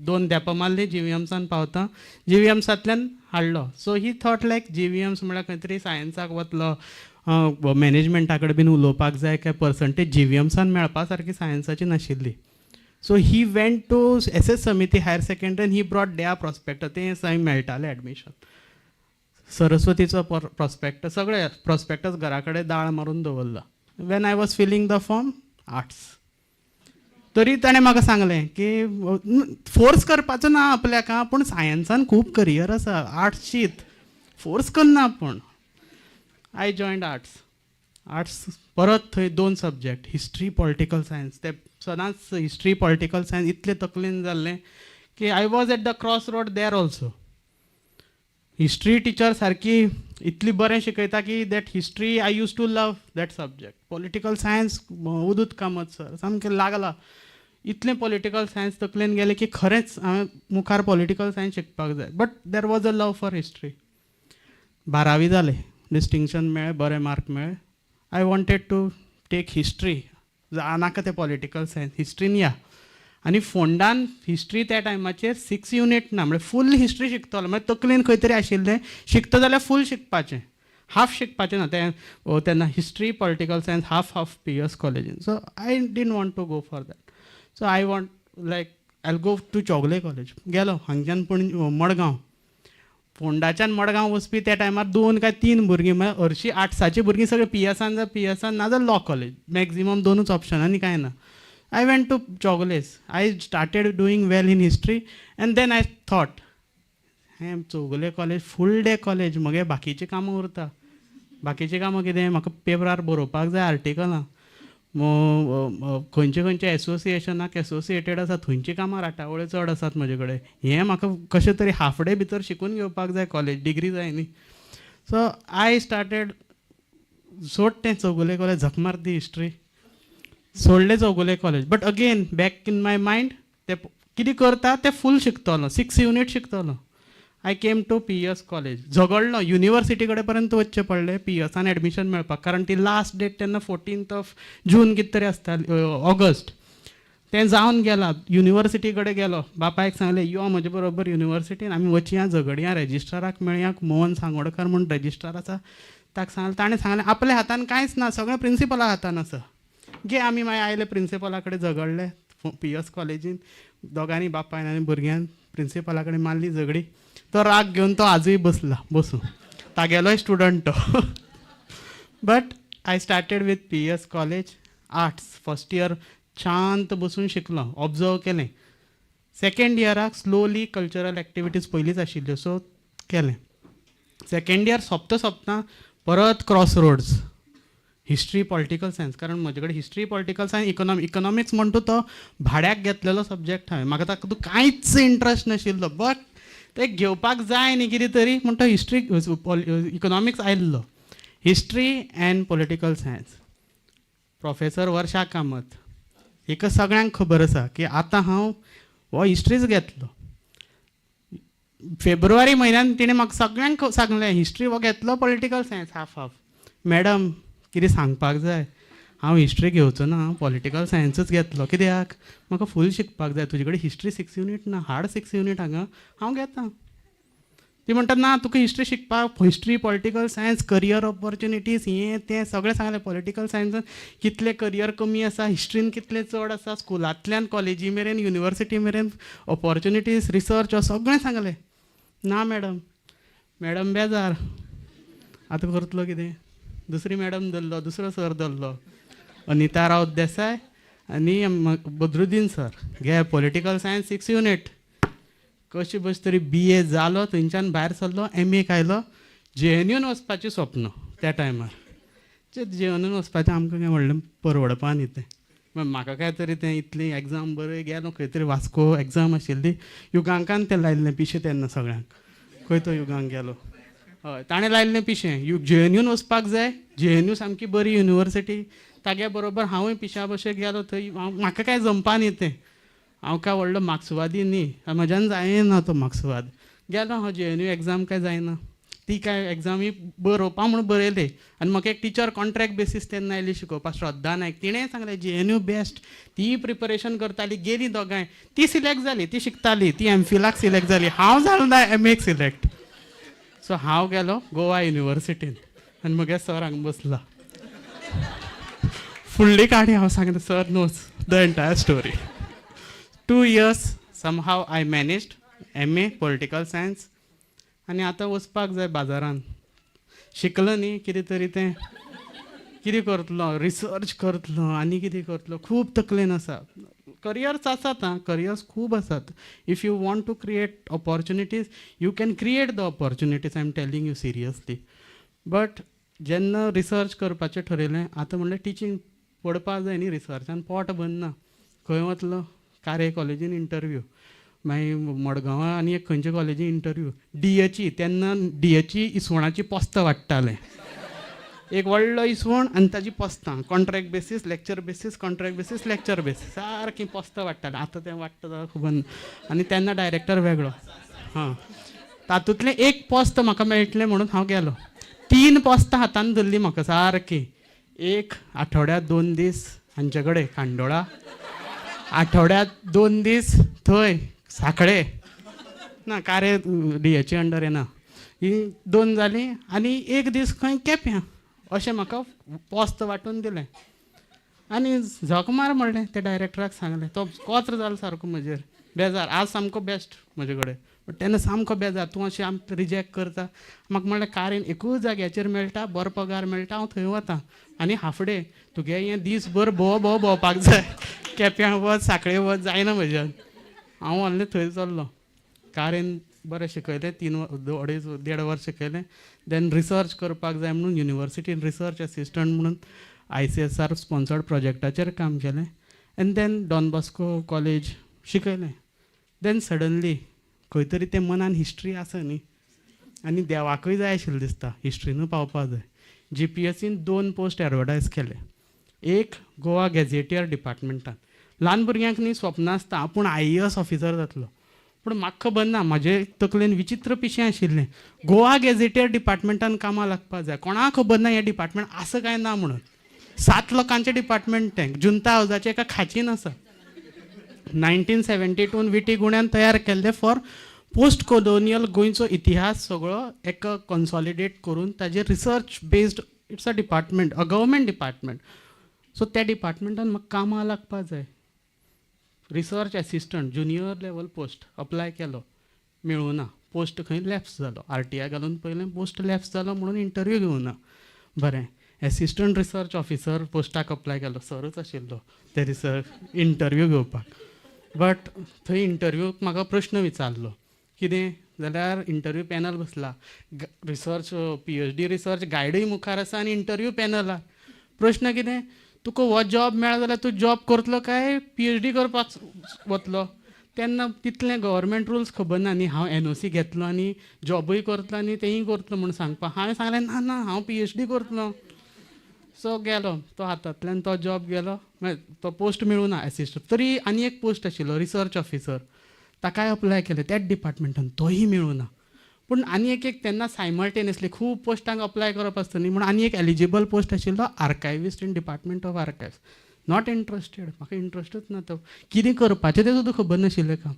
2 देंपां मारलीं, GVMसान पावता, GVMसांतल्यान हाडलो. सो ही थॉट लायक GVMs म्हळ्यार खंय तरी सायन्साक वतलो, मॅनेजमेंटा कडेन बीन उलोवपाक जाय काय पर्संटेज GVMसान मेळपा सारकी सायन्साची नाशिल्ली. So he went to SS Samiti higher secondary and he brought देया प्रॉस्पेक्ट. तें थंय मेळटालें एडमिशन. सरस्वतीचो प्रॉस्पेक्ट, सगळे प्रॉस्पेक्टस घरा कडेन दाळ मारून दवरला. When I was filling the form, arts. तरी ताणें म्हाका सांगलें की फोर्स करपाचो ना आपल्याक, पूण सायन्सान खूब करियर आसा, आर्ट्स शीत, फोर्स करना पूण. आय जॉयन्ड आर्ट्स. आर्ट्स परत थंय 2 सब्जेक्ट, हिस्ट्री, पॉलिटिकल सायन्स. ते सदांच हिस्ट्री, पॉलिटिकल सायन्स इतलें तकलेन जाल्लें की I was at the cross road there also. History teacher सारकी इतली बरें शिकयता की that history I use to love that subject. Political science उदूत कामत सर, सामकें लागला. इतलें पॉलिटिकल सायन्स तकलेन गेलें की खरेंच हांवें मुखार पॉलिटिकल सायन्स शिकपाक जाय. But there was a love for history. 12वी जालें, डिस्टिंक्शन मेळ्ळें, बरे मार्क मेळ्ळे. I wanted to take history. नाका तें पॉलिटिकल सायन्स, हिस्ट्रीन या. आनी फोंडान हिस्ट्री त्या टायमाचेर 6 युनिट ना, म्हणजे फूल हिस्ट्री शिकतलो. म्हणजे तकलेन खंय तरी आशिल्लें, शिकता जाल्यार फूल शिकपाचें, हाफ शिकपाचें ना. तेन्ना history, political science half PS कॉलेजीन. So I didn't want to go for that. So I want like I go to Chowgule college. गेलो हांगच्यान मडगांव. फोंडाच्यान मडगांव वचपी त्या टायमार 2 काय 3 भुरगीं, म्हळ्यार हरशीं आर्ट्साची भुरगीं सगळीं PSसान जा, PSसान ना जाल्यार लॉ कॉलेज. मॅक्झिमम 2च ऑप्शन आनी कांय ना. I went to Chogles. I started doing well in history and then I thought, hey, Chogole college, full day college, मगे बाकीची कामां उरता. बाकीची कामां कितें, म्हाका पेपरार बरोवपाक जाय आर्टिकलां. खंयचे एसोसिएशनाक एसोसिएटेड आसा थंयची कामां राटावळ्यो चड आसात म्हजे कडेन. हें म्हाका कशें तरी हाफ डे भितर शिकून घेवपाक जाय, कॉलेज डिग्री जाय न्ही. सो आय स्टार्टेड, सोड तें चौगुले कॉलेज, झक मार दी हिस्ट्री. सोडलें Chowgule college. But again back in my mind ते कितें करता तें फूल शिकतलो, 6 युनिट शिकतलो. I came to PS college. झगडलो, युनिवर्सिटी कडेन पर्यंत वचचें पडलें PSसान एडमिशन मेळपाक, कारण ती लास्ट डेट तेन्ना 14th जून कितें तरी आसताली, ऑगस्ट. तें जावन गेलां, युनिवर्सिटी कडेन गेलो. बापायक सांगलें यो म्हजे बरोबर युनिवर्सिटीन, आमी वचया, झगडया, रेजिस्ट्राराक मेळया. मोहन सांगोडकर म्हूण रेजिस्ट्रार आसा, ताका सांगलें. ताणें सांगलें आपल्या हातान कांयच ना, सगळें प्रिंसिपला हातान आसा. घे. आमी मागीर आयले प्रिंसिपला कडेन, झगडले PS कॉलेजीन. दोगांनी बापायन आनी भुरग्यान प्रिंसिपला कडेन मारली झगडी. तो राग घेवन तो आजूय बसून तागेलोय स्टुडंट तो. But I started with PS college arts. First year शांत बसून शिकलो, ऑब्जर्व केलें. सेकंड इयराक स्लोली कल्चरल एक्टिविटीज पयलींच आशिल्ल्यो, सो केलें. सेकंड इयर सोंपता परत crossroads, history, political science. कारण म्हजे कडेन हिस्ट्री, पॉलिटिकल सायन्स, इकॉनॉमिक्स म्हणटा तो भाड्याक घेतलेलो सब्जेक्ट हांवें. म्हाका तातूंत कांयच इंट्रस्ट नाशिल्लो, बट ते घेवपाक जाय न्ही कितें तरी म्हण तो हिस्ट्री, इकॉनॉमिक्स आयिल्लो. History and political science. Professor Varsha Kamat, हेका सगळ्यांक खबर आसा की आतां हांव हो हिस्ट्रीच घेतलो. फेब्रुवारी म्हयन्यान तिणें म्हाका सगळ्यांक सांगलें हिस्ट्री हो घेतलो, पॉलिटिकल सायन्स हाफ. मॅडम कितें सांगपाक जाय, हांव हिस्ट्री घेवचो ना, हांव पॉलिटिकल सायन्सूच घेतलो. कित्याक म्हाका फूल शिकपाक जाय. तुजे कडेन हिस्ट्री 6 युनिट ना, हार्ड 6 युनिट हांगा, हांव घेता. ती म्हणटा ना तुका हिस्ट्री शिकपाक, history, political science, career opportunities हें तें सगळें सांगलें. पॉलिटिकल सायन्सान कितले करियर कमी आसा, हिस्ट्रीन कितले चड आसा, स्कुलांतल्यान कॉलेजी मेरेन, युनिवर्सिटी मेरेन ऑपॉर्च्युनिटीज, रिसर्च सगळें सांगलें. ना मॅडम बेजार. आतां करतलो कितें? दुसरी मॅडम धरलो, दुसरो सर धरलो. अनिता राऊत देसाय आनी बद्रुद्दीन सर घे पॉलिटिकल सायन्स 6 युनिट. कशी बस तरी BA जालो, थंयच्यान भायर सरलो, MA आयलो. JNUन वचपाचें स्वप्न त्या टायमार. JNUन वचपाचें आमकां काय व्हडलें परवडपा न्ही तें. म्हाका काय तरी तें इतली एग्जाम बरें गेलो, खंय तरी वास्को एग्जाम आशिल्ली. युगांकान तें लायल्लें पिशें तेन्ना सगळ्यांक. खंय तो युगांक गेलो. हय ताणें लायल्लें पिशें. JNUन वचपाक जाय. JNU सामकी बरी युनिवर्सिटी. तागे बरोबर हांवूय पिशा भशेन गेलो थंय. म्हाका काय जमपा न्ही तें. हांव काय व्हडलो मार्क्सवादी न्ही. म्हज्यान जायना तो मार्क्सवाद. गेलो हांव JNU एग्जाम काय जायना. ती काय एग्जामी बरोवपा म्हणून बरयले. आनी म्हाका एक टिचर कॉन्ट्रॅक्ट बेसीस तेन्ना आयली शिकोवपाक, श्रद्धा नायक. तिणें सांगलें JNU बेस्ट. ती प्रिपरेशन करताली, गेली दोगांय. ती सिलेक्ट जाली, ती शिकताली. ती MPhilaक सिलेक्ट जाली. हांव जालो ना MAक सिलेक्ट. सो हांव गेलो गोवा युनिवर्सिटीन आनी म्हगे सर हांगा बसला. फुडली काणी हांव सांगलें, sir knows the entire story. 2 years somehow I managed MA political science. आनी आतां वचपाक जाय बाजारान. शिकलो न्ही कितें तरी तें कितें करतलो, रिसर्च करतलो आनी कितें करतलो, खूब तकलेन आसा. करियर्स आसात आं, करियर्स खूब आसात. If you want to create opportunities you can create the opportunities. I am telling you seriously. But जेन्ना रिसर्च करपाचें ठरयलें, आतां म्हणलें टिचींग पडपा जाय न्ही रिसर्चान, पोट भरना. खंय वतलो, कारे कॉलेजीन इंटरव्यू, मागीर मडगांवां आनी एक खंयचे कॉलेजीन इंटरव्यू. DAची तेन्ना DAची इसवणाची पोस्तां वाडटालें. एक व्हडलो इसवण आनी ताजी पोस्तां, contract basis, lecture basis, contract basis, lecture basis, सारकीं पोस्तां वाडटालें. आतां तें वाडटा जाल्यार खबर ना. आनी तेन्ना डायरेक्टर वेगळो. हां, तातूंतलें एक पोस्त म्हाका मेळटलें म्हणून हांव गेलो. 3 पोस्तां हातान धरलीं म्हाका सारकीं. एक आठवड्यात 2 दीस हांचे कडेन खांडोळा, आठवड्यात 2 दीस थंय सांखळे ना, कारे DAची अंडर येना. ही 2 जालीं आनी 1 दीस खंय केप्यां. अशें म्हाका पोस्त वांटून दिलें. आनी झक मार म्हणलें त्या डायरेक्टराक सांगलें. तो कोत्र जालो सारको म्हजेर. बेजार. आज सामको बेस्ट म्हजे कडेन. बट तेन्ना सामको बेजार. तूं अशें आमकां रिजेक्ट करता. म्हाका म्हणलें कारेन एकूच जाग्याचेर मेळटा, बरो पगार मेळटा, हांव थंय वतां. आनी हाफ डे तुगे हें दीसभर भोंवपाक जाय. केप्यां वच, सांखळे वच, जायना म्हज्यान. हांव व्हडलें थंय चल्लो. कारेन बरें शिकयलें, 1.5 वर्स शिकयलें. देन रिसर्च करपाक जाय म्हणून युनिवर्सिटीन रिसर्च असिस्टंट म्हणून ICSR स्पॉन्सर्ड प्रोजेक्टाचेर काम केलें. And then Don Bosco college शिकयलें. देन सडनली खंय तरी तें मनान हिस्ट्री आसा न्ही, आनी देवाकूय जाय आशिल्लें दिसता हिस्ट्रीनूय पावपा जाय. GPSCन 2 पोस्ट एडवर्टायज केले. एक गोवा गॅझेटियर डिपार्टमेंटान. ल्हान भुरग्यांक न्ही स्वप्न आसता आपूण IAS ऑफिसर जातलो. पूण म्हाका खबर ना, म्हाजे तकलेन विचित्र पिशें आशिल्लें. गोवा गॅझेटियर डिपार्टमेंटान कामां लागपाक जाय. कोणाक खबर ना हें डिपार्टमेंट आसा काय ना म्हणून. 7 लोकांचें डिपार्टमेंट तें. जुंता हावजाचें एका खाचीन आसा. 1972 विटी गुण्यान तयार केल्लें फॉर पोस्ट कोलोनियल गोंयचो इतिहास सगळो एका कन्सॉलिडेट करून ताजेर research based. It's a department, a government department. So त्या डिपार्टमेंटान म्हाका कामां लागपाक जाय. Research assistant junior level post apply केलो, मेळूना. पोस्ट खंय लॅप्स जालो. RTI घालून पयलें पोस्ट लॅप्स जालो म्हणून इंटरव्यू घेवना. बरें, एसिस्टंट रिसर्च ऑफिसर पोस्टाक अप्लाय केलो. सरच आशिल्लो ते रिसर्च इंटरव्यू घेवपाक. बट थंय इंटरव्यूक म्हाका प्रश्न विचारलो. कितें जाल्यार इंटरव्यू पॅनल बसला. रिसर्च PhD रिसर्च गायडूय मुखार आसा आनी इंटरव्यू पॅनलाक. प्रश्न कितें, तुका हो जॉब मेळ्ळो जाल्यार तूं जॉब करतलो काय PhD करपाक वतलो. तेन्ना तितलें गव्हर्मेंट रुल्स खबर ना न्ही. हांव NOC घेतलो आनी जॉबूय करतलो आनी तेंय करतलो म्हणून सांगपाक. हांवें सांगलें ना ना हांव PhD करतलो. सो गेलो तो हातांतल्यान तो जॉब गेलो. तो पोस्ट मेळूना एसिस्टंट. तरी आनी एक पोस्ट आशिल्लो रिसर्च ऑफिसर. ताकाय अप्लाय केलें त्याच डिपार्टमेंटान, तोय मेळूना. पूण आनी एक तेन्ना सायमल्टेनियसली खूब पोस्टांक अप्लाय करप आसता न्ही म्हणून आनी एक एलिजिबल पोस्ट आशिल्लो archivist in department of archives. Not interested. म्हाका इंट्रस्टूच ना तो. कितें करपाचें तें सुद्दां खबर नाशिल्लें काम.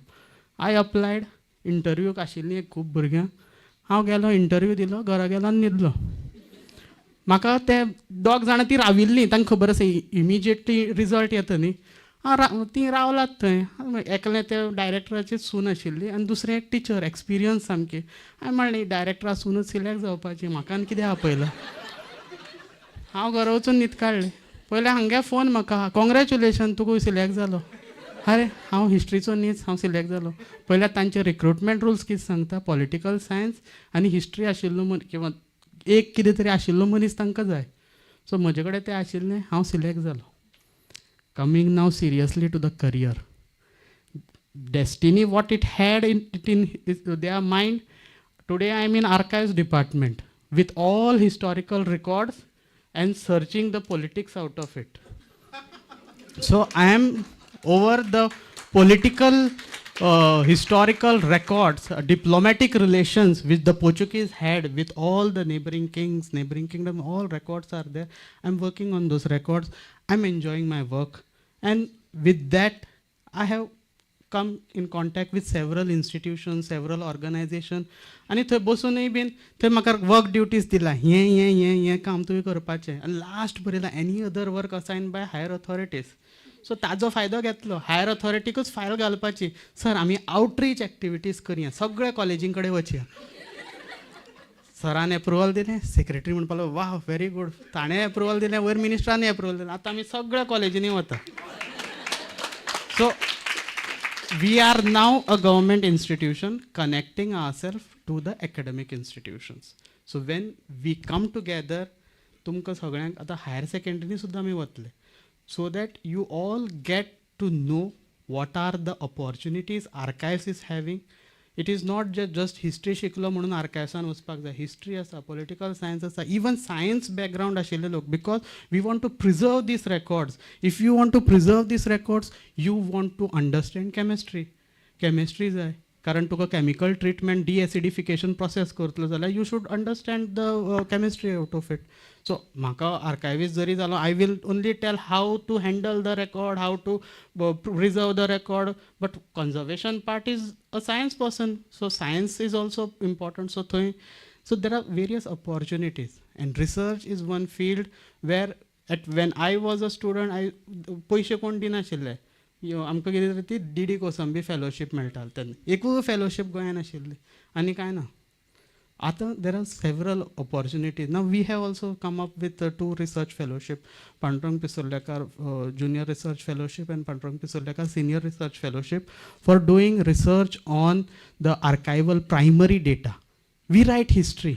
आय अप्लायड. इंटरव्यूक आशिल्लीं एक खूब भुरग्यां. हांव गेलो, इंटरव्यू दिलो, घरा गेलो आनी न्हिदलो. म्हाका ते 2 जाणां ती राविल्लीं. तांकां खबर आसा इमिजिएटली रिजल्ट येता न्ही. ती रावलात थंय. एकलें ते डायरेक्टराची सून आशिल्ली आनी दुसरें एक टिचर एक्सपिरियन्स सामकी. हांवें म्हणलें डायरेक्टरा सूनच सिलेक्ट जावपाची, म्हाका आनी कितें आपयलां. हांव घरा वचून न्हीद काडलें. पयले हांगे फोन म्हाका कॉंग्रॅच्युलेशन तुका सिलेक्ट जालो. अरे हांव हिस्ट्रीचो न्हीच हांव सिलेक्ट जालो. पयल्या तांचे रिक्रुटमेंट रुल्स कितें सांगता, पॉलिटिकल सायन्स आनी हिस्ट्री आशिल्लो किंवां एक कितें तरी आशिल्लो मनीस तांकां जाय. सो म्हजे कडेन तें आशिल्लें, हांव सिलेक्ट जालो. Coming now seriously to the career. Destiny, what it had in their mind. Today I am in archives department with all historical records and searching the politics out of it. So I am over the political historical records, diplomatic relations which the Portuguese had with all the neighboring kings, neighboring kingdom, all records are there. I'm working on those records. I'm enjoying my work. And with that, I have come in contact with several institutions, several organizations. आणि थंय बसूनय been थंय म्हाका work duties दिला, हें काम तुवें करपाचें. आनी लास्ट बरयलां any other work assign by higher authorities. So ताजो फायदो घेतलो. हायर ऑथॉरिटीकूच फायल घालपाची, सर आमी आवटरीच एक्टिविटीज करया, सगळ्या कॉलेजीं कडेन वचया. सरान एप्रुवल दिलें, सेक्रेटरी म्हणपालो वा व्हेरी गूड. ताणें एप्रुवल दिलें, वयर मिनिस्टरान एप्रुवल दिलें. आतां आमी सगळ्या कॉलेजींनी वता. सो we are now a government institution connecting ourselves to the academic institutions. So when we come together, तुमकां सगळ्यांक आतां हायर सेकंडरी सुद्दां आमी वतले, so that you all get to know what are the opportunities archives is having. It is not just history शिकलो म्हणून आर्कायव्सान वचपाक जाय. हिस्ट्री आसा, पॉलिटिकल सायन्स आसा, इवन सायन्स बॅकग्रावंड आशिल्ले लोक, because we want to preserve this records. If you want to preserve this records, you want to understand chemistry जाय. कारण तुका केमिकल ट्रिटमेंट, डिएसिडिफिकेशन प्रोसेस करतलो जाल्यार you should understand the chemistry out of it. So म्हाका archivist जरी जालो, I will only tell how to handle the record, how to preserve the record. But conservation part is a science person, so science is also important. So there are various opportunities, and research is one field where when I was a student, पयशे कोण दिनाशिल्ले. आमकां कितें तरी ती DD Kosambi fellowship मेळटाली तेन्ना. एकूय fellowship गोंयान आशिल्ली आनी कांय ना. आतां there are several opportunities. Now we have also come up with 2 research fellowship, Pandurang Pisurlekar Junior Research Fellowship and Pandurang Pisurlekar Senior Research Fellowship for doing research on the archival primary data. We write history.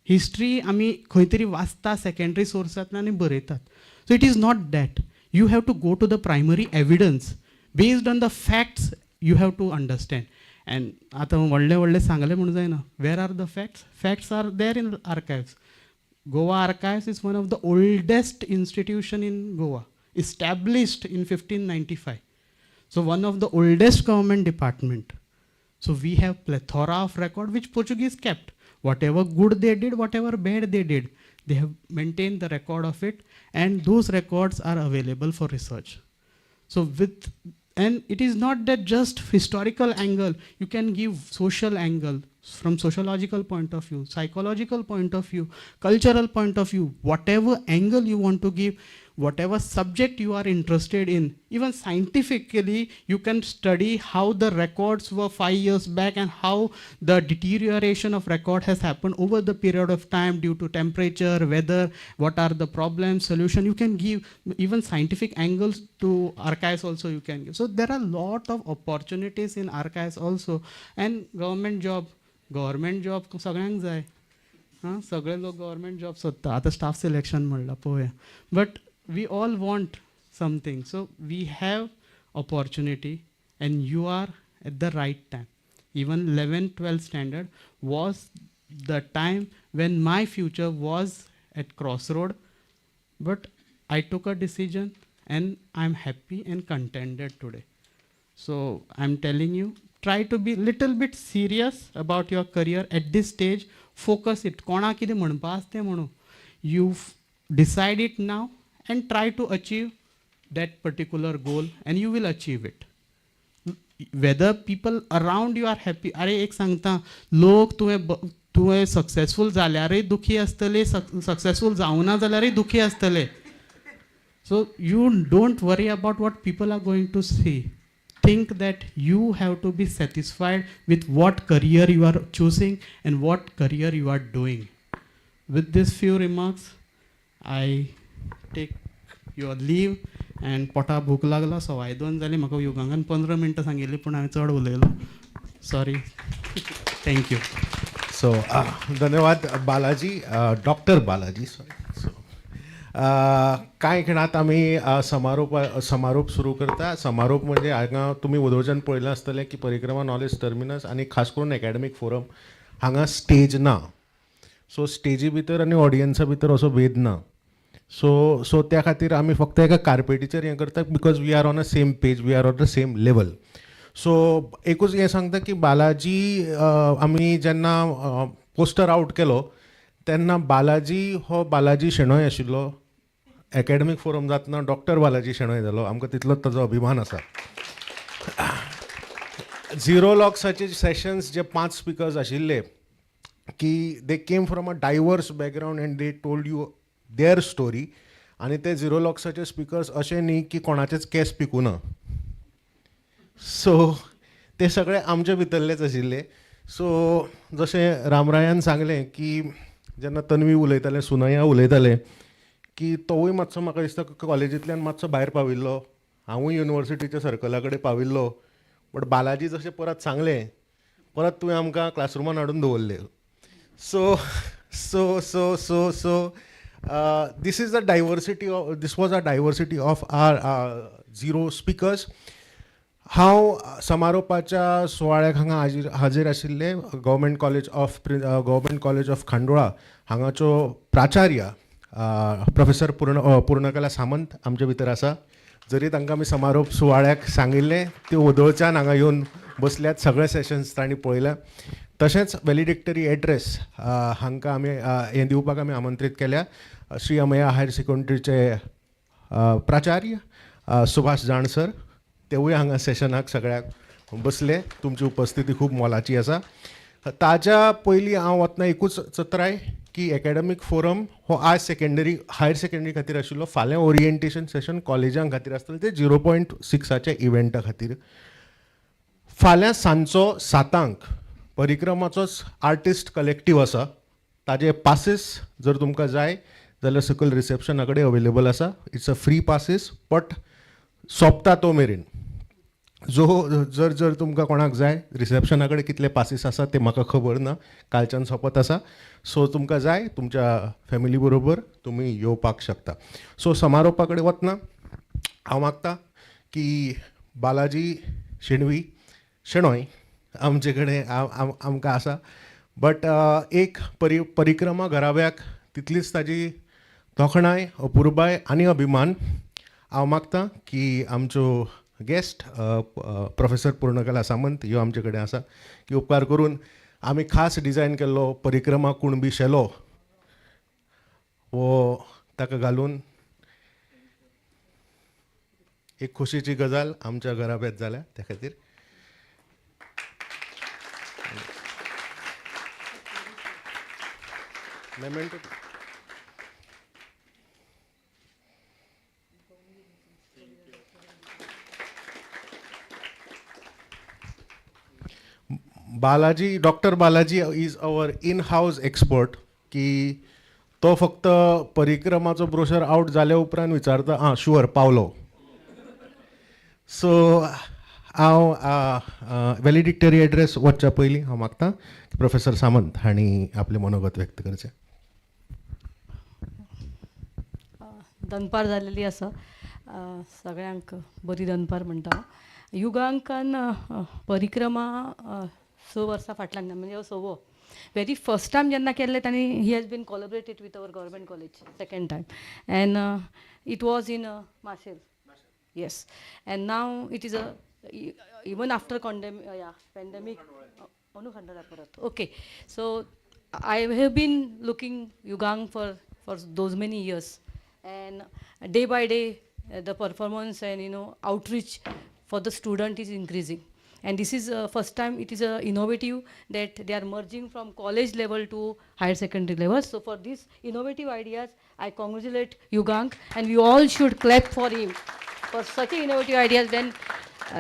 History आमी खंय तरी वाचता secondary सोर्सांतल्यान आनी बरयतात. So it is not that. You have to go to the primary evidence. Based on the facts, you have to understand. And आतां व्हडलें सांगलें म्हणून जायना. Where are the facts? Facts are there in archives. Goa Archives is one of the oldest institution in Goa, established in 1595. So one of the oldest government department. So we have plethora of record which Portuguese kept. Whatever good they did, whatever bad they did, they have maintained the record of it, and those records are available for research. So and it is not that just historical angle, you can give social angle from sociological point of view, psychological point of view, cultural point of view, whatever angle you want to give, whatever subject you are interested in. Even scientifically, you can study how the records were 5 years back and how the deterioration of record has happened over the period of time due to temperature, weather, what are the problems, solution. You can give even scientific angles to archives also you can give. So there are a lot of opportunities in archives also. And government job सगळ्यांक जाय. सगळे लोक government job सोदता. आतां staff selection म्हणलां पळोवया. But we all want something. So we have opportunity, and you are at the right time. Even 11th, 12th standard was the time when my future was at crossroad. But I took a decision, and I'm happy and contented today. So I'm telling you, try to be little bit serious about your career at this stage. Focus it. कोणा कितें म्हणपा आसा तें म्हणू. You decide it now and try to achieve that particular goal, and you will achieve it. Whether people around you are happy. अरे एक सांगता, लोक तुवें सक्सेसफूल जाल्यारय दुखी आसतले, सक्सेसफूल जावना जाल्यारय दुखी आसतले. So you don't worry about what people are going to say. Think that you have to be satisfied with what career you are choosing and what career you are doing. With these few remarks, I take your leave and पोटा भूक लागला सवाय 2 जाली म्हाका युगांगान 15 मिनटां सांगिल्ली पूण हांवें चड उलयलो सॉरी थँक्यू. सो धन्यवाद Balaji, doctor Balaji. Sorry. So कांय खिणांत आमी समारोप सुरू करता. समारोप म्हणजे हांगा तुमी उदोवच्यान पळयलें आसतलें की परिक्रमा नॉलेज टर्मिनस आनी खास करून एकाडेमीक फोरम हांगा स्टेज ना. सो स्टेजी भितर आनी ऑडियन्सा भितर असो भेद ना. सो त्या खातीर आमी फक्त एका कार्पेटीचेर हें करता because we are on a same page, we are on the same level. So एकूच हें सांगता की बालाजी आमी जेन्ना पोस्टर आवट केलो तेन्ना बालाजी हो बालाजी शेणोय आशिल्लो. एकाडेमीक फोरम जातना डॉक्टर बालाजी शेणोय जालो. आमकां तितलोच ताजो अभिमान आसा. झिरो लॉक्साचे सेशन्स जे 5 स्पिकर्स आशिल्ले की they came from a diverse background and they told you their story. आनी ते झिरो लॉक्साचे स्पिकर्स अशें न्ही की कोणाचेच केंस पिकूना. सो ते सगळे आमचे भितरलेच आशिल्ले. सो जशें रामरायान सांगलें की जेन्ना तन्वी उलयतालें, सुनया उलयतालें की तोवूय मातसो म्हाका दिसता कॉलेजींतल्यान मातसो भायर पाविल्लो, हांवूय युनिवर्सिटीच्या सर्कला कडेन पाविल्लो. बट बालाजी जशें परत सांगलें, परत तुवें आमकां क्लासरुमान हाडून दवरले. सो सो सो सो सो this is the diversity of, this was a diversity of our zero speakers. हांव समारोपाच्या सुवाळ्याक हांगा हाजीर आशिल्ले गव्हर्मेंट कॉलेज ऑफ खांडोळा हांगाच्यो प्राचार्य प्रोफेसर पूर्णकला सामंत आमचे भितर आसा. जरी तांकां आमी समारोप सुवाळ्याक सांगिल्लें त्यो वदळच्यान हांगा येवन बसल्यात. सगळे सेशन्स तांणी पळयल्या. तशेंच वॅलिडिक्टरी एड्रेस हांकां आमी हें दिवपाक आमी आमंत्रीत केल्या. श्री अमया हायर सेकंड्रीचे प्राचार्य सुभाष जाण सर तेवूय हांगा सेशनाक सगळ्याक बसले. तुमची उपस्थिती खूब मोलाची आसा. ताच्या पयलीं हांव वतना एकूच चत्राय की एकाडेमीक फोरम हो आज हायर सेकंडरी खातीर आशिल्लो. फाल्यां ओरिएंटेशन सेशन कॉलेजां खातीर आसतलें ते 0.6 इव्हेंटा खातीर. फाल्यां सांजचो 7 परिक्रमाचोच आर्टिस्ट कलेक्टीव आसा. ताजे पासीस जर तुमकां जाय जाल्यार सकयल रिसेप्शना कडेन अवेलेबल आसा. It's a free passes but सोंपता तो मेरेन. जर तुमकां कोणाक जाय रिसेप्शना कडेन कितले पासीस आसा ते म्हाका खबर ना. कालच्यान सोंपत आसा. सो तुमकां जाय तुमच्या फॅमिली बरोबर तुमी येवपाक शकता. सो समारोपा कडेन वतना हांव मागतां की बालाजी शेणोय आमचे कडेन आमकां आसा. बट एक परिक्रमा घराब्याक तितलीच ताजी तोखणाय, अपुरबाय आनी अभिमान. हांव मागतां की आमच्यो गेस्ट प्रोफेसर पूर्णकला सामंत ह्यो आमचे कडेन आसा की उपकार करून आमी खास डिजायन केल्लो परिक्रमा कुणबी शेलो वो ताका घालून एक खोशेची गजाल आमच्या घराब्यात जाल्या त्या खातीर. Balaji, doctor Balaji is our in house expert की तो फक्त परिक्रमाचो ब्रोशर आउट जाल्या उपरांत विचारता शुअर पावलो. सो हांव वॅलिडिक्टरी एड्रेस वचच्या पयलीं हांव मागतां प्रोफेसर सामंत हांणी आपलें मनोगत व्यक्त करचें. दनपार जालेली आसा. सगळ्यांक बरी दनपार म्हणटा हांव. युगांकन परिक्रमा 6 वर्सां फाटल्यान म्हणजे हो 6वो. वेरी फर्स्ट टायम जेन्ना केल्ले तांणी he has been collaborated with our government college second time and it was in Marcel. Yes. And now it is even after pandemic Anu Khandara परत. Okay. So I have been looking Yugang for those many years, and day by day the performance and outreach for the student is increasing. And this is first time it is innovative that they are merging from college level to higher secondary level. So for these innovative ideas, I congratulate Yugang, and we all should clap for him for such innovative ideas. When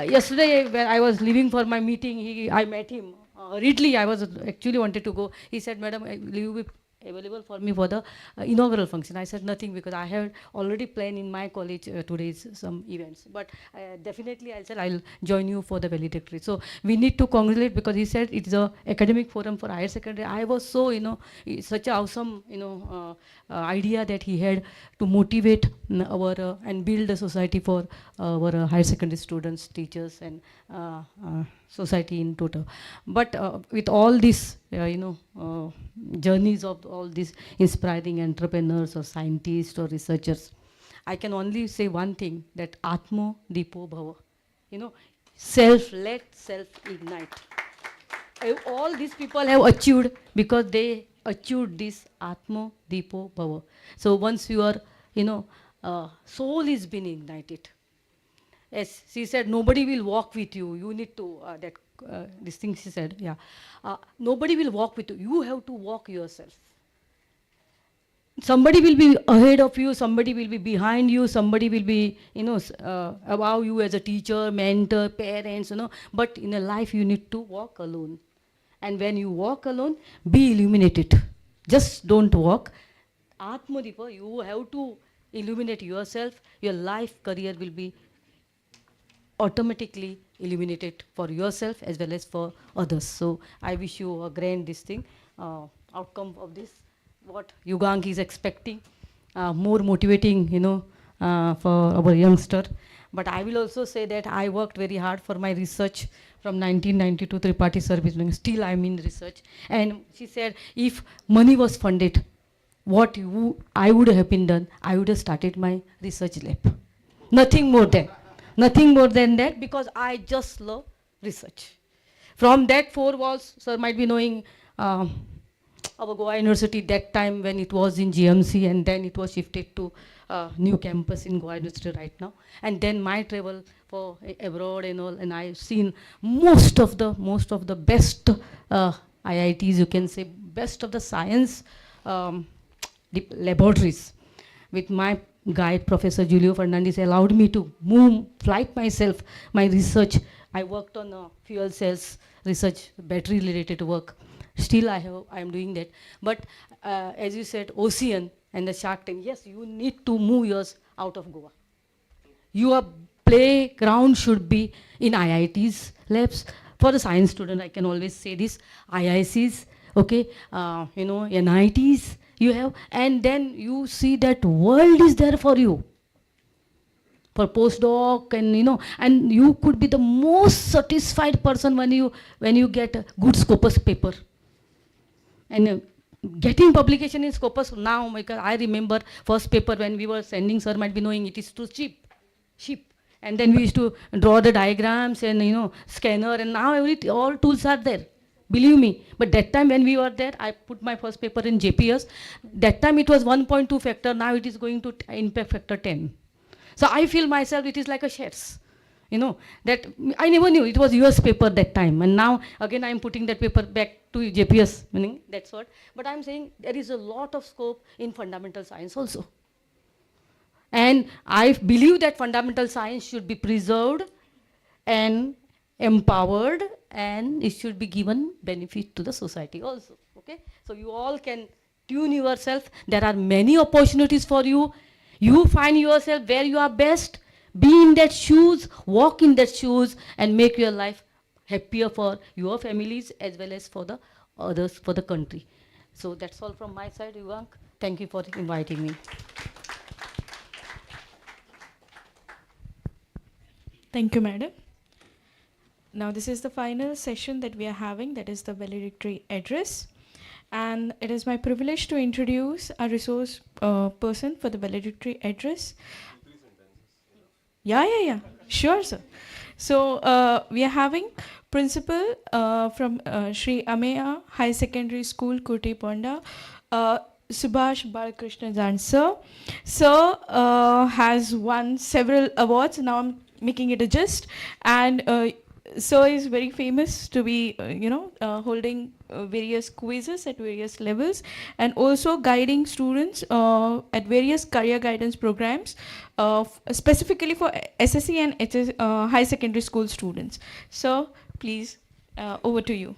yesterday when I was leaving for my meeting, I met him. Hurriedly, I was actually wanted to go. He said, "Madam, will you be available for me for the inaugural function. I said nothing because I had already planned in my college today's some events. But definitely I said I'll join you for the valedictory. So we need to congratulate because he said it's a academic forum for higher secondary. I was so, such an awesome, idea that he had to motivate our and build a society for our higher secondary students, teachers, and society in total. But with all these, journeys of all these inspiring entrepreneurs or scientists or researchers, I can only say one thing, that Atmo Dipo Bhava. Self-led, self-ignite. All these people have achieved because they achieved this Atmo Dipo Bhava. So once your soul is being ignited, as she said, nobody will walk with you. You need to, this thing she said, yeah. Nobody will walk with you. You have to walk yourself. Somebody will be ahead of you, somebody will be behind you, somebody will be, above you as a teacher, mentor, parents, But in a life, you need to walk alone. And when you walk alone, be illuminated. Just don't walk. Atmadipa, you have to illuminate yourself. Your life, career will be automatically illuminated for yourself as well as for others. So I wish you a grand outcome of this. What Yugang is expecting, more motivating, for our youngster. But I will also say that I worked very hard for my research from 1992 Triparty Service. Still I'm in research. And she said, if money was funded, what I would have been done, I would have started my research lab. Nothing more than that, because I just love research. From that four walls, sir might be knowing our Goa University that time when it was in GMC, and then it was shifted to new campus in Goa University right now. And then my travel for abroad and all, and I've seen most of the best IITs, you can say, best of the science laboratories. With my guide, Professor Julio Fernandez, allowed me to flight myself, my research. I worked on fuel cells research, battery related work. Still I am doing that. But as you said, Ocean and the Shark Tank, yes, you need to move yours out of Goa. Your playground should be in IITs labs. For the science student, I can always say this, IICs, okay, NITs you have, and then you see that world is there for you. For postdoc, and and you could be the most satisfied person when you get a good Scopus paper. And getting publication in Scopus now, because I remember first paper when we were sending, sir might be knowing, it is too cheap. And then we used to draw the diagrams and scanner, and now all tools are there. Believe me. But that time when we were there, I put my first paper in JPS. That time it was 1.2 factor. Now it is going to impact factor 10. So I feel myself it is like a shares. That I never knew it was US paper that time. And now again I'm putting that paper back to JPS, meaning that's what. But I'm saying there is a lot of scope in fundamental science also. And I believe that fundamental science should be preserved and empowered, and it should be given benefit to the society also. Okay, so you all can tune yourself. There are many opportunities for you. You find yourself where you are best, be in that shoes, walk in that shoes, and make your life happier for your families as well as for the others, for the country. So that's all from my side, Yugang. Thank you for inviting me. Thank you, madam. Now this is the final session that we are having, that is the valedictory address. And it is my privilege to introduce a resource person for the valedictory address. Yeah. Sure, sir. So we are having principal from Sri Ameya High Secondary School, Kuti Ponda, Subhash Balakrishna Jan, sir. Sir has won several awards. Now I'm making it a gist. And sir is very famous to be, holding various quizzes at various levels, and also guiding students at various career guidance programs, specifically for SSC and high secondary school students. So please, over to you.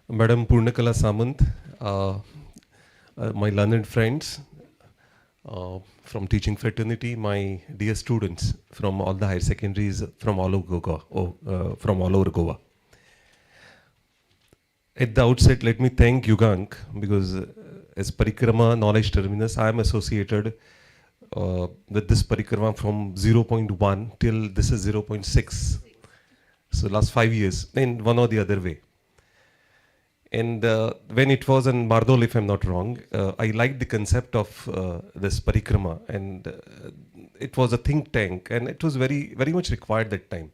Madam Purnakala Samant, my learned friends from teaching fraternity, my dear students from all the higher secondaries from all over Goa. At the outset, let me thank Yugank because as Parikrama Knowledge Terminus, I am associated with this Parikrama from 0.1 till this is 0.6. So last 5 years in one or the other way. And when it was in Mardol, if I'm not wrong, I liked the concept of this Parikrama, and it was a think tank, and it was very, very much required that time.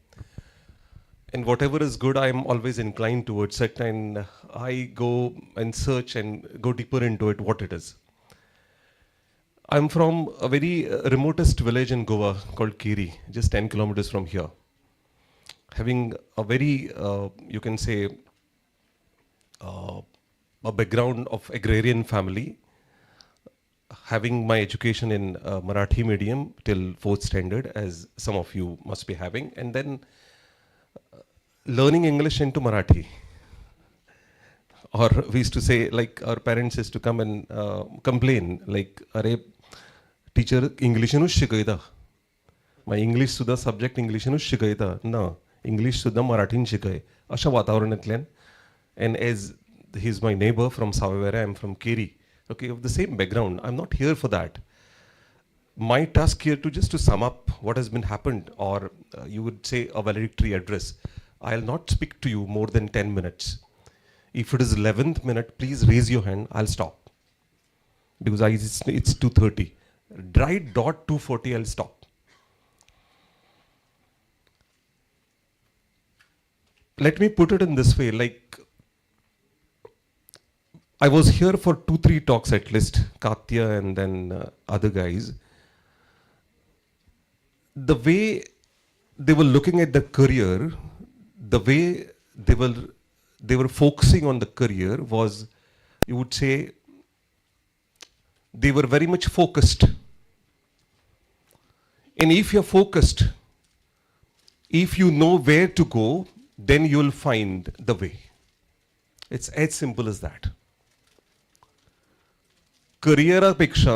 And whatever is good, I am always inclined towards it, and I go and search and go deeper into it, what it is. I'm from a very remotest village in Goa called Kiri, just 10 kilometers from here. Having a very, you can say, a background of agrarian family, having my education in Marathi medium till 4th standard, as some of you must be having, and then learning English into Marathi. Or we used to say, like our parents used to come and complain, like, "Are teacher English nu shikayta." My English suda subject English nu shikayta. No, English suda Marathin shikay. Asha vatavaranaatlan. And as he's my neighbor from Savavera, I'm from Kiri. Okay, of the same background. I'm not here for that. My task here to sum up what has been happened, or you would say a valedictory address. I'll not speak to you more than 10 minutes. If it is 11th minute, please raise your hand. I'll stop. Because it's 2:30. Right dot 2:40, I'll stop. Let me put it in this way, like, I was here for 2-3 talks at least, Katya and then other guys. The way they were looking at the career, the way they were focusing on the career was, you would say, they were very much focused. And if you're focused, if you know where to go, then you'll find the way. It's as simple as that. करियरापेक्षा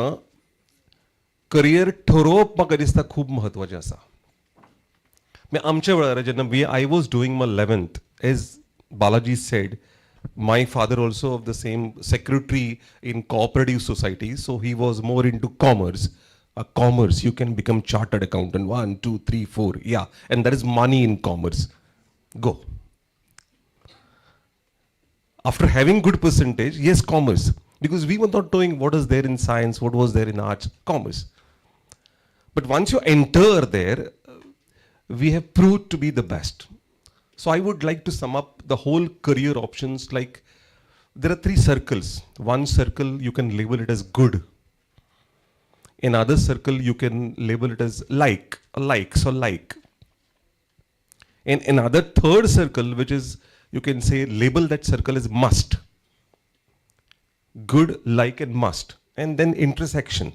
career ठरोवप म्हाका दिसता खूब महत्वाचें आसा. आमच्या वेळार जेन्ना I was doing my 11th, as Balaji said, my father also of the same secretary in cooperative society, so he was more into commerce. Commerce, you can become chartered accountant, 1, 2, 3, 4, yeah, and there is money in commerce. Go. After having good percentage, yes, commerce. Because we were not knowing what is there in science, what was there in arts, commerce. But once you enter there, we have proved to be the best. So I would like to sum up the whole career options like, there are 3 circles. One circle you can label it as good. Another circle you can label it as like, so like. And another third circle, which is, you can say, label that circle as must. Good, like and must. And then intersection.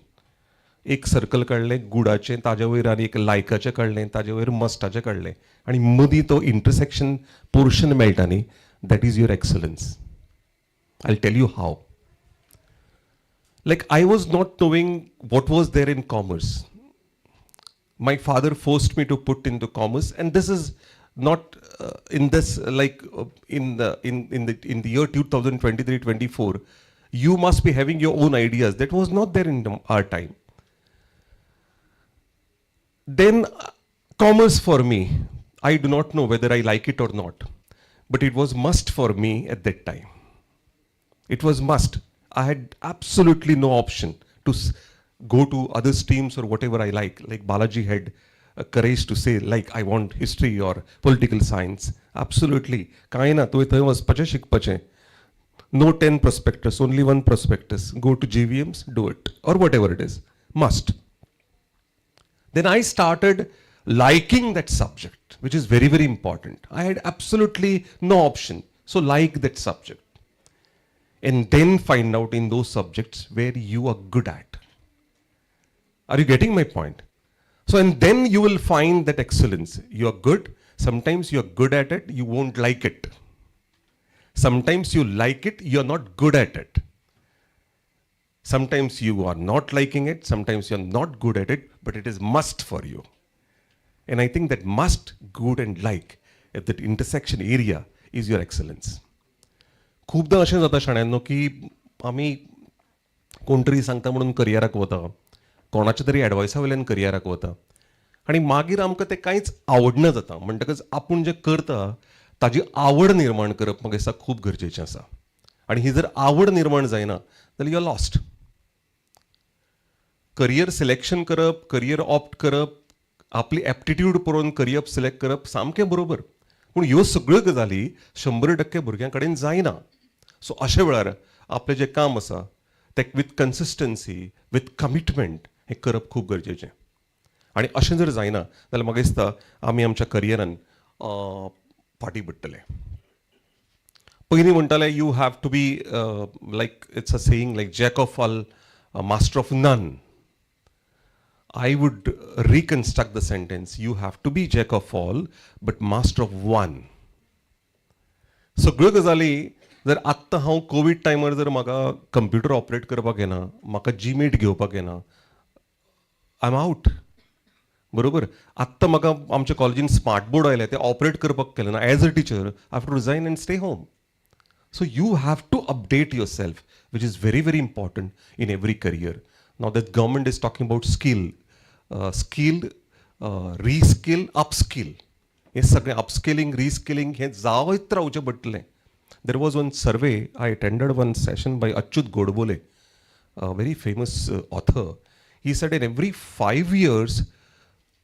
एक circle काढलें गुडाचें, ताजे वयर आनी एक लायकाचें काढलें, ताजे वयर मस्टाचें काढलें, आनी मदीं तो intersection portion मेळटा न्ही, that is your excellence. I'll tell you how. Like, I was not knowing what was there in commerce. My father forced me to put into commerce, and this is not in this, like in the year 2023-24. You must be having your own ideas. That was not there in our time. Then commerce for me, I do not know whether I like it or not, but it was must for me at that time. It was must. I had absolutely no option to go to other streams or whatever I like Balaji had courage to say, like, I want history or political science. Absolutely. Kaina, tu ithai waspache shikpache. No 10 prospectus, only 1 prospectus. Go to GVMs, do it. Or whatever it is. Must. Then I started liking that subject, which is very, very important. I had absolutely no option. So like that subject. And then find out in those subjects where you are good at. Are you getting my point? So, and then you will find that excellence. You are good. Sometimes you are good at it. You won't like it. Sometimes you like it, you're not good at it. Sometimes you are not liking it, sometimes you're not good at it, but it is must for you. And I think that must, good and like at that intersection area is your excellence. खूपदा अशें जाता शाण्यांनो की आमी कोण तरी सांगता म्हणून करियराक वता, कोणाच्या तरी एडवायसा वयल्यान करियराक वता आनी मागीर आमकां तें कांयच आवडना जाता. म्हणटकच आपूण जें करता ताजी आवड निर्माण करप म्हाका दिसता खूब गरजेचें आसा. आनी ही जर आवड निर्माण जायना जाल्यार you are lost. Career selection करप, करियर ऑप्ट करप, आपली एप्टिट्यूड पळोवन करियर सिलेक्ट करप सामकें बरोबर, पूण ह्यो सगळ्यो गजाली 100% भुरग्यां कडेन जायना. सो अशा वेळार आपलें जें काम आसा तें विथ कन्सिस्टन्सी, विथ कमिटमेंट हें करप खूब गरजेचें. आनी अशें जर जायना जाल्यार म्हाका दिसता आमी आमच्या करियरान फाटीं पडटले. पयलीं म्हणटाले you have to be like it's a saying like jack of all master of none. I would reconstruct the sentence. You have to be jack of all, but master of one. सगळ्यो गजाली जर आत्तां हांव Covid टायमार जर म्हाका computer operate करपाक येना, म्हाका जीमेट घेवपाक येना, आय एम आवट. बरोबर. आत्तां म्हाका आमच्या कॉलेजीन स्मार्ट बोर्ड आयले ते ऑपरेट करपाक केले ना. As a teacher I have to resign and stay home. So you have to update your self, which is very very important in every career. Now that government is talking about skill, reskill, upskill. हे सगळें upskilling, reskilling हें जायत रावचें पडटलें. There was one survey, I attended one session by Achyut Godbole, very famous author. He said in every 5 years,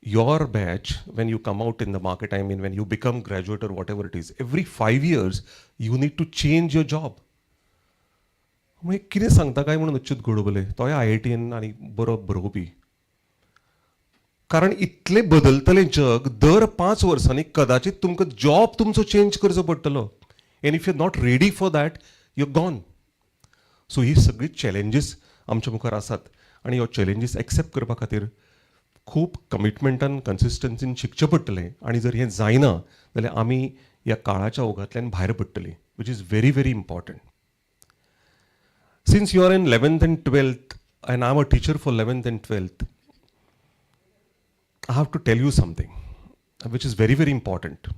your batch, when you come out in the market, I mean, when you become graduate or whatever it is, every 5 years, you need to change your job. मागीर कितें सांगता काय म्हणून अच्युत गोडबोले, तोय IITन आनी बरो बरोवपी. कारण इतलें बदलतलें जग, दर 5 वर्सांनी कदाचित तुमकां जॉब तुमचो चेंज करचो पडटलो. And if you are not ready for that, you are gone. So ही सगळी चॅलेंजीस आमच्या मुखार आसात आनी ह्यो चॅलेंजीस एक्सेप्ट करपा खातीर खूब कमिटमेंटान, कन्सिस्टन्सीन शिकचें पडटलें. आनी जर हें जायना जाल्यार आमी ह्या काळाच्या ओघांतल्यान भायर पडटलीं, which is very very important. Since you are in 11th and 12th, and I am a teacher for 11th and 12th, I have to tell you something which is very, very important.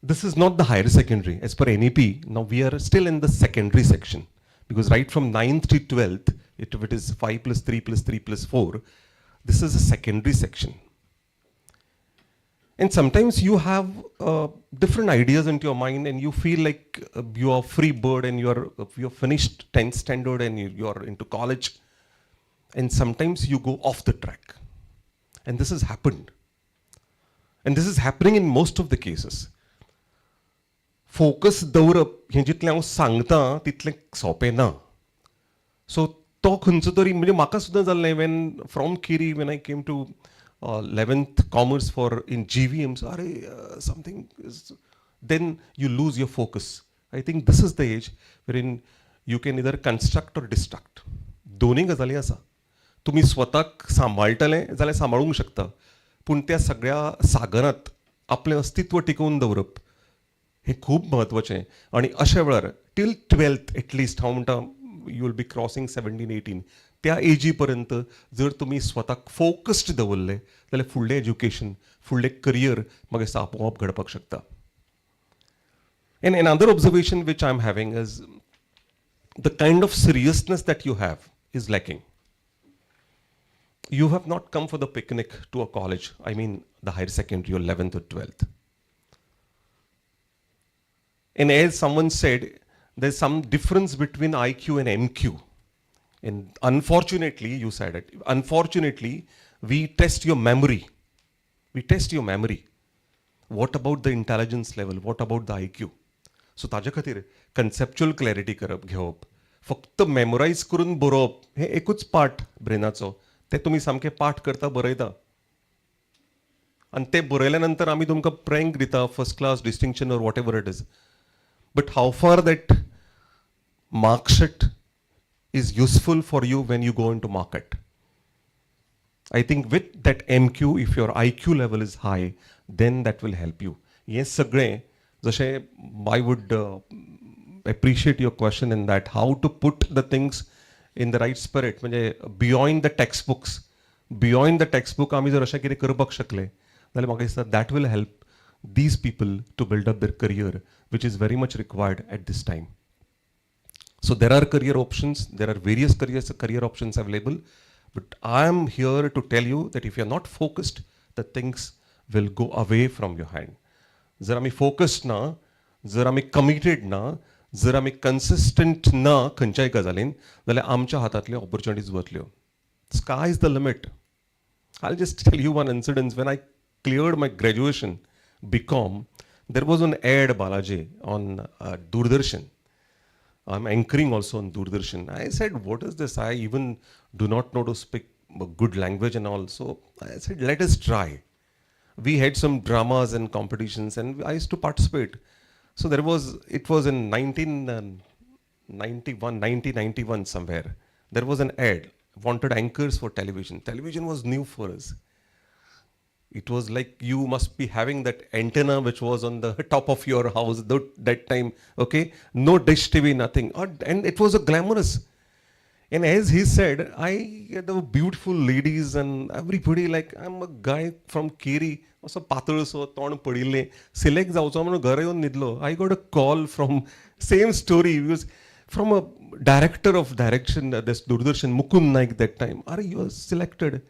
This is not the higher secondary. As per NEP, now we are still in the secondary section, because right from 9th to 12th, if it is 5 plus 3 plus 3 plus 4, this is a secondary section. And sometimes you have different ideas into your mind and you feel like you are free bird and you're finished 10th standard and you're into college. And sometimes you go off the track. And this has happened. And this is happening in most of the cases. Focus दवरप हें जितलें हांव सांगता तितलें सोंपें ना. सो तो खंयचो तरी, म्हणजे म्हाका सुद्दां जाल्लें when from Kiri, when I came to 11th commerce for in GVM, so something is, then you lose your focus. I think this is the age wherein you can either construct or destruct. दोनूय गजाली आसा. तुमी स्वताक सांबाळटले जाल्यार सांबाळूंक शकता, पूण त्या सगळ्या सागरांत आपलें अस्तित्व टिकोवन दवरप हें खूब म्हत्वाचें. आनी अशा वेळार टील 12th एटलिस्ट, हांव म्हणटा यू विल बी क्रॉसींग 17-18, त्या एजी पर्यंत जर तुमी स्वताक फोकस्ड दवरलें जाल्यार फुडलें एज्युकेशन, फुडलें करियर म्हाका दिसता आपोआप घडपाक शकता. And another observation which I am having is the kind of seriousness that you have is lacking. You have not come for the picnic to a college, I mean the higher secondary or 11th or 12th. And as someone said, there's some difference between IQ and MQ. And unfortunately, you said it, unfortunately, we test your memory. We test your memory. What about the intelligence level? What about the IQ? So ताजे खातीर conceptual clarity करप, घेवप. फक्त मेमोरायज करून बरोवप हें एकूच part ब्रेनाचो, तें तुमी सामकें पाठ करता, बरयता. आनी तें बरयल्या नंतर आमी तुमकां प्रँक दिता, first class, distinction or whatever it is. But how far that mark sheet is useful for you when you go into market? I think with that MQ, if your IQ level is high, then that will help you. हें सगळें जशें I would appreciate your question in that how to put the things in the right spirit, म्हणजे beyond the textbooks, beyond the textbook आमी जर अशें कितें करपाक शकले जाल्यार म्हाका दिसता that will help these people to build up their career, which is very much required at this time. So there are career options, there are various career options available, but I am here to tell you that if you are not focused, the things will go away from your hand. जर आमी focused ना, जर आमी committed ना, जर आमी consistent ना खंयच्याय गजालीन, जाल्यार आमच्या हातांतल्यो opportunities वतल्यो. Sky is the limit. I'll just tell you one incident. When I cleared my graduation, BCom, there was an ad, Balaji, on Doordarshan. I'm anchoring also on Doordarshan. I said, what is this? I even do not know to speak a good language and all. So I said, let us try. We had some dramas and competitions and I used to participate. So it was in 1991 somewhere. There was an ad, wanted anchors for television. Television was new for us. It was like you must be having that antenna which was on the top of your house that time, okay? No dish TV, nothing. And it was a glamorous. And as he said, there were beautiful ladies and everybody, like, I'm a guy from Keri, also patulso, ton padile, select जावचो म्हणून घरा येवन न्हिदलो. I got a call from same story. It was from a director of direction, this Doordarshan, Mukund Naik that time. Are you are selected?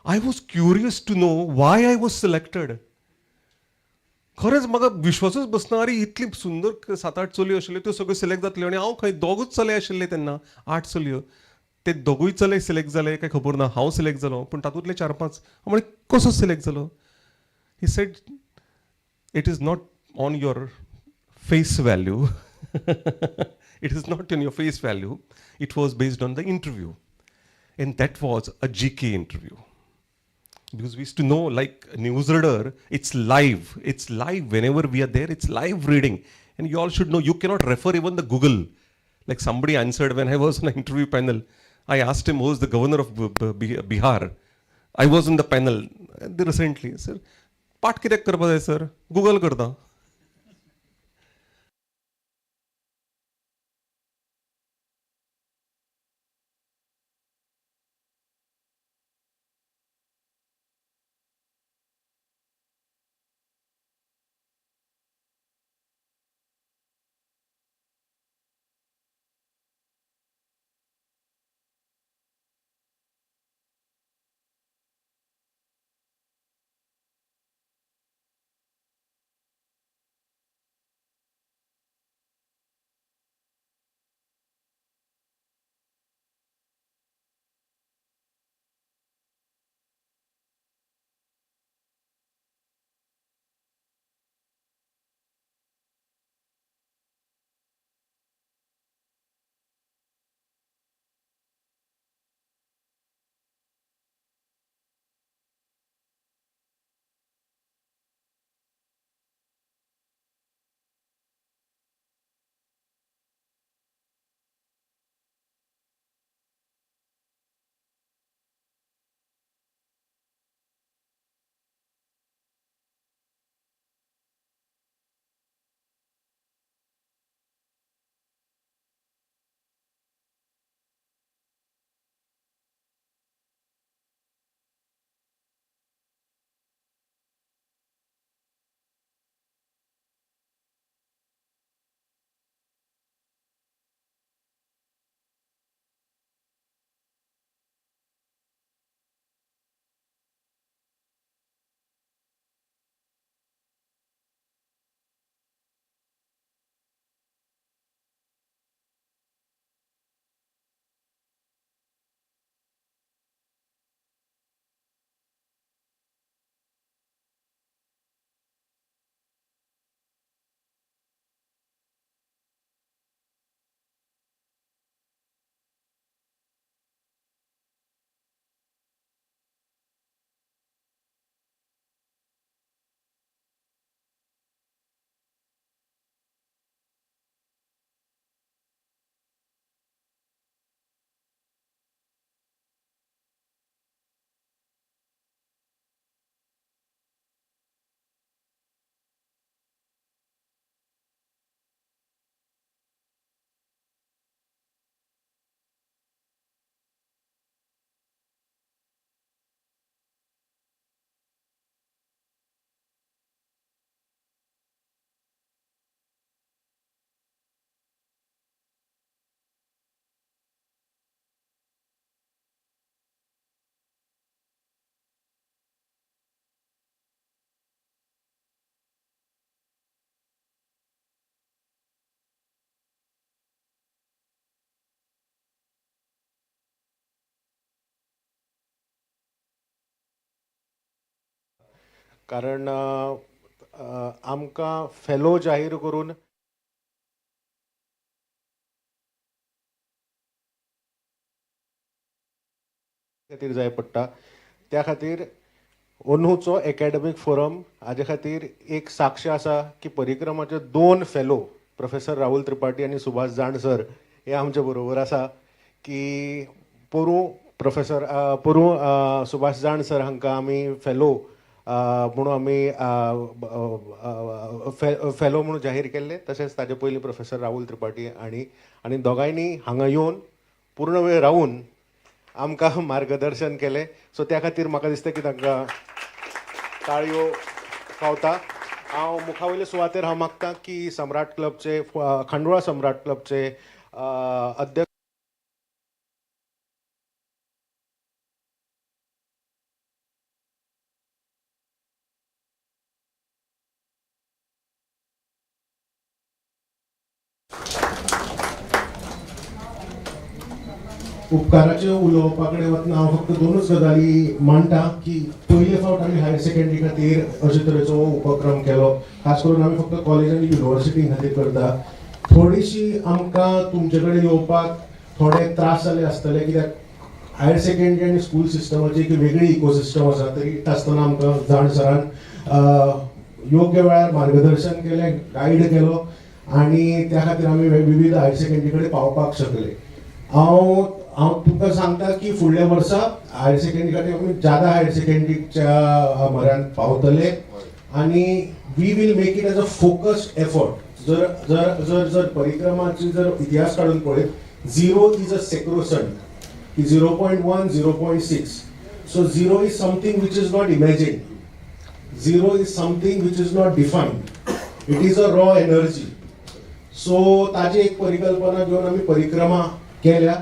I was curious to know why I was selected. खरेंच म्हाका विश्वासूच बसना अरे इतली सुंदर 7-8 चलयो आशिल्ल्यो त्यो सगळ्यो select जातल्यो आनी हांव खंय दोगूच चले आशिल्ले तेन्ना 8 चलयो ते दोगूय चले सिलेक्ट जाले काय खबर ना हांव सिलेक्ट जालो पूण तातूंतले 4-5 हांव म्हळें कसो सिलेक्ट जालो he said it is not on your face value it is not on your face value it was based on the interview and that was a GK interview. Because we used to know, like newsreader, it's live whenever we are there, it's live reading. And you all should know, you cannot refer even the Google. Like somebody answered when I was on an interview panel, I asked him who was the governor of Bihar. I was in the panel recently. Sir, पाठ कित्याक करपा जाय sir? Google करता. कारण आमकां fellow जाहीर करून खातीर जाय पडटा. त्या खातीर अंदूचो एकाडेमीक फोरम हाजे खातीर एक साक्ष आसा की परिक्रमाचे 2 फेलो प्रोफेसर राहुल त्रिपाठी आनी सुभाष जाण सर हे आमचे बरोबर आसा. की पोरू सुभाष जाण सर हांकां आमी फेलो म्हणून आमी फेलो म्हणून जाहीर केल्ले. तशेंच ताजे पयलीं प्रोफेसर राहुल त्रिपाठी आनी दोगांयनी हांगा येवन पूर्ण वेळ रावून आमकां मार्गदर्शन केलें. सो त्या खातीर म्हाका दिसता की तांकां ताळयो फावता. हांव मुखावयले सुवातेर हांव मागतां की सम्राट क्लबचे खांडोळा सम्राट क्लबचे अध्यक्ष उपकाराचे उलोवपा कडेन वतना हांव फक्त 2च गजाली मांडटा की पयले फावट आमी हायर सेकंडरी खातीर अशे तरेचो उपक्रम केलो. खास करून आमी फक्त कॉलेज आनी युनिवर्सिटी खातीर करता. थोडीशी आमकां तुमचे कडेन येवपाक थोडे त्रास जाले आसतले कित्याक हायर सेकंडरी आनी स्कूल सिस्टमाची एक वेगळी इकोसिस्टम आसा. तरी आसतना आमकां जाण सरान योग्य वेळार मार्गदर्शन केलें, गायड केलो आनी त्या खातीर आमी विविध हायर सेकंडरी कडेन पावपाक शकले. हांव तुमकां सांगता की फुडल्या वर्सा हायर सेकंडरी खातीर आमी ज्यादा हायर सेकंडरीच्या म्हऱ्यांत पावतले आनी we will make it as a focused effort. जर परिक्रमाची जर इतिहास काडून पळयत 0 इज अ सेक्रोसंट की 0.1 0.6. So 0 is something which is not imagine. 0 is something which is not defined. It is a raw energy. So ताजी एक परिकल्पना घेवन आमी परिक्रमा केल्या.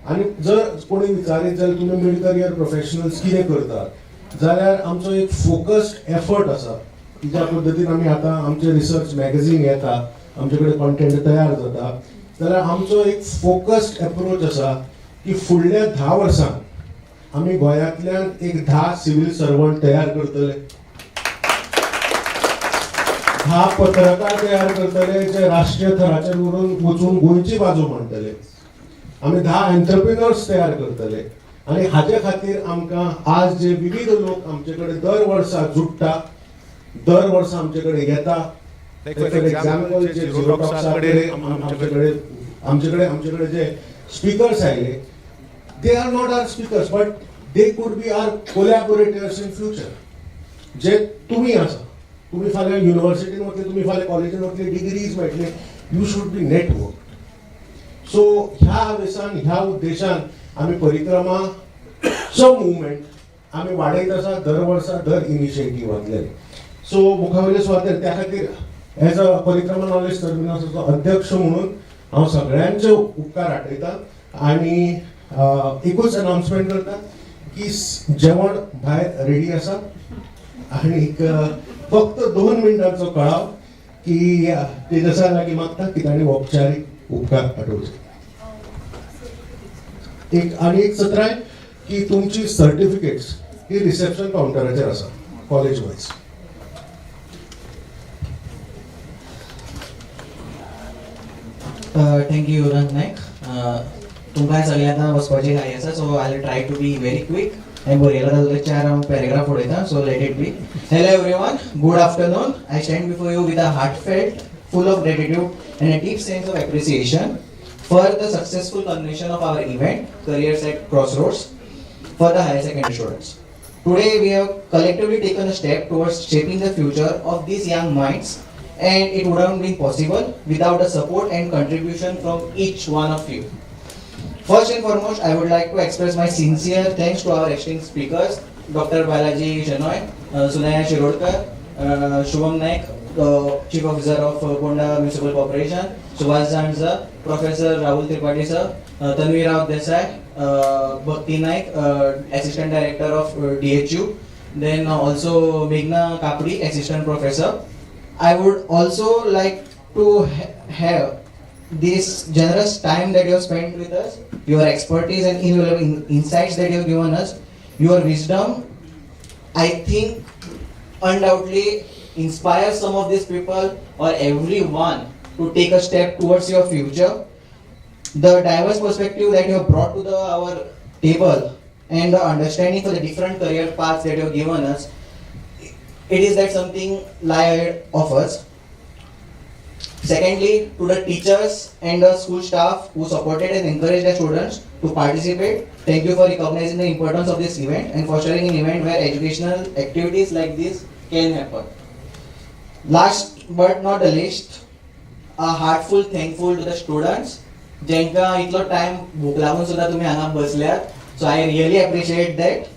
आनी जर कोणी विचारीत जाल्यार तुमी मिड करियर प्रोफेशनल्स कितें करतात जाल्यार आमचो एक फोकस्ड एफर्ट आसा की ज्या पद्दतीन आमी आतां आमचे रिसर्च मॅगझीन येता, आमचे कडेन कॉन्टेंट तयार जाता, जाल्यार आमचो एक फोकस्ड एप्रोच आसा की फुडल्या 10 वर्सांत आमी गोंयांतल्यान एक 10 सिव्हील सर्वंट तयार करतले, 10 पत्रकार तयार करतले जे राष्ट्रीय थराचेर वचून गोंयची बाजू मांडटले. आमी 10 एंटरप्रिनर्स तयार करतले आनी हाचे खातीर आमकां आज जे विविध लोक आमचे कडेन दर वर्सा जुडटा, दर वर्सा आमचे कडेन येता. फॉर एग्जाम्पल जे झिरोटॉक्सा कडेन आमचे कडेन जे स्पीकर्स आयले, they are not our speakers but they could be our collaborators in future. जे तुमी आसा, तुमी फाल्यां युनिवर्सिटीन वतले, तुमी फाल्यां कॉलेजीन वतले, डिग्रीज मेळटले. You should be network. So ह्या वेसान ह्या उद्देशान आमी परिक्रमाचो मुवमेंट आमी वाडयत आसा दर वर्सा दर इनिशिएटिव्हांतल्यान. सो मुखावयले सुवातेर त्या खातीर एज अ परिक्रमा नॉलेज टर्मिनसाचो अध्यक्ष म्हणून हांव सगळ्यांचे उपकार आठयतां आनी एकूच अनाउन्समेंट करता की जेवण भायर रेडी आसा आनी फक्त 2 मिनटांचो कळाव की तेजसा लागीं मागता की ताणें औपचारीक उपकार आठोवचे. एक सत्राय की तुमची सर्टिफिकेट्स ही रिसेप्शन काउंटराचेर आसा college wise. Thank you Yuvraj Naik. तुमकां सगळ्यांना वचपाची घाई आसा so I will try to be very quick. हांवें बरयला तातूंतले 4 हांव पॅरेग्राफ उडयतां so let it be. Hello everyone, good afternoon. I stand before you with a heartfelt full of gratitude and a deep sense of appreciation for the successful culmination of our event, Careers at Crossroads, for the higher secondary students. Today we have collectively taken a step towards shaping the future of these young minds, and it would have been possible without the support and contribution from each one of you. First and foremost, I would like to express my sincere thanks to our esteemed speakers, Dr. Balaji Shenoy, Sunaya Shirodkar, Shubham Naik, Chief Officer of Ponda Municipal Corporation, Subhash Jhan sir, Professor Rahul Tripathi sir, Tanvi Rao Desai, Bhakti Naik, Assistant Director of DHU, then also Meghna Kapdi, Assistant Professor. I would also like to have this generous time that you have spent with us, your expertise and invaluable insights that you have given us, your wisdom. I think undoubtedly inspire some of these people or everyone to take a step towards your future. The diverse perspective that you have brought to our table and the understanding for the different career paths that you have given us, it is that something lie ahead of us. Secondly, to the teachers and the school staff who supported and encouraged the students to participate, thank you for recognizing the importance of this event and fostering an event where educational activities like this can happen. Last but not the least, a heartful thankful to the students jenka itlo time भूक लागून सुद्धा तुम्ही हांगा बसल्यात. So I really appreciate that.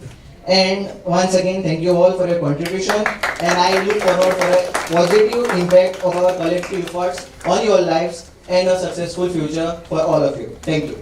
And once again, thank you all for your contribution, and I look forward for a positive impact of our collective efforts on your lives and a successful future for all of you. Thank you.